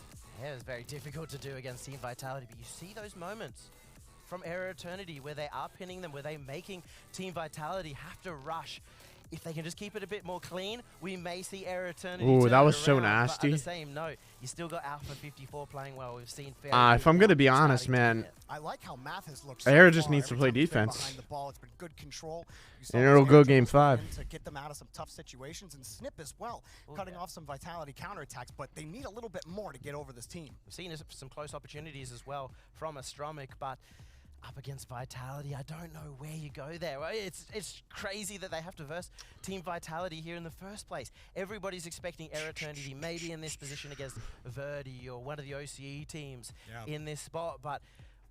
S18: Yeah, it was very difficult to do against Team Vitality, but you see those moments from Era Eternity where they are pinning them, where they're making Team Vitality have to rush. If they can just keep it a bit more clean, we may see Era Eternity.
S3: Ooh, that was so
S18: around,
S3: nasty.
S18: But on the same note, you still got Alpha 54 playing well. We've seen.
S3: If I'm gonna be honest, man,
S13: I like how Math has looked.
S3: Era just needs to play defense.
S13: Behind the ball, it's been good control.
S3: And it'll go game 5.
S13: To get them out of some tough situations, and Snip as well, cutting off some Vitality counterattacks. But they need a little bit more to get over this team.
S18: We've seen some close opportunities as well from Astromic, but up against Vitality, I don't know where you go there. It's crazy that they have to verse Team Vitality here in the first place. Everybody's expecting Era Eternity maybe in this position against VOD or one of the OCE teams in this spot, but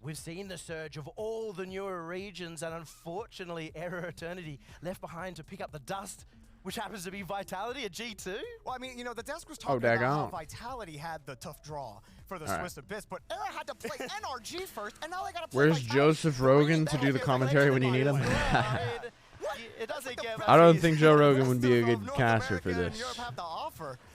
S18: We've seen the surge of all the newer regions, and unfortunately, Error Eternity left behind to pick up the dust, which happens to be Vitality at G2.
S13: Well, I mean, you know, the desk was talking about how Vitality had the tough draw for the Swiss Abyss, but Error had to play NRG first, and now they got to play
S3: Where's
S13: Vitality.
S3: Joseph Rogan to do the commentary when you need him?
S18: It doesn't get
S3: I don't think Joe Rogan would be a good caster for this.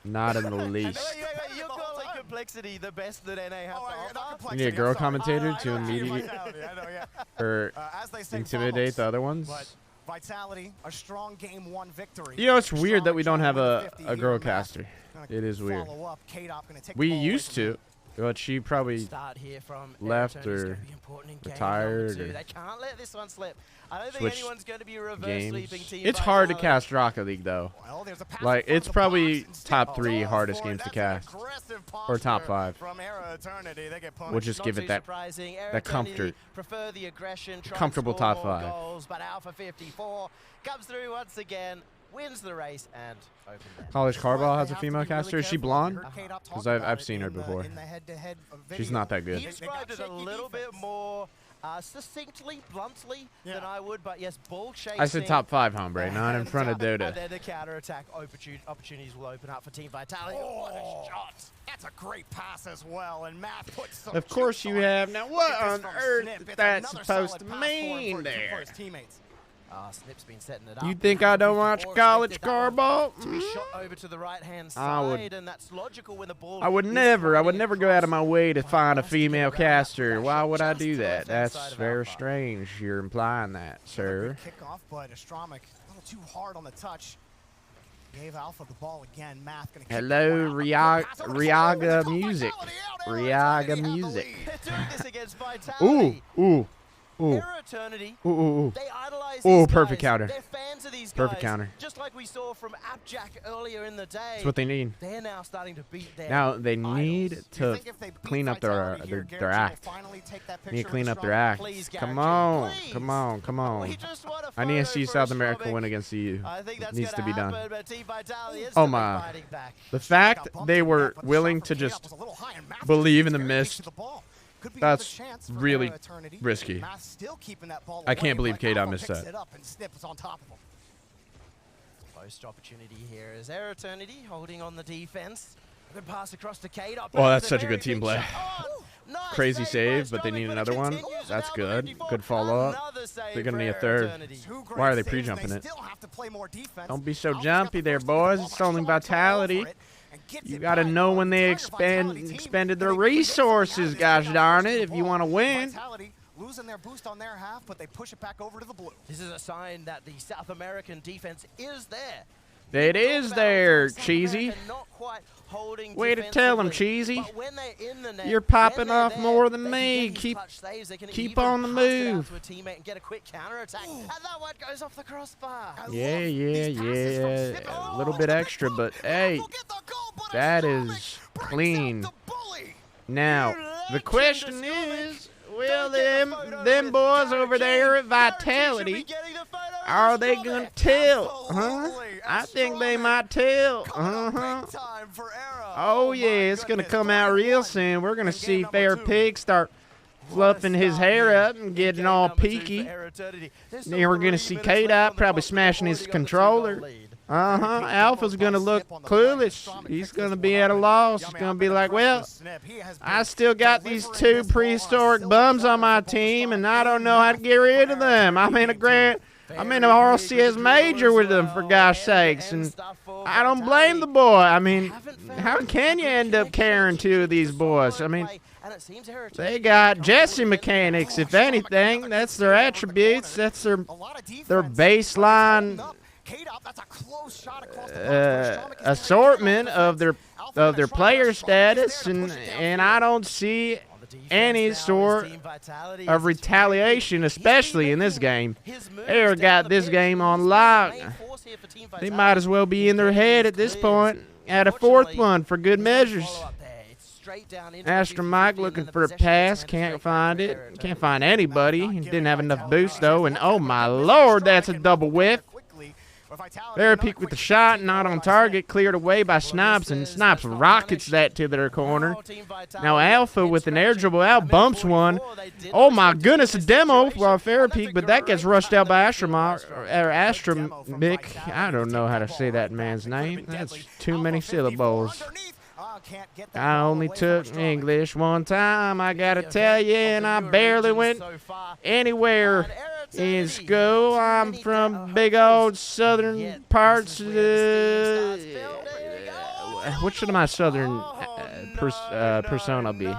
S3: Not in the least.
S18: You're calling Complexity the best that NA have to offer?
S3: You need a girl commentator to immediately or intimidate the other ones.
S13: Vitality, a strong game 1 victory.
S3: You know, it's weird that we don't have a girl caster. It is weird. We used to, but she probably left or retired or
S18: they can't let this one slip. I don't think anyone's going to be reverse sweeping Team
S3: It's hard to cast Rocket League though. Like it's probably top 3 hardest games to cast, or top 5. We'll just give it that comfortable top 5.
S18: But Alpha 54 comes through once again, wins the race, and
S3: College Carball has a female caster. Is she blonde? Because I've seen her before. She's not that good.
S18: He described it a little bit more succinctly, bluntly than I would, but yes, ball chasing.
S3: I said top 5, hombre, not in front of Dota.
S18: And then the counter-attack opportunities will open up for Team Vitality.
S13: Oh, what a shot! That's a great pass as well, and Math puts some
S3: Of course you have. Now what on earth is that supposed to mean there?
S18: Snip's been setting it up.
S3: You think I don't watch College Carball?
S18: To be shot over to the right-hand side, and that's logical when the ball
S3: I would never go out of my way to find a female caster. Why would I do that? That's very strange. You're implying that, sir.
S13: Kickoff, but Astromic a little too hard on the touch. Gave Alpha the ball again. Math gonna
S3: Hello, Riaga Music. Riaga Music.
S18: Doing this against Vitality.
S3: Ooh.
S18: Error Eternity,
S3: Ooh.
S18: they idolize
S3: Ooh,
S18: these
S3: perfect
S18: guys.
S3: counter.
S18: They're fans of these
S3: Perfect
S18: guys,
S3: counter.
S18: just like we saw from Appjack earlier in the day.
S3: That's what they need.
S18: They're now starting to beat their
S3: Now they need to clean up their act. Need to clean up their act. Come on. I need to see South America win against EU. It needs to be done. Oh my. The fact they were willing to just believe in the mist. That's really risky. I can't believe K-Dot missed that.
S18: Post opportunity here is Error Eternity holding on the defense. Good pass across to K-Dot.
S3: Oh, that's such a good team play. Crazy save, but they need another one. That's good. Good follow-up. They're going to need a third. Why are they pre-jumping it? Don't be so jumpy there, boys. It's only Vitality. You got to know when they expended their resources, gosh darn it, if you want to win.
S13: Losing their boost on their half, but they push it back over to the blue.
S18: This is a sign that the South American defense is there.
S3: It is there, Cheesy. Way to tell them, Cheesy. You're popping off more than me. Keep on the move. Yeah. A little bit extra, but hey, that is clean. Now, the question is, will them boys over there at Vitality, are they going to tell? I think they might tell. Oh, yeah, it's going to come out real soon. We're going to see Fair Pig start fluffing his hair up and getting all peaky. Then we're going to see K-Dot probably smashing his controller. Alpha's going to look clueless. He's going to be at a loss. He's going to be like, well, I still got these 2 prehistoric bums on my team, and I don't know how to get rid of them. I'm in a RLCS major with them, for gosh sakes, and I don't blame the boy. I mean, how can you end up carrying 2 of these boys? I mean, they got Jesse mechanics, if anything. That's their attributes. That's their baseline assortment of their player status, and I don't see any sort of retaliation, especially in this game. They got this game on lock. They might as well be in their head at this point. Add a 4th one for good measures. Astro Mike looking for a pass. Can't find it. Can't find anybody. He didn't have enough boost, though. And oh, my Lord, that's a double whiff. VODs with the shot, not on target, cleared away by Snipes, and Snipes rockets that to their corner. Now Alpha with an air dribble out, bumps one. Oh my goodness, a demo while VODs, but that gets rushed out by Astramic. I don't know how to say that man's name. That's too many syllables. I only took English one time, I gotta tell you, and I barely went anywhere in school. I'm from big old southern parts. What should my southern persona be?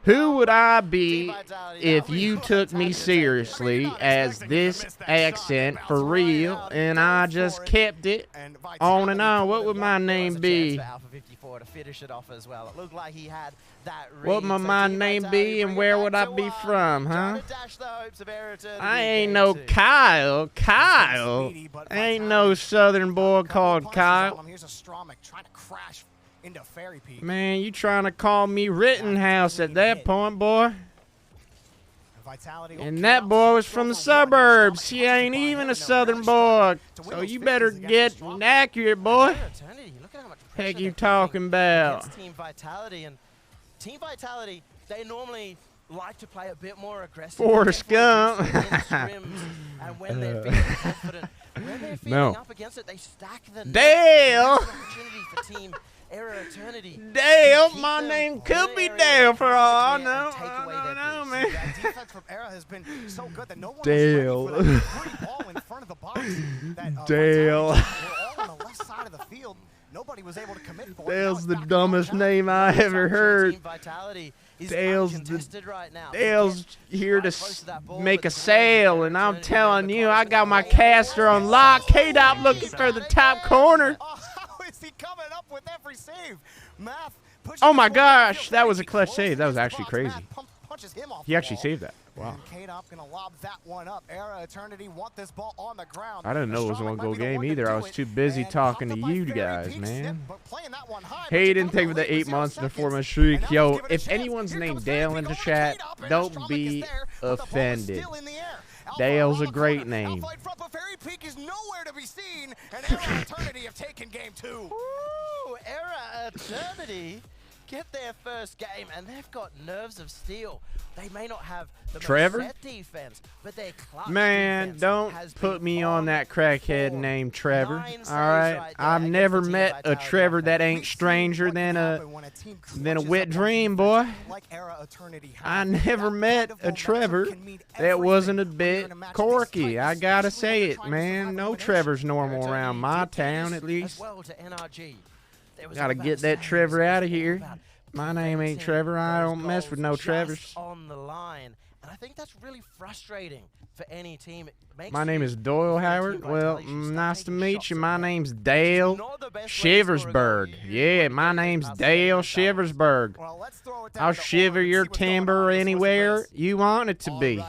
S3: Who would I be if you took me seriously as this accent for real and I just kept it on and on? What would my name be? What would my name be and where would I be from, huh? I ain't no Kyle. Kyle? Ain't no southern boy called Kyle. Man, you trying to call me Rittenhouse at that point, boy? And that boy was from the suburbs. He ain't even a southern boy. So you better get accurate, boy. Heck you talking about?
S18: Team Vitality, they normally like to play a bit more aggressive.
S3: Forrest Gump.
S18: And when they're feeling confident, when they're feeling up against it, they stack the
S3: Dale.
S18: opportunity for Team Era Eternity.
S3: Dale, my name could be Dale for all I know.
S18: I
S3: know, man.
S13: That defense from Era has been so good that no one
S3: Dale.
S13: was ready for that free ball in front of the box. That,
S3: Dale.
S13: We're all on the left side of the field. Nobody was able to commit for it.
S3: Dale's the dumbest name I ever heard. Dale's here to make a sale, and I'm telling you, I got my caster on lock. K-Dop looking for the top corner.
S13: How is he coming up with every save?
S3: Oh my gosh, that was a clutch save. That was actually crazy. He actually saved that. Wow.
S13: K-Dop gonna lob that one up. Era Eternity want this ball on the ground.
S3: I didn't know it was a one-goal game either. I was too busy talking to you guys, man. Hey, didn't take me the 8 months and a 4-month streak. Yo, if anyone's named Dale in the chat, don't be offended. Dale's a great name.
S13: Is nowhere to be seen, and Era Eternity have taken game 2.
S18: Ooh, Era Eternity get their first game, and they've got nerves of steel. They may not have the
S3: Trevor?
S18: most set defense, but their clutch
S3: Man, don't put me on that crackhead named Trevor. All right, I've never met a Trevor that ain't stranger than a wet dream, boy. I never met a Trevor that wasn't a bit corky. I gotta say it, man. No Trevor's normal around my town, at least. Gotta get that Trevor out of here. My name ain't Trevor. I don't mess with no Trevors.
S18: On the line, and I think that's really frustrating for any team.
S3: My name is Doyle Howard. Well, nice to meet you. My name's Dale Shiversberg. Yeah, my name's Dale Shiversberg. I'll shiver your timber anywhere you want it to be.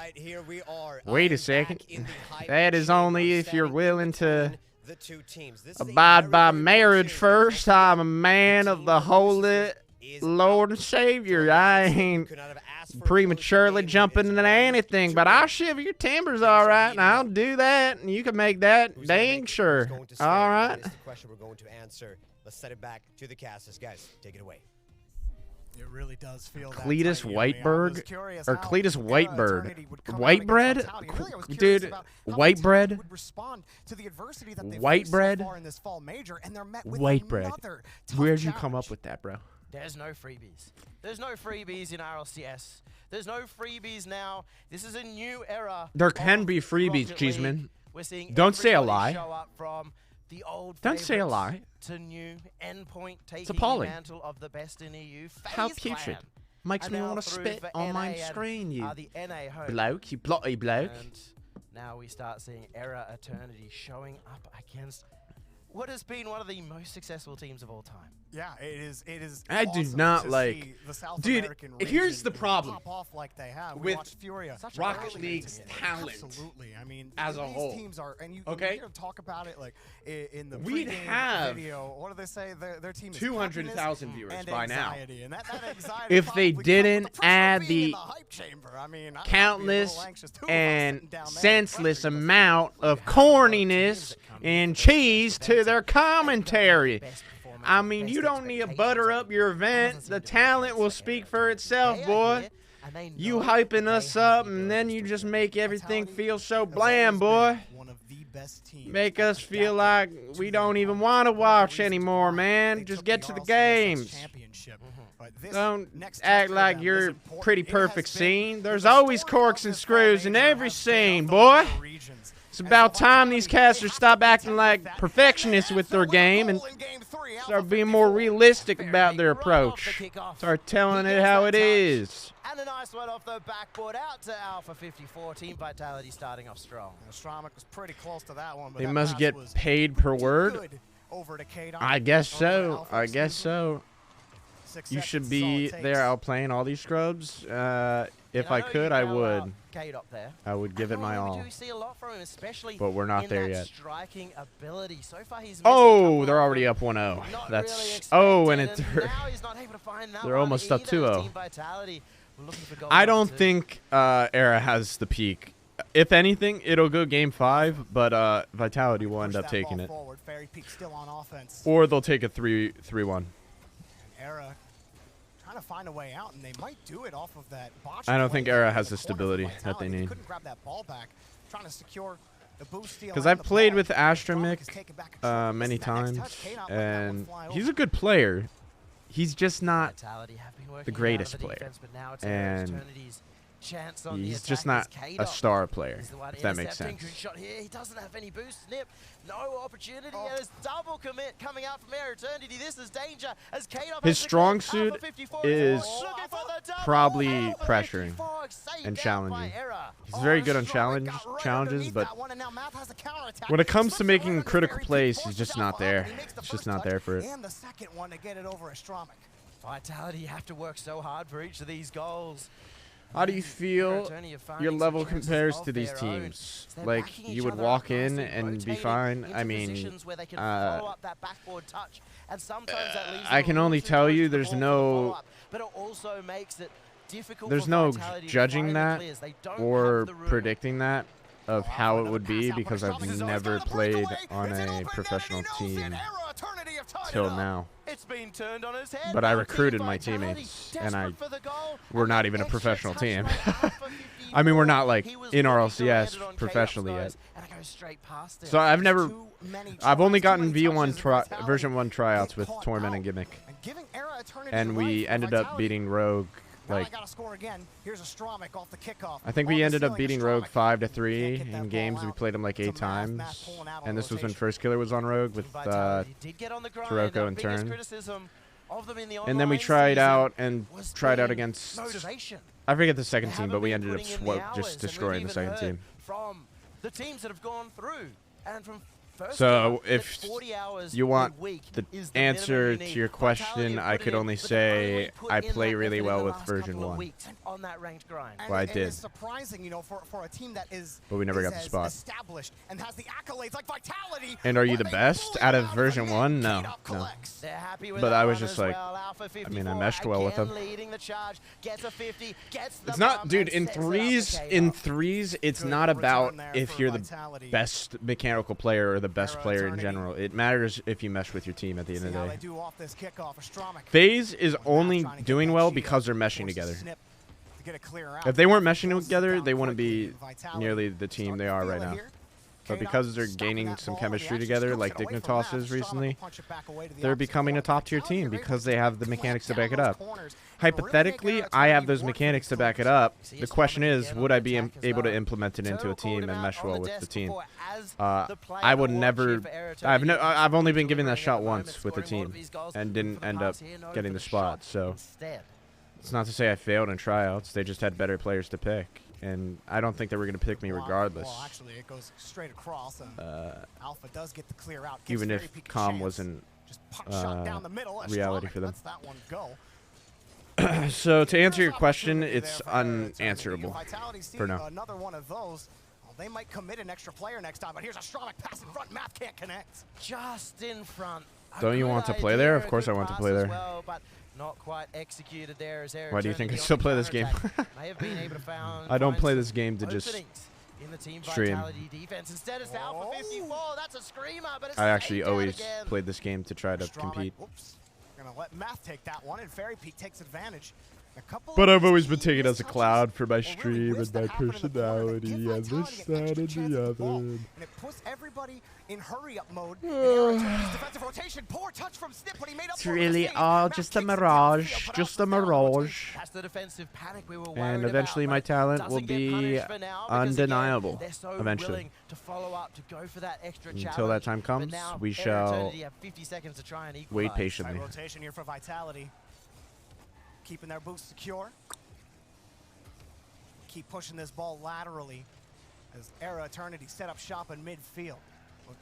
S3: Wait a second. That is only if you're willing to abide by marriage first. I'm a man of the holy Lord and Savior. I ain't prematurely jumping into anything, but I'll shiver your timbers all right, and I'll do that, and you can make that dang sure. All right.
S5: The question we're going to answer. Let's set it back to the casters. Guys, take it away.
S13: It really does feel
S3: Cletus Whiteberg or Cletus Whiteberg. White bread? Dude, white bread? White bread? White bread. Where'd you come up with that, bro?
S18: There's no freebies. There's no freebies in RLCS. There's no freebies now. This is a new era.
S3: There can be freebies, Cheeseman. Don't say a lie.
S18: Show up from the old
S3: Don't say a lie.
S18: To new endpoint taking
S3: it's appalling.
S18: The mantle of the best in EU.
S3: How putrid. Makes me want to spit on my screen, you bloke, you blotty bloke.
S18: And now we start seeing Era Eternity showing up against what has been one of the most successful teams of all time.
S13: Yeah, it is.
S3: I do
S13: awesome
S3: not
S13: to
S3: like.
S13: see the South
S3: Dude,
S13: American
S3: here's the
S13: region
S3: problem
S13: pop off like they have. We
S3: with
S13: watched Furia.
S3: Rocket League's talent.
S13: Absolutely. I mean,
S3: as a
S13: these
S3: whole.
S13: teams are, and you
S3: okay.
S13: hear talk about it like in the
S3: We'd
S13: pregame
S3: have
S13: video. What do they say? Their team is
S3: 200,000 viewers by now.
S13: And that anxiety
S3: If they didn't add the countless and senseless amount of corniness and cheese to their commentary. I mean, you don't need to butter up your event. The talent will speak for itself, boy. You hyping us up, and then you just make everything feel so bland, boy. Make us feel like we don't even want to watch anymore, man. Just get to the games. Don't act like you're pretty perfect scene. There's always corks and screws in every scene, boy. It's about time these casters stop acting like perfectionists with their game and start being more realistic about their approach. Start telling it how it is.
S18: And a nice one off the backboard out to Alpha 54. Team Vitality starting off strong.
S13: Stramic was pretty close to that one. But
S3: They must get paid per word. I guess so. I guess so. You should be there outplaying all these scrubs. If I could, I would. I would give it my all. But we're not there yet. Oh, they're already up 1-0. That's and they're almost up 2-0. I don't think Era has the peak. If anything, it'll go game 5, but Vitality will end up taking it. Or they'll take a 3-1.
S13: Era trying to find a way out, and they might do it off of that botch.
S3: I don't think Era has the stability that they need.
S13: Couldn't grab that ball back, trying to secure the boost steal.
S3: Because I've played with Astromik many times, and he's a good player. He's just not the greatest player, and he's just not a star player, if that makes sense.
S18: He doesn't have any boost. Snip, no opportunity, and it's double commit coming out from Air Eternity. This is danger as
S3: His strong suit is probably pressuring and challenging. He's very good on challenges, but when it comes to making critical plays, he's just not there. He's just not there for it.
S13: And the second one to get it over Astromic.
S18: Vitality, you have to work so hard for each of these goals.
S3: How do you feel your level compares to these teams? Like, you would walk in and be fine? I mean, I can only tell you there's no judging that or predicting that of how it would be, because I've never played on a professional team till now. But I recruited my teammates, and we're not even a professional team. I mean, we're not like in RLCS professionally yet. So I've only gotten version 1 tryouts with Torment and Gimmick, and we ended up beating Rogue. Like, I think we ended up beating Rogue 5-3 in games. We played him like 8 times, and this was when First Killer was on Rogue with Kuroko and Turn. And then we tried out against, I forget the second team, but we ended up just destroying the second team.
S18: From the teams that have gone through, and from
S3: so if you want the answer to your question, I could only say I play really well with version 1. Well, I did.
S13: It's surprising, you know, for a team that is,
S3: but we never got the spot.
S13: Established and has the accolades like Vitality.
S3: And are you the best out of version 1? No. But I was just like, I mean, I meshed well with them. It's not, dude, in threes, it's not about if you're the best mechanical player or the best player in general. It matters if you mesh with your team at the end of the day. FaZe is only doing well because they're meshing together. If they weren't meshing together, they wouldn't be nearly the team they are right now. But because they're gaining some chemistry together, like Dignitas is recently, they're becoming a top-tier team because they have the mechanics to back it up. Hypothetically, I have those mechanics to back it up. The question is, would I be able to implement it into a team and mesh well with the team? I would never. I've only been given that shot once with the team and didn't end up getting the spot. So it's not to say I failed in tryouts. They just had better players to pick. and I don't think they were going to pick me regardless.
S13: Well, actually, it goes straight across. And Alpha does get the clear out.
S3: Even if Calm wasn't reality for them.
S13: That one go.
S3: So to answer your question, it's unanswerable for now.
S13: Another one of those. They might commit an extra player next time, but here's a strong pass in front. Math can't connect.
S18: Just in front.
S3: Don't you want to play there? Of course I want to play there.
S18: Well, but not quite executed there as
S3: Why do you think I still play this game? I don't play this game to just stream. I actually always played this game to try to compete.
S13: Gonna let Math take that one, and Fairy Peak takes advantage.
S3: But I've always been taken as a cloud for my stream and my personality and this, that, and the other.
S13: And it puts everybody in hurry-up mode. Defensive rotation, poor touch from Snip, but he made up
S3: It's really all just a mirage, just a mirage.
S18: That's the defensive panic we were
S3: And eventually my talent will be undeniable. Eventually.
S18: To follow up, to go for that extra
S3: Until that time comes, we shall wait patiently.
S13: Rotation here for Vitality. Keeping their boost secure. Keep pushing this ball laterally as Era Eternity set up shop in midfield.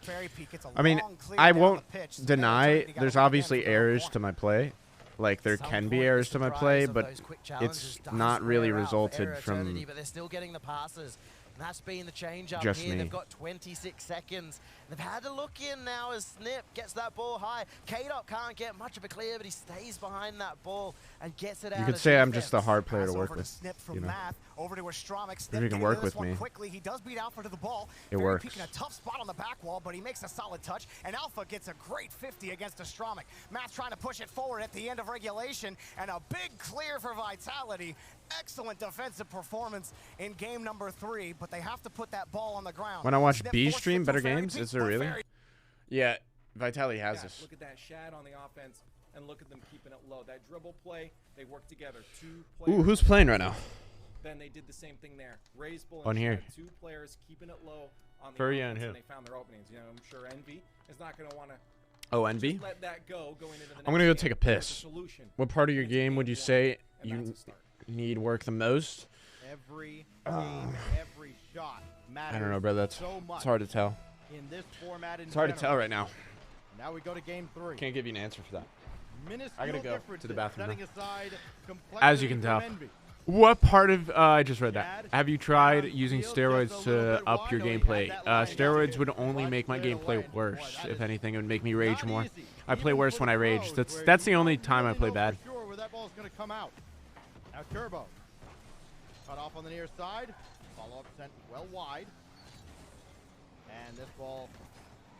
S13: Fairy Peak gets a long clear
S3: I
S13: down
S3: won't
S13: the pitch.
S3: deny there's obviously errors to my play. Like, there can be errors to my play, but it's not really resulted from
S18: but they're still getting the passes. And that's been the change up
S3: just
S18: here.
S3: me.
S18: They've got 26 seconds. They've had to look in now as Snip gets that ball high. K-Dot can't get much of a clear, but he stays behind that ball and gets it out.
S3: You could say I'm just a hard player to work with. You know,
S13: over to Astromik.
S3: if you can work with me,
S13: quickly. He does beat Alpha to the ball.
S3: It works.
S13: Peaking a tough spot on the back wall, but he makes a solid touch. And Alpha gets a great 50 against Astromik. Matt's trying to push it forward at the end of regulation, and a big clear for Vitality. Excellent defensive performance in game number 3, but they have to put that ball on the ground.
S3: When I watch B stream better games, is there really? Yeah, Vitality has this.
S9: Look at that Shad on the offense, and look at them keeping it low. That dribble play, they work together.
S3: Ooh, who's playing right now?
S9: Then they did the same thing there. Raise Bull
S3: on here.
S9: Two players keeping it low on the
S3: Furry
S9: offense,
S3: and who?
S9: and they found their openings. You know, I'm sure Envy is not going to want to.
S3: Oh, Envy?
S9: Let that go going into the next
S3: I'm gonna go
S9: game.
S3: take a piss. What part of your game would you say you need work the most?
S12: Every game, every shot matters.
S3: I don't know, bro. That's
S12: so much
S3: it's hard to tell.
S12: In this format in
S3: It's hard to tell right now.
S12: Now we go to game 3.
S3: Can't give you an answer for that. I gotta go to the bathroom now.
S12: Now.
S3: As you can tell. What part of I just read that. Have you tried using steroids to up your gameplay? Steroids would only make my gameplay worse. If anything, it would make me rage more. I play worse when I rage. That's the only time I play bad.
S12: Sure where that ball's going to come out. Now Turbo. Cut off on the near side. Follow up sent well wide. And this ball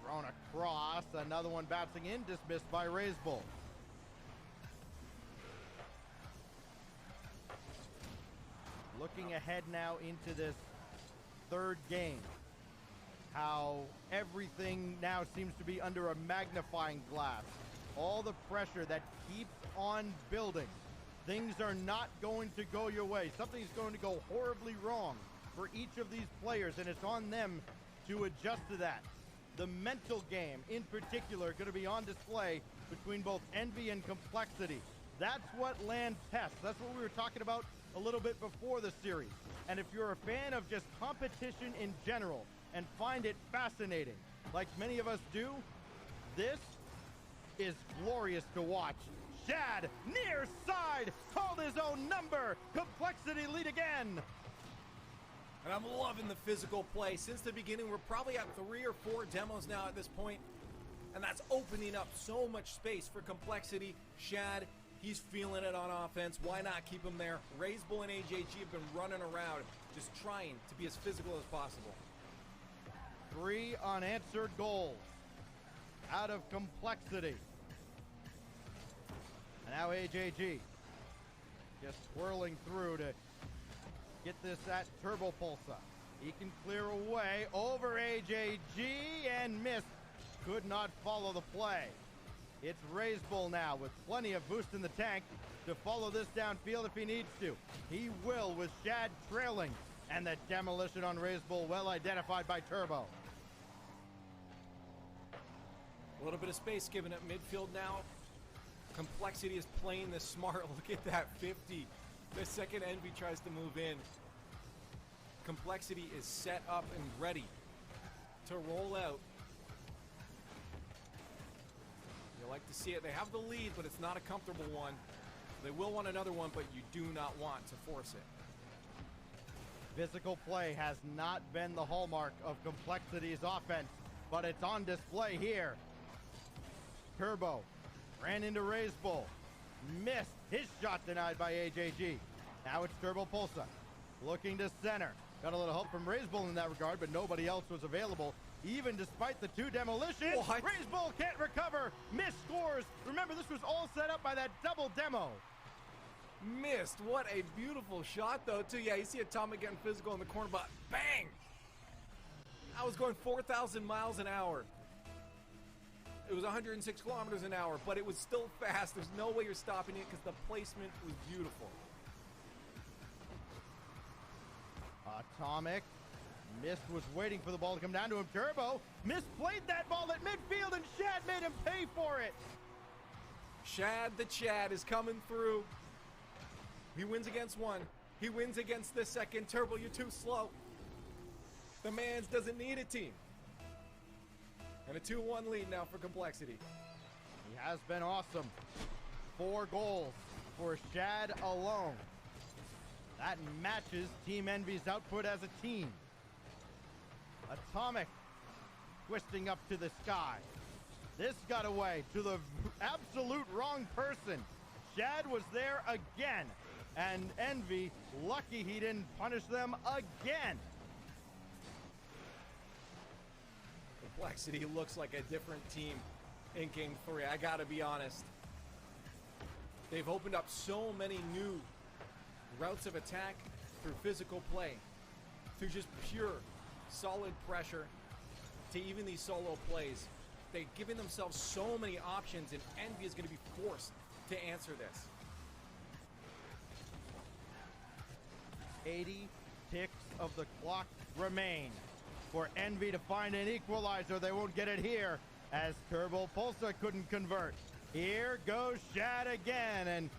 S12: thrown across. Another one bouncing in, dismissed by Raise Bull. Looking ahead now into this third game. How everything now seems to be under a magnifying glass. All the pressure that keeps on building. Things are not going to go your way. Something's going to go horribly wrong for each of these players, and it's on them to adjust to that. The mental game, in particular, going to be on display between both Envy and Complexity. That's what LAN tests. That's what we were talking about a little bit before the series. And if you're a fan of just competition in general and find it fascinating, like many of us do, this is glorious to watch. Shad, near side, called his own number. Complexity lead again.
S9: And I'm loving the physical play. Since the beginning, we're probably at 3 or 4 demos now at this point. And that's opening up so much space for Complexity. Shad, he's feeling it on offense. Why not keep him there? Raise Bull and AJG have been running around, just trying to be as physical as possible.
S12: 3 unanswered goals out of Complexity. And now AJG just swirling through to get this at Turbo Pulsa. He can clear away over AJG and missed. Could not follow the play. It's Raise Bull now with plenty of boost in the tank to follow this downfield if he needs to. He will with Shad trailing. And the demolition on Raise Bull well identified by Turbo.
S9: A little bit of space given at midfield now. Complexity is playing this smart. Look at that 50. The second Envy tries to move in. Complexity is set up and ready to roll out. You like to see it. They have the lead, but it's not a comfortable one. They will want another one, but you do not want to force it.
S12: Physical play has not been the hallmark of Complexity's offense, but it's on display here. Turbo ran into Razebull, missed his shot, denied by AJG. Now it's Turbo Pulsa looking to center. Got a little help from Razebull in that regard, but nobody else was available, even despite the 2 demolitions. Razebull can't recover. Miss scores. Remember, this was all set up by that double demo.
S9: Missed. What a beautiful shot, though, too. Yeah, you see Atomic getting physical in the corner, but bang! I was going 4,000 miles an hour. It was 106 kilometers an hour, but it was still fast. There's no way you're stopping it because the placement was beautiful.
S12: Atomic. Mist was waiting for the ball to come down to him. Turbo misplayed that ball at midfield, and Shad made him pay for it.
S9: Shad the Chad is coming through. He wins against one. He wins against the second. Turbo, you're too slow. The Mans doesn't need a team. And a 2-1 lead now for Complexity.
S12: He has been awesome. 4 goals for Shad alone. That matches Team Envy's output as a team. Atomic twisting up to the sky. This got away to the absolute wrong person. Shad was there again. And Envy, lucky he didn't punish them again.
S9: Complexity looks like a different team in Game 3, I gotta be honest. They've opened up so many new routes of attack through physical play, through just pure, solid pressure, to even these solo plays. They've given themselves so many options, and Envy is going to be forced to answer this.
S12: 80 ticks of the clock remain for Envy to find an equalizer. They won't get it here, as Turbo Pulsar couldn't convert. Here goes Shad again, and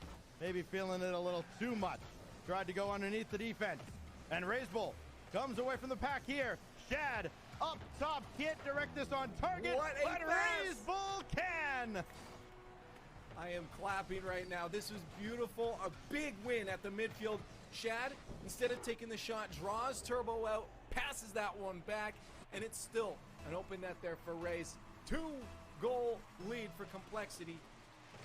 S12: maybe feeling it a little too much. Tried to go underneath the defense, and Razebull comes away from the pack here. Shad up top, can't direct this on target, but Razebull can!
S9: I am clapping right now. This is beautiful. A big win at the midfield. Shad, instead of taking the shot, draws Turbo out, passes that one back, and it's still an open net there for Raze. 2-goal lead for Complexity.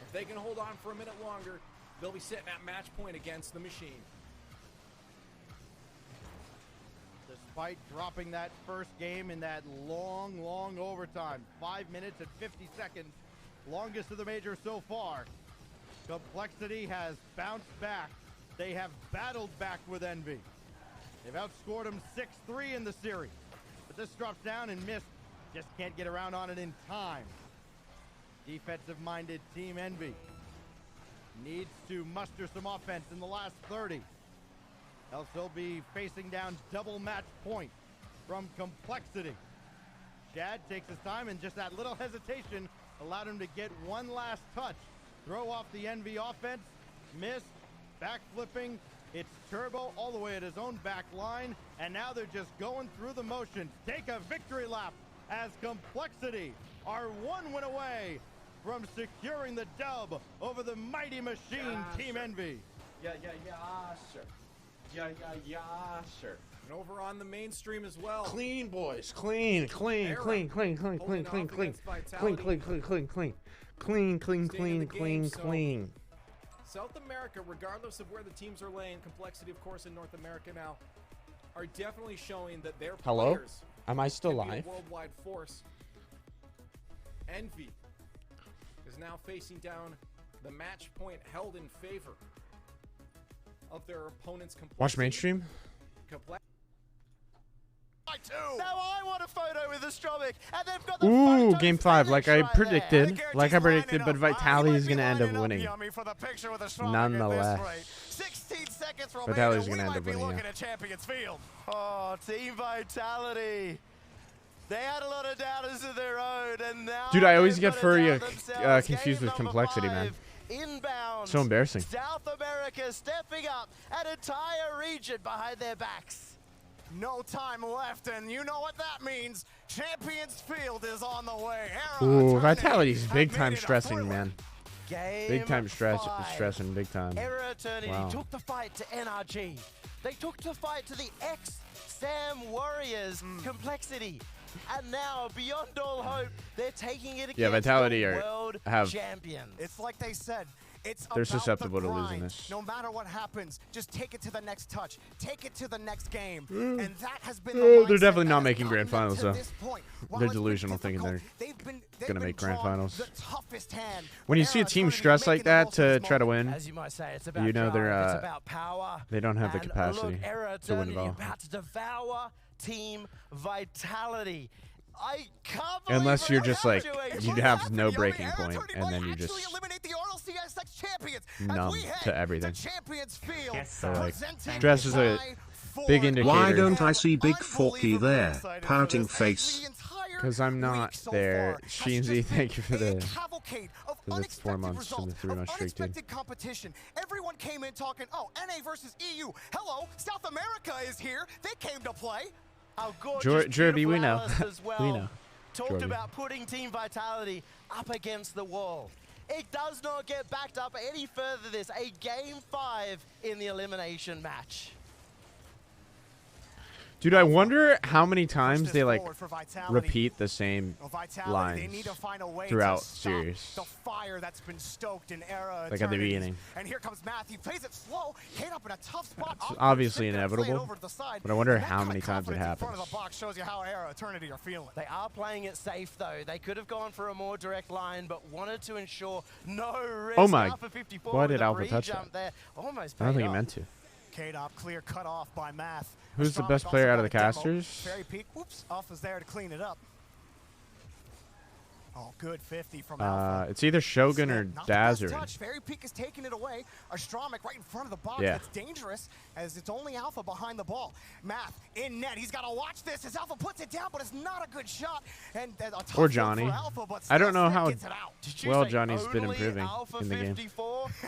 S9: If they can hold on for a minute longer, they'll be sitting at match point against the Machine.
S12: Despite dropping that first game in that long, long overtime, 5 minutes and 50 seconds, longest of the major so far, Complexity has bounced back. They have battled back with Envy. They've outscored them 6-3 in the series. But this drops down, and Mist just can't get around on it in time. Defensive-minded Team Envy needs to muster some offense in the last 30. Else they'll be facing down double match point from Complexity. Shad takes his time, and just that little hesitation allowed him to get one last touch. Throw off the Envy offense. Mist, back flipping. It's Turbo all the way at his own back line, and now they're just going through the motions. Take a victory lap as Complexity are 1 win away from securing the dub over the mighty Machine Team Envy.
S9: Yeah, sure. Yeah, sure. And over on the mainstream as well.
S3: Clean, boys. Clean.
S9: South America, regardless of where the teams are laying, Complexity, of course, in North America now, are definitely showing that their players
S3: Am I still
S9: can be
S3: live?
S9: a worldwide force. Envy is now facing down the match point held in favor of their opponent's Complexity.
S3: Watch mainstream.
S18: Now I want a photo with Astromic, and they've got the
S3: Ooh, game 5, like I predicted. But Vitality is gonna end up winning. Nonetheless,
S18: 16 seconds
S3: Vitality's gonna end up winning.
S18: looking at Champions Field. Oh, Team Vitality. They had a lot of doubters of their own, and now
S3: dude, I always get Furry confused with Complexity, man.
S18: Inbound.
S3: So embarrassing.
S18: South America stepping up, an entire region behind their backs.
S13: No time left, and you know what that means. Champions Field is on the way.
S3: Ooh, Vitality's big time stressing, man. Big time stressing, big time.
S18: Era Eternity
S3: Wow.
S18: took the fight to NRG. They took the fight to the ex-Sam Warriors Complexity. And now, beyond all hope, they're taking it against
S3: Vitality
S18: the world
S3: have
S18: champions.
S13: It's like they said. It's
S3: They're
S13: about
S3: susceptible
S13: the
S3: to
S13: grind.
S3: losing this.
S13: No matter what happens, just take it to the next touch. Take it to the next game.
S3: Mm.
S13: And that has been
S3: They're definitely not making grand finals, though. They're delusional thinking they're going to make grand finals. When you see a team stress like that to try to win,
S18: As you might say, it's about
S3: you know
S18: drive, it's about power.
S3: they don't have the
S18: And
S3: capacity
S18: look, Era
S3: to win
S18: Eternity
S3: it all.
S18: about to devour Team Vitality. I can't believe
S3: Unless you're
S18: what
S3: just
S18: I'm
S3: like,
S18: doing.
S3: you have no breaking point, and then you just numb to everything. So like, stress is a big indicator.
S4: Why don't I see Big Forky there? Pouting face.
S3: Because I'm not there. Sheensy, thank you for the 4 months and the 3 month streak, dude.
S13: Unexpected competition. Everyone came in talking, oh, NA versus EU. Hello, South America is here. They came to play.
S3: Jorby, we know. We know.
S18: Talked
S3: Jorby.
S18: about putting Team Vitality up against the wall. It does not get backed up any further. This a game 5 in the elimination match.
S3: Dude, I wonder how many times they like repeat the same lines throughout series.
S13: The fire that's been stoked in Era
S3: Like at the beginning.
S13: And here comes Math. He plays it slow. Came up in a tough spot.
S3: It's obviously inevitable, but I wonder how many times it happens.
S13: Front of the box shows you how Era Eternity are feeling.
S18: They are playing it safe though. They could have gone for a more direct line, but wanted to ensure no risk.
S3: Oh my!
S18: Alpha 54
S3: Why
S18: with
S3: did
S18: a
S3: Alpha touch
S18: re-jump
S3: that?
S18: there. Almost
S3: I don't think
S18: paid
S3: he
S18: off.
S3: meant to.
S13: K-Dop clear cut off by Math.
S3: Who's the best player out of the casters?
S13: Fairy Peak, whoops, Alpha's there to clean it up. Oh, good 50 from Alpha.
S3: It's either Shogun or Dazzard.
S13: Fairy Peak is taking it away. Astromic right in front of the box.
S3: Yeah.
S13: It's dangerous as it's only Alpha behind the ball. Math in net. He's got to watch this as Alpha puts it down, but it's not a good shot. And a tough
S3: Or
S13: look
S3: Johnny.
S13: for Alpha, but
S3: I don't know
S13: still
S3: how
S13: gets it out.
S3: well Johnny's been improving in the game.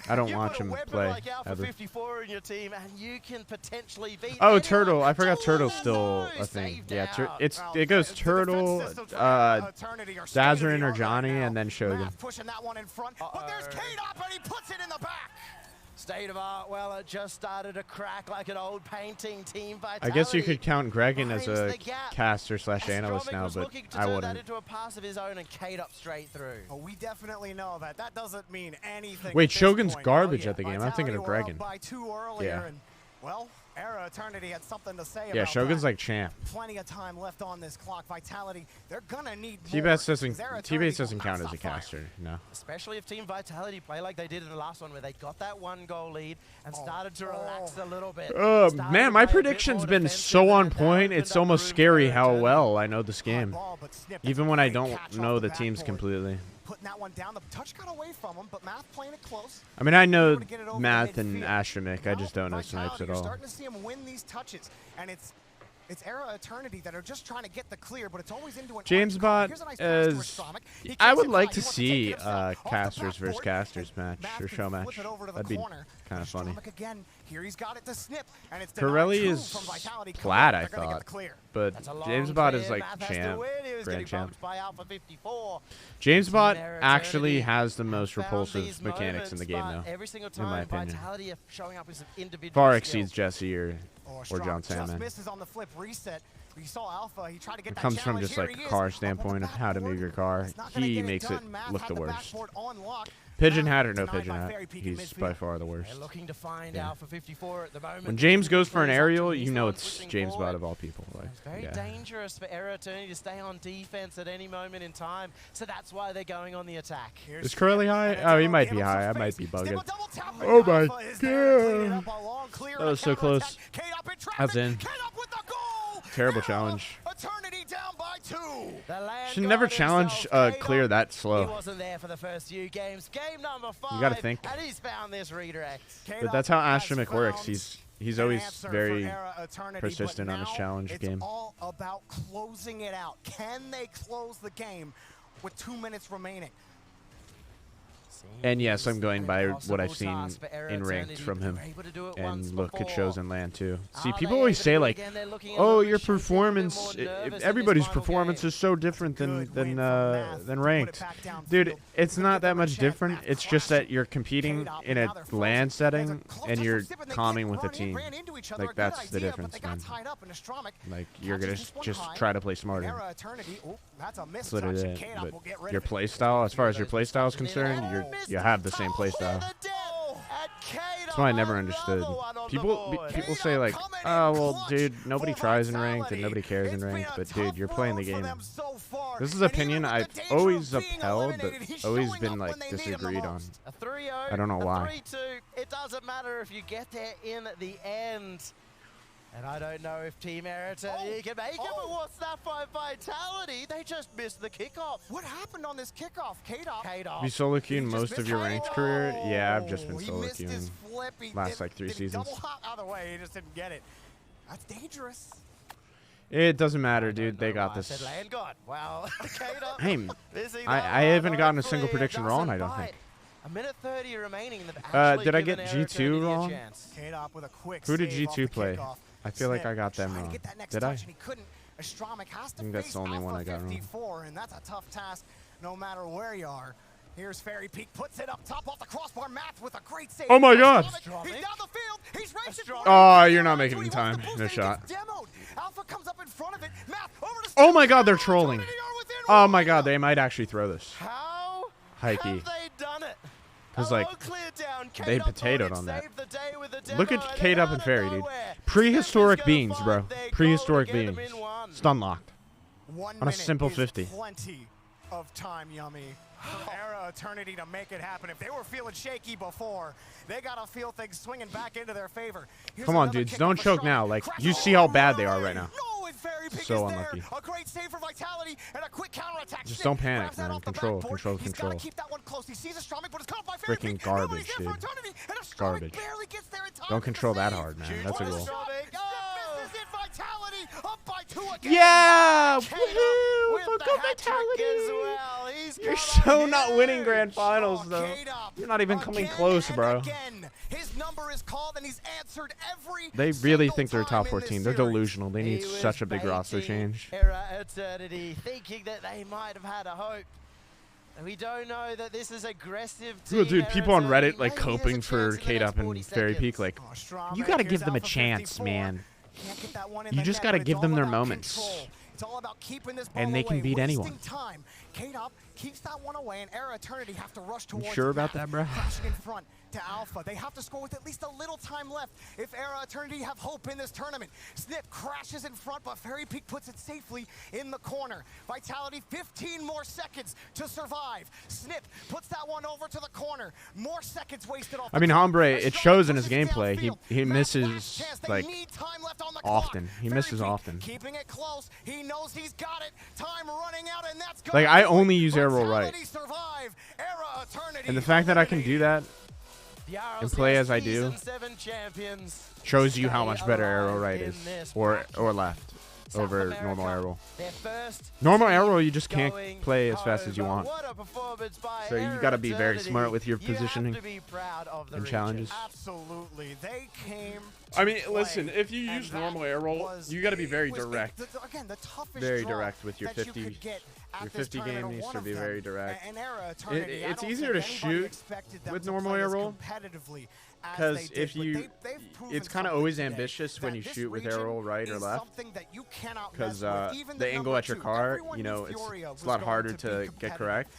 S3: I don't watch him play
S18: Like Alpha
S3: ever.
S18: 54 in your team, and you can potentially beat
S3: Oh,
S18: anyone.
S3: Turtle! I forgot Turtle's still a thing. Yeah, it goes Turtle, Dazzard or Johnny, and then Shogun.
S13: Pushing that one in front, but there's K-Dop and he puts it in the back.
S18: State of art, well, it just started to crack like an old painting. Team Vitality.
S3: I guess you could count Gregan as a
S18: finds the gap.
S3: caster/analyst now,
S18: was
S3: but
S18: looking to
S3: I
S18: turn
S3: wouldn't.
S18: that into a pass of his own and K-Dop straight through.
S13: Oh, we definitely know that. That doesn't mean anything.
S3: Wait,
S13: at this
S3: Shogun's
S13: point.
S3: garbage
S13: Oh,
S3: at the game. I'm
S13: Vitality
S3: thinking of
S13: were up
S3: Gregan.
S13: by 2 earlier,
S3: Yeah.
S13: and well, Era Eternity had something to say
S3: Yeah,
S13: about
S3: Shogun's
S13: that.
S3: like champ.
S13: Plenty of time left on this clock. Vitality, they're gonna need more.
S3: T-Base doesn't
S13: Era Eternity
S3: T-Base doesn't
S13: will
S3: count
S13: not
S3: as a
S13: stop firing.
S3: caster. No.
S18: Especially if Team Vitality play like they did in the last one where they got that 1-goal lead and started to relax a little bit.
S3: Oh
S18: Started
S3: man,
S18: to
S3: my
S18: play a bit
S3: prediction's
S18: more
S3: been
S18: defensive,
S3: so on
S18: and that
S3: point.
S18: opened
S3: It's
S18: up
S3: almost
S18: room
S3: scary
S18: for
S3: how
S18: Eternity.
S3: well I know this game, even when I don't know the teams completely.
S13: Putting that one down. The touch got away from him, but Math playing it close.
S3: I mean, I know
S13: Able to get it over
S3: Math
S13: to
S3: and
S13: midfield.
S3: Astromic. I just don't know
S13: Vitality,
S3: Snipes at
S13: you're
S3: all.
S13: starting to see him win these touches, and it's Era Eternity that are just trying to get the clear, but it's always into an
S3: James
S13: arch.
S3: Bot
S13: Here's a nice pass to
S3: is.
S13: Astromic. He
S3: I
S13: kicks
S3: would
S13: it
S3: like
S13: fly.
S3: to
S13: He wants take
S3: see
S13: it himself. Off the
S3: casters versus
S13: backboard,
S3: casters match
S13: Math
S3: or
S13: can
S3: show
S13: flip
S3: match.
S13: it over to the
S3: That'd be
S13: corner.
S3: kind of funny.
S13: Astromic again. Here he's got it to snip, and it's denied
S3: Pirelli
S13: two
S3: is
S13: from Vitality.
S3: flat, I
S13: They're gonna get
S3: thought,
S13: the clear.
S3: but
S18: That's a
S3: James
S18: long
S3: Bot
S18: clear.
S3: is like
S18: Math has to
S3: champ,
S18: win. He was
S3: grand
S18: getting
S3: champ.
S18: bumped by Alpha 54.
S3: James Bot
S18: Era
S3: actually
S18: Eternity
S3: has the most
S18: found
S3: repulsive
S18: these
S3: mechanics in the game,
S18: moments,
S3: though.
S18: but every single
S3: In my
S18: time,
S3: opinion,
S18: Vitality are showing up with some individual
S3: far
S18: skill.
S3: exceeds Jesse or John
S13: Just
S3: Salmon.
S13: misses on the flip reset. We saw Alpha. He tried to get
S3: It
S13: that
S3: comes from
S13: challenge.
S3: just
S13: Here
S3: like
S13: he
S3: a
S13: is.
S3: car standpoint of how to move your car.
S13: Not gonna
S3: He
S13: get
S3: makes it
S13: done. Math
S3: look
S13: had
S3: the
S13: the
S3: worst.
S13: backboard on lock.
S3: Pigeon hat or no
S13: Denied
S3: pigeon
S13: by
S3: hat,
S13: Fairy Peak in
S3: he's
S13: midfield.
S3: by far the worst.
S18: They're looking to find
S3: Yeah.
S18: Alpha 54 at the moment.
S3: When James goes for an
S18: Plays up to
S3: aerial, you know
S18: Nissan
S3: it's
S18: pushing
S3: James
S18: forward.
S3: Bot of all people. Like,
S18: Very
S3: yeah.
S18: dangerous for Era Eternity to stay on defense at any moment in time, so that's why they're going on the attack.
S3: Is Curly high? Oh, he might be high. I might be bugging. Oh my god! That was so close. That's in. Terrible challenge.
S13: Eternity down by 2.
S3: Should never challenge clear that
S18: He
S3: slow.
S18: wasn't there for the first few games. Game number 5.
S3: You gotta think.
S18: And he's found this redirect.
S3: But that's how Astromic works. He's always
S13: answer
S3: very
S13: for Era Eternity,
S3: persistent
S13: but
S3: on his
S13: now
S3: challenge
S13: it's
S3: game.
S13: all about closing it out. Can they close the game with 2 minutes remaining?
S3: And yes, I'm going by what I've seen in ranked from him. And look at shows in LAN too. See, people always say like, "Oh, your performance, everybody's performance is so different than ranked." Dude, it's not that much different. It's just that you're competing in a LAN setting and you're calming with a team. Like that's the difference, man. Like you're gonna just try to play smarter. That's literally it. But your play style, as far as your play style is concerned, you have the same play style. That's why I never understood. People say like, "Oh, well, dude, nobody tries in ranked and nobody cares in ranked." But dude, you're playing the game. This is an opinion I've always upheld, but always been like disagreed on. I don't know why.
S18: 3-2. It doesn't matter if you get there in the end. And I don't know if Team Era can make it, but what's that for Vitality? They just missed the kickoff.
S13: What happened on this kickoff? K-Dop.
S3: Have you solo queued most of your ranked career? Yeah, I've just been solo queuing. Last like 3 seasons.
S13: Double hop out of the way, he just didn't get it. That's dangerous.
S3: It doesn't matter, dude. They got this.
S18: Wow.
S3: Hey, I haven't gotten a single prediction wrong, I don't think.
S18: A minute 30 remaining.
S3: Did I get G2 wrong? Who did G2 play? I feel like I got them wrong. Did I? I think that's the only one I got wrong.
S13: And that's a tough task no matter where you are. Here's Fairy Peak, puts it up top off the crossbar. Math with a great save.
S3: Oh my god!
S13: He's down the field. He's racing.
S3: Oh, you're not making it in time. No shot.
S13: Alpha comes up in front of it. Math over to
S3: oh my god, they're trolling. Oh my god, they might actually throw this.
S18: How
S3: Hikey.
S18: have they done it?
S3: Because, like, they potatoed on that. Look at K-Dub and Fairy, dude. Prehistoric beans, bro. Prehistoric beans. Stun locked. On a simple 50.
S13: Plenty of time, Yummy. Era Eternity to make it happen. If they were feeling shaky before, they got to feel things swinging back into their favor.
S3: Come on, dudes. Don't choke now. Like, you see how bad they are right now. So unlucky.
S13: A great save for Vitality and a quick counterattack.
S3: Just don't panic, man. Control. Freaking garbage, dude. Garbage. Don't control that hard, man. That's a goal. Yeah! Woohoo! Go Vitality! You're so not winning grand finals, though. You're not even coming close, bro. They really think they're a top 14. They're delusional. They need such a big roster change.
S18: Era Eternity, thinking that they might have had a hope. We don't know that this is aggressive.
S3: Dude, people on Reddit like coping for K-Dub and Fairy Peak. Like, you gotta give them a chance, man. You just gotta give them their moments. And they can beat anyone.
S13: K-Dop keeps that one away, and Era Eternity have to rush towards.
S3: You sure about that, bro?
S13: Crashing in front to Alpha. They have to score with at least a little time left if Era Eternity have hope in this tournament. Snip crashes in front, but Fairy Peak puts it safely in the corner. Vitality, 15 more seconds to survive. Snip puts that one over to the corner. More seconds wasted off.
S3: I mean, Hombre, it shows in his gameplay. He misses like often. He misses often.
S13: Keeping it close. He knows he's got it. Time running out, and that's
S3: like I only use air roll right. And the fact that I can do that and play as I do shows you how much better air roll right is, or left over normal air roll. Normal air roll, you just can't play as fast as you want. So you got to be very smart with your positioning and challenges.
S13: Absolutely, they came.
S3: I mean, listen, if you use normal air roll, you got to be very direct. Very direct with your 50. Your 50 game needs to be very direct. It's easier to shoot with normal air roll because if you, it's kind of always ambitious when you shoot with air roll right or left because the angle at your car, you know, it's a lot harder to get correct.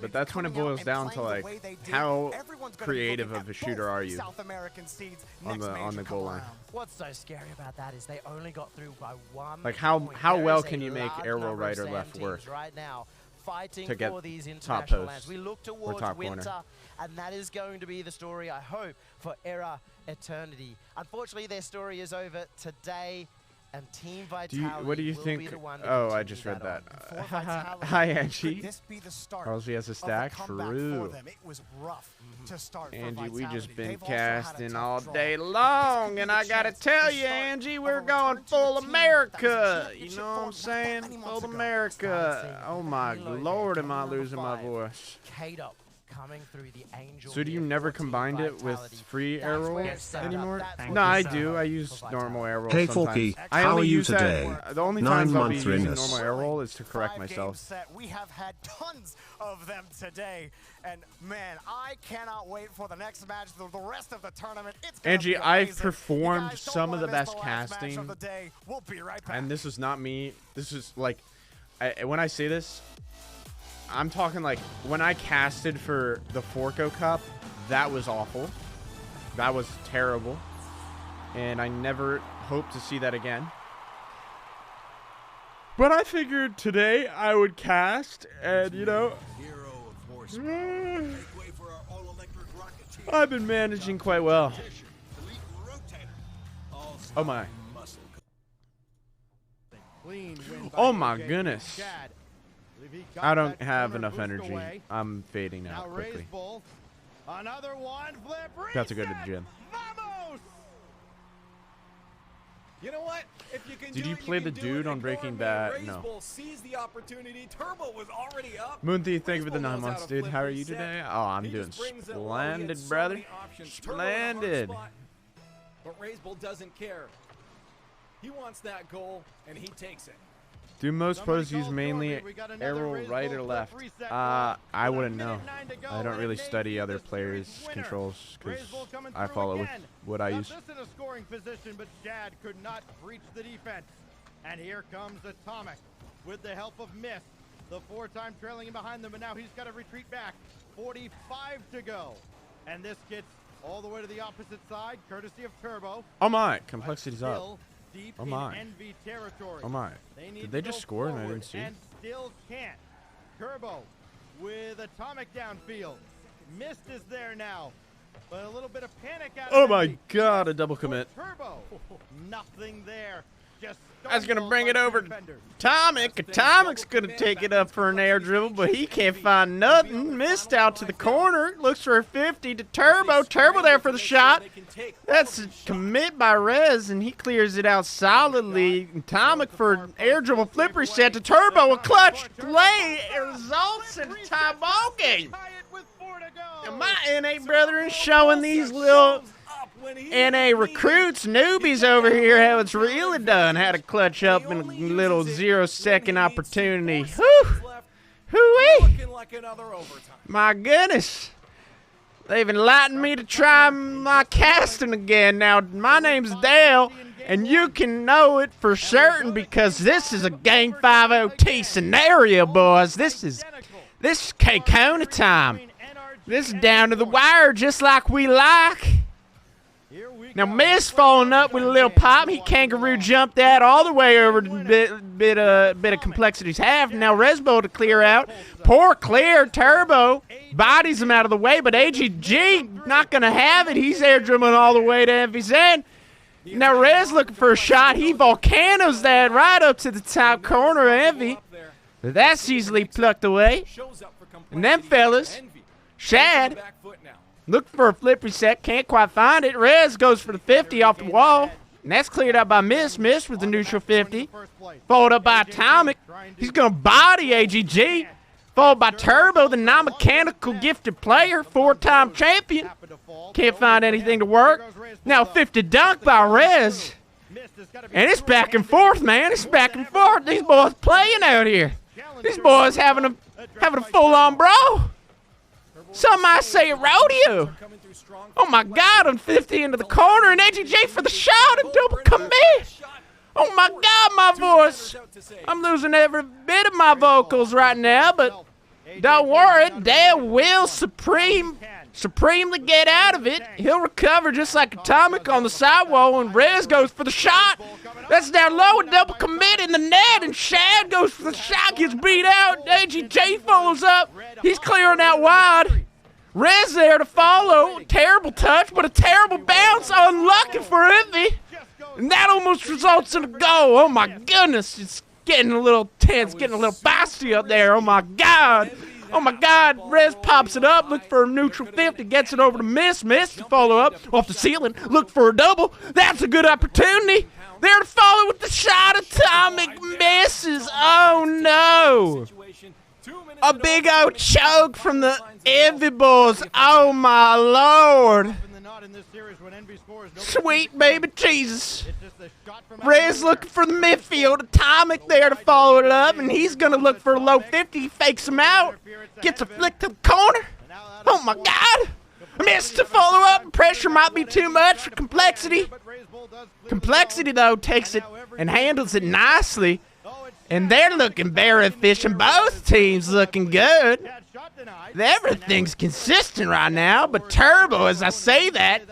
S3: But that's when it boils down to like how creative of a shooter are you on the goal line.
S18: What's so scary about that is they only got through by one.
S3: Like how well can you make air roll right or left work
S18: right now, fighting
S3: to get
S18: for these
S3: top
S18: international
S3: post
S18: lands. We look towards
S3: top
S18: winter,
S3: corner.
S18: and that is going to be the story, I hope, for Era Eternity. Unfortunately, their story is over today. And Team Vitality
S3: what do you
S18: will
S3: think?
S18: be the one to
S3: Oh, I
S18: continue
S3: just read that.
S18: Hi,
S3: Angie.
S13: This be the start
S3: RLCS has a
S13: of
S3: stack.
S13: the comeback
S3: True.
S13: for them. It was rough to start for
S3: Angie, we just
S13: Vitality.
S3: been
S13: They've also had a
S3: casting
S13: tough
S3: all
S13: draw.
S3: day
S13: This
S3: long,
S13: could be
S3: and
S13: the
S3: I gotta
S13: chance
S3: tell
S13: to
S3: you,
S13: start
S3: Angie,
S13: of
S3: we're
S13: a
S3: going
S13: return to
S3: full
S13: a team
S3: America.
S13: that was
S3: You
S13: in
S3: know what I'm
S13: championship form
S3: saying?
S13: not many
S3: Full
S13: months ago.
S3: America. Oh my lord, am I losing my
S18: 5.
S3: voice?
S18: K-Dop coming through the Angel.
S3: So do you never combined it with free air roll
S18: where it's set up.
S3: anymore?
S18: That's
S3: No,
S18: where
S3: I
S18: it's set
S3: do.
S18: up
S3: I use
S18: for
S3: normal air roll
S4: Hey,
S3: sometimes.
S4: Forky,
S3: I
S4: how
S3: only
S4: are you
S3: use that-
S4: today?
S3: the only
S4: 9
S3: times I'll be
S4: months
S3: using
S4: ringus.
S3: normal air roll is to correct
S13: 5
S3: myself.
S13: game set. We have had tons of them today, and man, I cannot wait for the next match, the rest of the tournament. It's gonna
S3: Angie,
S13: be
S3: I've
S13: amazing.
S3: performed
S13: You guys don't
S3: some of
S13: wanna
S3: the
S13: miss
S3: best
S13: last match
S3: casting,
S13: of the day. We'll be right back.
S3: and this is not me. This is like, when I say this, I'm talking like when I casted for the Forco Cup, that was awful. That was terrible, and I never hope to see that again. But I figured today I would cast, and you know, I've been managing quite well. Oh my. Oh my goodness. I don't have enough energy. I'm fading out quickly.
S12: Another one flip.
S3: Got to go to the gym.
S12: Vamos! You know what? If you can
S3: Did
S12: do
S3: you
S12: it,
S3: play
S12: you
S3: the
S12: can do
S3: dude
S12: it.
S3: on Breaking Bad? No.
S9: Raiseball sees the opportunity. Turbo was already up.
S3: Moonthie, thank you for the
S9: Raiseball
S3: 9
S9: knows how
S3: months,
S9: to
S3: dude.
S9: flip
S3: How are
S9: his
S3: you
S9: set.
S3: today? Oh, I'm
S9: He
S3: doing
S9: just brings it low. He had
S3: splendid,
S9: so
S3: brother.
S9: many options. Turbo in a hard
S3: Splendid.
S9: spot, but Raiseball doesn't care. He wants that goal, and he takes it.
S3: Do most pros use mainly arrow right or left? I wouldn't know. I don't really study other players' controls because I follow with what I use.
S12: This in a scoring position, but Shad could not breach the defense. And here comes Atomic with the help of Mist. The 4-time trailing behind them, but now he's got to retreat back. 45 to go. And this gets all the way to the opposite side, courtesy of Turbo.
S3: Oh my, complexity's up.
S12: Still deep
S3: Oh my.
S12: in Envy territory.
S3: Oh my.
S12: need
S3: Did they
S12: to
S3: just
S12: go
S3: score and I
S12: forward
S3: didn't see?
S12: And still can't. Turbo with Atomic downfield. Mist is there now. But a little bit of panic out
S3: Oh
S12: of
S3: my
S12: Envy.
S3: god, a double commit.
S12: Turbo. Nothing there. Just
S3: I was gonna
S12: stonewalled
S3: bring it
S12: by
S3: over
S12: two
S3: to
S12: defenders.
S3: Atomic. Atomic's gonna take it up for an air dribble, but he can't find nothing. Missed out to the corner. Looks for a 50 to Turbo. Turbo there for the shot. That's a commit by Rez, and he clears it out solidly. Atomic for an air dribble flipper set to Turbo. A clutch play. It results in a tie ball game. And my NA brethren showing these little NA recruits, newbies over here, how it's really done. Had a clutch up in a little 0-second opportunity. Whew. Hoo-wee. My goodness. They've enlightened me to try my casting again. Now, my name's Dale, and you can know it for certain because this is a Game 5 OT scenario, boys. This is K-Kona time. This is down to the wire just like we like. Now, Mist falling up with a little pop. He kangaroo jumped that all the way over to bit of complexity's half. Now, Resbo to clear out. Poor clear. Turbo bodies him out of the way, but AGG not going to have it. He's air dribbling all the way to Envy's end. Now, Rez looking for a shot. He volcanoes that right up to the top corner of Envy. That's easily plucked away. And then, fellas, Shad look for a flip reset, can't quite find it. Rez goes for the 50 off the wall, and that's cleared out by Mist. Mist with the neutral 50. Followed up by Atomic. He's going to body AGG. Followed by Turbo, the non-mechanical gifted player, 4-time champion. Can't find anything to work. Now 50 dunk by Rez. And it's back and forth, man. It's back and forth. These boys playing out here. These boys having a full-on brawl. Some might say a rodeo. Oh my God, I'm 50 into the corner and AGJ for the shot and double commit. Oh my God, my voice. I'm losing every bit of my vocals right now, but don't worry, Dale will supremely get out of it. He'll recover just like Atomic on the sidewall, and Rez goes for the shot. That's down low, a double commit in the net, and Shad goes for the shot, gets beat out. AGJ follows up. He's clearing out wide. Rez there to follow. Terrible touch, but a terrible bounce. Unlucky for Envy. And that almost results in a goal. Oh, my goodness. It's getting a little tense, getting a little feisty up there. Oh, my God. Oh, my God. Rez pops it up. Look for a neutral 50. Gets it over to Miss. Miss to follow up off the ceiling. Look for a double. That's a good opportunity. There to follow with the shot. Atomic misses. Oh, no. A big old choke from the Envy Bulls. Oh, my Lord. Sweet baby Jesus. Rez looking for the midfield. Atomic there to follow it up, and he's going to look for a low 50. He fakes him out. Gets a flick to the corner. Oh, my God. Missed to follow up. Pressure might be too much for Complexity. Complexity, though, takes it and handles it nicely. And they're looking very efficient. Both teams looking good. Everything's consistent right now, but Turbo, as I say that,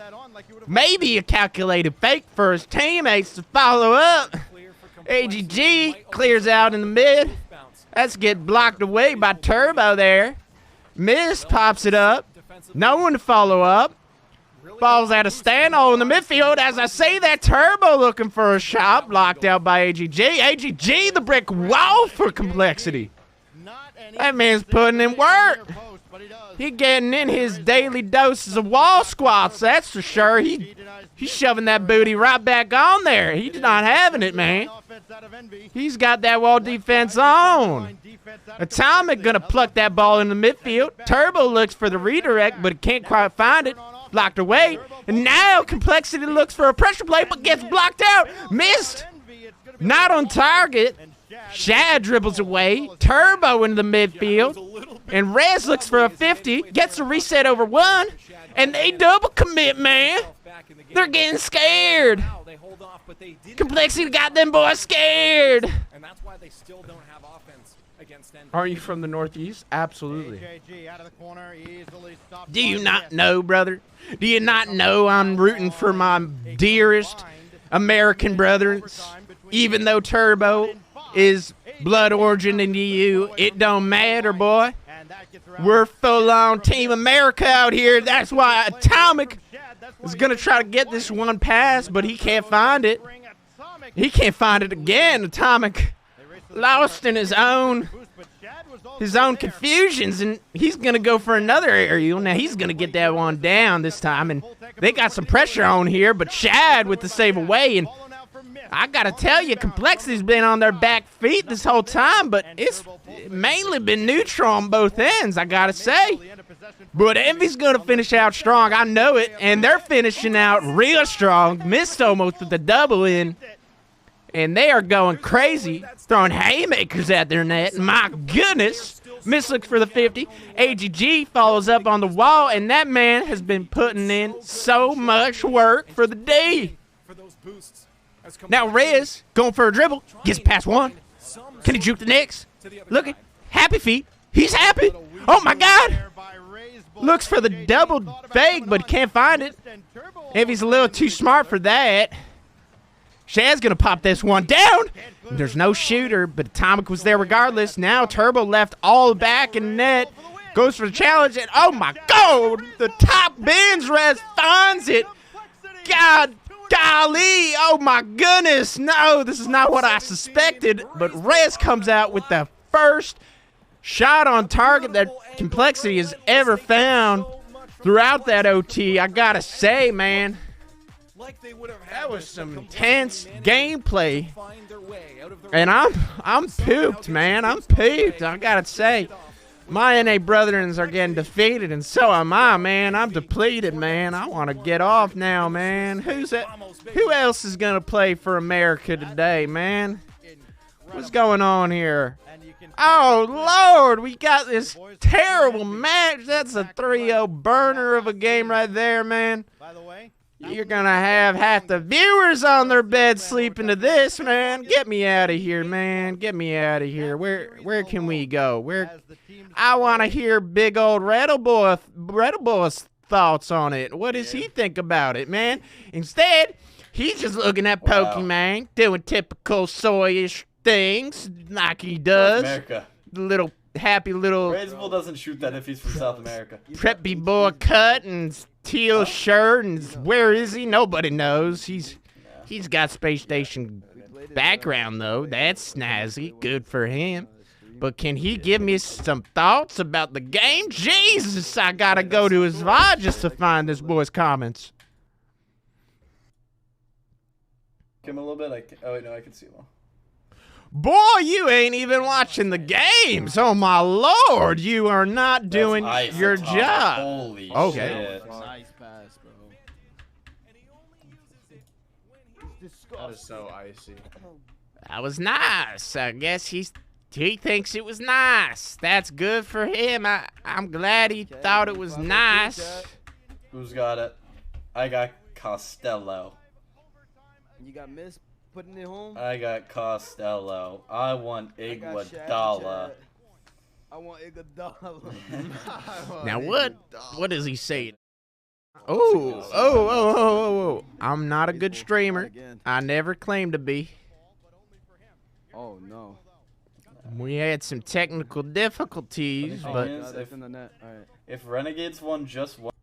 S3: maybe a calculated fake for his teammates to follow up. AGG clears out in the mid. That's get blocked away by Turbo there. Miss pops it up. No one to follow up. Falls out of stand-all in the midfield. As I say that, Turbo looking for a shot. Blocked out by AGG. AGG, the brick wall for Complexity. That man's putting in work. He getting in his daily doses of wall squats, that's for sure. He's shoving that booty right back on there. He's not having it, man. He's got that wall defense on. Atomic gonna pluck that ball in the midfield. Turbo looks for the redirect, but can't quite find it. Blocked away. And now Complexity looks for a pressure play, but gets blocked out. Missed. Not on target. Shad dribbles away. Turbo into the midfield. And Rez looks for a 50. Gets a reset over one. And they double commit, man. They're getting scared. Complexity got them boys scared.
S9: And that's why they still don't have offense against NV.
S3: Are you from the Northeast? Absolutely. Do you not know, brother? Do you not know I'm rooting for my dearest American brethren? Even though Turbo is blood origin into you, it don't matter, boy. We're full-on Team America out here. That's why Atomic is going to try to get this one pass, but he can't find it. He can't find it again. Atomic lost in his own confusions, and he's going to go for another aerial. Now, he's going to get that one down this time, and they got some pressure on here, but Shad with the save away, and I got to tell you, Complexity's been on their back feet this whole time, but it's mainly been neutral on both ends, I got to say. But Envy's going to finish out strong. I know it, and they're finishing out real strong. Missed almost with the double in, and they are going crazy, throwing haymakers at their net. My goodness. Miss looks for the 50. AGG follows up on the wall, and that man has been putting in so much work for the D. Now Rez going for a dribble, gets past one. Can he juke the next? Look at happy feet. He's happy. Oh my God. Looks for the double fake, but can't find it. Envy's a little too smart for that. Shad's gonna pop this one down. There's no shooter, but Atomic was there regardless. Now Turbo left all back in net. Goes for the challenge, and oh my God, the top bins. Rez finds it. God. Golly, oh my goodness, no, this is not what I suspected, but Rez comes out with the first shot on target that Complexity has ever found throughout that OT. I gotta say, man, that was some intense gameplay, and I'm pooped, man, I'm pooped, I gotta say. My NA brethrens are getting defeated, and so am I, man. I'm depleted, man. I want to get off now, man. Who else is going to play for America today, man? What's going on here? Oh, Lord, we got this terrible match. That's a 3-0 burner of a game right there, man. You're going to have half the viewers on their bed sleeping to this, man. Get me out of here, man. Get me out of here. Where can we go? I want to hear big old Redboy's thoughts on it. What does he think about it, man? Instead, he's just looking at Pokemon, doing typical soyish things like he does.
S6: America.
S3: The little happy little...
S6: Razorbull doesn't shoot that if he's from South America.
S3: Preppy boy cut and teal shirt, and where is he? Nobody knows. He's He's got Space Station background, though. That's snazzy. Good for him. But can he give me some thoughts about the game? Jesus, I gotta go to his VOD just to find this boy's comments.
S6: Give him a little bit. Oh, wait, no, I can see one.
S3: Boy, you ain't even watching the games. Oh, my Lord. You are not doing your job.
S6: Holy
S3: okay.
S6: shit.
S12: Nice pass, bro.
S1: That is so icy.
S3: That was nice. I guess he thinks it was nice. That's good for him. I'm glad he thought it was nice.
S6: Who's got it? I got Costello.
S19: You got Miss putting it home?
S6: I got Costello. I want Iguodala.
S19: I want Iguodala.
S3: Now what does he say? Oh. I'm not a good streamer. I never claimed to be.
S19: Oh, no.
S3: We had some technical difficulties, but
S6: if Renegades won just one,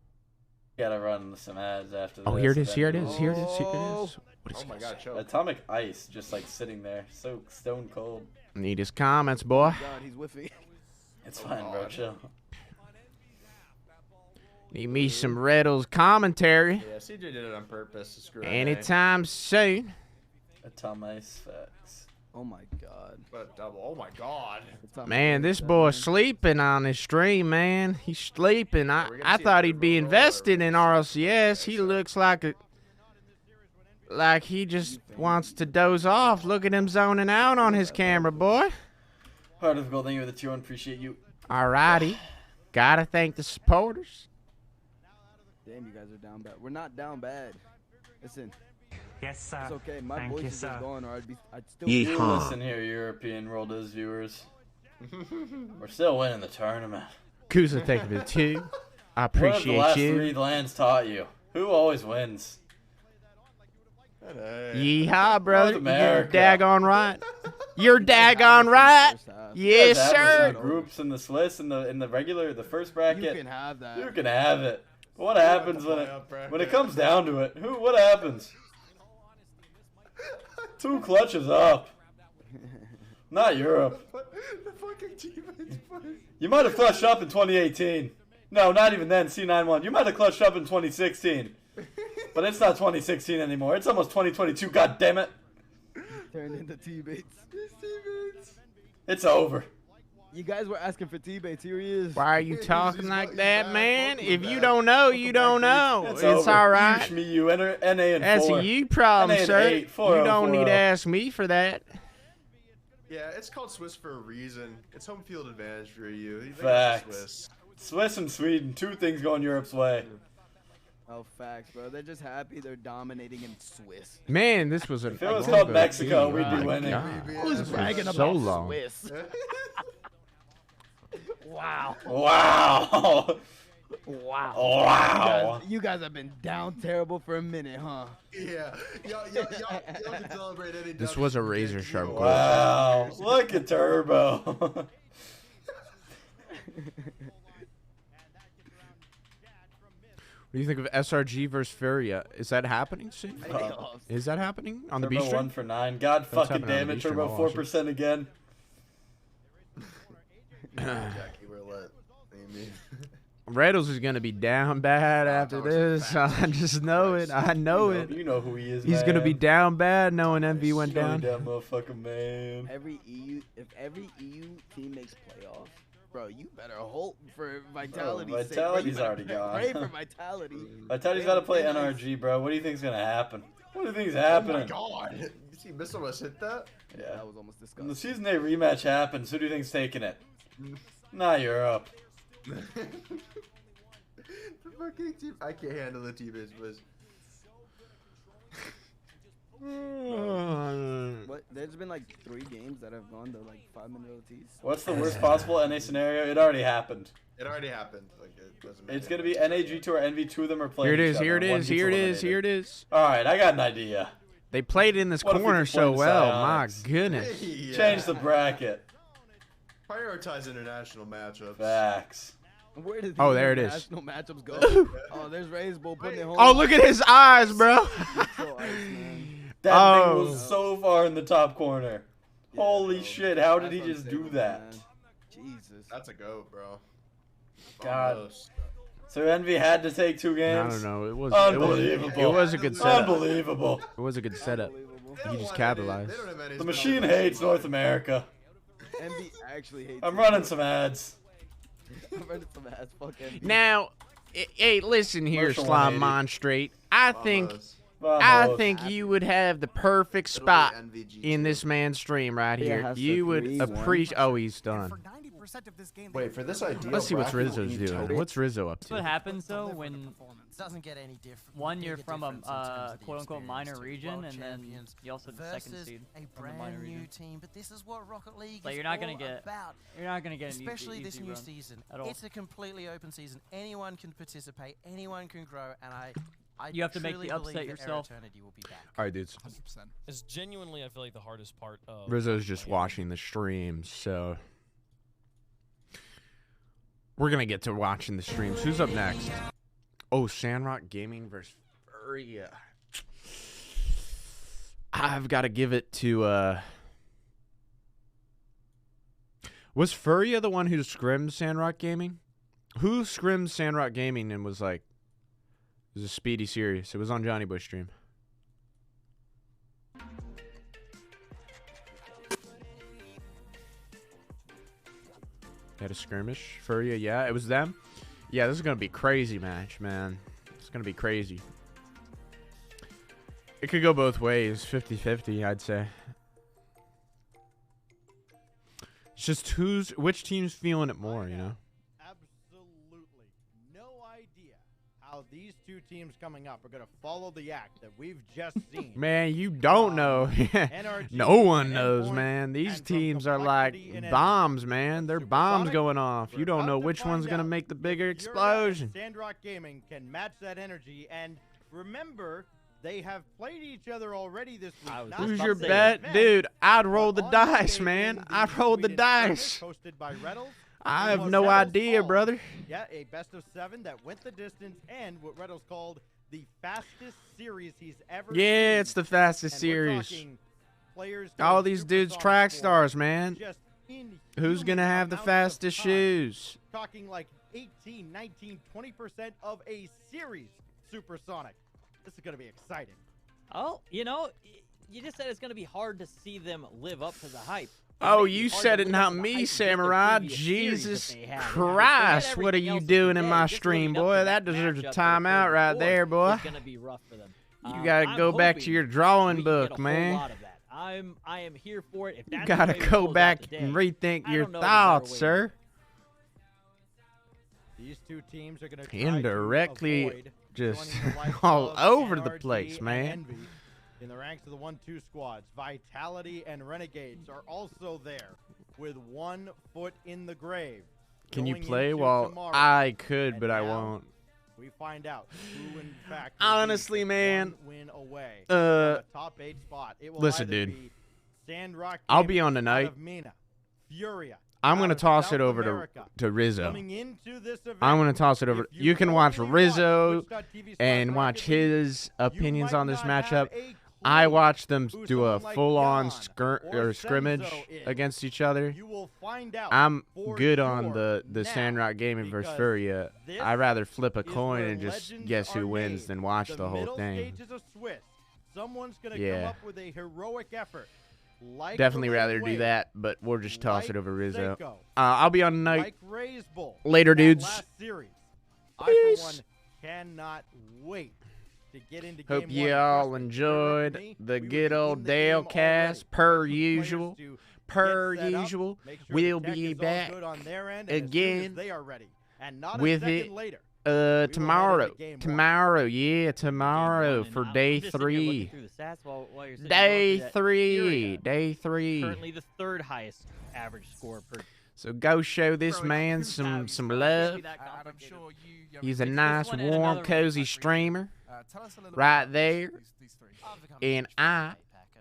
S6: you gotta run some ads after this.
S3: Oh, here it is. Here it is. Here it is. Here it is.
S6: Oh my god, choke. Atomic Ice just like sitting there, so stone cold.
S3: Need his comments, boy.
S19: God, he's whiffing.
S6: It's fine, bro. Chill.
S3: Need me some Riddles commentary.
S1: Yeah, CJ did it on purpose to screw it.
S3: Anytime soon.
S6: Atomic Ice facts.
S19: Oh my god.
S1: But double. Oh my god.
S3: Man, this boy's sleeping on his stream, man. He's sleeping. I thought he'd be invested in RLCS. He looks like he just wants to doze off. Look at him zoning out on his camera, boy.
S6: Heart of Gold, thank you for the tier 1. Appreciate you.
S3: Alrighty. Gotta thank the supporters.
S19: Damn, you guys are down bad. We're not down bad. Listen.
S7: Yes, sir.
S19: It's okay. My voice is just going, or I'd still.
S6: Listen here, European World is viewers. We're still winning the tournament.
S3: Kuza, thank you for the 2. I appreciate you.
S6: What have the last 3 lands taught you? Who always wins?
S3: Yeehaw, brother. You're daggone right. You're daggone right. Yes, sir.
S6: Groups in the Swiss in the regular, the first bracket.
S19: You can have that.
S6: You can have it. But what happens when it comes down to it? What happens? 2 clutches up. Not Europe. You might have clutched up in 2018. No, not even then. C91. You might have clutched up in 2016. But it's not 2016 anymore. It's almost 2022. God damn it.
S19: Turned into T-baits.
S6: It's over.
S19: You guys were asking for T-baits. Here he is.
S3: Why are you talking like that, man? If you don't know, you don't know. It's all right.
S6: You, NA and
S3: That's
S6: 4.
S3: a you problem,
S6: NA
S3: sir.
S6: 8, 4,
S3: you don't need to ask me for that.
S1: Yeah, it's called Swiss for a reason. It's home field advantage for you.
S6: Facts. Swiss and Sweden, 2 things going Europe's way.
S19: Oh, facts, bro. They're just happy they're dominating in Swiss.
S3: Man, this was
S6: if it was called Mexico, we'd be winning.
S19: Who's bragging about Swiss? Wow.
S6: Wow.
S19: Wow. You guys have been down terrible for a minute, huh?
S1: Yeah. Y'all can celebrate any.
S3: This was a razor sharp goal.
S6: Wow. Look at Turbo.
S3: What do you think of SRG versus Furia? Is that happening soon? Is that happening on the B
S6: Turbo
S3: stream?
S6: 1 for 9. God fucking damn it, Turbo 4% again.
S1: Jackie, we're lit.
S3: Reddles is gonna be down bad after this. I just know it. I know it.
S6: You know who he is.
S3: He's gonna be down bad knowing MV went down.
S6: That motherfucker, man.
S19: If every EU team makes playoffs, bro, you better hope for Vitality.
S6: Vitality's already gone.
S19: Pray for Vitality.
S6: Vitality's got to play NRG, bro. What do you think's gonna happen? What do you think's happening?
S1: Oh my god! You see, Miss almost hit that.
S6: Yeah,
S19: that was almost disgusting.
S6: When the season 8 rematch happens, who do you think's taking it? Not Europe.
S1: The fucking team. I can't handle the T-base, boys.
S19: What? There's been like 3 games that have gone to like 5-minute OTs.
S6: What's the worst possible NA scenario? It already happened.
S1: It already happened. Like it doesn't matter.
S6: It's gonna be NAG2 or NV2 of them are playing.
S3: Here it is.
S6: each
S3: Here it
S6: other. One
S3: is.
S6: gets
S3: Here it is.
S6: eliminated.
S3: Here it is.
S6: All right, I got an idea.
S3: They played in this
S6: What if we
S3: corner
S6: could play
S3: so
S6: the
S3: well.
S6: Psionics?
S3: My goodness.
S1: Yeah.
S6: Change the bracket.
S1: Prioritize international matchups.
S6: Facts.
S19: Where did
S3: Oh, there it is.
S19: international matchups go? Oh, there's Raze Bull putting it home.
S3: Oh, look at his eyes, bro.
S6: That thing was so far in the top corner. Holy shit, how did he just do that?
S19: Jesus.
S1: That's a go, bro.
S6: God.
S1: Almost.
S6: So Envy had to take 2 games?
S3: I don't know. It was
S6: unbelievable.
S3: It was a good setup.
S6: Unbelievable.
S3: It was a good setup. He just capitalized.
S6: The machine hates North America.
S19: Envy actually hates
S6: I'm running some ads.
S19: I'm running some ads. Fuck Envy.
S3: Now, hey, listen here,
S6: Commercial
S3: Slime
S6: 180.
S3: Monstrate. I think you would have the perfect spot in this man's stream right
S19: Yeah,
S3: here.
S19: has
S3: You
S19: to
S3: would
S19: 3-1.
S3: appreciate. Oh, he's done.
S1: Wait, for this idea.
S3: Let's see what's Rizzo's doing. What's Rizzo up
S11: That's what
S3: to?
S11: happens though when
S13: doesn't get any different.
S11: one you're from a quote-unquote minor region, and then you also the second seed from the minor region.
S18: Team, but this is what Rocket League
S11: Like
S18: is
S11: you're not gonna
S18: all
S11: get
S18: about.
S11: you're not gonna get an
S18: Especially
S11: easy
S18: this new
S11: run
S18: season.
S11: at all.
S18: It's a completely open season. Anyone can participate. Anyone can grow, and I
S11: You have to make
S18: truly
S11: the upset
S18: believe that
S11: yourself.
S18: Air Eternity will be back.
S3: All right, dudes.
S10: 100%.
S8: It's genuinely, I feel like, the hardest part of
S3: Rizzo's just watching the stream, so we're gonna get to watching the streams. Who's up next? Oh, Sandrock Gaming versus Furia. I've got to give it to. Was Furia the one who scrimmed Sandrock Gaming? Who scrimmed Sandrock Gaming and was like, it was a speedy series. It was on Johnny Bush stream. Had a skirmish. Furia, yeah, it was them. Yeah, this is gonna be a crazy match, man. It's gonna be crazy. It could go both ways, 50-50, I'd say. It's just which team's feeling it more, you know?
S12: Absolutely no idea how these two teams coming up are going to follow the act that we've just seen.
S3: Man, you don't know. No one knows, man. These teams are like bombs, man. They're bombs going off. You don't know which one's going to make the bigger explosion.
S12: Sandrock Gaming can match that energy, and remember, they have played each other already this week.
S3: Who's your bet? Dude, I'd roll the dice, man. I'd roll the dice.
S12: Hosted by Reddles.
S3: I have no idea, brother.
S12: Yeah, a best-of-7 that went the distance and what Reddles called the fastest series he's ever
S3: Yeah,
S12: seen.
S3: it's the fastest
S12: And
S3: series.
S12: players
S3: All
S12: going
S3: these dudes
S12: supersonic
S3: track
S12: form.
S3: stars, man.
S12: Just
S3: Who's going to have the
S12: amounts of
S3: fastest
S12: time.
S3: shoes?
S12: Talking like 18, 19, 20% of a series supersonic. This is going to be exciting.
S11: Oh, you know, you just said it's going to be hard to see them live up to the hype.
S3: Oh, you said it, not me, Samurai. Jesus Christ, what are you doing in my stream, boy? That deserves a timeout right there, boy.
S11: It's going to be rough for them.
S3: You gotta go back to your drawing book, man.
S11: I am here for it. If that's
S3: You gotta
S11: the way it
S3: go
S11: rolls out
S3: back
S11: today,
S3: and rethink
S11: I
S3: your
S11: don't know of a better
S3: thoughts,
S11: way to
S3: sir.
S12: These two teams are going to
S3: Indirectly just all over the place, man.
S12: In the ranks of the 1-2 squads, Vitality and Renegades are also there with 1 foot in the grave.
S3: Can you
S12: Going
S3: play?
S12: into
S3: Well,
S12: tomorrow.
S3: I could,
S12: And
S3: but I
S12: now
S3: won't.
S12: We find out who, in fact, will
S3: Honestly,
S12: be
S3: man.
S12: 1 win away from a top 8 spot. It will
S3: listen,
S12: either
S3: dude.
S12: be Sandrock
S3: I'll be
S12: Gaming
S3: on
S12: out
S3: tonight.
S12: of Mina, Furia.
S3: I'm
S12: out
S3: gonna
S12: of
S3: toss
S12: South
S3: it over
S12: America.
S3: to Rizzo.
S12: Coming into this event,
S3: I'm gonna toss it over.
S12: if
S3: You can watch
S12: only
S3: Rizzo
S12: Twitch.tv/Rocket
S3: and watch his opinions on this matchup.
S12: a
S3: I watched them
S12: who
S3: do a
S12: someone like
S3: full-on
S12: Jan or
S3: scrimmage
S12: Senzo is.
S3: against each other.
S12: You will find out
S3: I'm
S12: for
S3: good
S12: sure
S3: on the
S12: now,
S3: Sandrock Gaming versus
S12: because
S3: Furia.
S12: this
S3: I'd rather flip a
S12: is
S3: coin
S12: where
S3: and just
S12: legends
S3: guess who
S12: are
S3: wins
S12: made.
S3: than watch the whole
S12: middle
S3: thing.
S12: stage is a Swiss. Someone's gonna
S3: Yeah.
S12: come up with a heroic effort. Like
S3: Definitely
S12: the
S3: rather
S12: late
S3: do
S12: wave,
S3: that, but we'll just toss
S12: like
S3: it over Rizzo.
S12: Seiko,
S3: I'll be on tonight.
S12: like Ray's Bull,
S3: Later,
S12: that
S3: dudes.
S12: last series. I,
S3: Peace.
S12: for one, cannot wait to get into
S3: Hope
S12: game
S3: you
S12: 1.
S3: all
S12: Trust me,
S3: enjoyed
S12: for me,
S3: the
S12: we
S3: good
S12: were
S3: old
S12: in the game
S3: Dale
S12: already.
S3: cast per
S12: Players
S3: usual.
S12: to
S3: Per
S12: get set up,
S3: usual.
S12: make sure the
S3: We'll
S12: tech
S3: be
S12: is all
S3: back
S12: good on their end, and as soon as
S3: again
S12: they are ready. And not
S3: with
S12: a second
S3: it
S12: later.
S3: tomorrow.
S12: game 1.
S3: Tomorrow, yeah, tomorrow for day
S11: I'm just sitting here looking
S3: 3.
S11: through the stats while you're sitting
S3: Day
S11: there going through that.
S3: 3.
S11: Furia,
S3: Day 3.
S11: Currently the 3rd highest average score per.
S3: So go show this man some love.
S10: I'm sure you.
S3: He's a nice, warm, cozy streamer
S10: Tell us a little
S3: right
S10: bit about
S3: there.
S10: these three.
S3: And I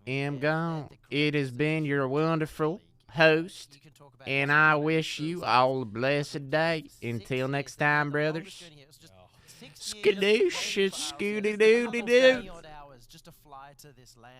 S3: am gone. It has been your wonderful host, and I wish you all a blessed day. Until next time, brothers. Skadoosh, skooty-doo-doo-doo.
S18: Just to fly to this land.